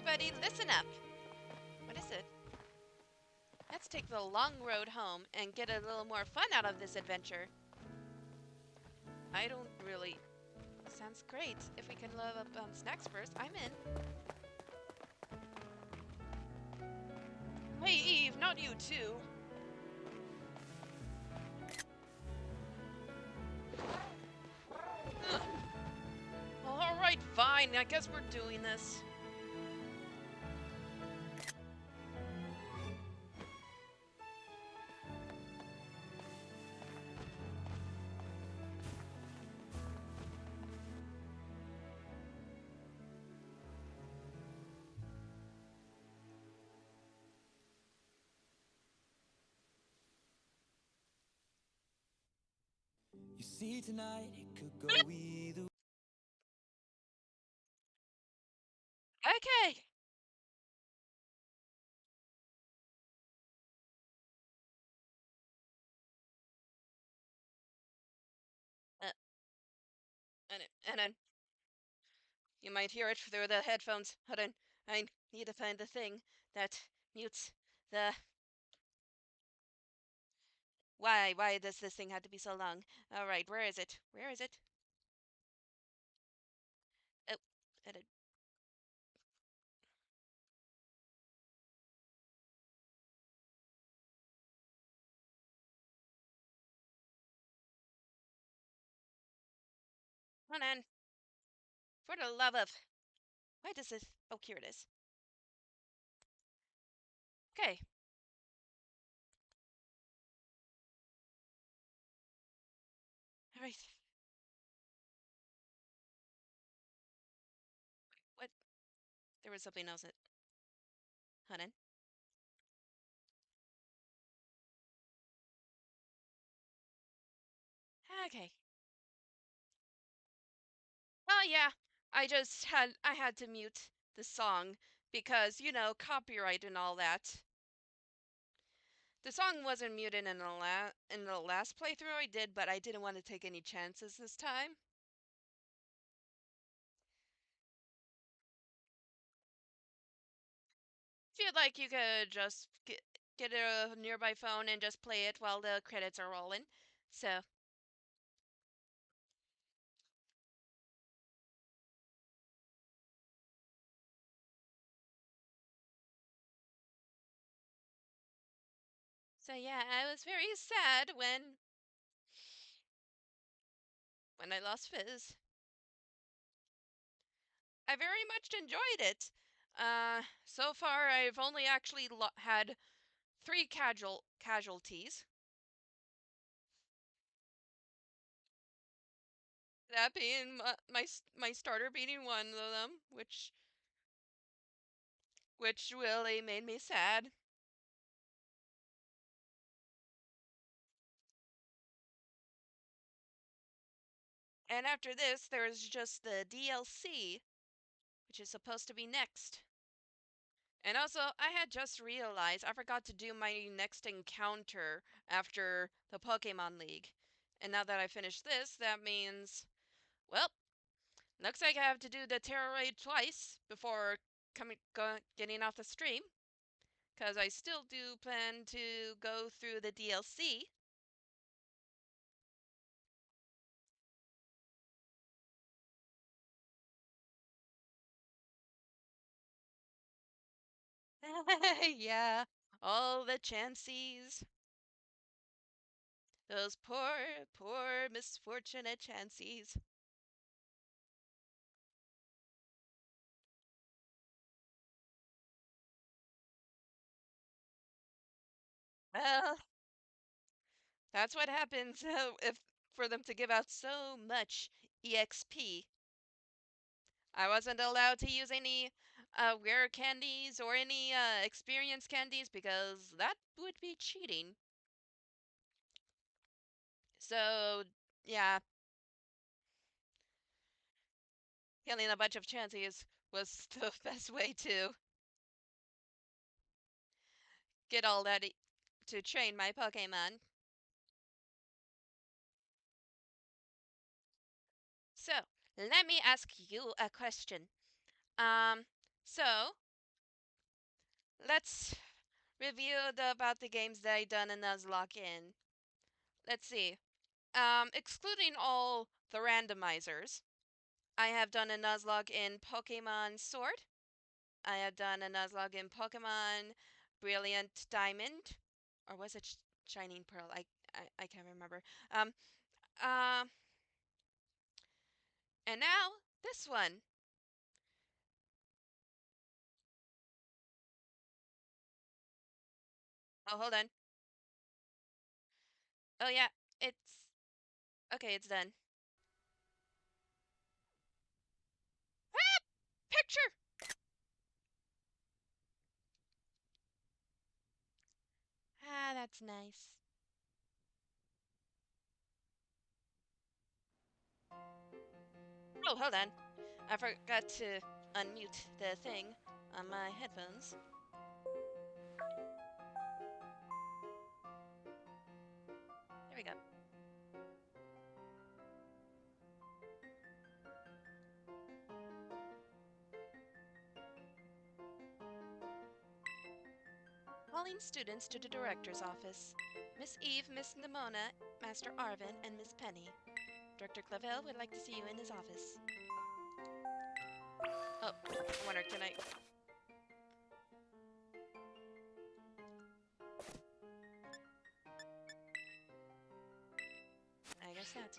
everybody, listen up. What is it? Let's take the long road home and get a little more fun out of this adventure. I don't really... Sounds great. If we can load up on snacks first, I'm in. Hey, Eve, not you too. Alright, fine. I guess we're doing this. You see tonight it could go either. Okay. Uh, and then you might hear it through the headphones. Hold on. I need to find the thing that mutes the... Why does this thing have to be so long? Alright, where is it? Where is it? Oh, edit. Hold on. For the love of... Why does this... Oh, here it is. Okay. Alright. What? There was something else that... Hold on. Okay. Oh, yeah. I had to mute the song because, you know, copyright and all that. The song wasn't muted in the last playthrough I did, but I didn't want to take any chances this time. Feel like you could just get a nearby phone and just play it while the credits are rolling. So, so yeah, I was very sad when I lost Fizz. I very much enjoyed it. So far I've only actually had 3 casualties. That being my starter beating one of them, which really made me sad. And after this, there's just the DLC, which is supposed to be next. And also, I had just realized I forgot to do my next encounter after the Pokemon League. And now that I finished this, that means, well, looks like I have to do the Terra Raid twice before getting off the stream. Because I still do plan to go through the DLC. Yeah, all the Chanseys. Those poor misfortunate Chanseys. Well, that's what happens if for them to give out so much EXP. I wasn't allowed to use any rare candies or any experience candies because that would be cheating. So, yeah, killing a bunch of Chanseys was the best way to get all that to train my Pokemon. So, let me ask you a question. Um, so let's review about the games that I done in Nuzlocke in. Let's see. Excluding all the randomizers, I have done a Nuzlocke in Pokemon Sword. I have done a Nuzlocke in Pokemon Brilliant Diamond, or was it Shining Pearl? I can't remember. Um, uh, and now this one. Oh, hold on. Oh yeah, it's okay. It's done. Ah, picture. Ah, that's nice. Oh, hold on. I forgot to unmute the thing on my headphones. There we go. Calling students to the director's office. Miss Eve, Miss Nimona, Master Arvin, and Miss Penny. Director Clavel would like to see you in his office. Oh, I wonder, can I... I guess not.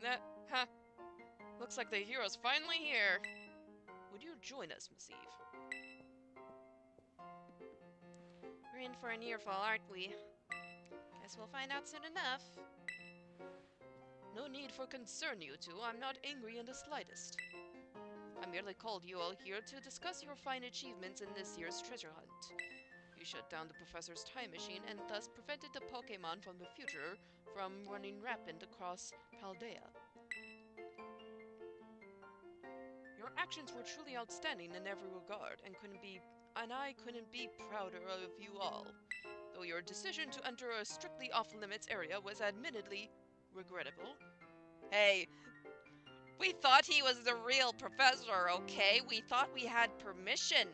That, huh. Looks like the hero's finally here. Would you join us, Miss Eve? We're in for a near fall, aren't we? Guess we'll find out soon enough. No need for concern, you two. I'm not angry in the slightest. I merely called you all here to discuss your fine achievements in this year's treasure hunt. You shut down the professor's time machine and thus prevented the Pokemon from the future from running rampant across Paldea. Your actions were truly outstanding in every regard, and I couldn't be prouder of you all. Though your decision to enter a strictly off-limits area was admittedly regrettable. Hey, we thought he was the real professor, okay? We thought we had permission.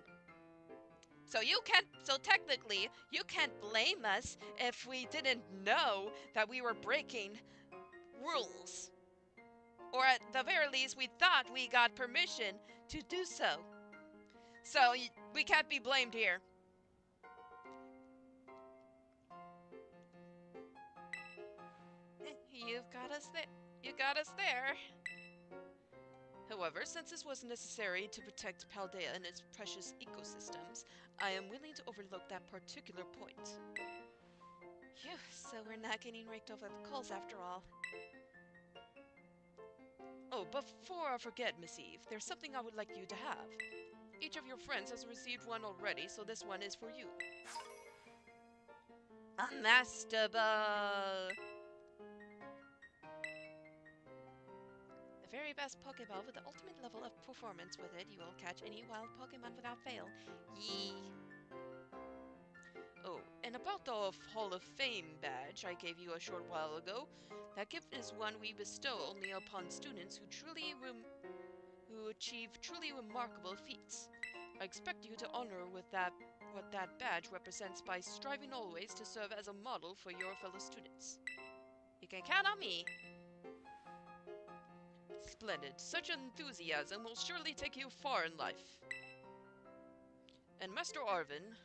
So technically, you can't blame us if we didn't know that we were breaking rules. Or at the very least, we thought we got permission to do so. So we can't be blamed here. You've got us there. You got us there. However, since this was necessary to protect Paldea and its precious ecosystems, I am willing to overlook that particular point. Phew, so we're not getting raked over the coals after all. Oh, before I forget, Miss Eve, there's something I would like you to have. Each of your friends has received one already, so this one is for you. A Master Ball! The very best Pokeball with the ultimate level of performance. With it, you will catch any wild Pokemon without fail. Yee! Oh, and about the Hall of Fame badge I gave you a short while ago, that gift is one we bestow only upon students who achieve truly remarkable feats. I expect you to honor with that what that badge represents by striving always to serve as a model for your fellow students. You can count on me. Splendid. Such enthusiasm will surely take you far in life. And Master Arvin,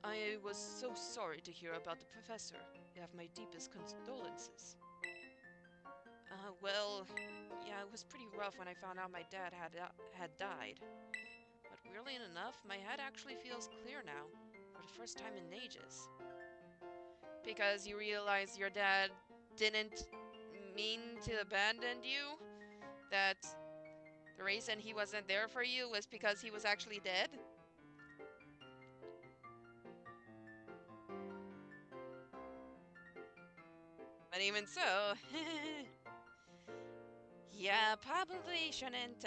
I was so sorry to hear about the professor. You have my deepest condolences. Well, yeah, it was pretty rough when I found out my dad had died. But weirdly enough, my head actually feels clear now, for the first time in ages. Because you realize your dad didn't mean to abandon you? That the reason he wasn't there for you was because he was actually dead? But even so, yeah, probably shouldn't,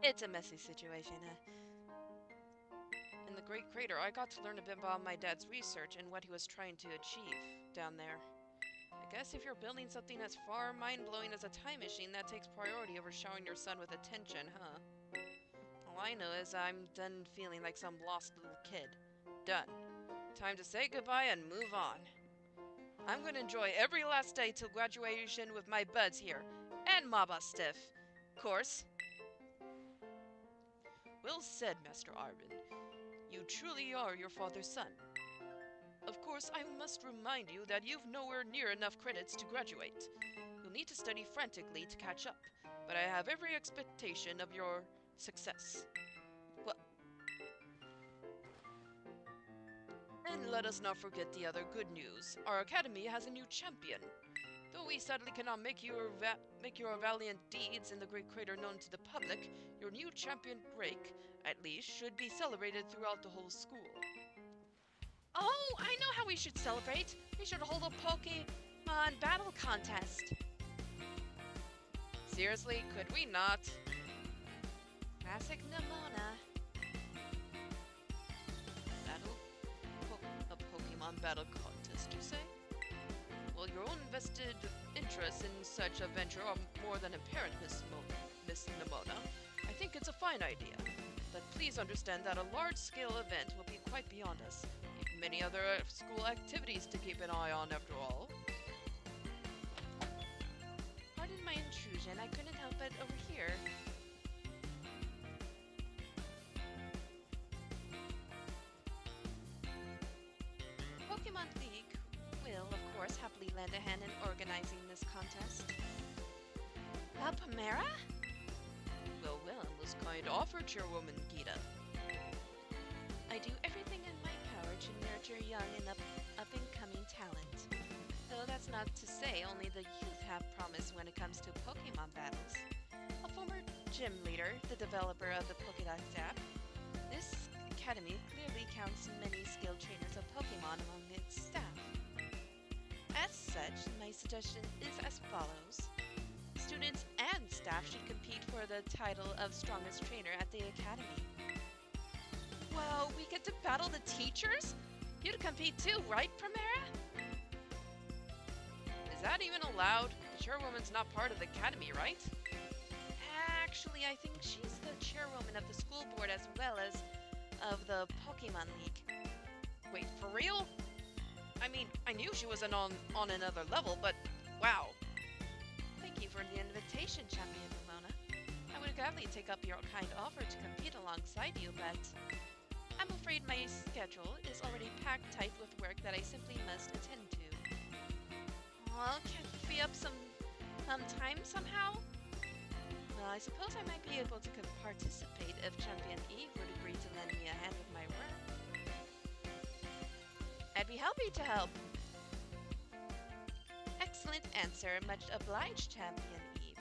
It's a messy situation, huh? In the Great Crater, I got to learn a bit about my dad's research and what he was trying to achieve down there. I guess if you're building something as far mind-blowing as a time machine, that takes priority over showering your son with attention, huh? All I know is I'm done feeling like some lost little kid. Done. Time to say goodbye and move on. I'm going to enjoy every last day till graduation with my buds here. And Maba Stiff. Course. Well said, Master Arvin. You truly are your father's son. Of course, I must remind you that you've nowhere near enough credits to graduate. You'll need to study frantically to catch up, but I have every expectation of your success. Well, and let us not forget the other good news. Our academy has a new champion. Though we sadly cannot make your valiant deeds in the Great Crater known to the public, your new champion, Drake, at least, should be celebrated throughout the whole school. Oh, I know how we should celebrate. We should hold a Pokemon battle contest. Seriously, could we not? Classic Nimona. A Pokemon battle contest, you say? Well, your own vested interests in such a venture are more than apparent, Miss Nimona. I think it's a fine idea. But please understand that a large-scale event will be quite beyond us. We've many other school activities to keep an eye on, after all. Pardon my intrusion, I couldn't help it over here. Pokemon League will, of course, happily lend a hand in organizing this contest. Palpamera? Well, most kind offer, Chairwoman Gita. I do everything in my power to nurture young and up-and-coming talent. Though that's not to say only the youth have promise when it comes to Pokemon battles. A former gym leader, the developer of the Pokédex app, this academy clearly counts many skilled trainers of Pokemon among its staff. As such, my suggestion is as follows. Students and staff should compete for the title of strongest trainer at the academy. Whoa, we get to battle the teachers? You'd compete too, right, Primera? Is that even allowed? The chairwoman's not part of the academy, right? Actually, I think she's the chairwoman of the school board as well as of the Pokemon League. Wait, for real? I mean, I knew she wasn't on another level, but wow. Thank you for the invitation, Champion Ramona. I would gladly take up your kind offer to compete alongside you, but I'm afraid my schedule is already packed tight with work that I simply must attend to. Well, can't you free up some time somehow? Well, I suppose I might be able to participate if Champion Eve would agree to lend me a hand with my work. I'd be happy to help. Excellent answer. Much obliged, Champion Eve.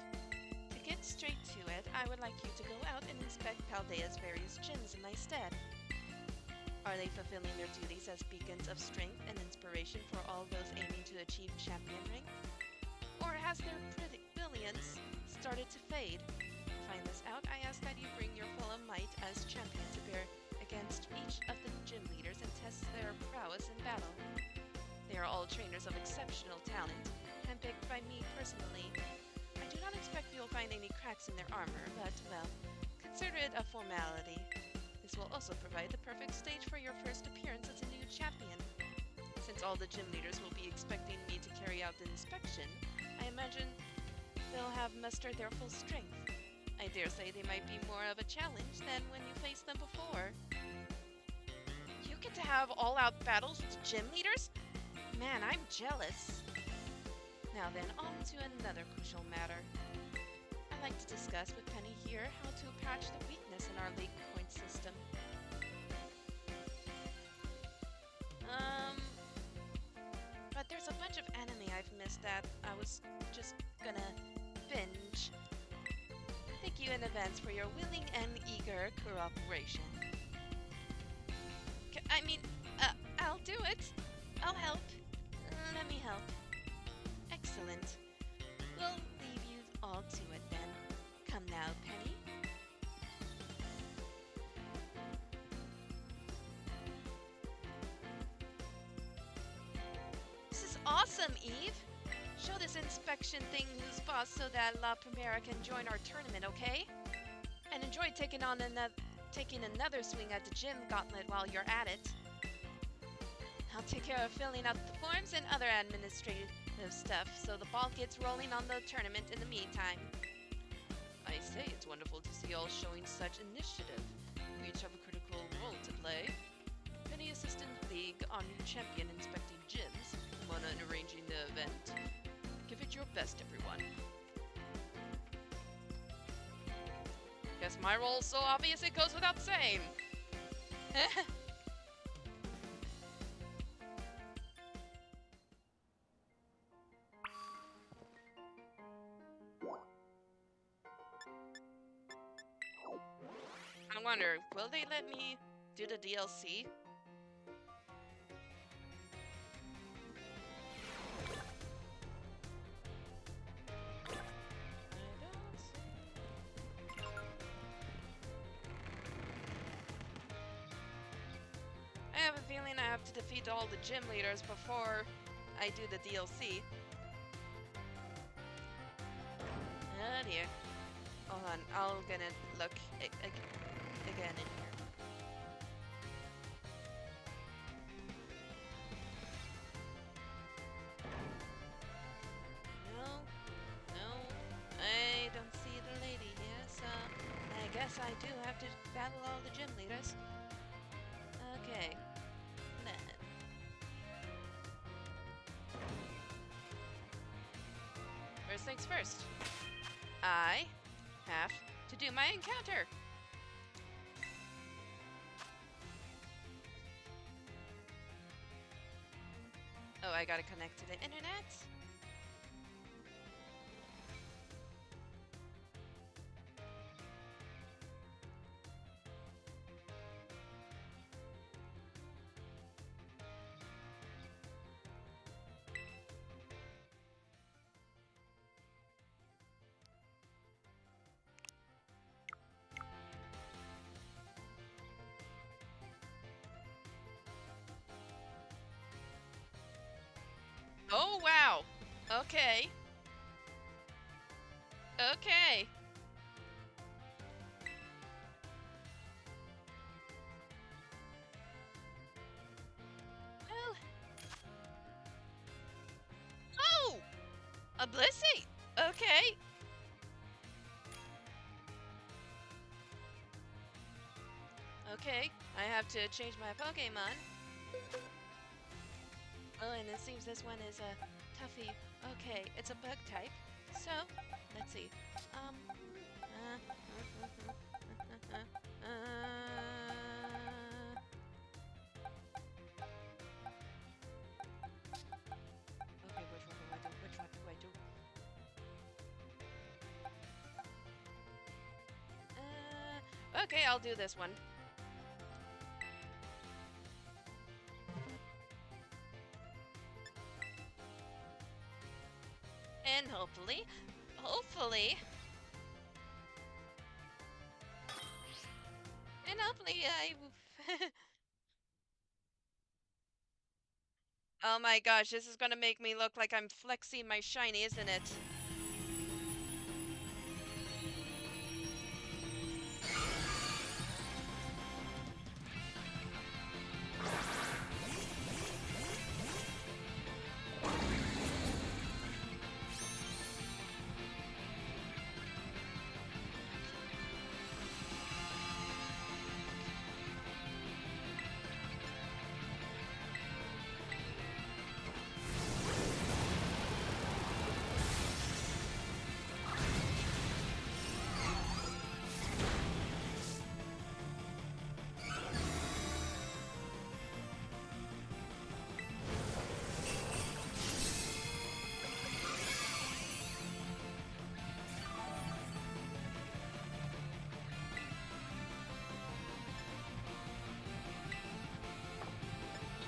To get straight to it, I would like you to go out and inspect Paldea's various gyms in my stead. Are they fulfilling their duties as beacons of strength and inspiration for all those aiming to achieve champion rank? Or has their brilliance started to fade? To find this out, I ask that you bring your full might as champion to bear against each of the gym leaders and test their prowess in battle. They are all trainers of exceptional talent, handpicked by me personally. I do not expect you'll find any cracks in their armor, but, well, consider it a formality. This will also provide the perfect stage for your first appearance as a new champion. Since all the gym leaders will be expecting me to carry out the inspection, I imagine they'll have mustered their full strength. I dare say they might be more of a challenge than when you faced them before. You get to have all-out battles with gym leaders? Man, I'm jealous. Now then, on to another crucial matter. I'd like to discuss with Penny here how to patch the weakness in our league point system. But there's a bunch of anime I've missed that I was just gonna binge. Thank you in advance for your willing and eager cooperation. I'll do it. I'll help. Let me help. Excellent. We'll leave you all to it then. Come now, Penny. inspection thing who's boss so that La Primera can join our tournament, okay? And enjoy taking another swing at the gym gauntlet while you're at it. I'll take care of filling out the forms and other administrative stuff so the ball gets rolling on the tournament in the meantime. I say, it's wonderful to see you all showing such initiative. We each have a critical role to play. Penny Assistant League Honored Champion inspecting gyms, Mona in arranging the event. Give it your best, everyone. Guess my role's so obvious it goes without saying. I wonder, will they let me do the DLC? I have a feeling I have to defeat all the gym leaders before I do the DLC. Oh dear. Hold on, I'm gonna look again in here. No, I don't see the lady here, so I guess I do have to battle all the gym leaders. Okay, then. First things first. I have to do my encounter. Oh, I gotta connect to the internet. Oh, wow. Okay. Okay. Well. Oh! A Blissey! Okay. Okay. I have to change my Pokemon. Oh, and it seems this one is a Tuffy. Okay, it's a bug type. So, let's see. Okay, which one do I do? Which one do I do? Okay, I'll do this one. And hopefully, I... Oh my gosh, this is gonna make me look like I'm flexing my shiny, isn't it?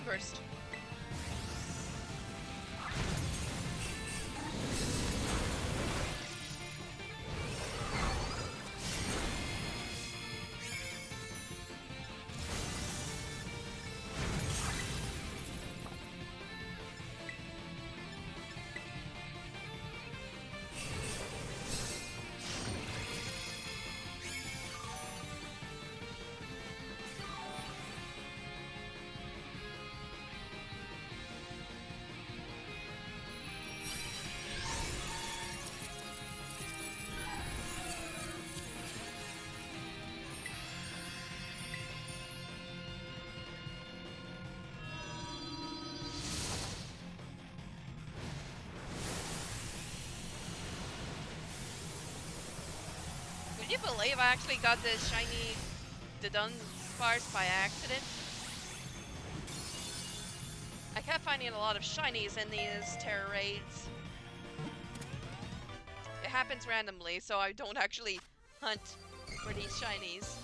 First. Would you believe I actually got this shiny Dodung Sparse by accident? I kept finding a lot of shinies in these terror raids. It happens randomly, so I don't actually hunt for these shinies.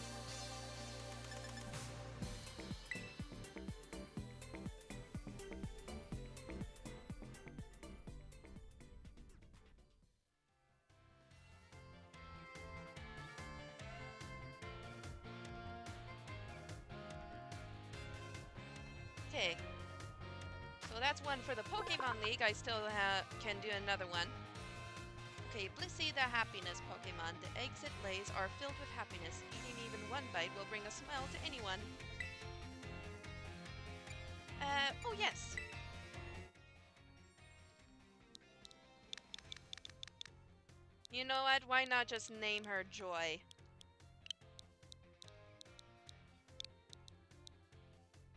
Okay, so that's one for the Pokemon League. I still can do another one. Okay, Blissey the Happiness Pokemon. The eggs it lays are filled with happiness. Eating even one bite will bring a smile to anyone. Oh yes. You know what? Why not just name her Joy?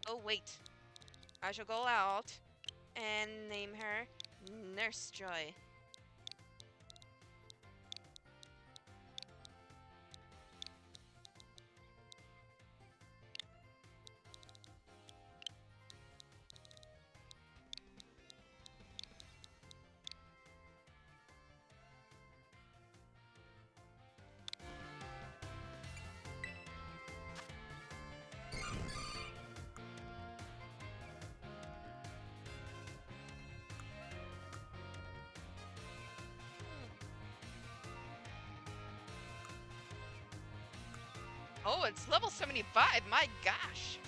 Oh wait. I shall go out and name her Nurse Joy. Oh, it's level 75. My gosh.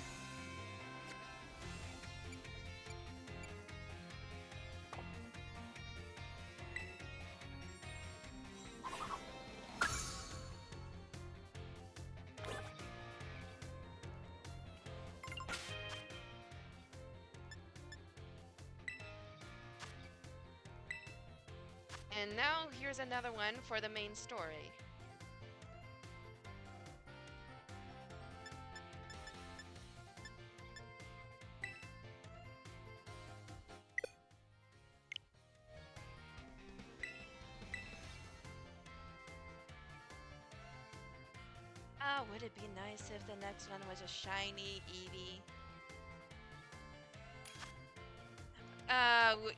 And now here's another one for the main story. Ah, would it be nice if the next one was a shiny Eevee?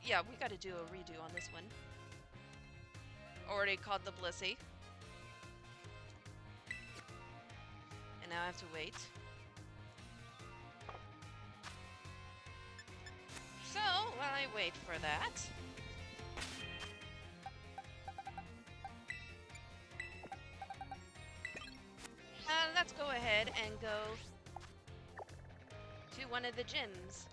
Yeah, we gotta do a redo on this one. Already caught the Blissey. And now I have to wait. So, while I wait for that... let's go ahead and go to one of the gyms.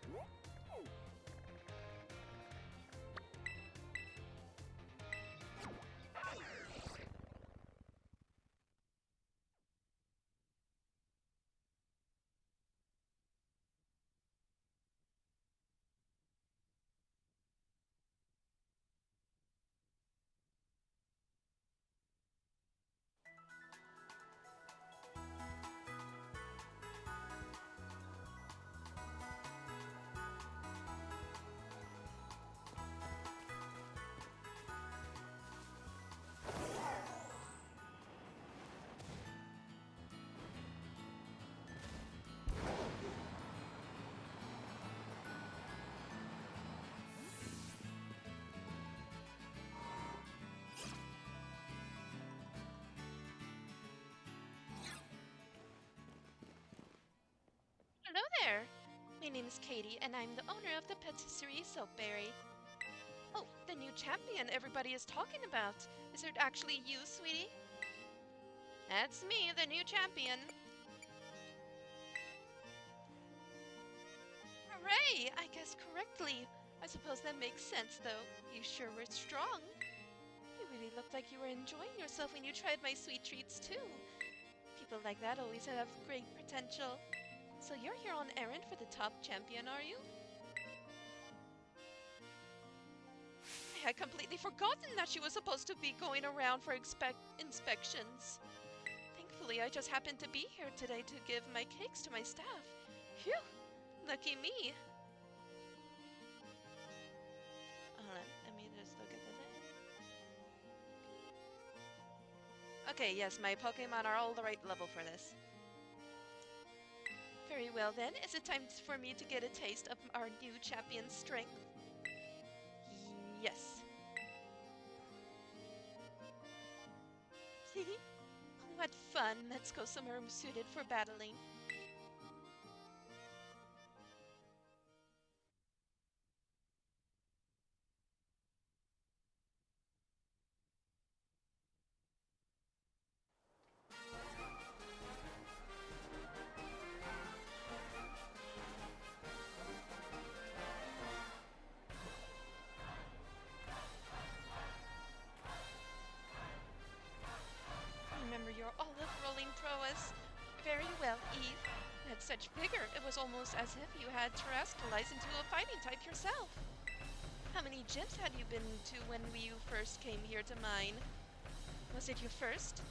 Hello there! My name is Katie, and I'm the owner of the Patisserie Soapberry. Oh, the new champion everybody is talking about. Is it actually you, sweetie? That's me, the new champion. Hooray! I guessed correctly. I suppose that makes sense, though. You sure were strong. You really looked like you were enjoying yourself when you tried my sweet treats, too. People like that always have great potential. So you're here on errand for the top champion, are you? I had completely forgotten that she was supposed to be going around for inspections. Thankfully, I just happened to be here today to give my cakes to my staff. Phew! Lucky me. Hold on, let me just look at the thing. Okay, yes, my Pokemon are all the right level for this. Very well then, is it time for me to get a taste of our new champion's strength? Yes. What fun! Let's go somewhere suited for battling. Remember your olive rolling prowess? Very well, Eve. You had such vigor, it was almost as if you had terrestrialized into a fighting type yourself. How many gyms had you been to when you first came here to mine? Was it your first?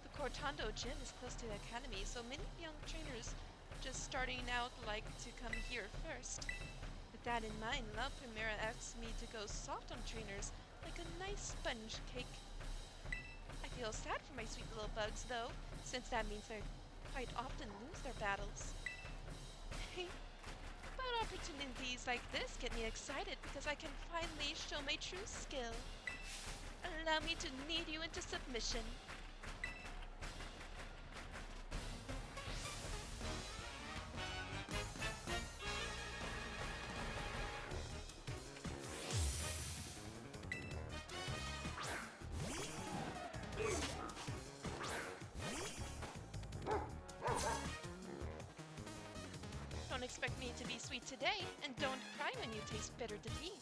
The Cortando gym is close to the academy, so many young trainers just starting out like to come here first. With that in mind, La Primera asks me to go soft on trainers, like a nice sponge cake. I feel sad for my sweet little bugs, though, since that means they quite often lose their battles. But opportunities like this get me excited because I can finally show my true skill. Allow me to knead you into submission. Don't expect me to be sweet today, and don't cry when you taste bitter defeat.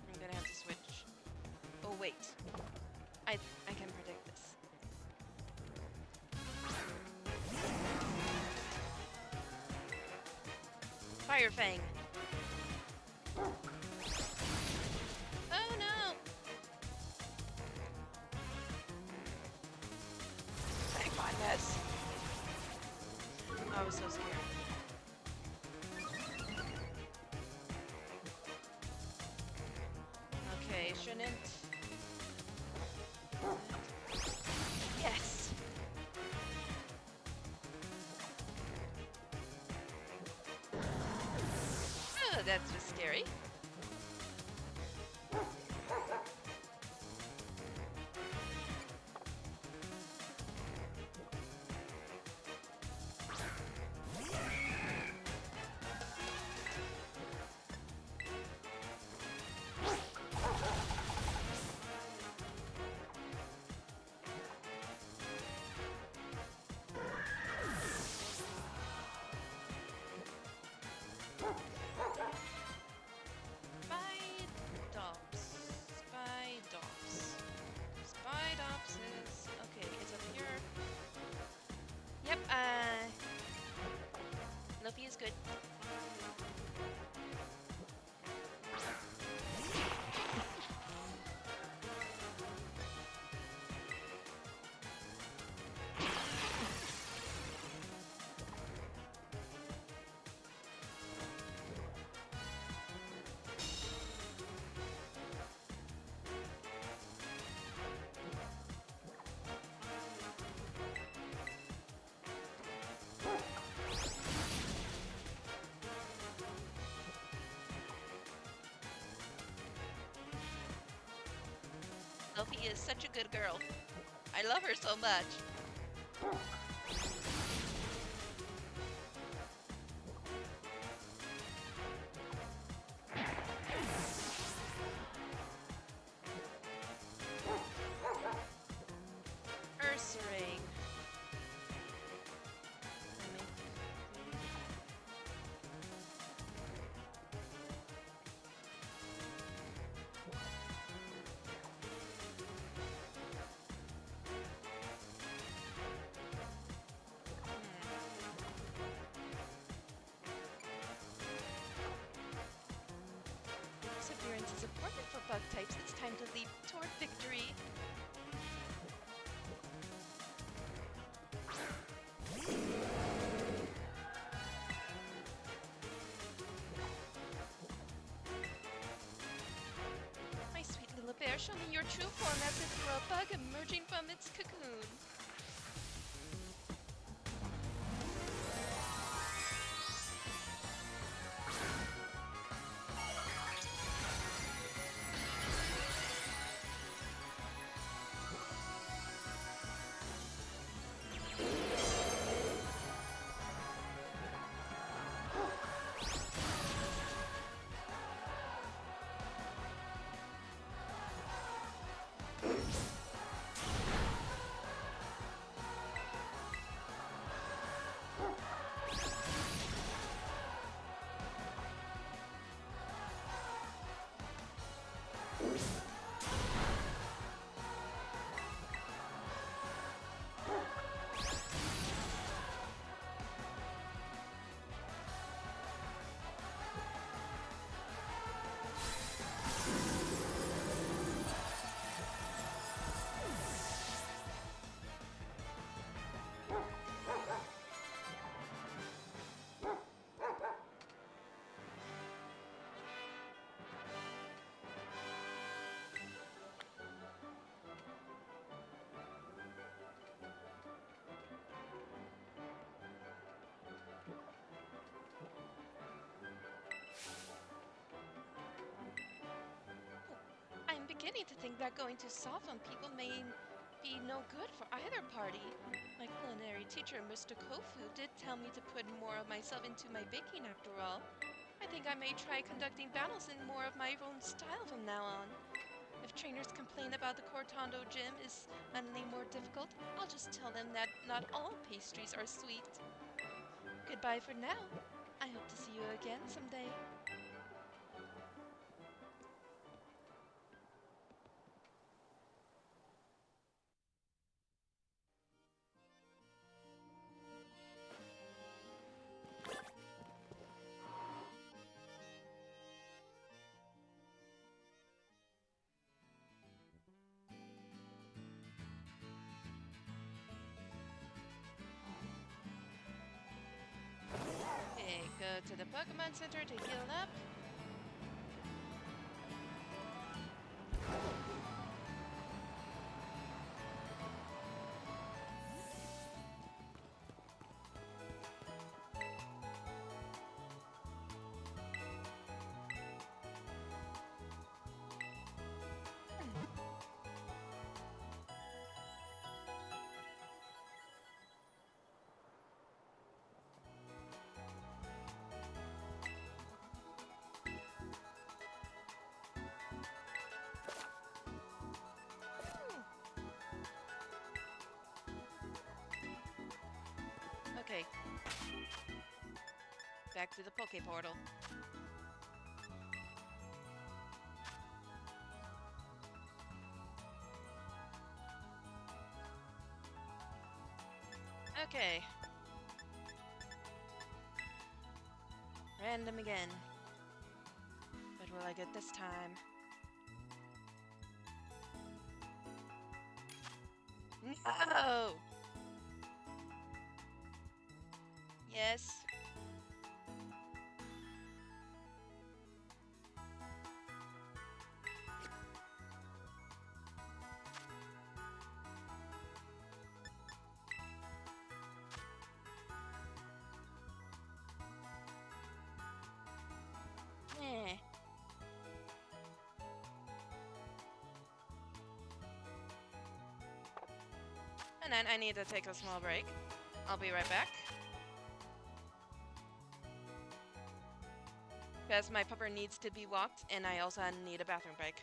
I'm gonna have to switch. Oh wait, I can predict this. Fire Fang. Oh no! Thank goodness. I was so scared. Okay, shouldn't. Yes! Oh, that's just scary. Spidops. Spidops. Spidopsis. Okay, it's up here. Yep, Luffy is good. Luffy is such a good girl. I love her so much. Ursaring. bug types, it's time to leap toward victory. My sweet little bear, show me your true form as if you were a bug emerging from its cocoon. I'm beginning to think that going too soft on people may be no good for either party. My culinary teacher, Mr. Kofu, did tell me to put more of myself into my baking after all. I think I may try conducting battles in more of my own style from now on. If trainers complain about the Cortando gym is suddenly more difficult, I'll just tell them that not all pastries are sweet. Goodbye for now. I hope to see you again someday. Okay, go to the Pokemon Center to heal up. Okay. Back to the Poke Portal. Okay. Random again. What will I get this time? No! Yes. Eh. And then I need to take a small break. I'll be right back. Because my pupper needs to be walked, and I also need a bathroom break.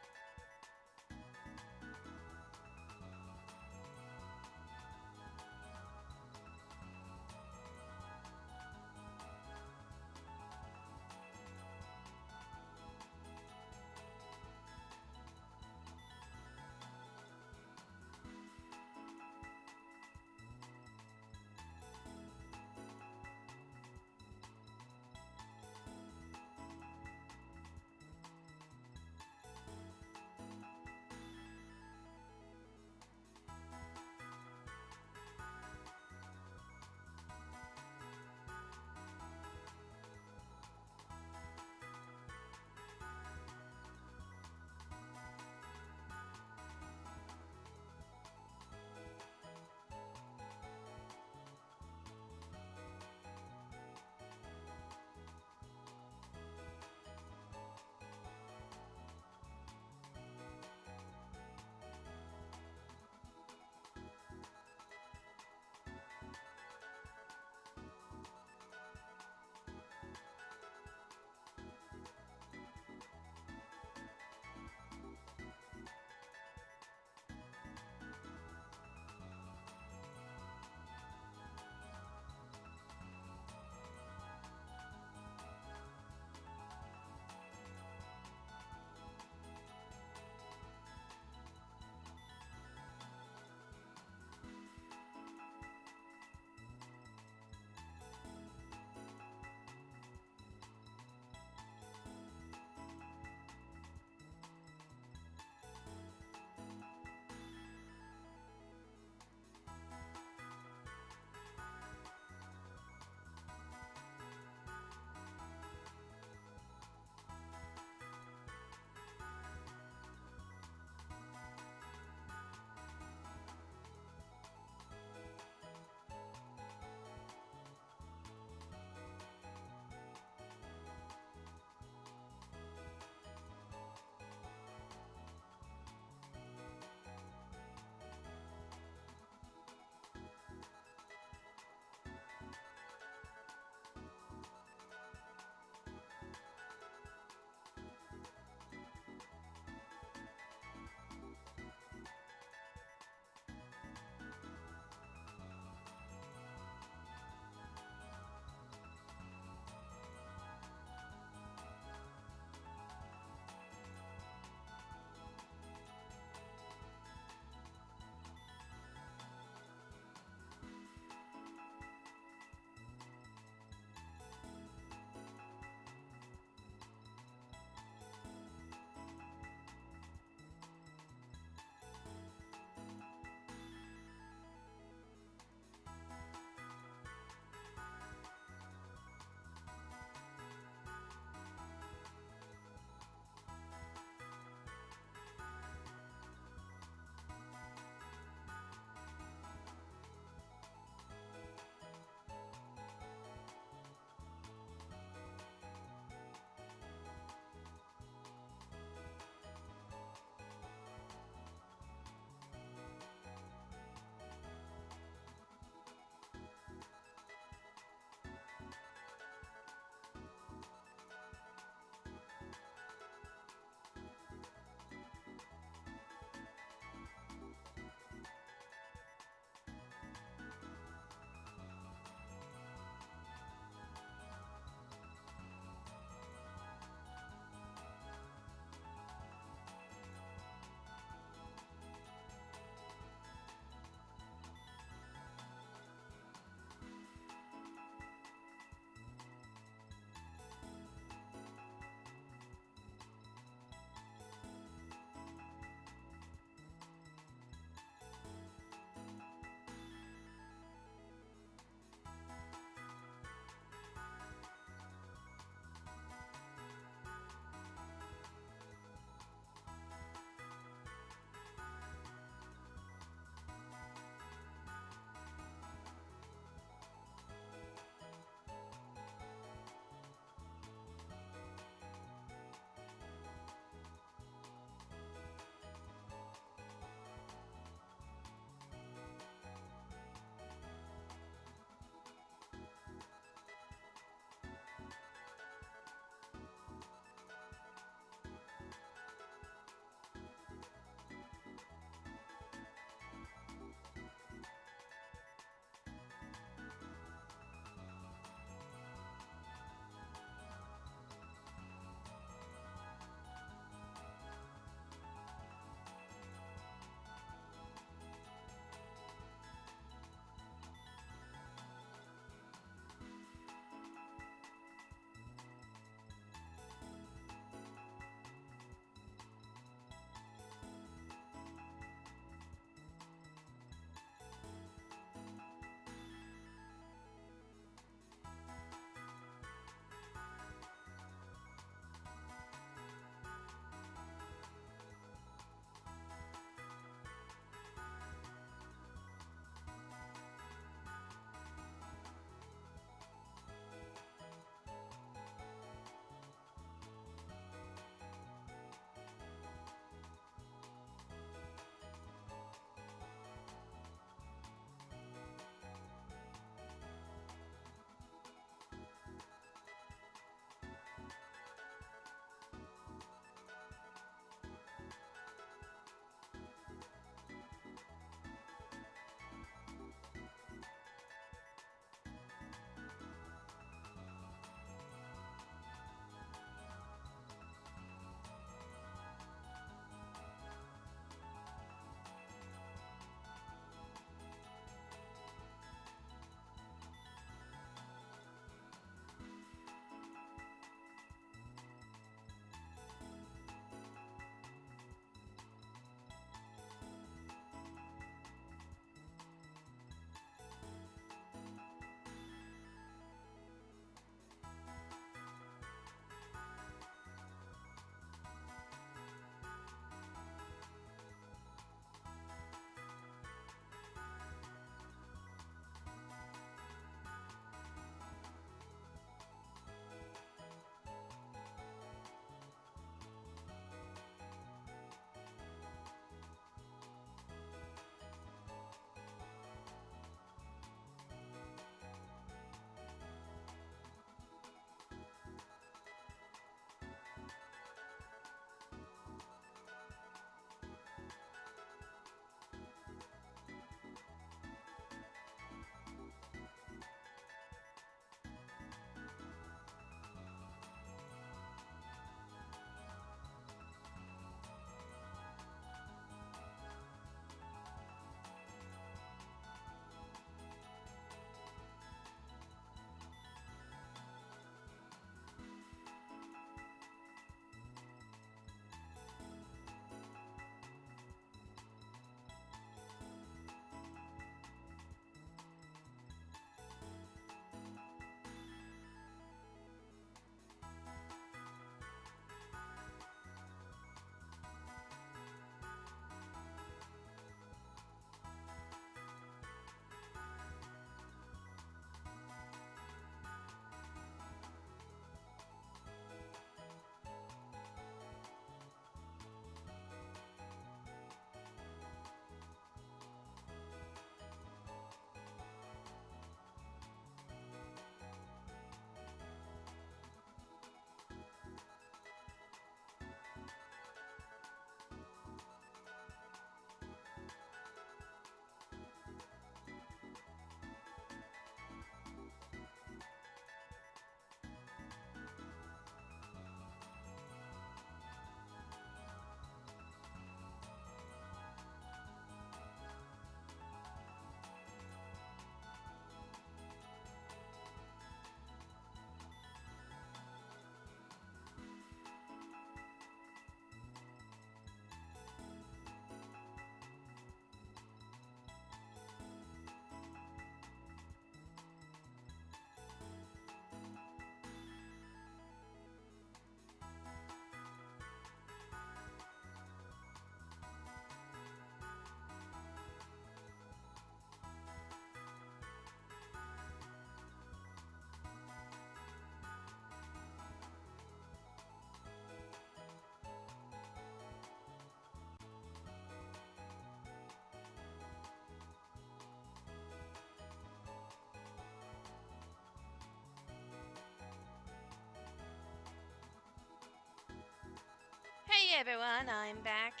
Hey everyone, I'm back.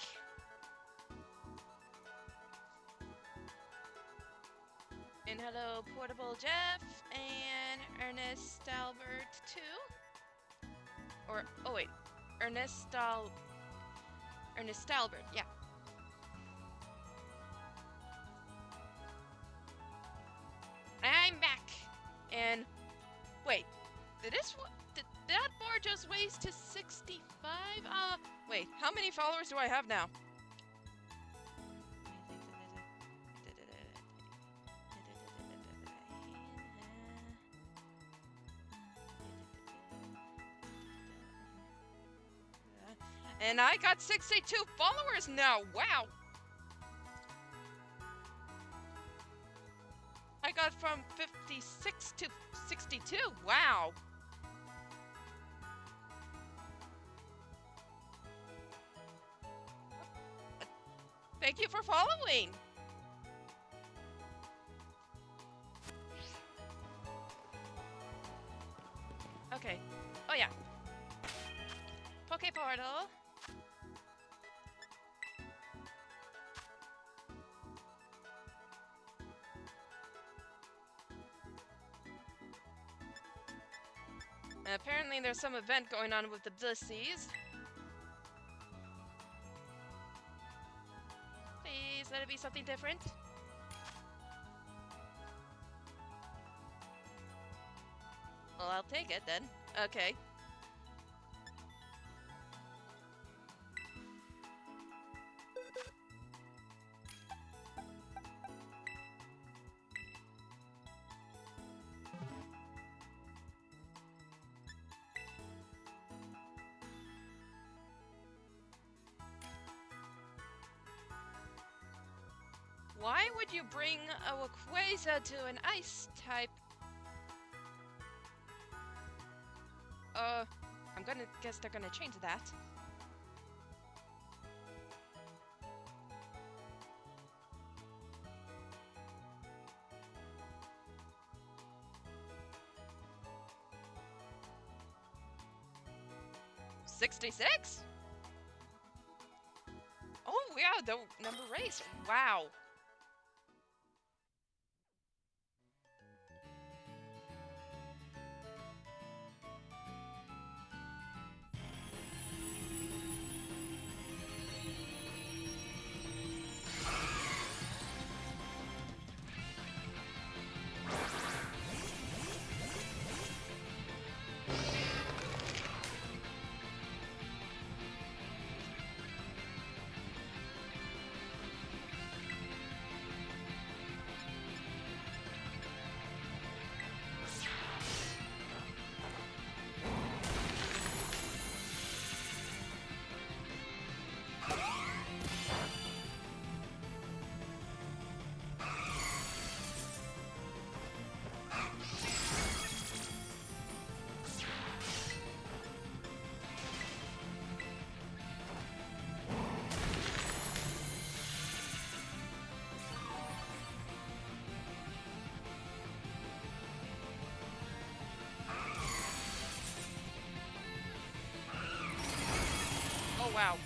And hello, Portable Jeff and Ernest Albert too. Or oh wait, Ernest Albert, yeah. I'm back. And wait, did that bar just raise to 65? Wait, how many followers do I have now? And I got 62 followers now. Wow. I got from 56 to 62. Wow. Thank you for following. Okay. Oh yeah. Poke Portal. Apparently there's some event going on with the Blissies. Please let it be something different. Well, I'll take it then. Okay. Why would you bring a Rayquaza to an ice type? I'm gonna guess they're gonna change that. $66? Oh yeah, the number race. Wow. Oh wow.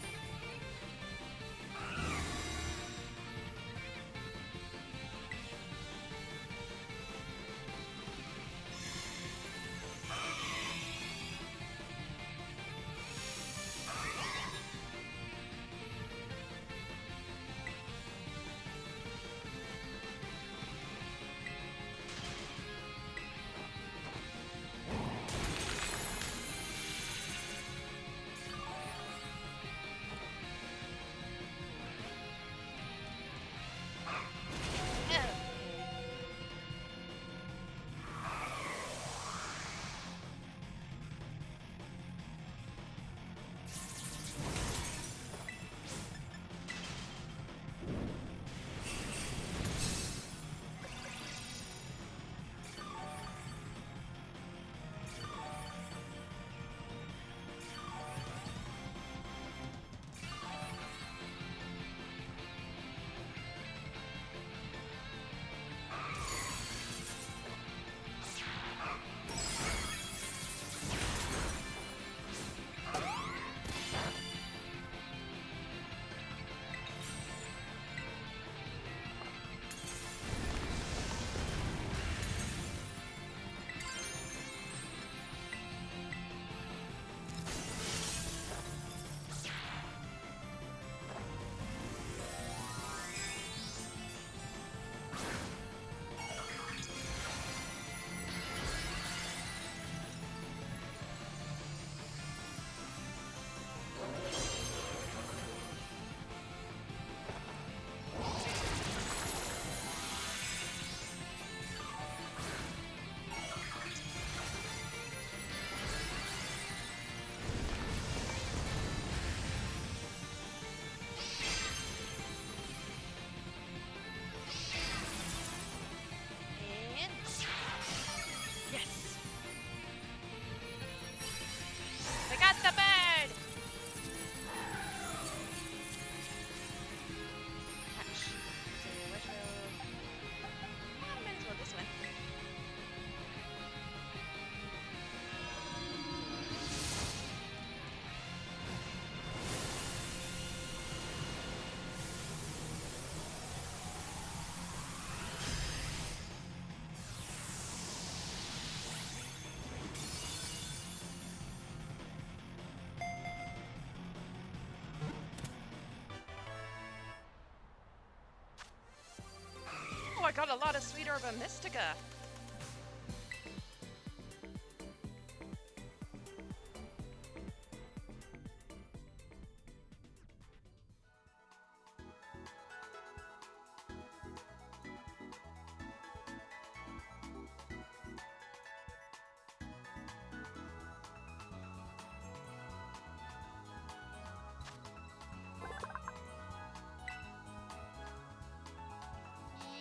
got a lot of Sweet Herba Mystica.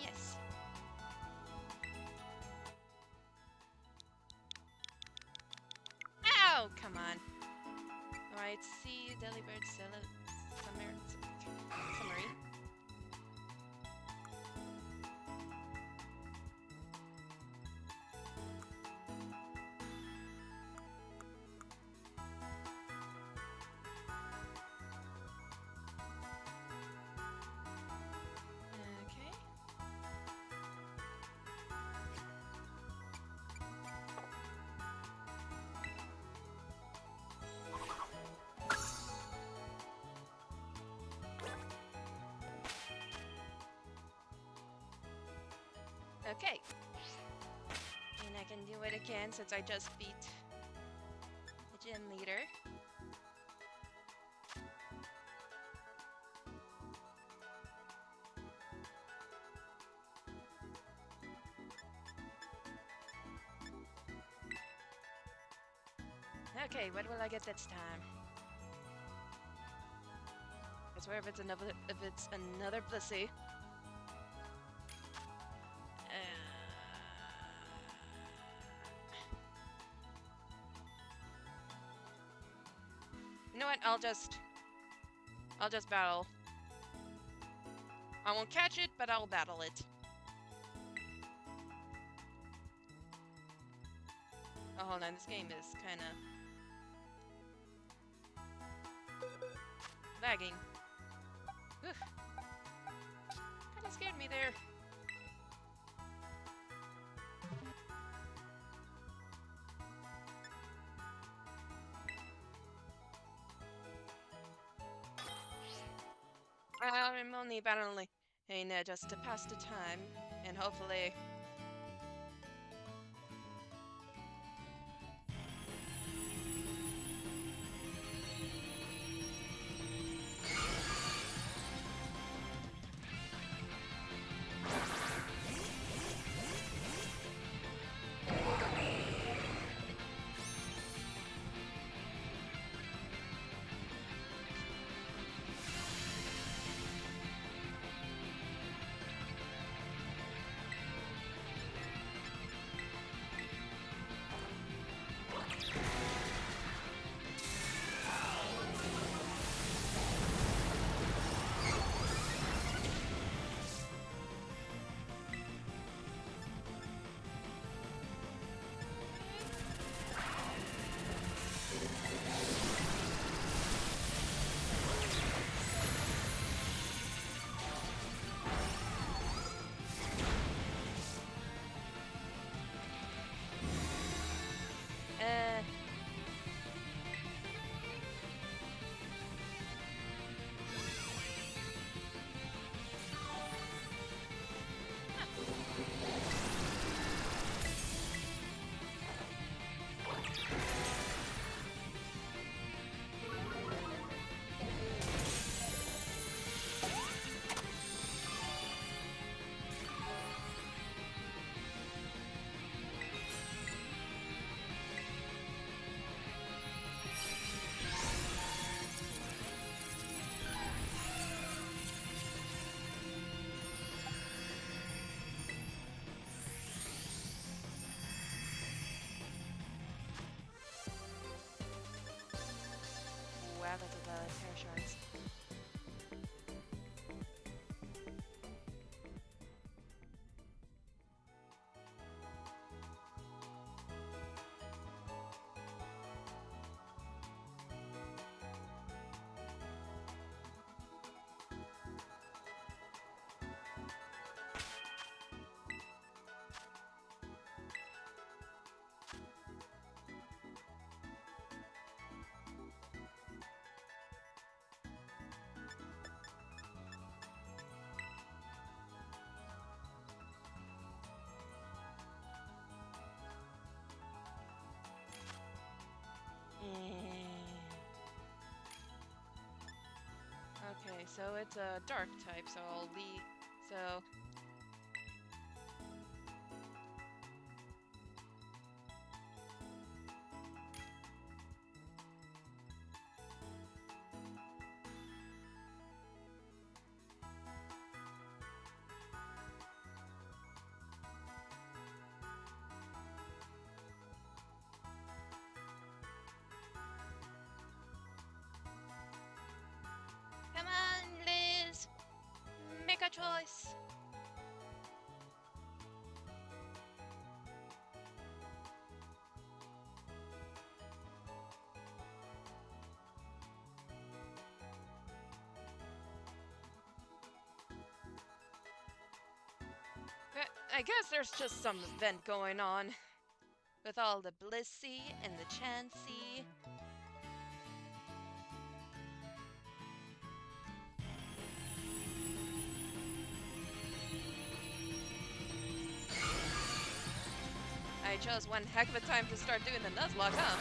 Yes. Ow! Come on. Alright, see Delibird summary. Okay. Okay. And I can do it again since I just beat the gym leader. Okay, what will I get this time? I swear if it's another Blissey. You know what? I'll just battle. I won't catch it, but I'll battle it. Oh, hold on. This game is kind of lagging. Kind of scared me there. I'm only battling just to pass the time, and hopefully. so it's a dark type, so I'll leave. So. Come on, Liz! Make a choice! I guess there's just some event going on. With all the Blissey and the Chansey. I chose one heck of a time to start doing the Nuzlocke, huh?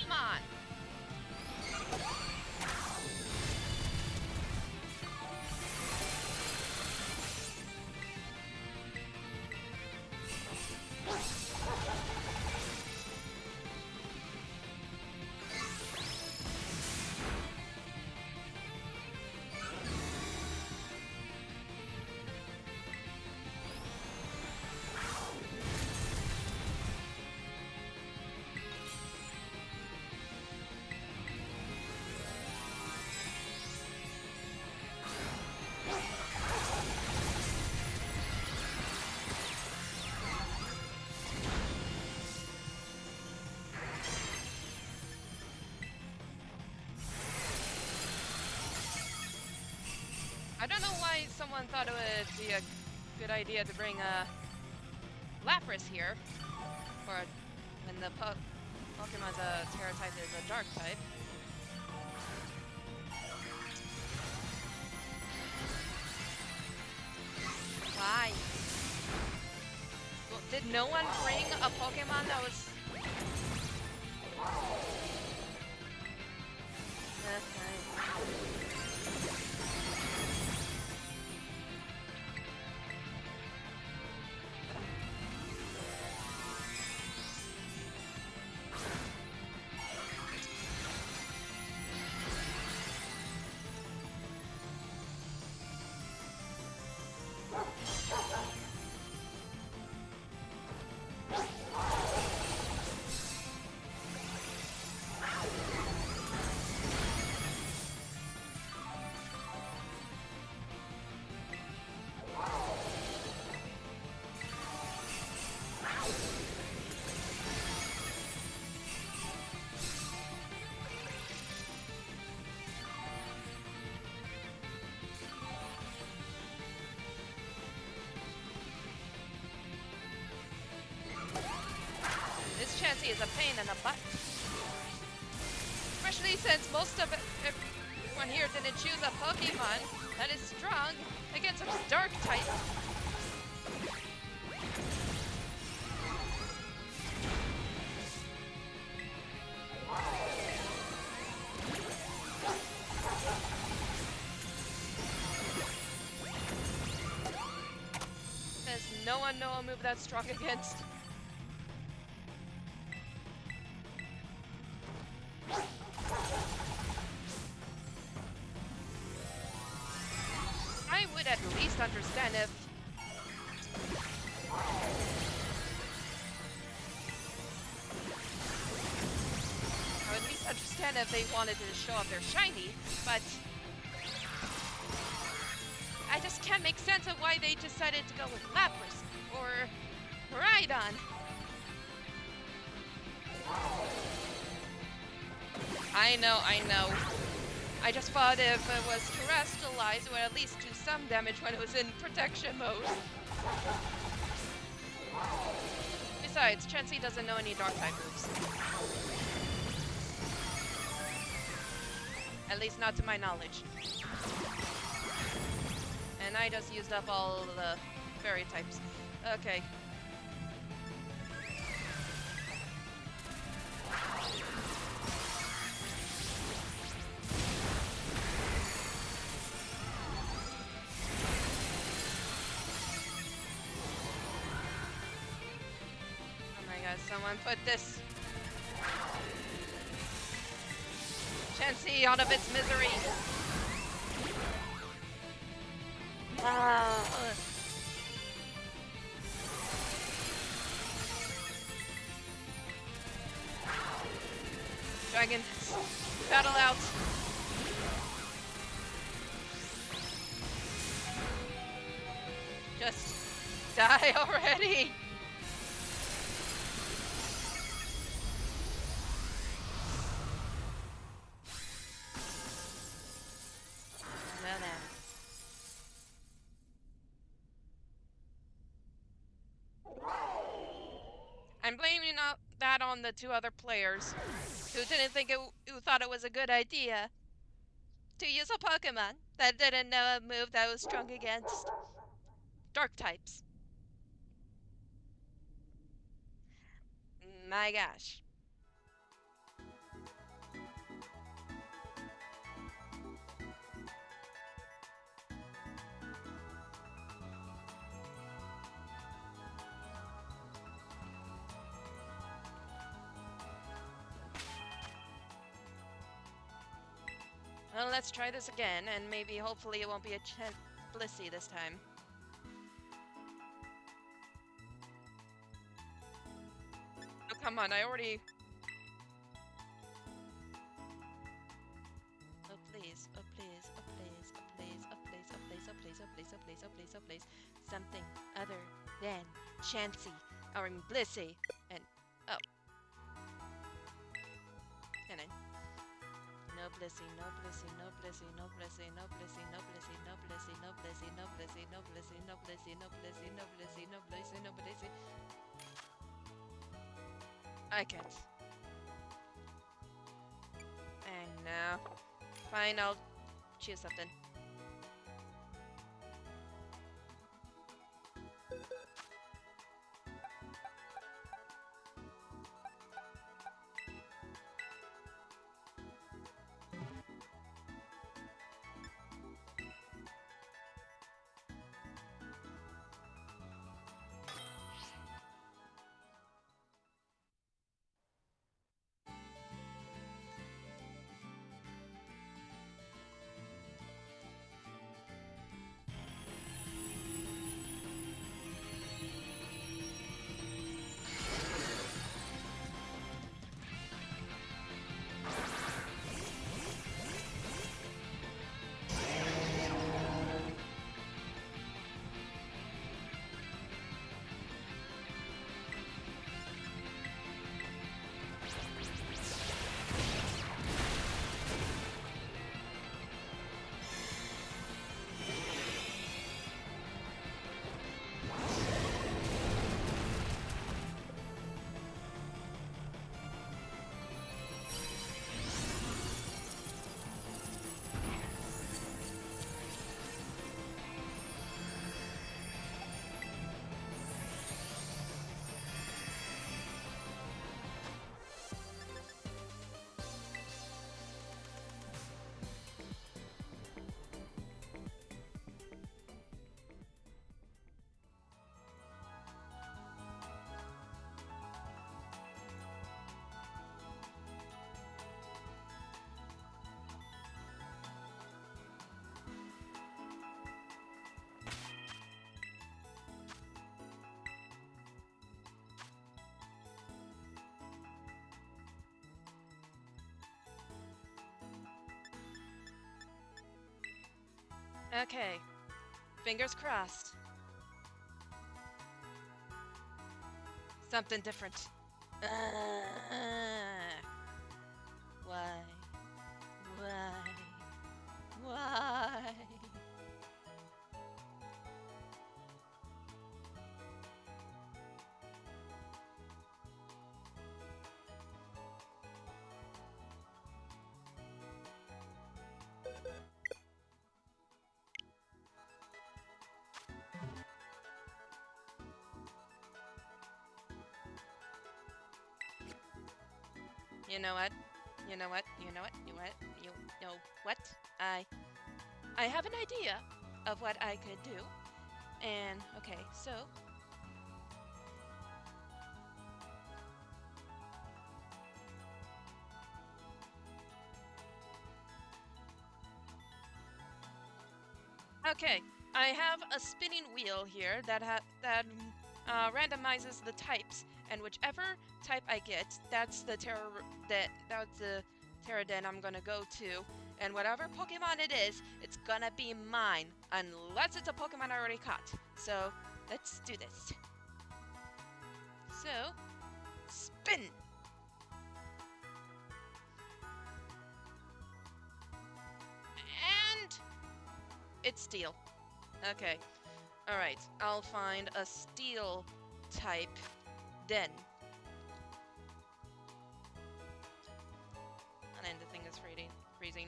Come on! I don't know why someone thought it would be a good idea to bring Lapras here, or when the Pokemon's a Terra type is a Dark type. Why? Well, did no one bring a Pokemon that was... This Chansey is a pain in the butt. Especially since most of everyone here didn't choose a Pokemon that is strong against a Dark type. Does no one know a move that's strong against? I would at least understand if... I would at least understand if they wanted to show off their shiny, but can't make sense of why they decided to go with Lapras or Rhydon. I know. I just thought if it was terrestrialized, it would at least do some damage when it was in protection mode. Besides, Chansey doesn't know any dark type moves. At least not to my knowledge. And I just used up all the fairy types. Okay. Oh my god, someone put this Chansey out of its misery. Dragon, battle out. Just die already. Well then. I'm blaming that on the two other players who didn't think who thought it was a good idea to use a Pokemon that didn't know a move that was strong against dark types. My gosh. Well, let's try this again, and maybe hopefully it won't be a Blissey this time. Oh, come on, I already... Oh, please, oh, please, oh, please, oh, please, oh, please, oh, please, oh, please, oh, please, oh, please, oh, please, oh, please. Something other than Chansey, or Blissey, and... Oh. And then... No Blissey, no Blissey, no Blissey, no Blissey, no Blissey, no Blissey, no Blissey, no Blissey, no Blissey, no Blissey, no Blissey, no Blissey, no Blissey, no Blissey, no Blissey. I can't. And now, fine, I'll choose something. Okay. Fingers crossed. Something different. Why? Why? Why? You know what? You know what? You know what? You what? You know what? I have an idea of what I could do. And okay, so okay, I have a spinning wheel here that randomizes the types, and whichever type I get, that's the Terra Den I'm gonna go to, and whatever Pokemon it is, it's gonna be mine, unless it's a Pokemon I already caught. So let's do this. So spin. And it's steel. Okay. Alright, I'll find a steel type then. And then the thing is freezing.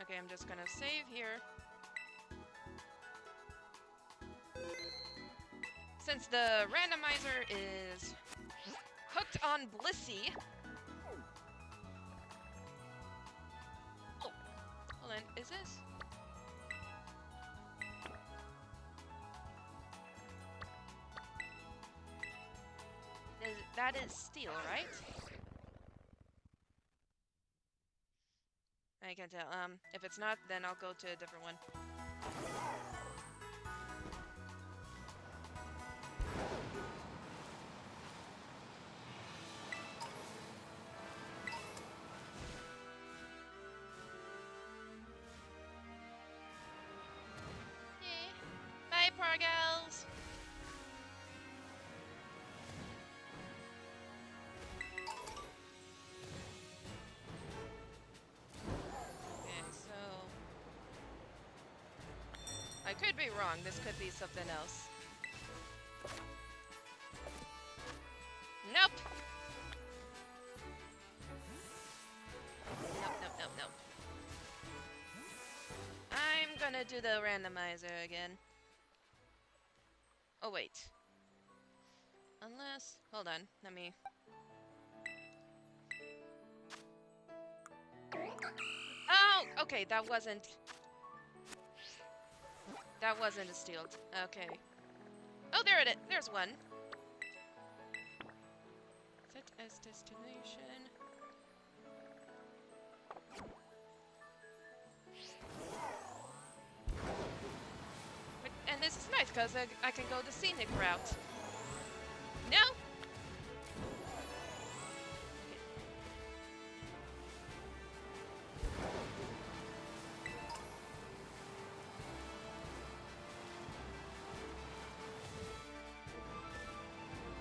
Okay, I'm just gonna save here. Since the randomizer is hooked on Blissey. Oh, hold on, is this? That is steel, right? I can tell. If it's not, then I'll go to a different one. Bye, Pargals! Okay, so... I could be wrong. This could be something else. Nope! Nope. I'm gonna do the randomizer again. Oh, wait. Unless... Hold on, let me... Oh! Okay, that wasn't a steel. Okay. Oh, there it is. There's one. Set as destination. And this is nice, because I can go the scenic route. No!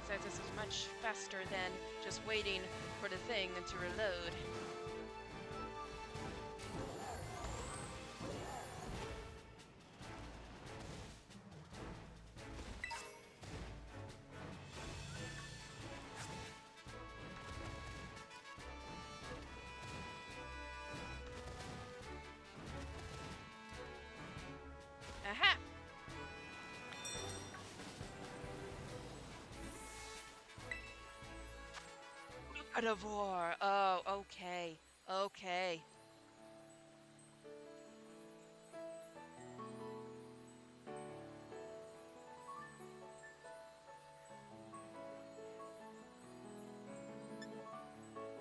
So this is much faster than just waiting for the thing to reload. Aha! Out of war. Oh, okay. Okay.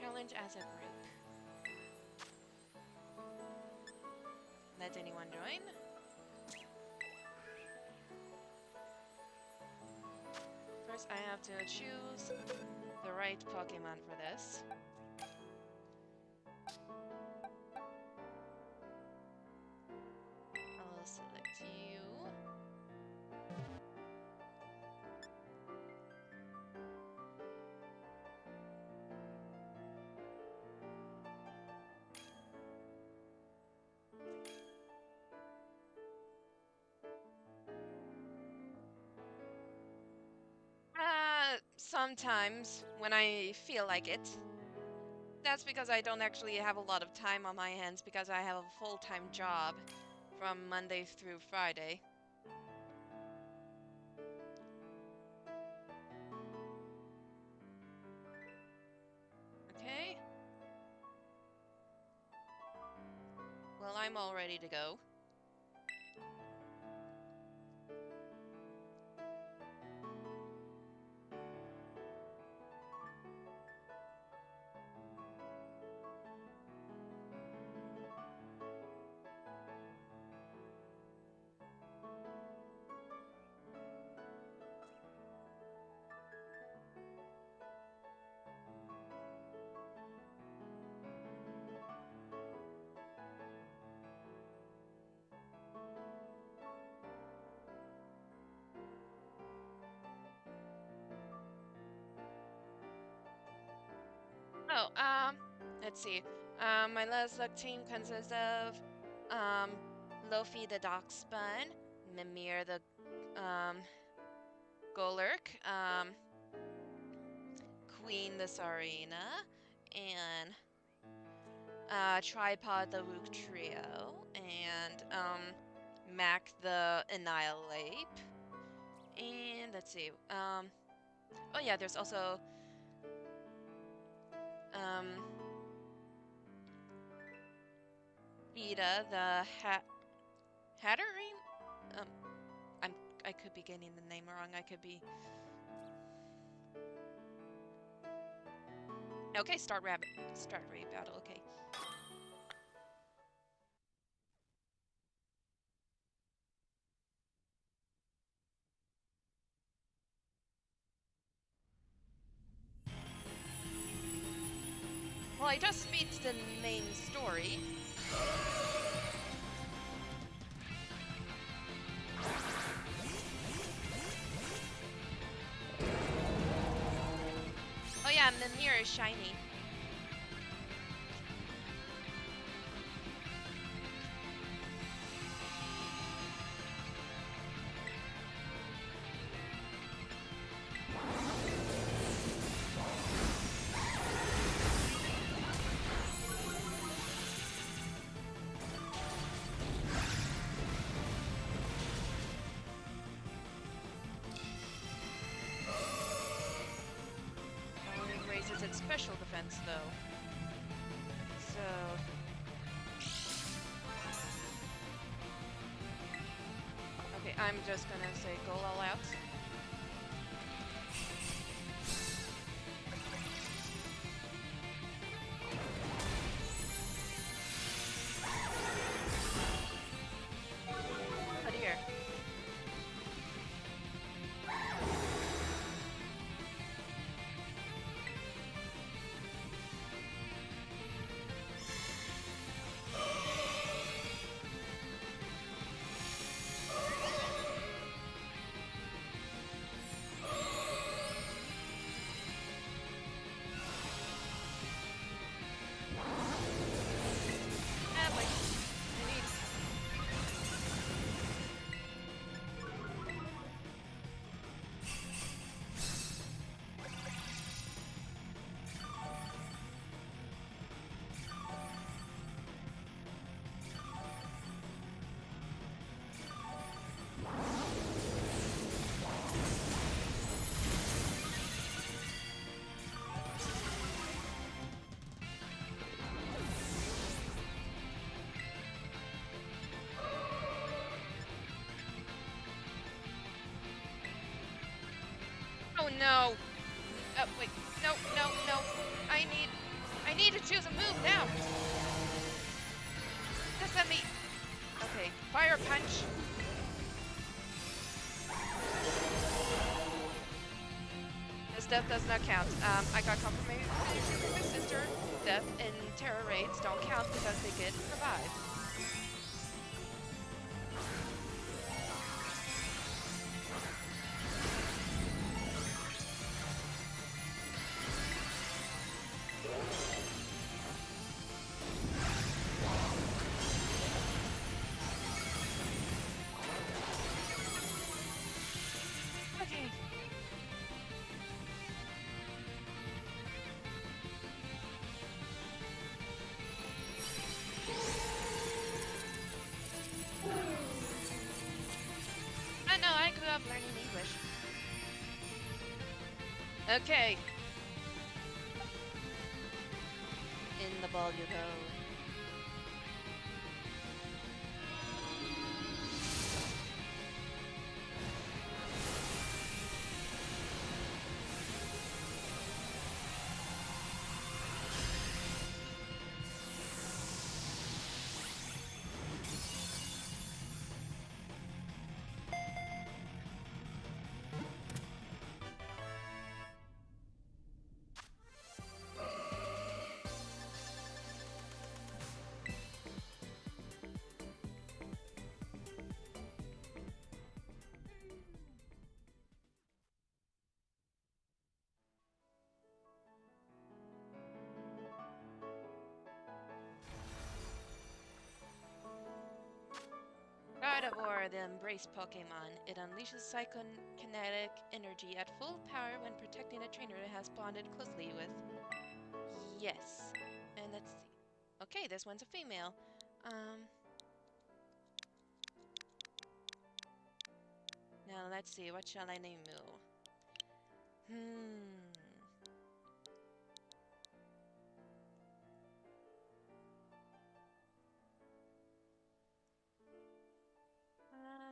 Challenge as a group. Let anyone join? First, I have to choose the right Pokemon for this. Sometimes, when I feel like it. That's because I don't actually have a lot of time on my hands because I have a full-time job from Monday through Friday. Okay. Well, I'm all ready to go. Oh, let's see. My Nuzlocke team consists of, um, Lofi the Darkspawn, Mimir the, Golurk, Queen the Sarina, and, Tripod the Rook Trio, and, Mac the Annihilate. And let's see, oh yeah, there's also, um, Ida the Hattery? Um, I could be getting the name wrong. I could be. Okay, start raid battle. Okay. Well, I just beat the main story. Oh yeah, Mimir is shiny. Only raises its special defense though. So. Okay, I'm just gonna say go all out. Oh dear. Wait. I need. Oh no! Wait. No, no, no. I need to choose a move now. Just let me. Okay. Fire punch. This death does not count. I got confirmation from my sister. Death and terror raids don't count because they get revived. Okay. Okay. In the ball you go. Gardevoir, the Embrace Pokemon. It unleashes psychokinetic energy at full power when protecting a trainer it has bonded closely with. Yes. And let's see. Okay, this one's a female. Um, Now let's see, what shall I name you? Hmm.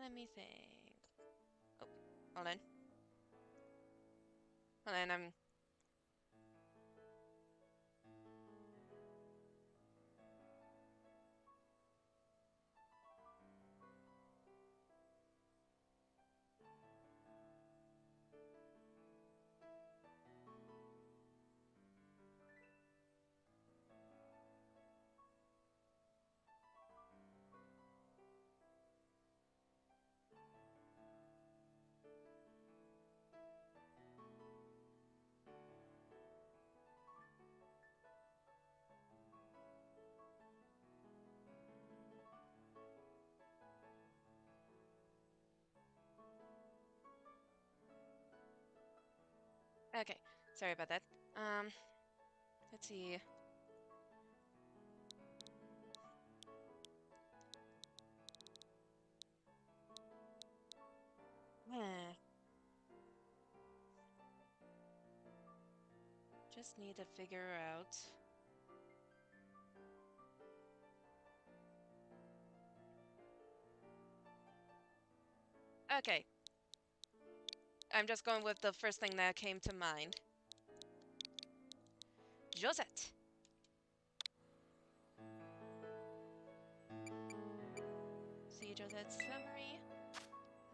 Let me think. Oh, hold on. Hold on, okay. Sorry about that. Let's see. Hmm. Just need to figure out. Okay. I'm just going with the first thing that came to mind. Josette. See Josette's summary.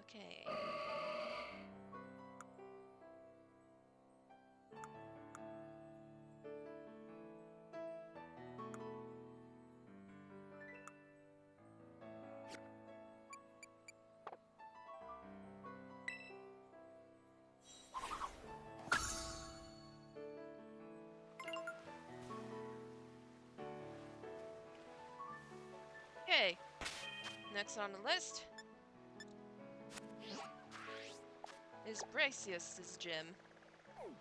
Okay. Okay. Next on the list is Bracius's gym. Hmm.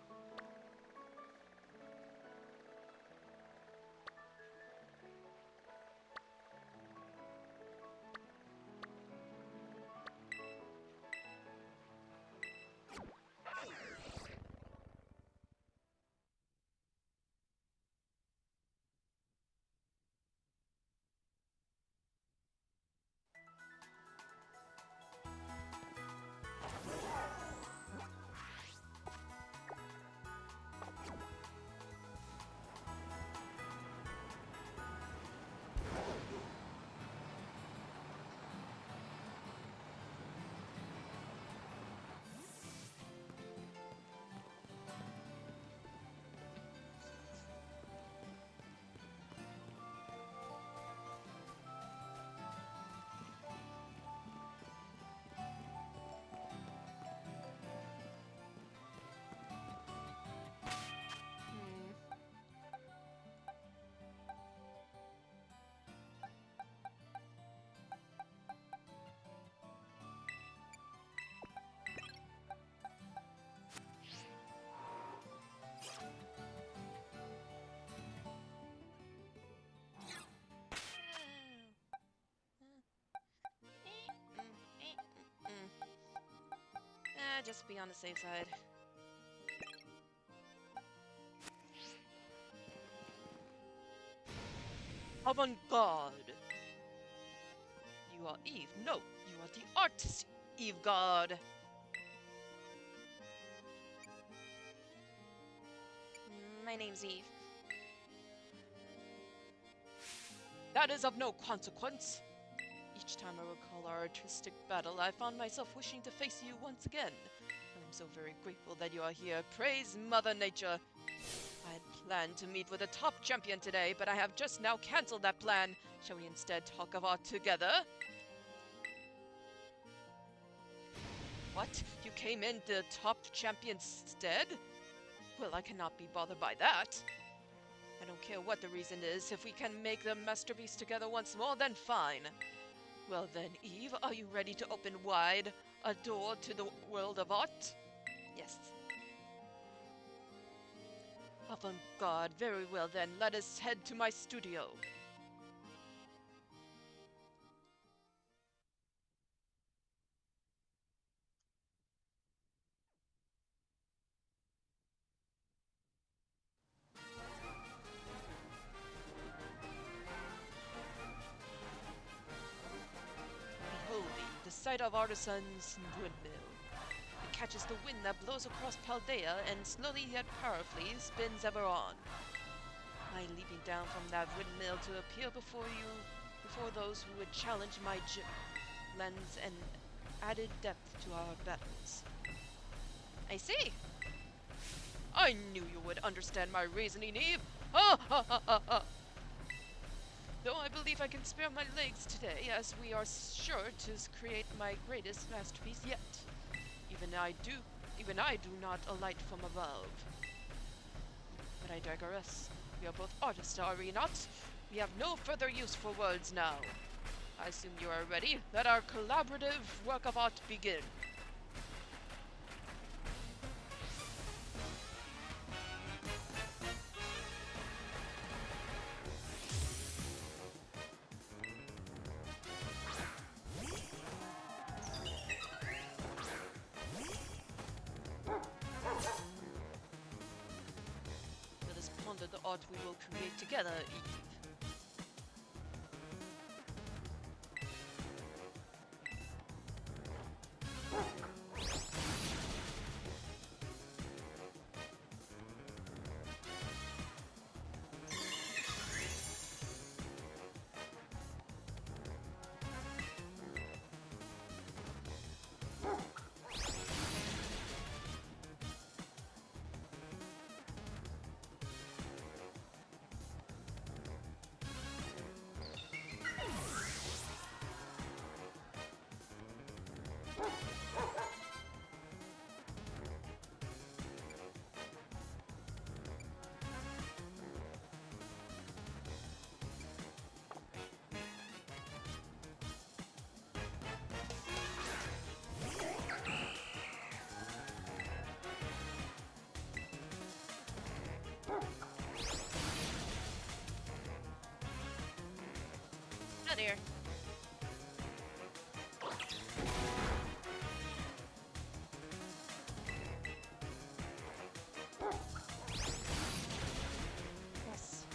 Just be on the safe side. Avant-garde. You are Eve. No, you are the artist, Eve God. My name's Eve. That is of no consequence. Each time I recall our artistic battle, I found myself wishing to face you once again. I am so very grateful that you are here. Praise Mother Nature. I had planned to meet with a top champion today, but I have just now cancelled that plan. Shall we instead talk of art together? What? You came in the top champion's stead? Well, I cannot be bothered by that. I don't care what the reason is. If we can make the masterpiece together once more, then fine. Well then, Eve, are you ready to open wide a door to the world of art? Yes. Avant-garde. Very well then, let us head to my studio. Behold the sight of artisans' windmill. It catches the wind that blows across Paldea and slowly yet powerfully spins ever on. I leaping down from that windmill to appear before you, before those who would challenge my lens and added depth to our battles. I see. I knew you would understand my reasoning, Eve. Ha ha ha ha ha! Though I believe I can spare my legs today, as we are sure to create my greatest masterpiece yet. Even I do not alight from above. But I digress. We are both artists, are we not? We have no further use for words now. I assume you are ready. Let our collaborative work of art begin. Let us ponder the art we will create together, Eve. Oh dear. Yes.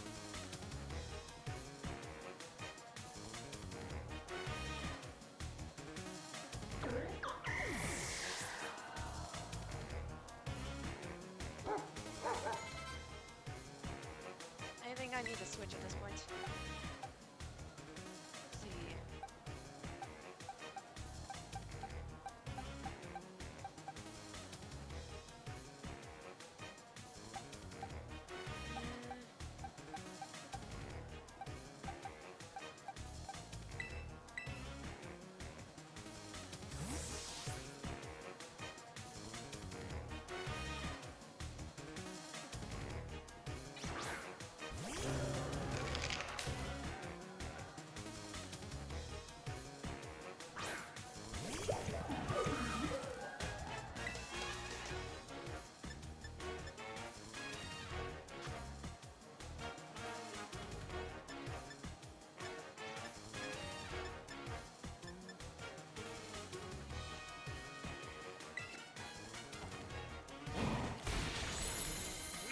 I think I need to switch at this point. See.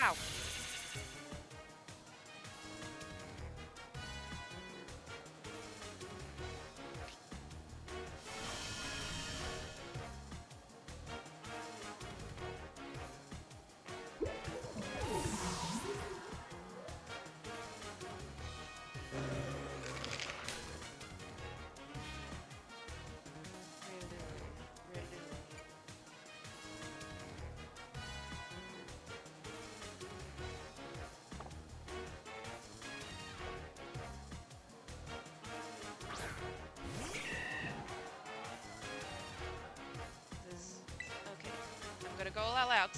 Wow. Go all out.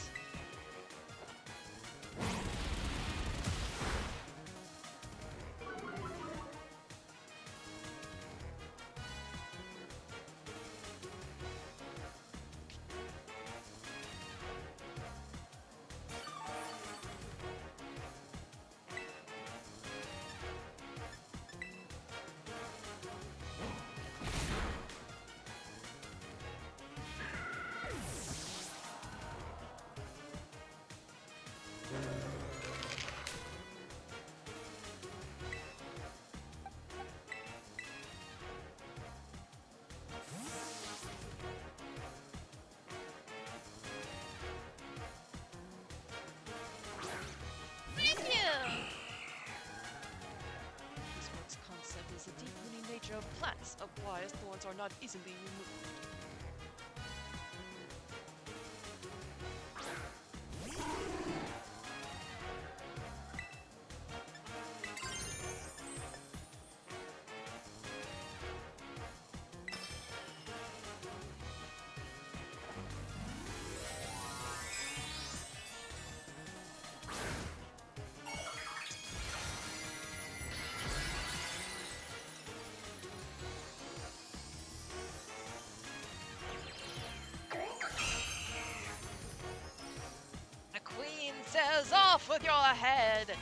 Thank you! This work's concept is the deep-rooting nature of plants, of why thorns are not easily removed. The queen says, "Off with your head!"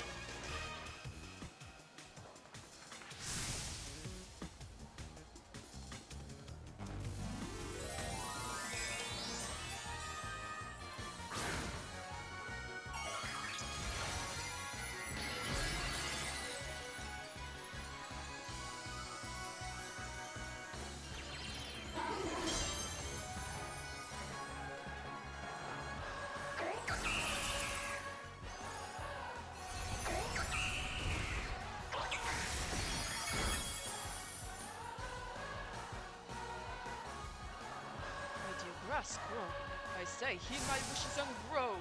My dear grass, grow. I say, heed my wishes and grow.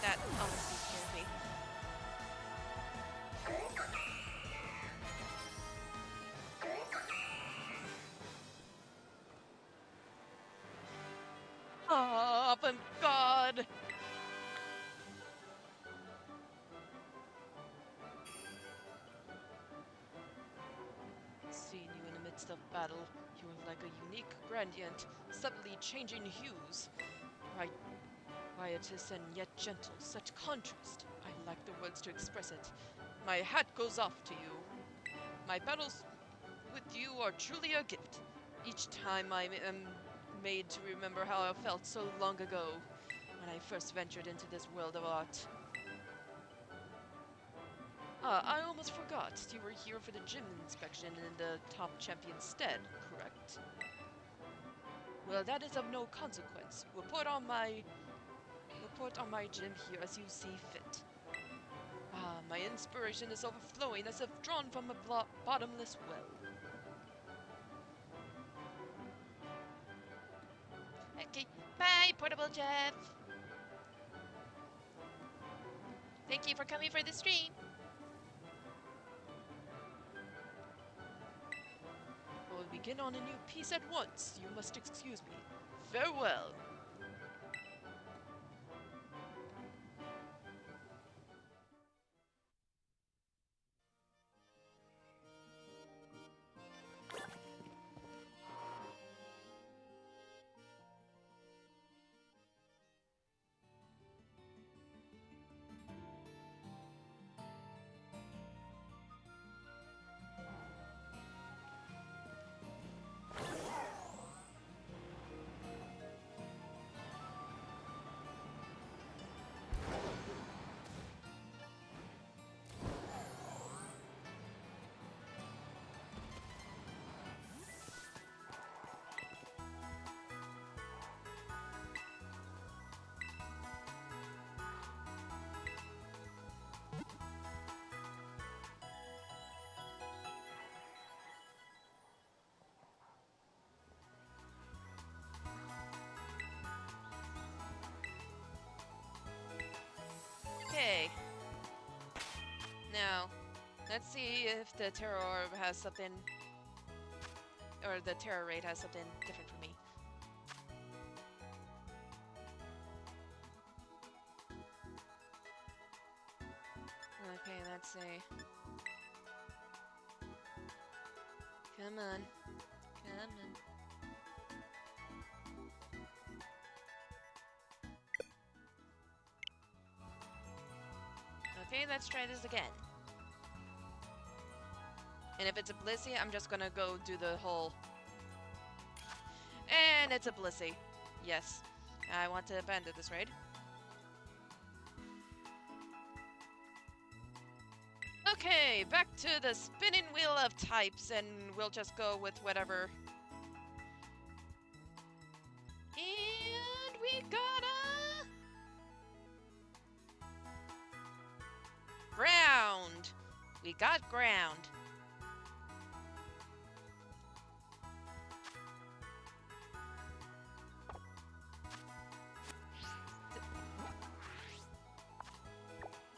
That honestly scared me. Avant-garde! Seeing you in the midst of battle, you are like a unique gradient, subtly changing hues. Right, riotous and yet gentle, such contrast. I lack the words to express it. My hat goes off to you. My battles with you are truly a gift. Each time I am made to remember how I felt so long ago when I first ventured into this world of art. Ah, I almost forgot. You were here for the gym inspection in the top champion's stead, correct? Well, that is of no consequence. Report on my gym here as you see fit. Ah, my inspiration is overflowing as if drawn from a bottomless well. Okay, bye, Portable Jeff. Thank you for coming for the stream. I will begin on a new piece at once. You must excuse me. Farewell. Okay. Now, let's see if the Terror Orb has something, or the Terror Raid has something different for me. Okay, let's see. Come on. Come on. Okay, let's try this again. And if it's a Blissey, I'm just gonna go do the whole... And it's a Blissey. Yes. I want to abandon this raid. Okay, back to the spinning wheel of types, and we'll just go with whatever. And we got a... ground. We got ground.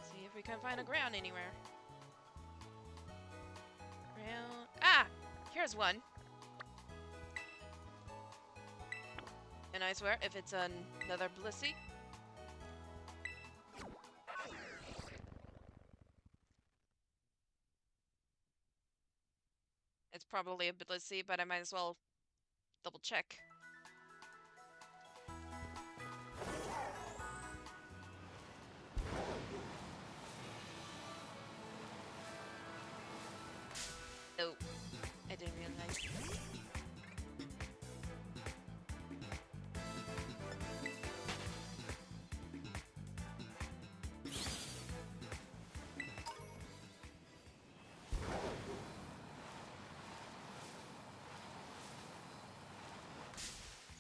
See if we can find a ground anywhere. Ground. Ah! Here's one. And I swear, if it's another Blissey. It's probably a Blissey, but I might as well double check. Oh, I didn't realize.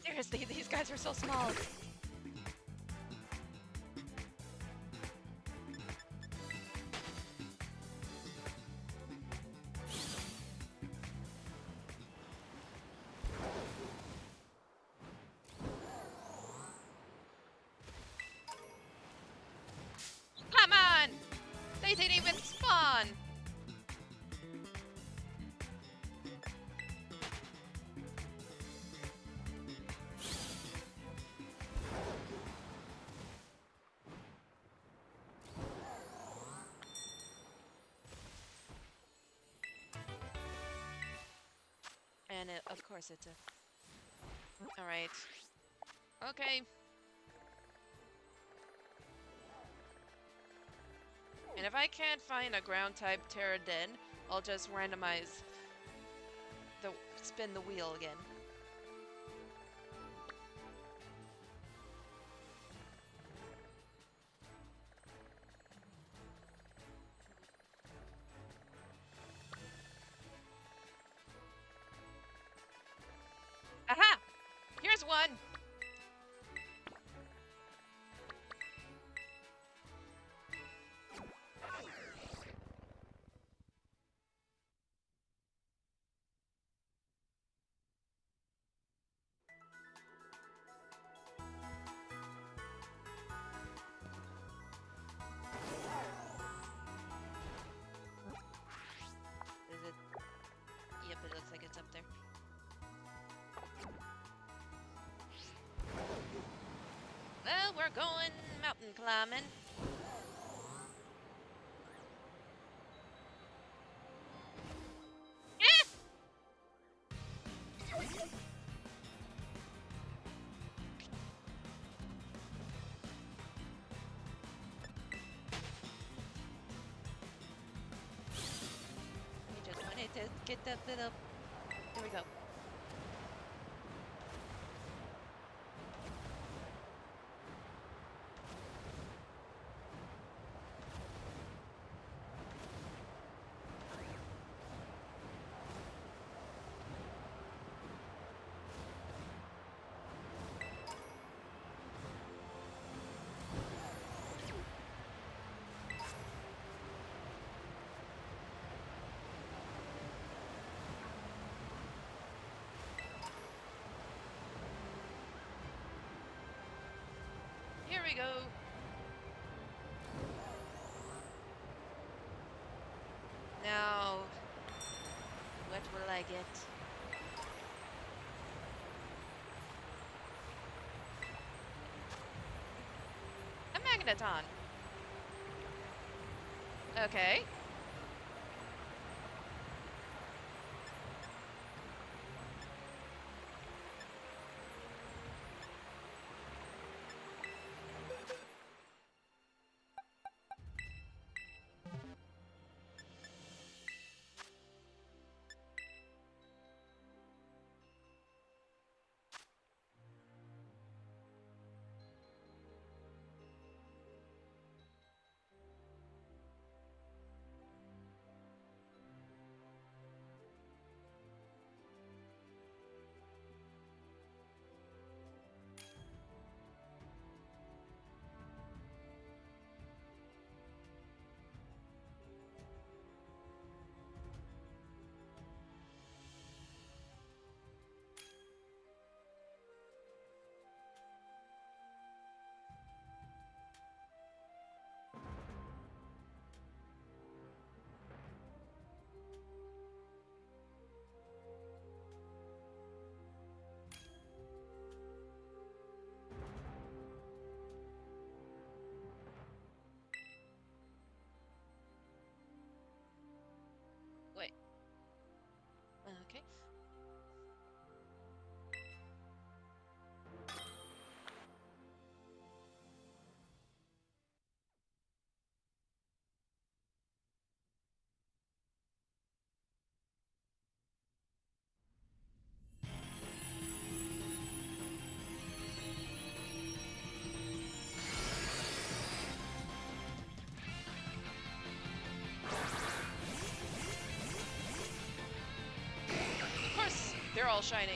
Seriously, these guys are so small. Come on! They didn't even spawn! And of course it's a... Alright. Okay. And if I can't find a ground type Terra Den, I'll just randomize spin the wheel again. Aha! Here's one! Is it? Yep, it looks like it's up there. Well, we're going mountain climbing. Ah! I just wanted to get that little. There we go. Here we go. Now, what will I get? A magneton. Okay. Wait. Okay. Of course, they're all shiny.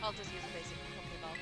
I'll just use a basic Pokeball.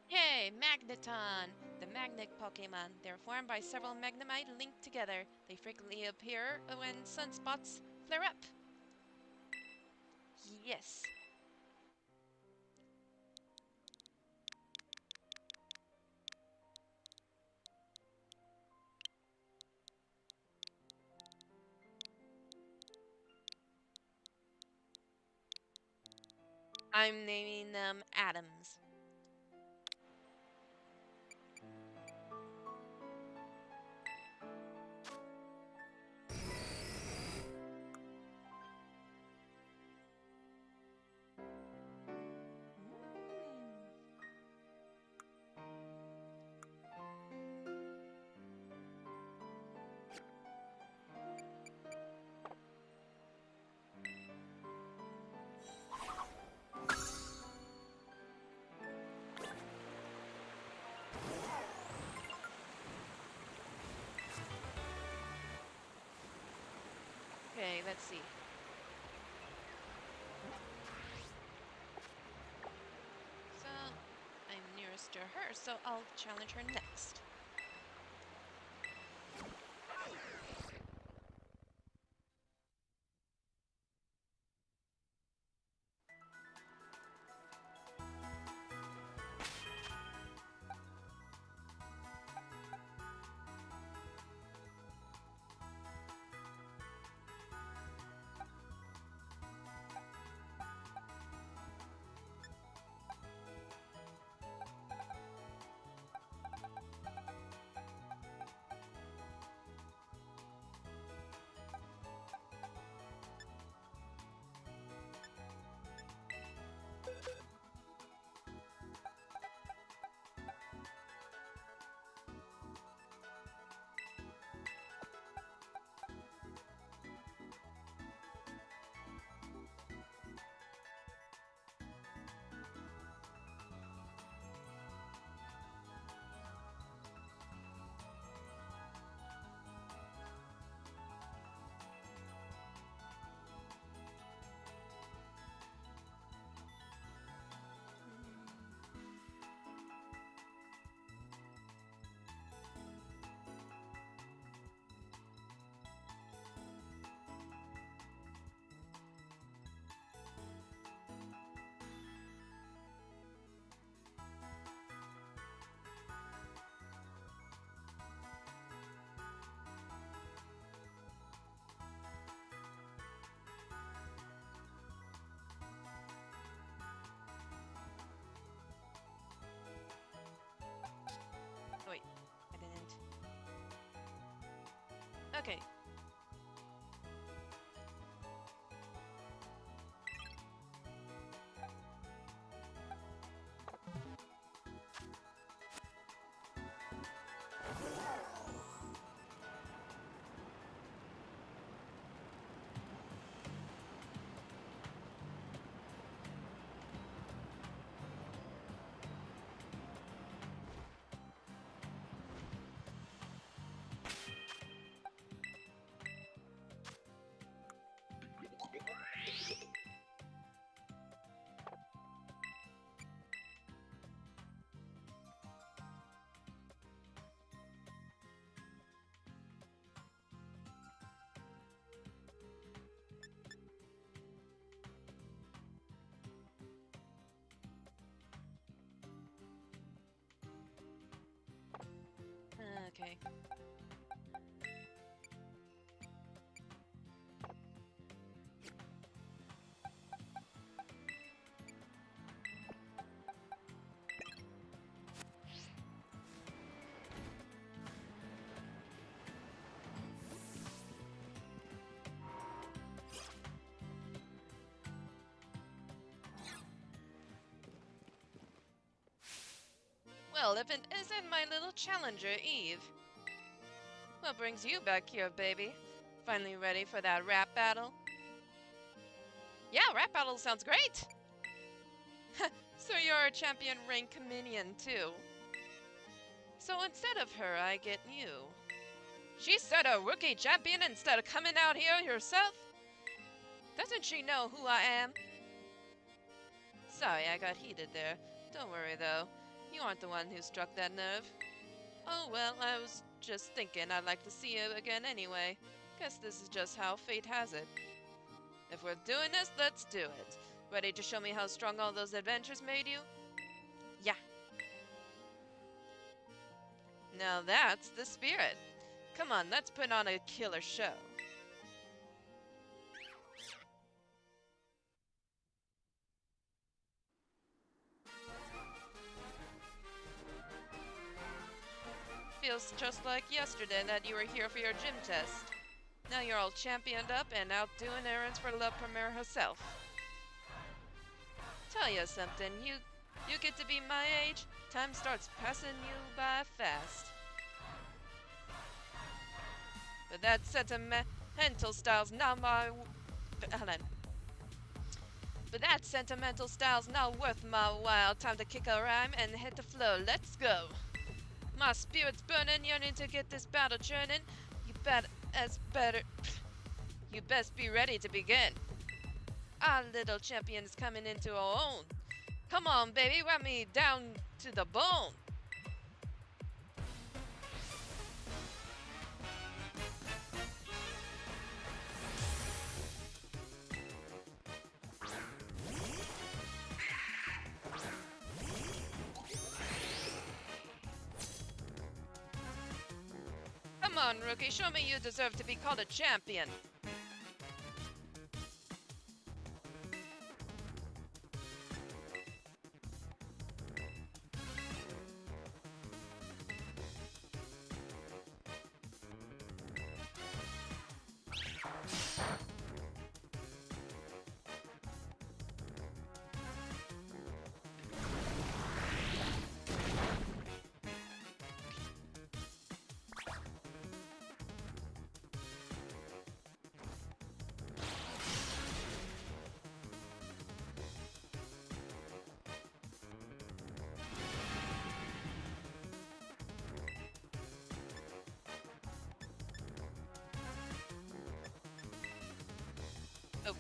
Yay, Magneton! The Magnet Pokemon. They're formed by several Magnemite linked together. They frequently appear when sunspots flare up. Yes. I'm naming them atoms. Okay, let's see. So, I'm nearest to her, so I'll challenge her next. Oh, wait, I didn't. Okay. Okay. Well, if it isn't my little challenger, Eve. What brings you back here, baby? Finally ready for that rap battle? Yeah, rap battle sounds great! So you're a champion rank minion, too. So instead of her, I get you. She said a rookie champion instead of coming out here herself? Doesn't she know who I am? Sorry, I got heated there. Don't worry, though. You aren't the one who struck that nerve. Oh, well, I was just thinking I'd like to see you again anyway. Guess this is just how fate has it. If we're doing this, let's do it. Ready to show me how strong all those adventures made you? Yeah. Now that's the spirit. Come on, let's put on a killer show. Feels just like yesterday that you were here for your gym test. Now you're all championed up and out doing errands for La Premiere herself. Tell you something, you get to be my age, time starts passing you by fast. But that sentimental style's not my... Hold on. But that sentimental style's not worth my while. Time to kick a rhyme and hit the flow. Let's go. My spirit's burning, yearning to get this battle churning. You best be ready to begin. Our little champion is coming into our own. Come on, baby, run me down to the bone. Come on, rookie, show me you deserve to be called a champion. Oh.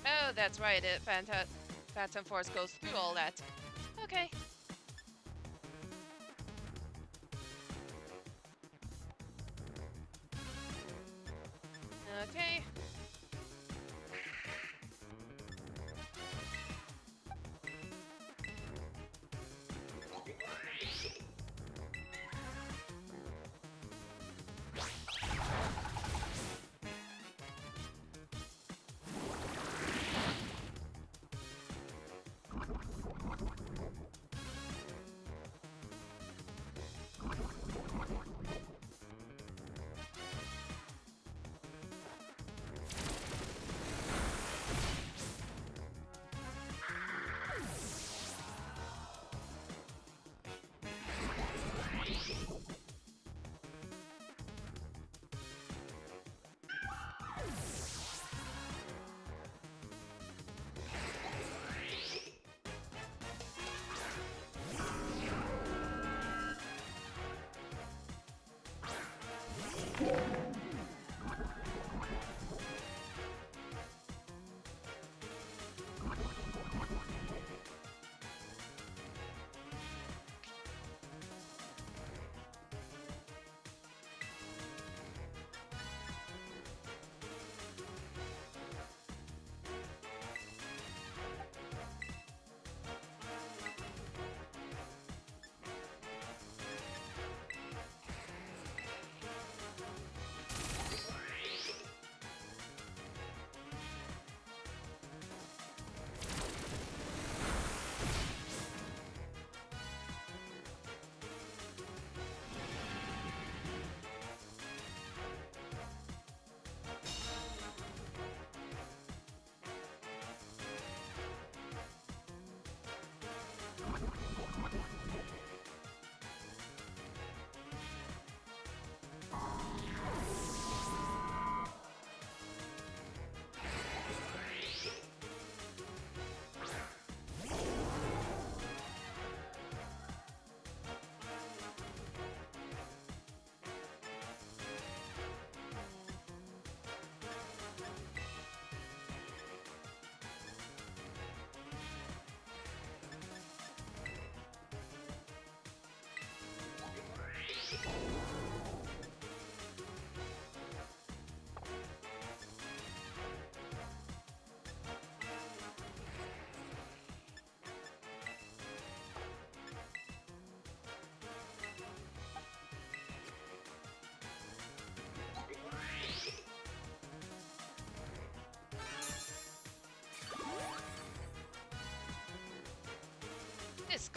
Oh, that's right. Phantom Force goes through all that. Okay. Okay.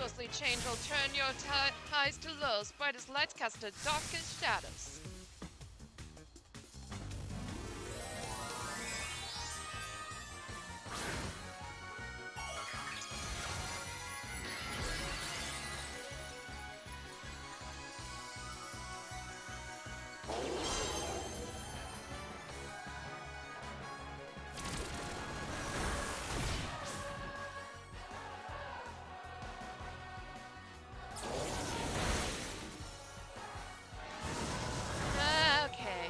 ghostly change will turn your highs to lows. Brightest lights cast the darkest shadows. Okay.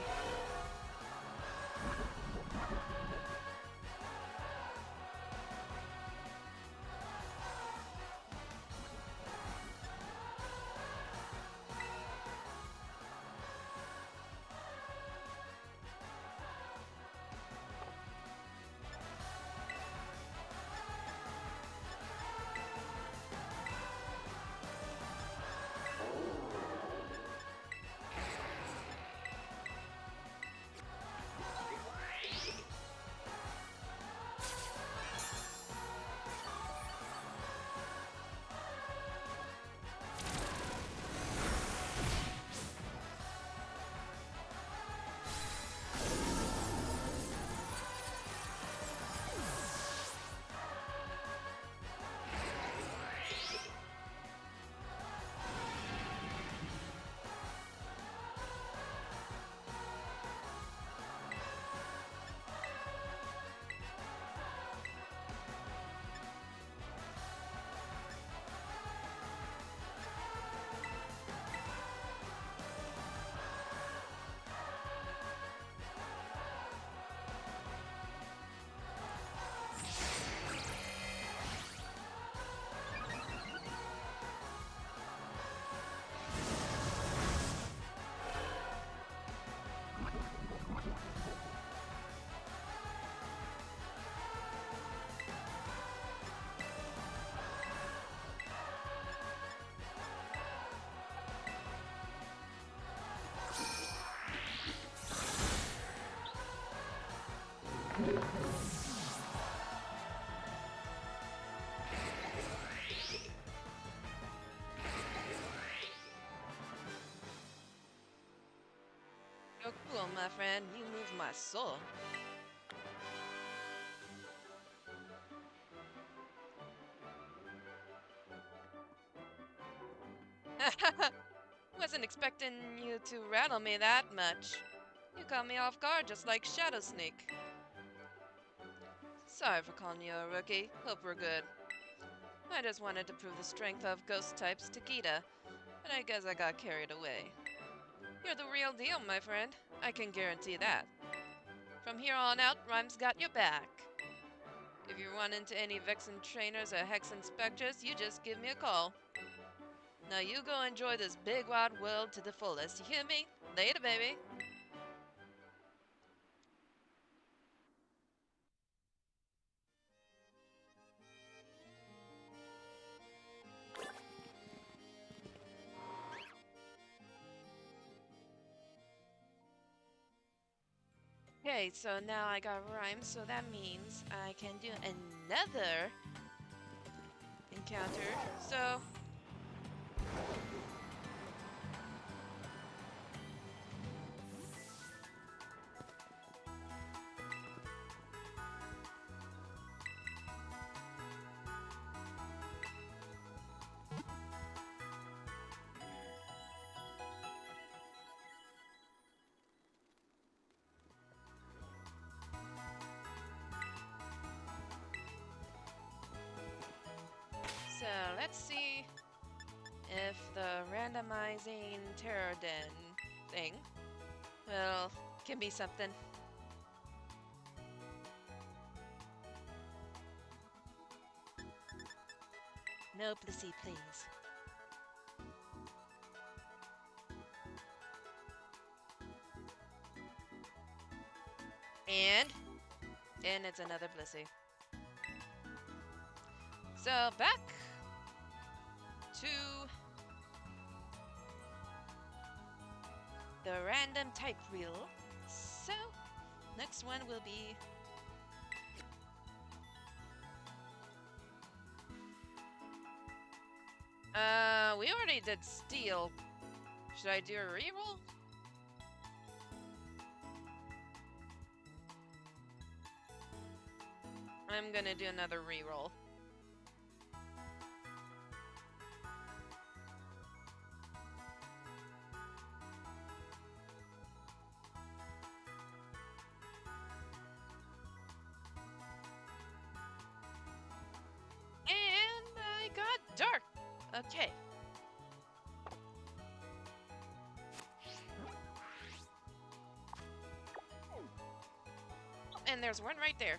You're cool, my friend. You move my soul. Wasn't expecting you to rattle me that much. You caught me off guard just like Shadow Sneak. Sorry for calling you a rookie. Hope we're good. I just wanted to prove the strength of ghost types to Kita, but I guess I got carried away. You're the real deal, my friend. I can guarantee that. From here on out, Rhyme's got your back. If you run into any Vexen trainers or Hex inspectors, you just give me a call. Now you go enjoy this big wide world to the fullest, you hear me? Later, baby. Okay, so now I got Rhyme, so that means I can do another encounter. So let's see if the randomizing terror den thing can be something. No Blissey, please. And it's another Blissey. So back to the random type wheel. So next one will be We already did steel. Should I do a reroll? I'm gonna do another reroll. And I got dark. Okay. And there's one right there.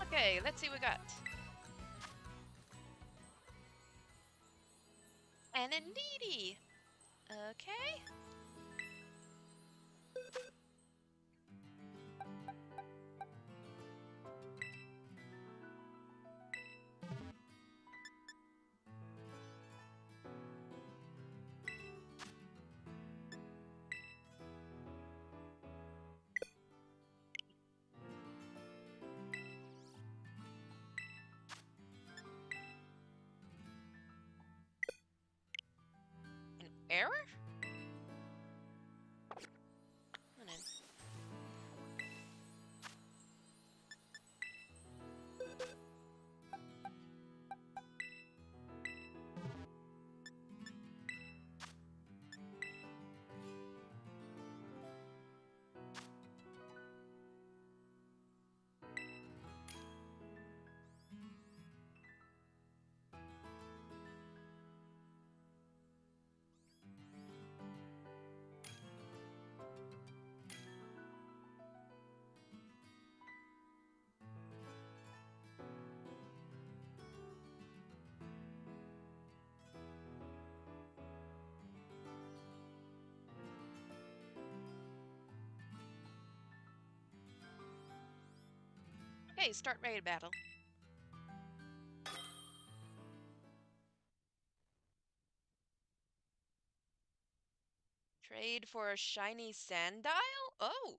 Okay, let's see what we got. And a needy. Okay. An error? Hold on. Okay, start raid battle. Trade for a shiny sand dial? Oh!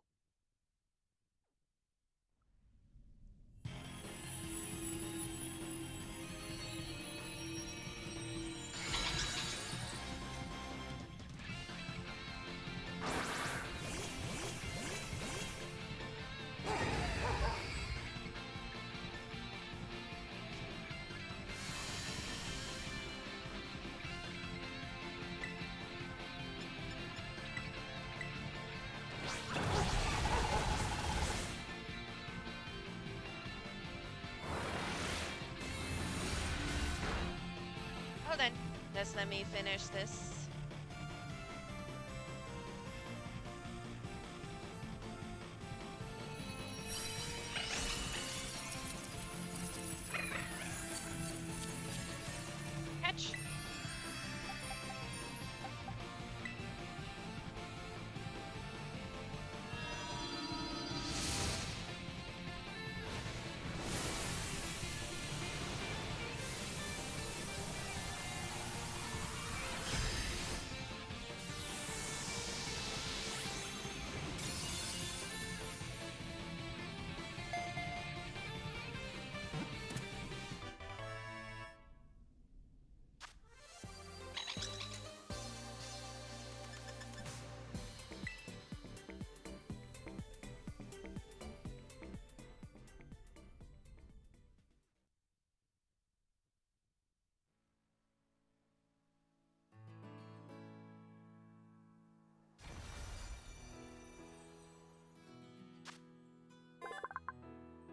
Hold on. Just let me finish this. Catch.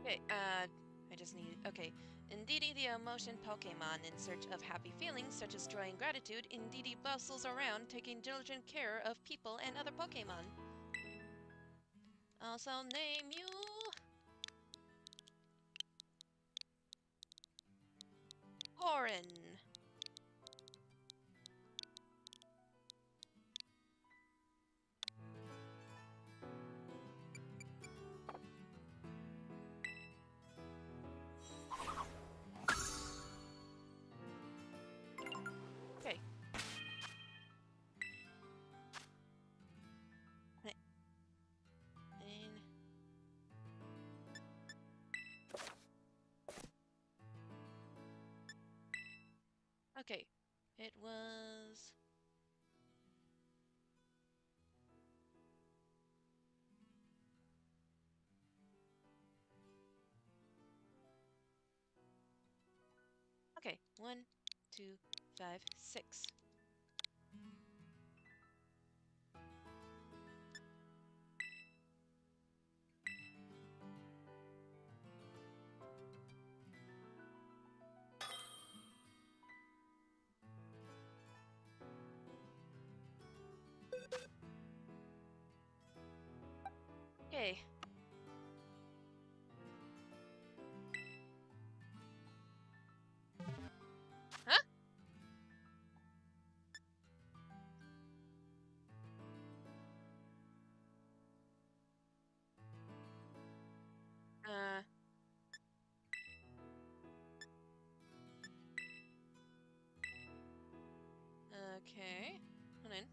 Okay, I just need... Okay. Indeedee, the emotion Pokemon in search of happy feelings such as joy and gratitude, Indeedee bustles around taking diligent care of people and other Pokemon. Also name you... Horin. Okay. And... Okay. It was... Okay. 1, 2, 5, 6. Okay. Huh? Uh... Okay. Hold on.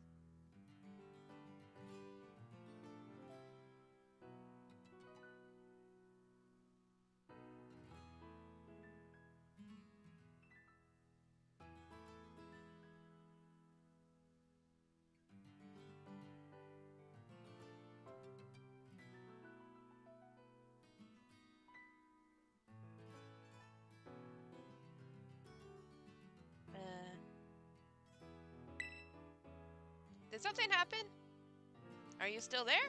Did something happen? Are you still there?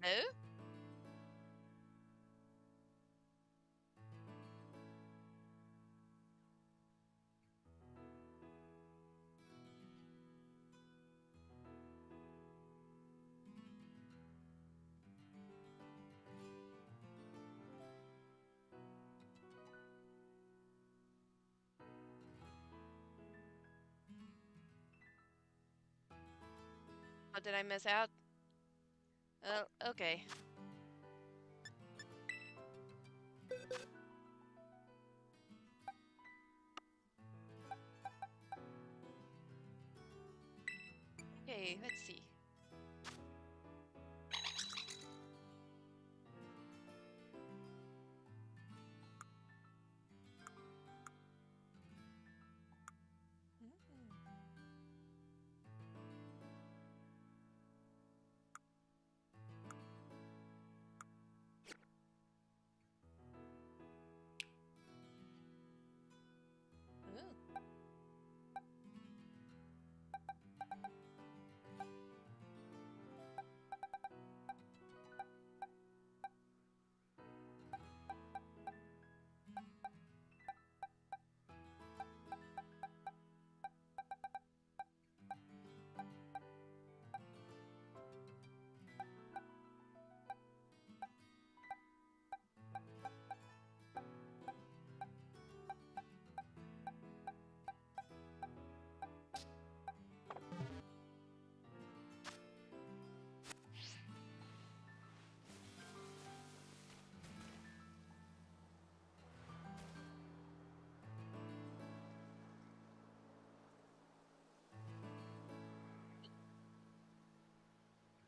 No? Oh, did I miss out? Okay. Okay, let's see. Ooh.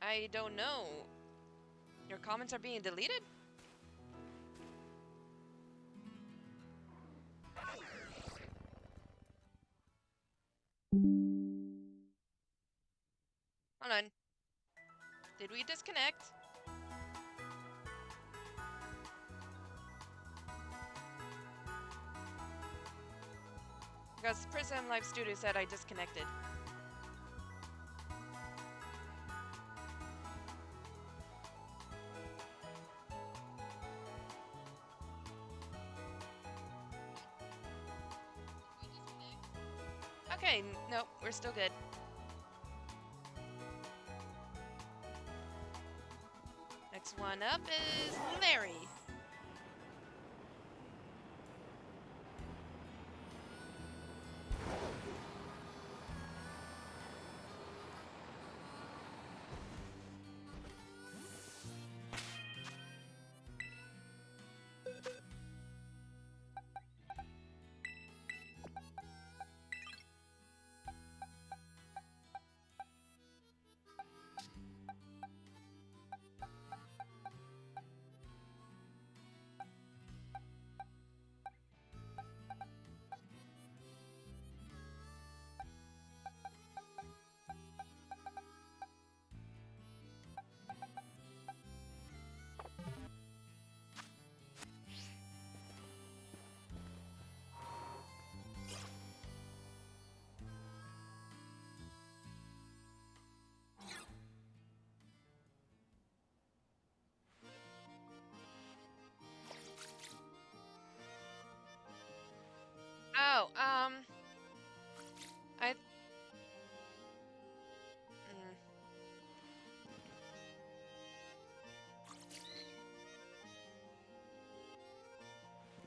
I don't know. Your comments are being deleted? Hold on. Did we disconnect? Because Prism Live Studio said I disconnected. Okay, nope, we're still good. Next one up is Larry. Oh, I. Mm,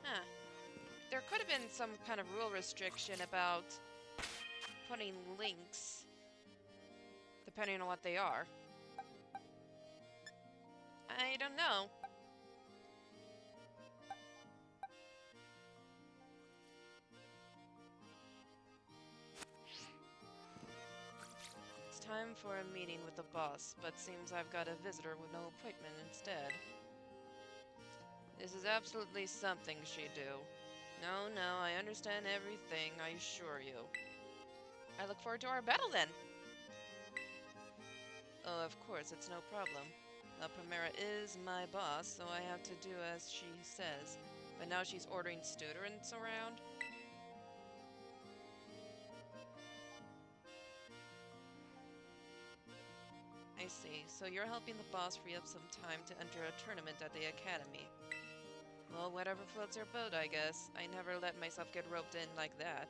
huh. There could have been some kind of rule restriction about putting links, depending on what they are. I don't know. It's time for a meeting with the boss, but seems I've got a visitor with no appointment instead. This is absolutely something she'd do. No, no, I understand everything, I assure you. I look forward to our battle then. Oh, of course, it's no problem. La Primera is my boss, so I have to do as she says. But now she's ordering students around? I see. So you're helping the boss free up some time to enter a tournament at the academy. Well, whatever floats your boat, I guess. I never let myself get roped in like that.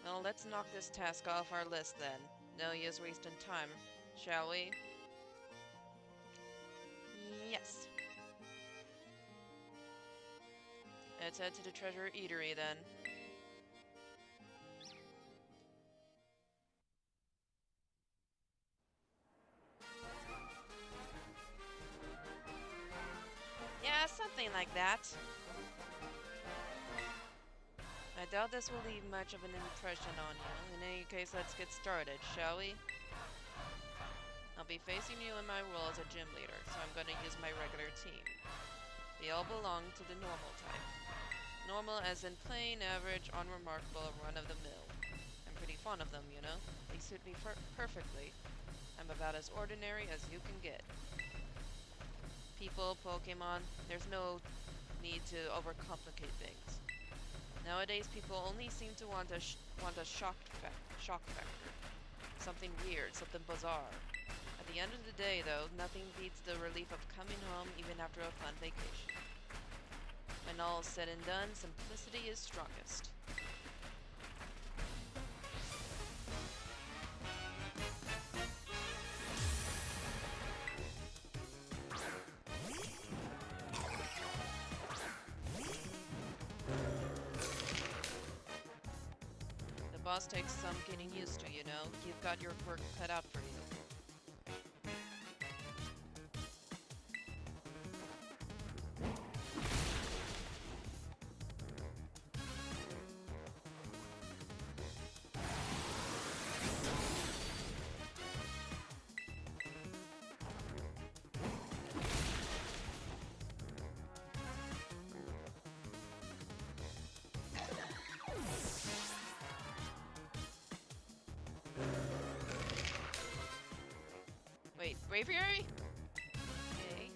Well, let's knock this task off our list then. No use wasting time, shall we? Yes. Let's head to the treasure eatery then. Yeah, something like that. I doubt this will leave much of an impression on you. In any case, let's get started, shall we? I'll be facing you in my role as a gym leader, so I'm going to use my regular team. They all belong to the normal type. Normal as in plain, average, unremarkable, run-of-the-mill. I'm pretty fond of them, you know? They suit me perfectly. I'm about as ordinary as you can get. People, Pokemon, there's no need to overcomplicate things. Nowadays, people only seem to want a shock factor. Something weird, something bizarre. At the end of the day, though, nothing beats the relief of coming home even after a fun vacation. When all is said and done, simplicity is strongest. The boss takes some getting used to, you know? You've got your work cut out for you. Wait, Braviary? Okay.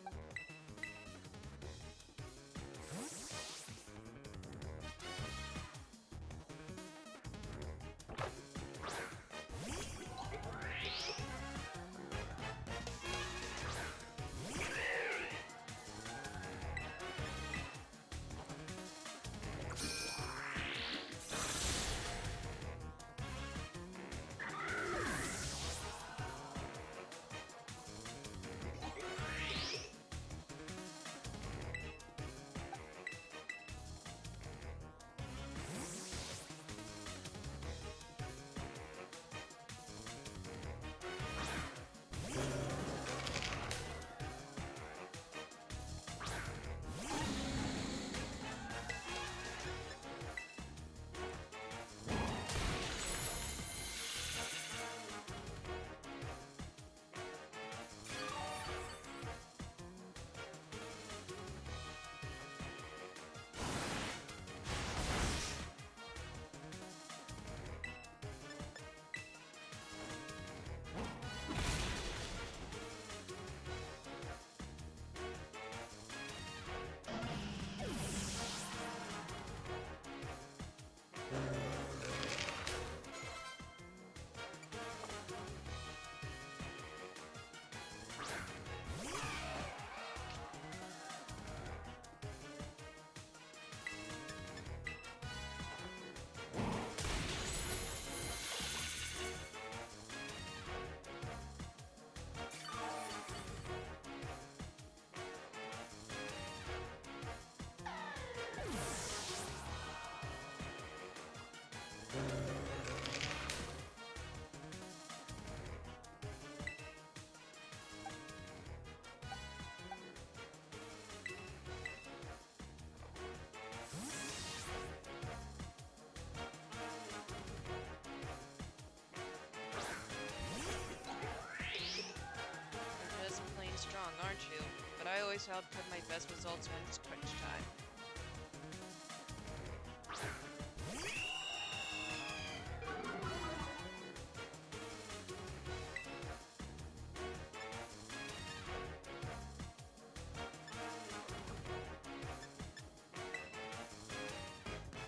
you, but I always output my best results when it's crunch time.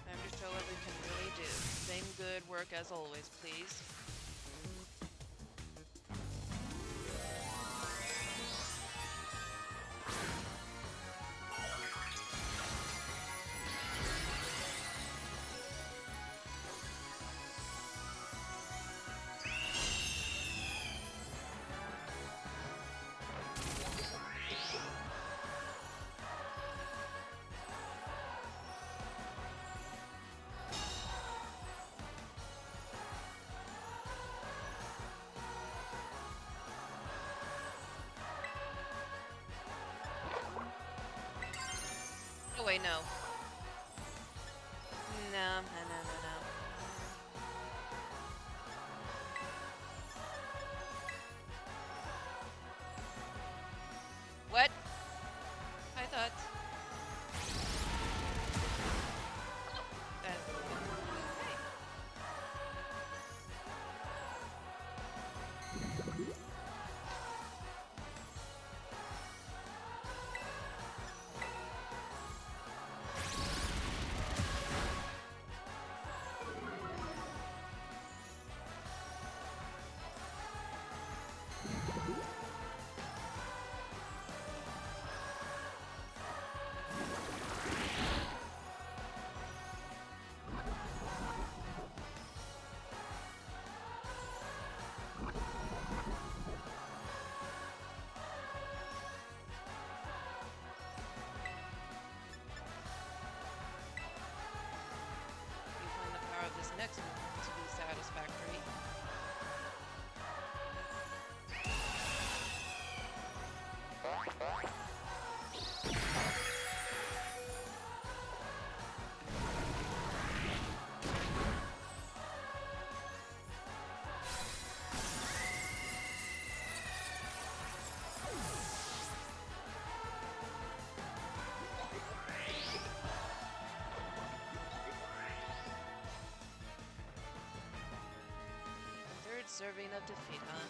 Time to show what we can really do. Same good work as always, please. Oh wait, no. No, no, no, no, no. What? I thought... That... Okay. You find the power of this next move to be satisfactory. Third serving of defeat, huh?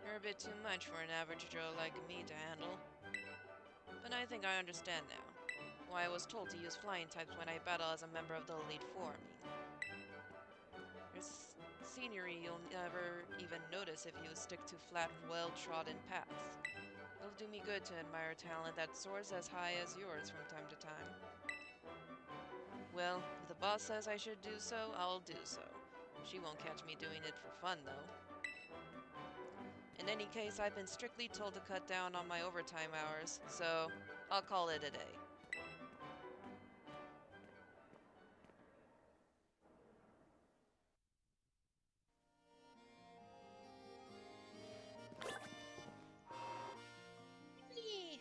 You're a bit too much for an average Joe like me to handle. But I think I understand now. Why I was told to use flying types when I battle as a member of the Elite Four, I mean. There's scenery you'll never even notice if you stick to flat, well-trodden paths. It'll do me good to admire talent that soars as high as yours from time to time. Well, if the boss says I should do so, I'll do so. She won't catch me doing it for fun, though. In any case, I've been strictly told to cut down on my overtime hours, so I'll call it a day. Yee.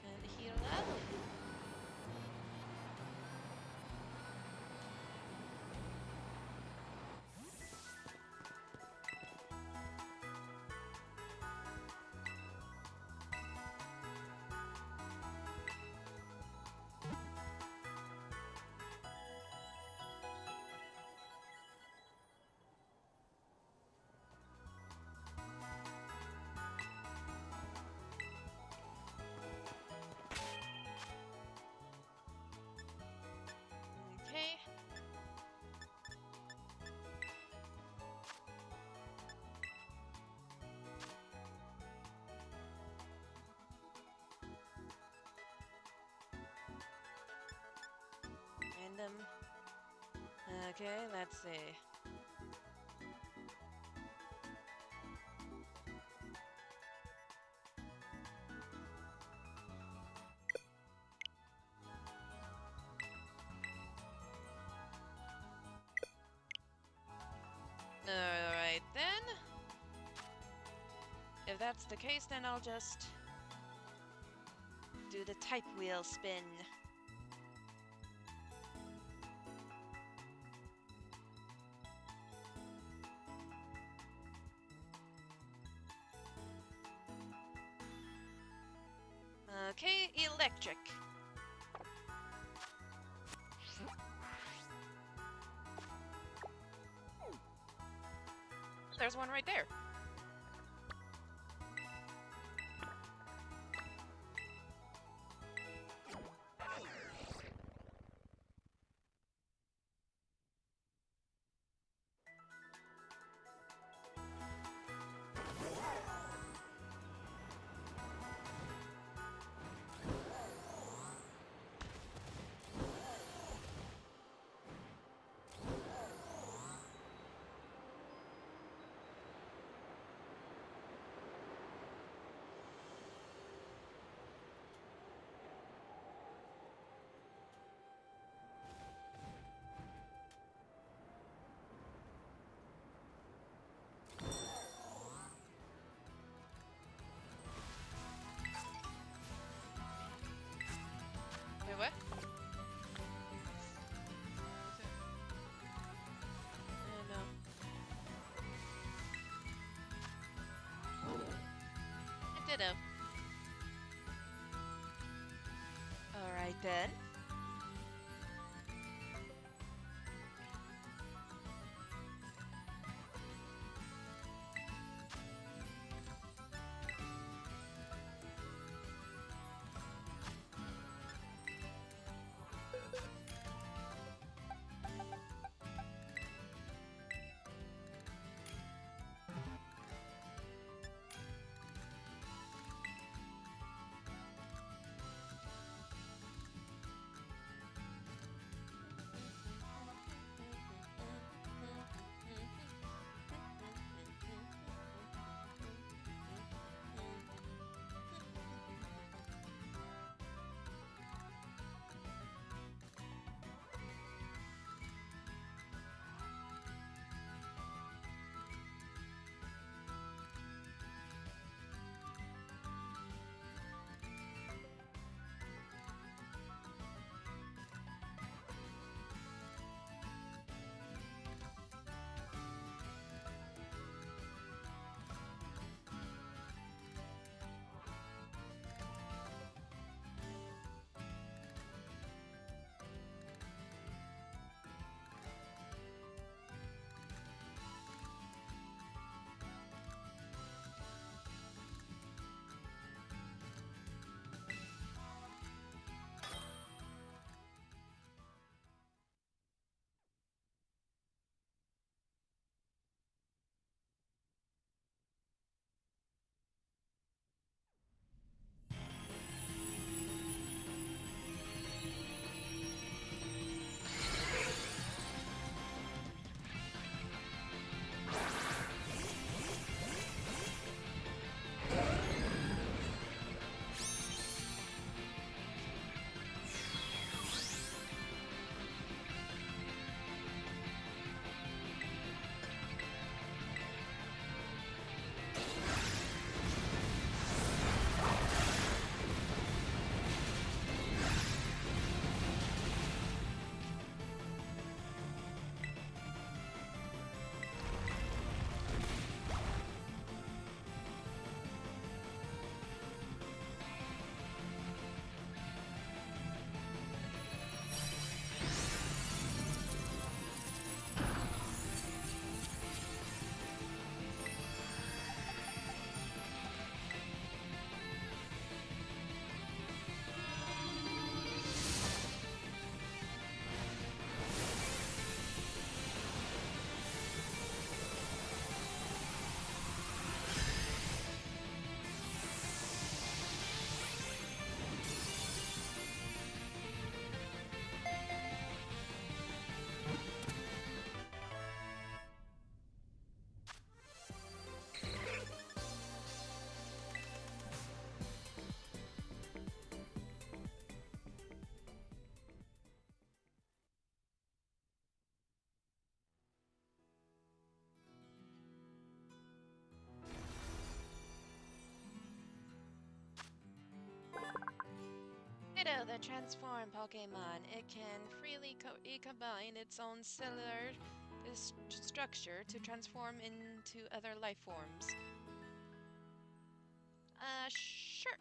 And heal up. Okay. Random. Okay, let's see. that's the case, then I'll just do the type wheel spin. Okay, electric. There's one right there. Wait, what? No. Ditto. Alright then. transform Pokemon, it can freely recombine its own cellular structure to transform into other life forms. Sure.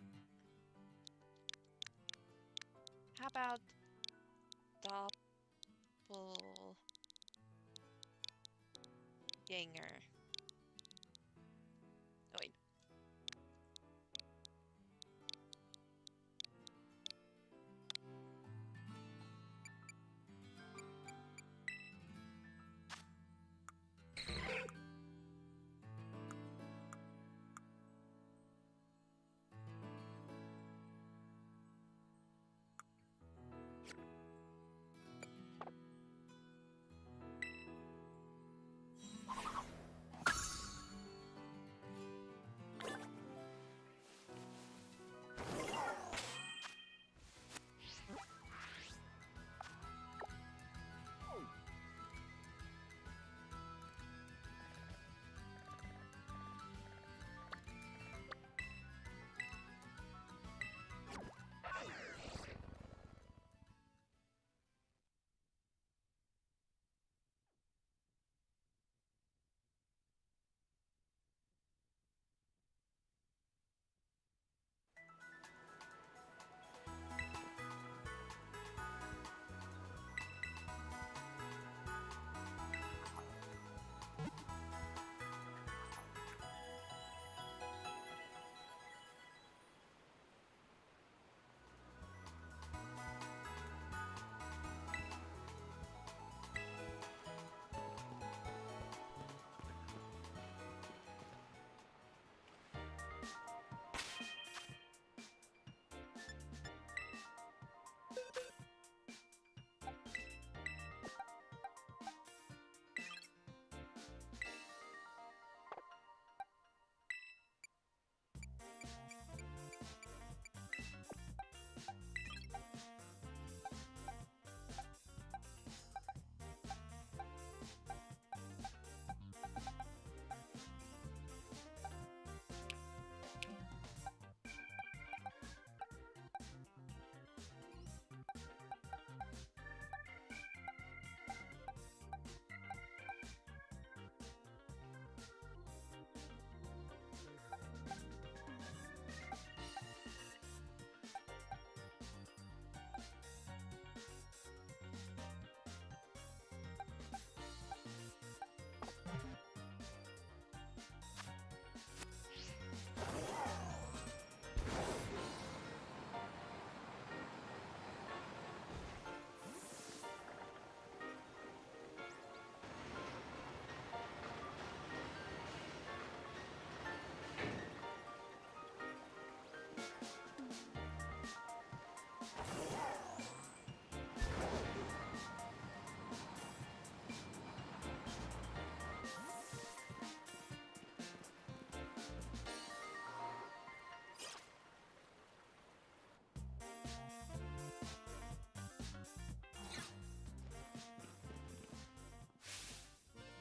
How about doppelganger? Oh wait.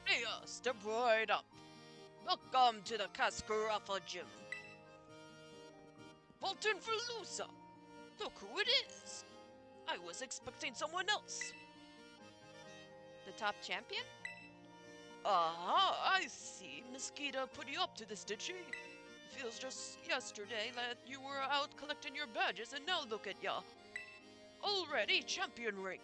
Hey, step right up. Welcome to the Cascarafa Gym. Bolton for Lusa. Look who it is. I was expecting someone else. The top champion? Aha, I see. Mosquito put you up to this, did she? Feels just yesterday that you were out collecting your badges and now look at ya. Already champion rank.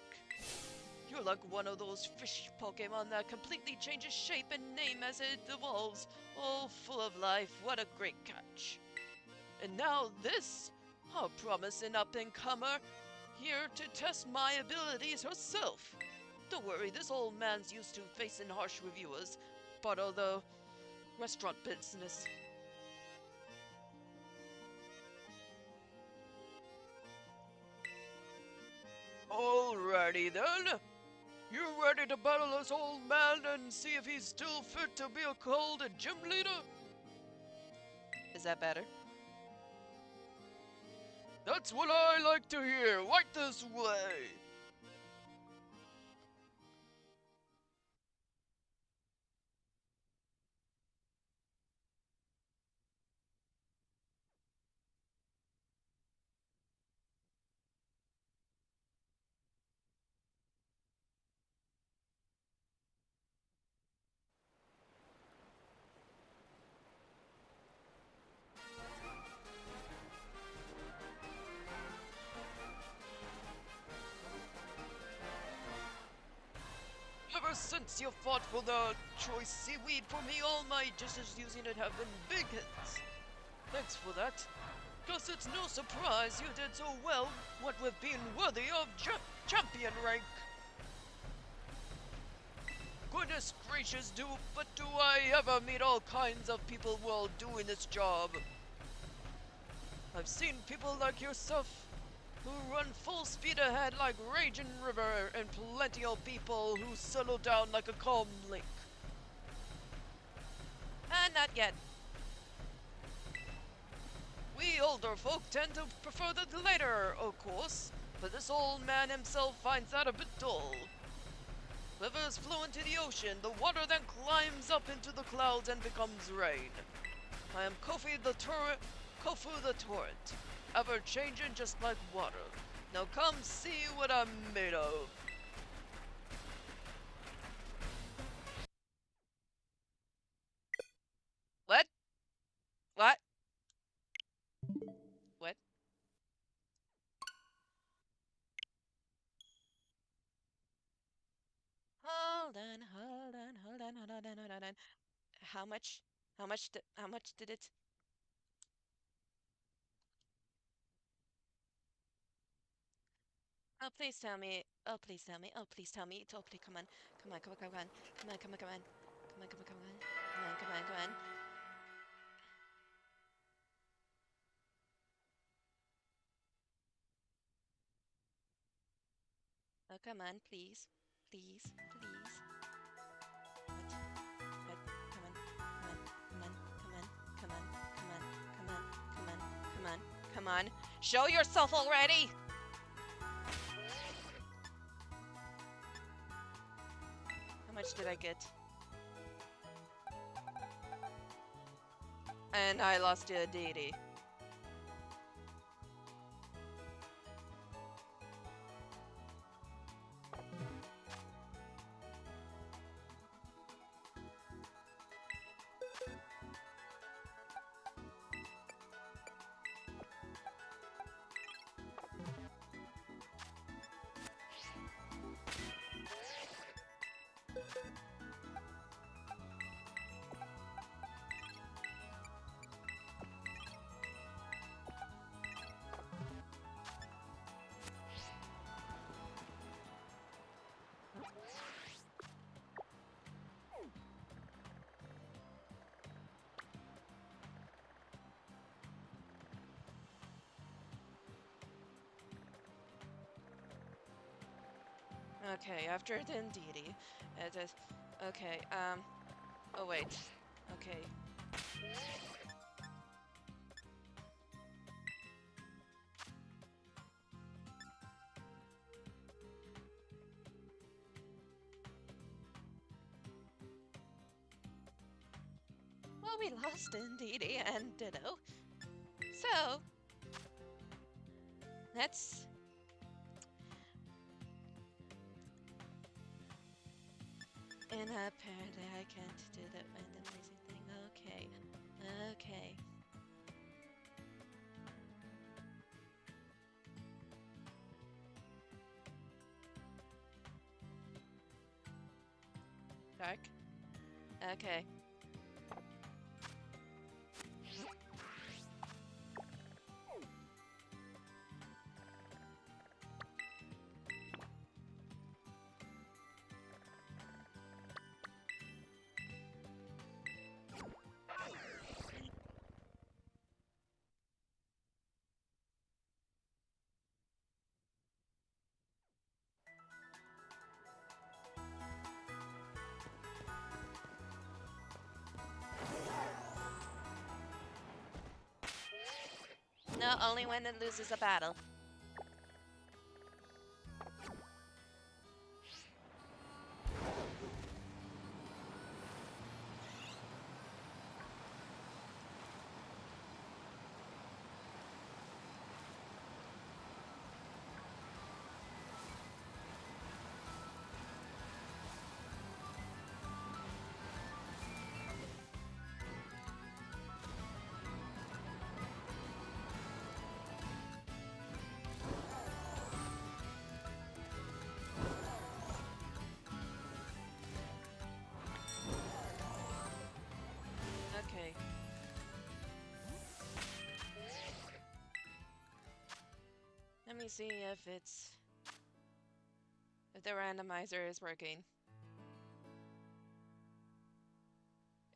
You're like one of those fish Pokemon that completely changes shape and name as it evolves. All full of life, what a great catch. And now this, a promising up-and-comer, here to test my abilities herself. Don't worry, this old man's used to facing harsh reviewers, part of the restaurant business. Alrighty then. You ready to battle this old man and see if he's still fit to be called a gym leader? Is that better? That's what I like to hear. Right this way. Ever since you fought for the choice seaweed for me, all my dishes using it have been big hits. Thanks for that. Guess it's no surprise you did so well, what with being worthy of champion rank. Goodness gracious, but do I ever meet all kinds of people while doing this job? I've seen people like yourself who run full speed ahead like raging river, and plenty of people who settle down like a calm lake. Not yet. We older folk tend to prefer the later, of course, but this old man himself finds that a bit dull. Rivers flow into the ocean, the water then climbs up into the clouds and becomes rain. I am Kofu the Torrent, ever changing just like water. Now come see what I'm made of. What? What? What? Hold on, hold on, hold on, hold on, hold on. How much? How much did it? Oh, please tell me. Oh, please tell me. Oh, please tell me. Oh, please, come on. Come on, come on, come on. Come on, come on, come on. Come on, come on, come on. Come on, come on, come on. Oh, come on, please. Please, please. What? What? Come on, come on, come on, come on, come on, come on, come on, come on, come on. Show yourself already! How much did I get? And I lost to a deity. Okay, after the deity, it is... Okay, oh wait. Okay. Well, we lost Indeedee and Ditto. So, let's... In a pair that I can't do that amazing thing. Okay. Okay. Dark? Okay. No, only when it loses a battle. me see if the randomizer is working.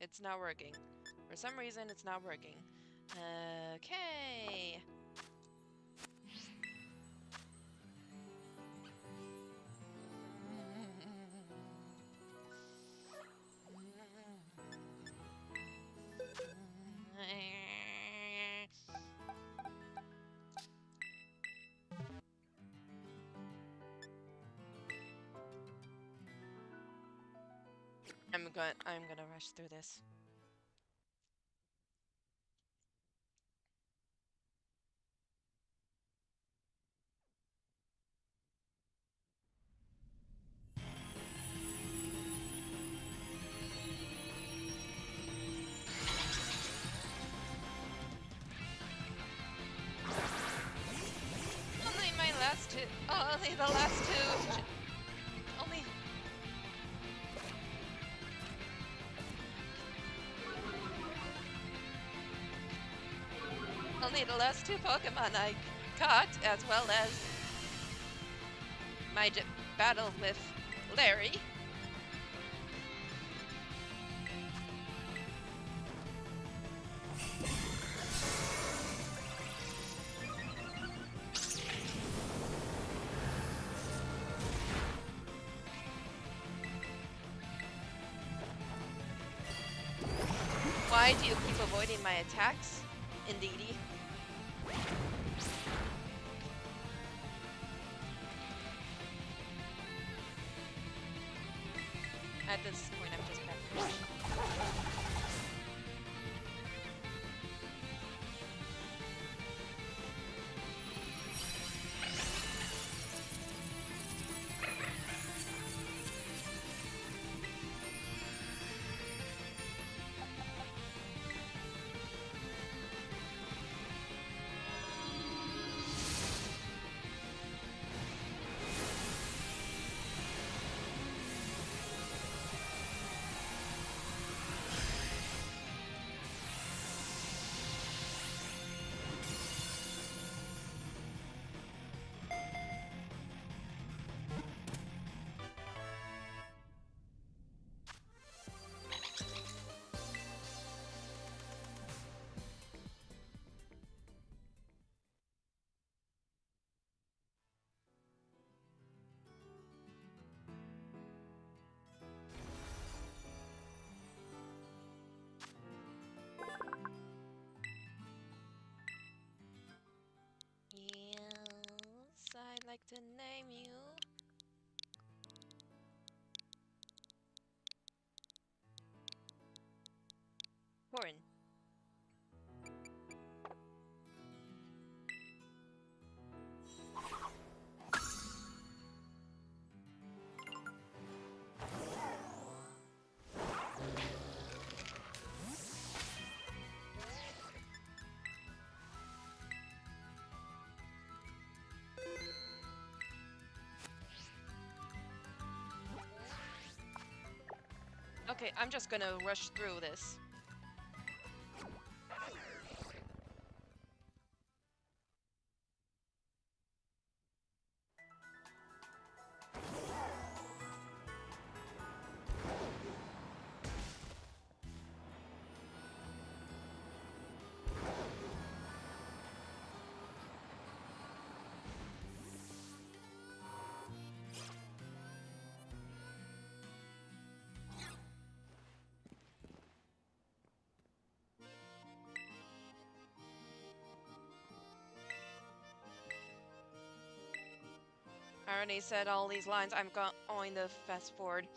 It's not working. For some reason, it's not working. Okay. I'm gonna rush through this. Only my last two. Oh, only the last two. Only. Only the last two Pokemon I caught, as well as my battle with Larry. Why do you keep avoiding my attacks, Indeedee? At this point, I'm just back. Yes, I'd like to name you. Corin. Okay, I'm just gonna rush through this. I already said all these lines. I'm going to fast forward.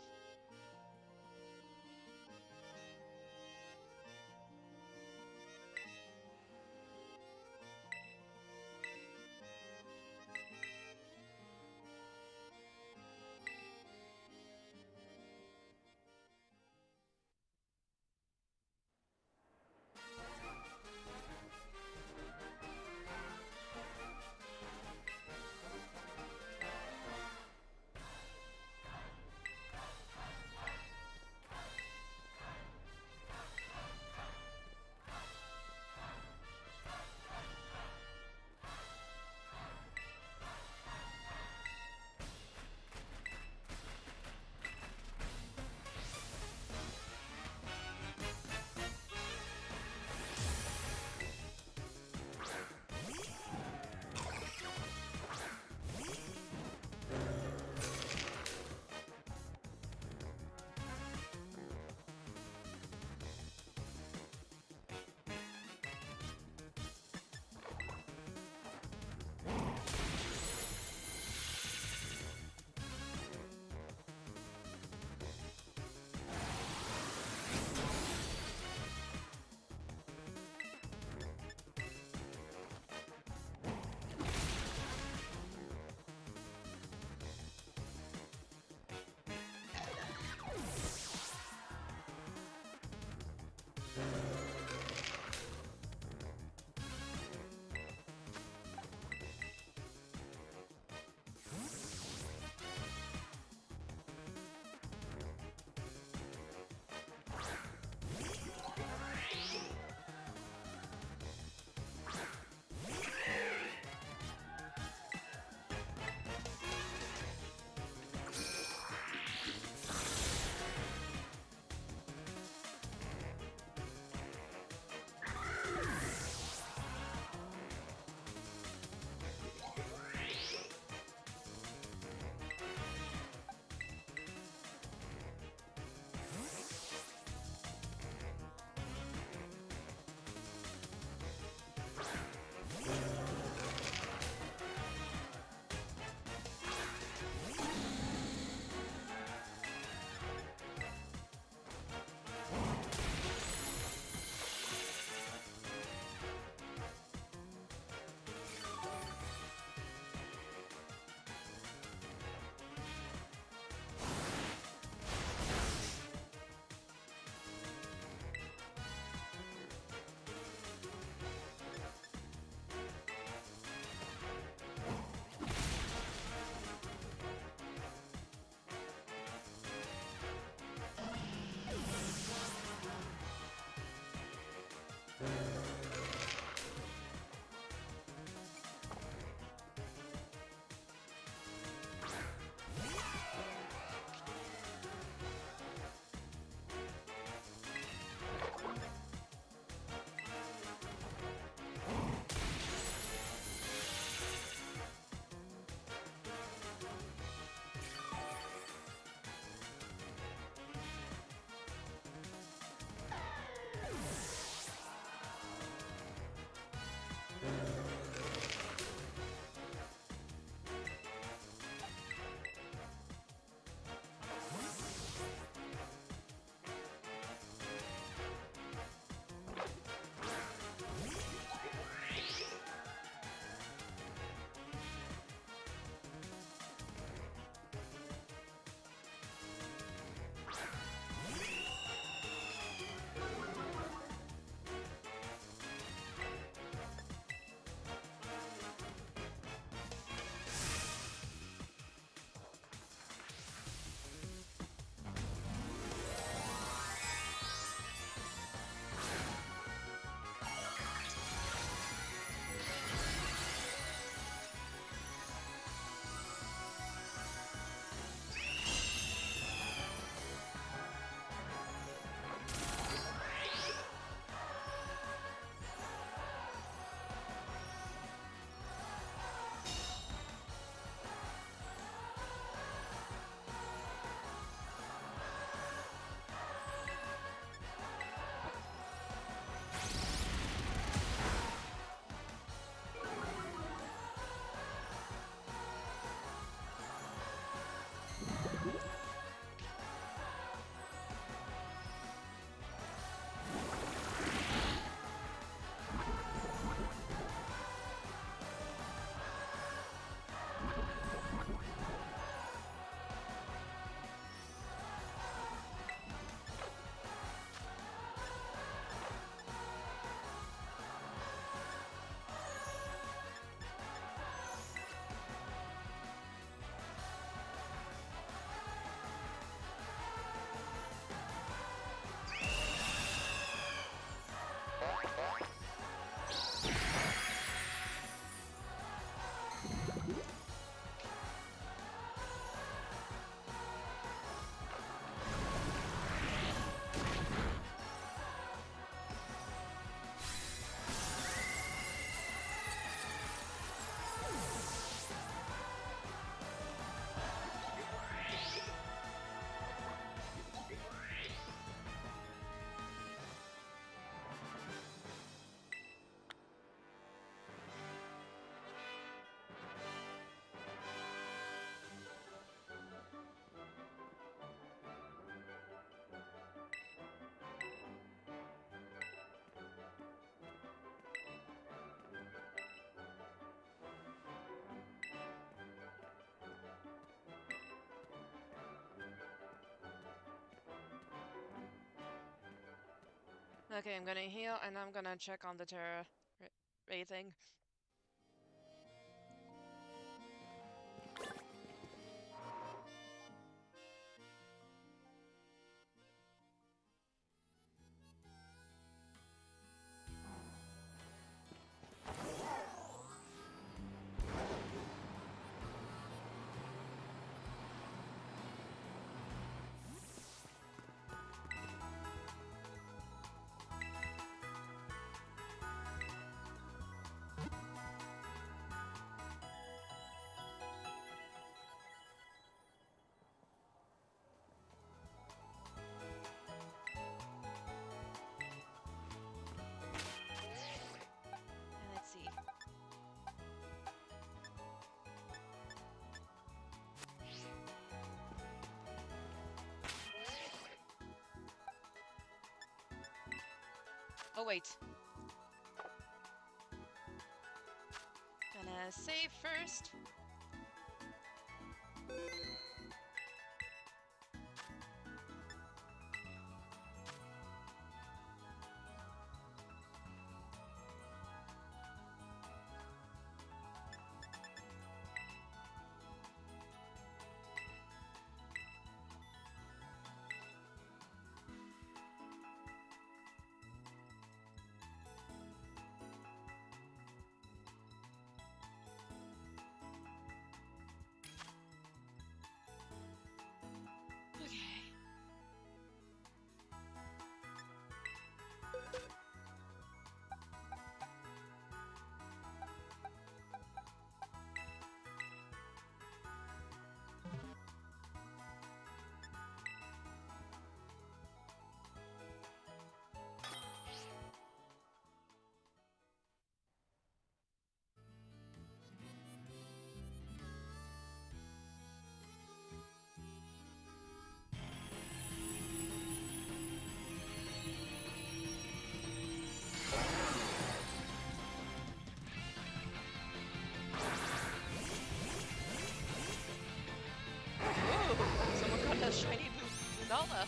Okay, I'm gonna heal and I'm gonna check on the Terra Ray thing. And let's see. Oh wait. Gonna save first. Okay. Ooh, someone got a shiny Lunala.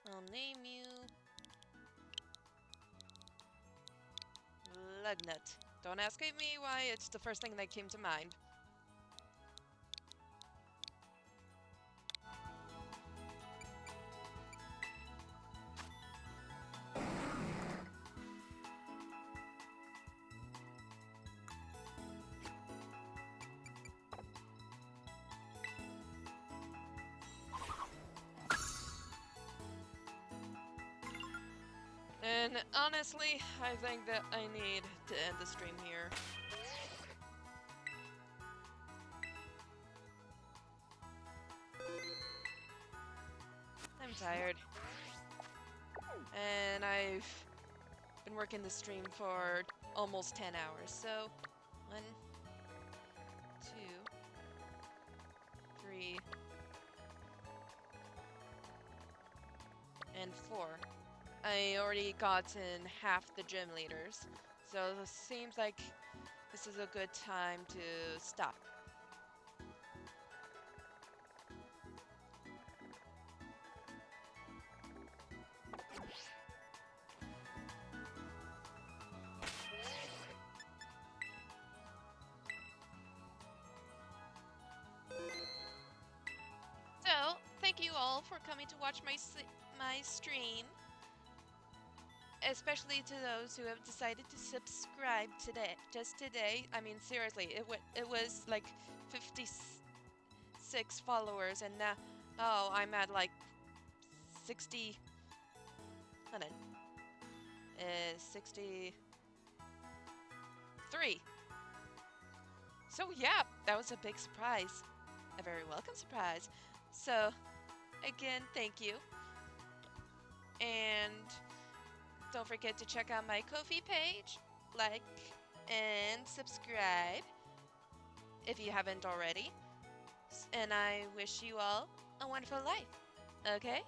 I'll name you Lugnut. Don't ask me why, it's the first thing that came to mind. And honestly, I think that I need to end the stream here. I'm tired. And I've been working the stream for almost 10 hours. So, 1, 2, 3, and 4. I already gotten half the gym leaders. So it seems like this is a good time to stop. So, thank you all for coming to watch my stream. Especially to those who have decided to subscribe today, just today. I mean, seriously, it was like 56 followers, and now, oh, I'm at like 60. Hold on, 63. So yeah, that was a big surprise, a very welcome surprise. So, again, thank you, and don't forget to check out my Ko-fi page, like, and subscribe if you haven't already. And I wish you all a wonderful life. Okay?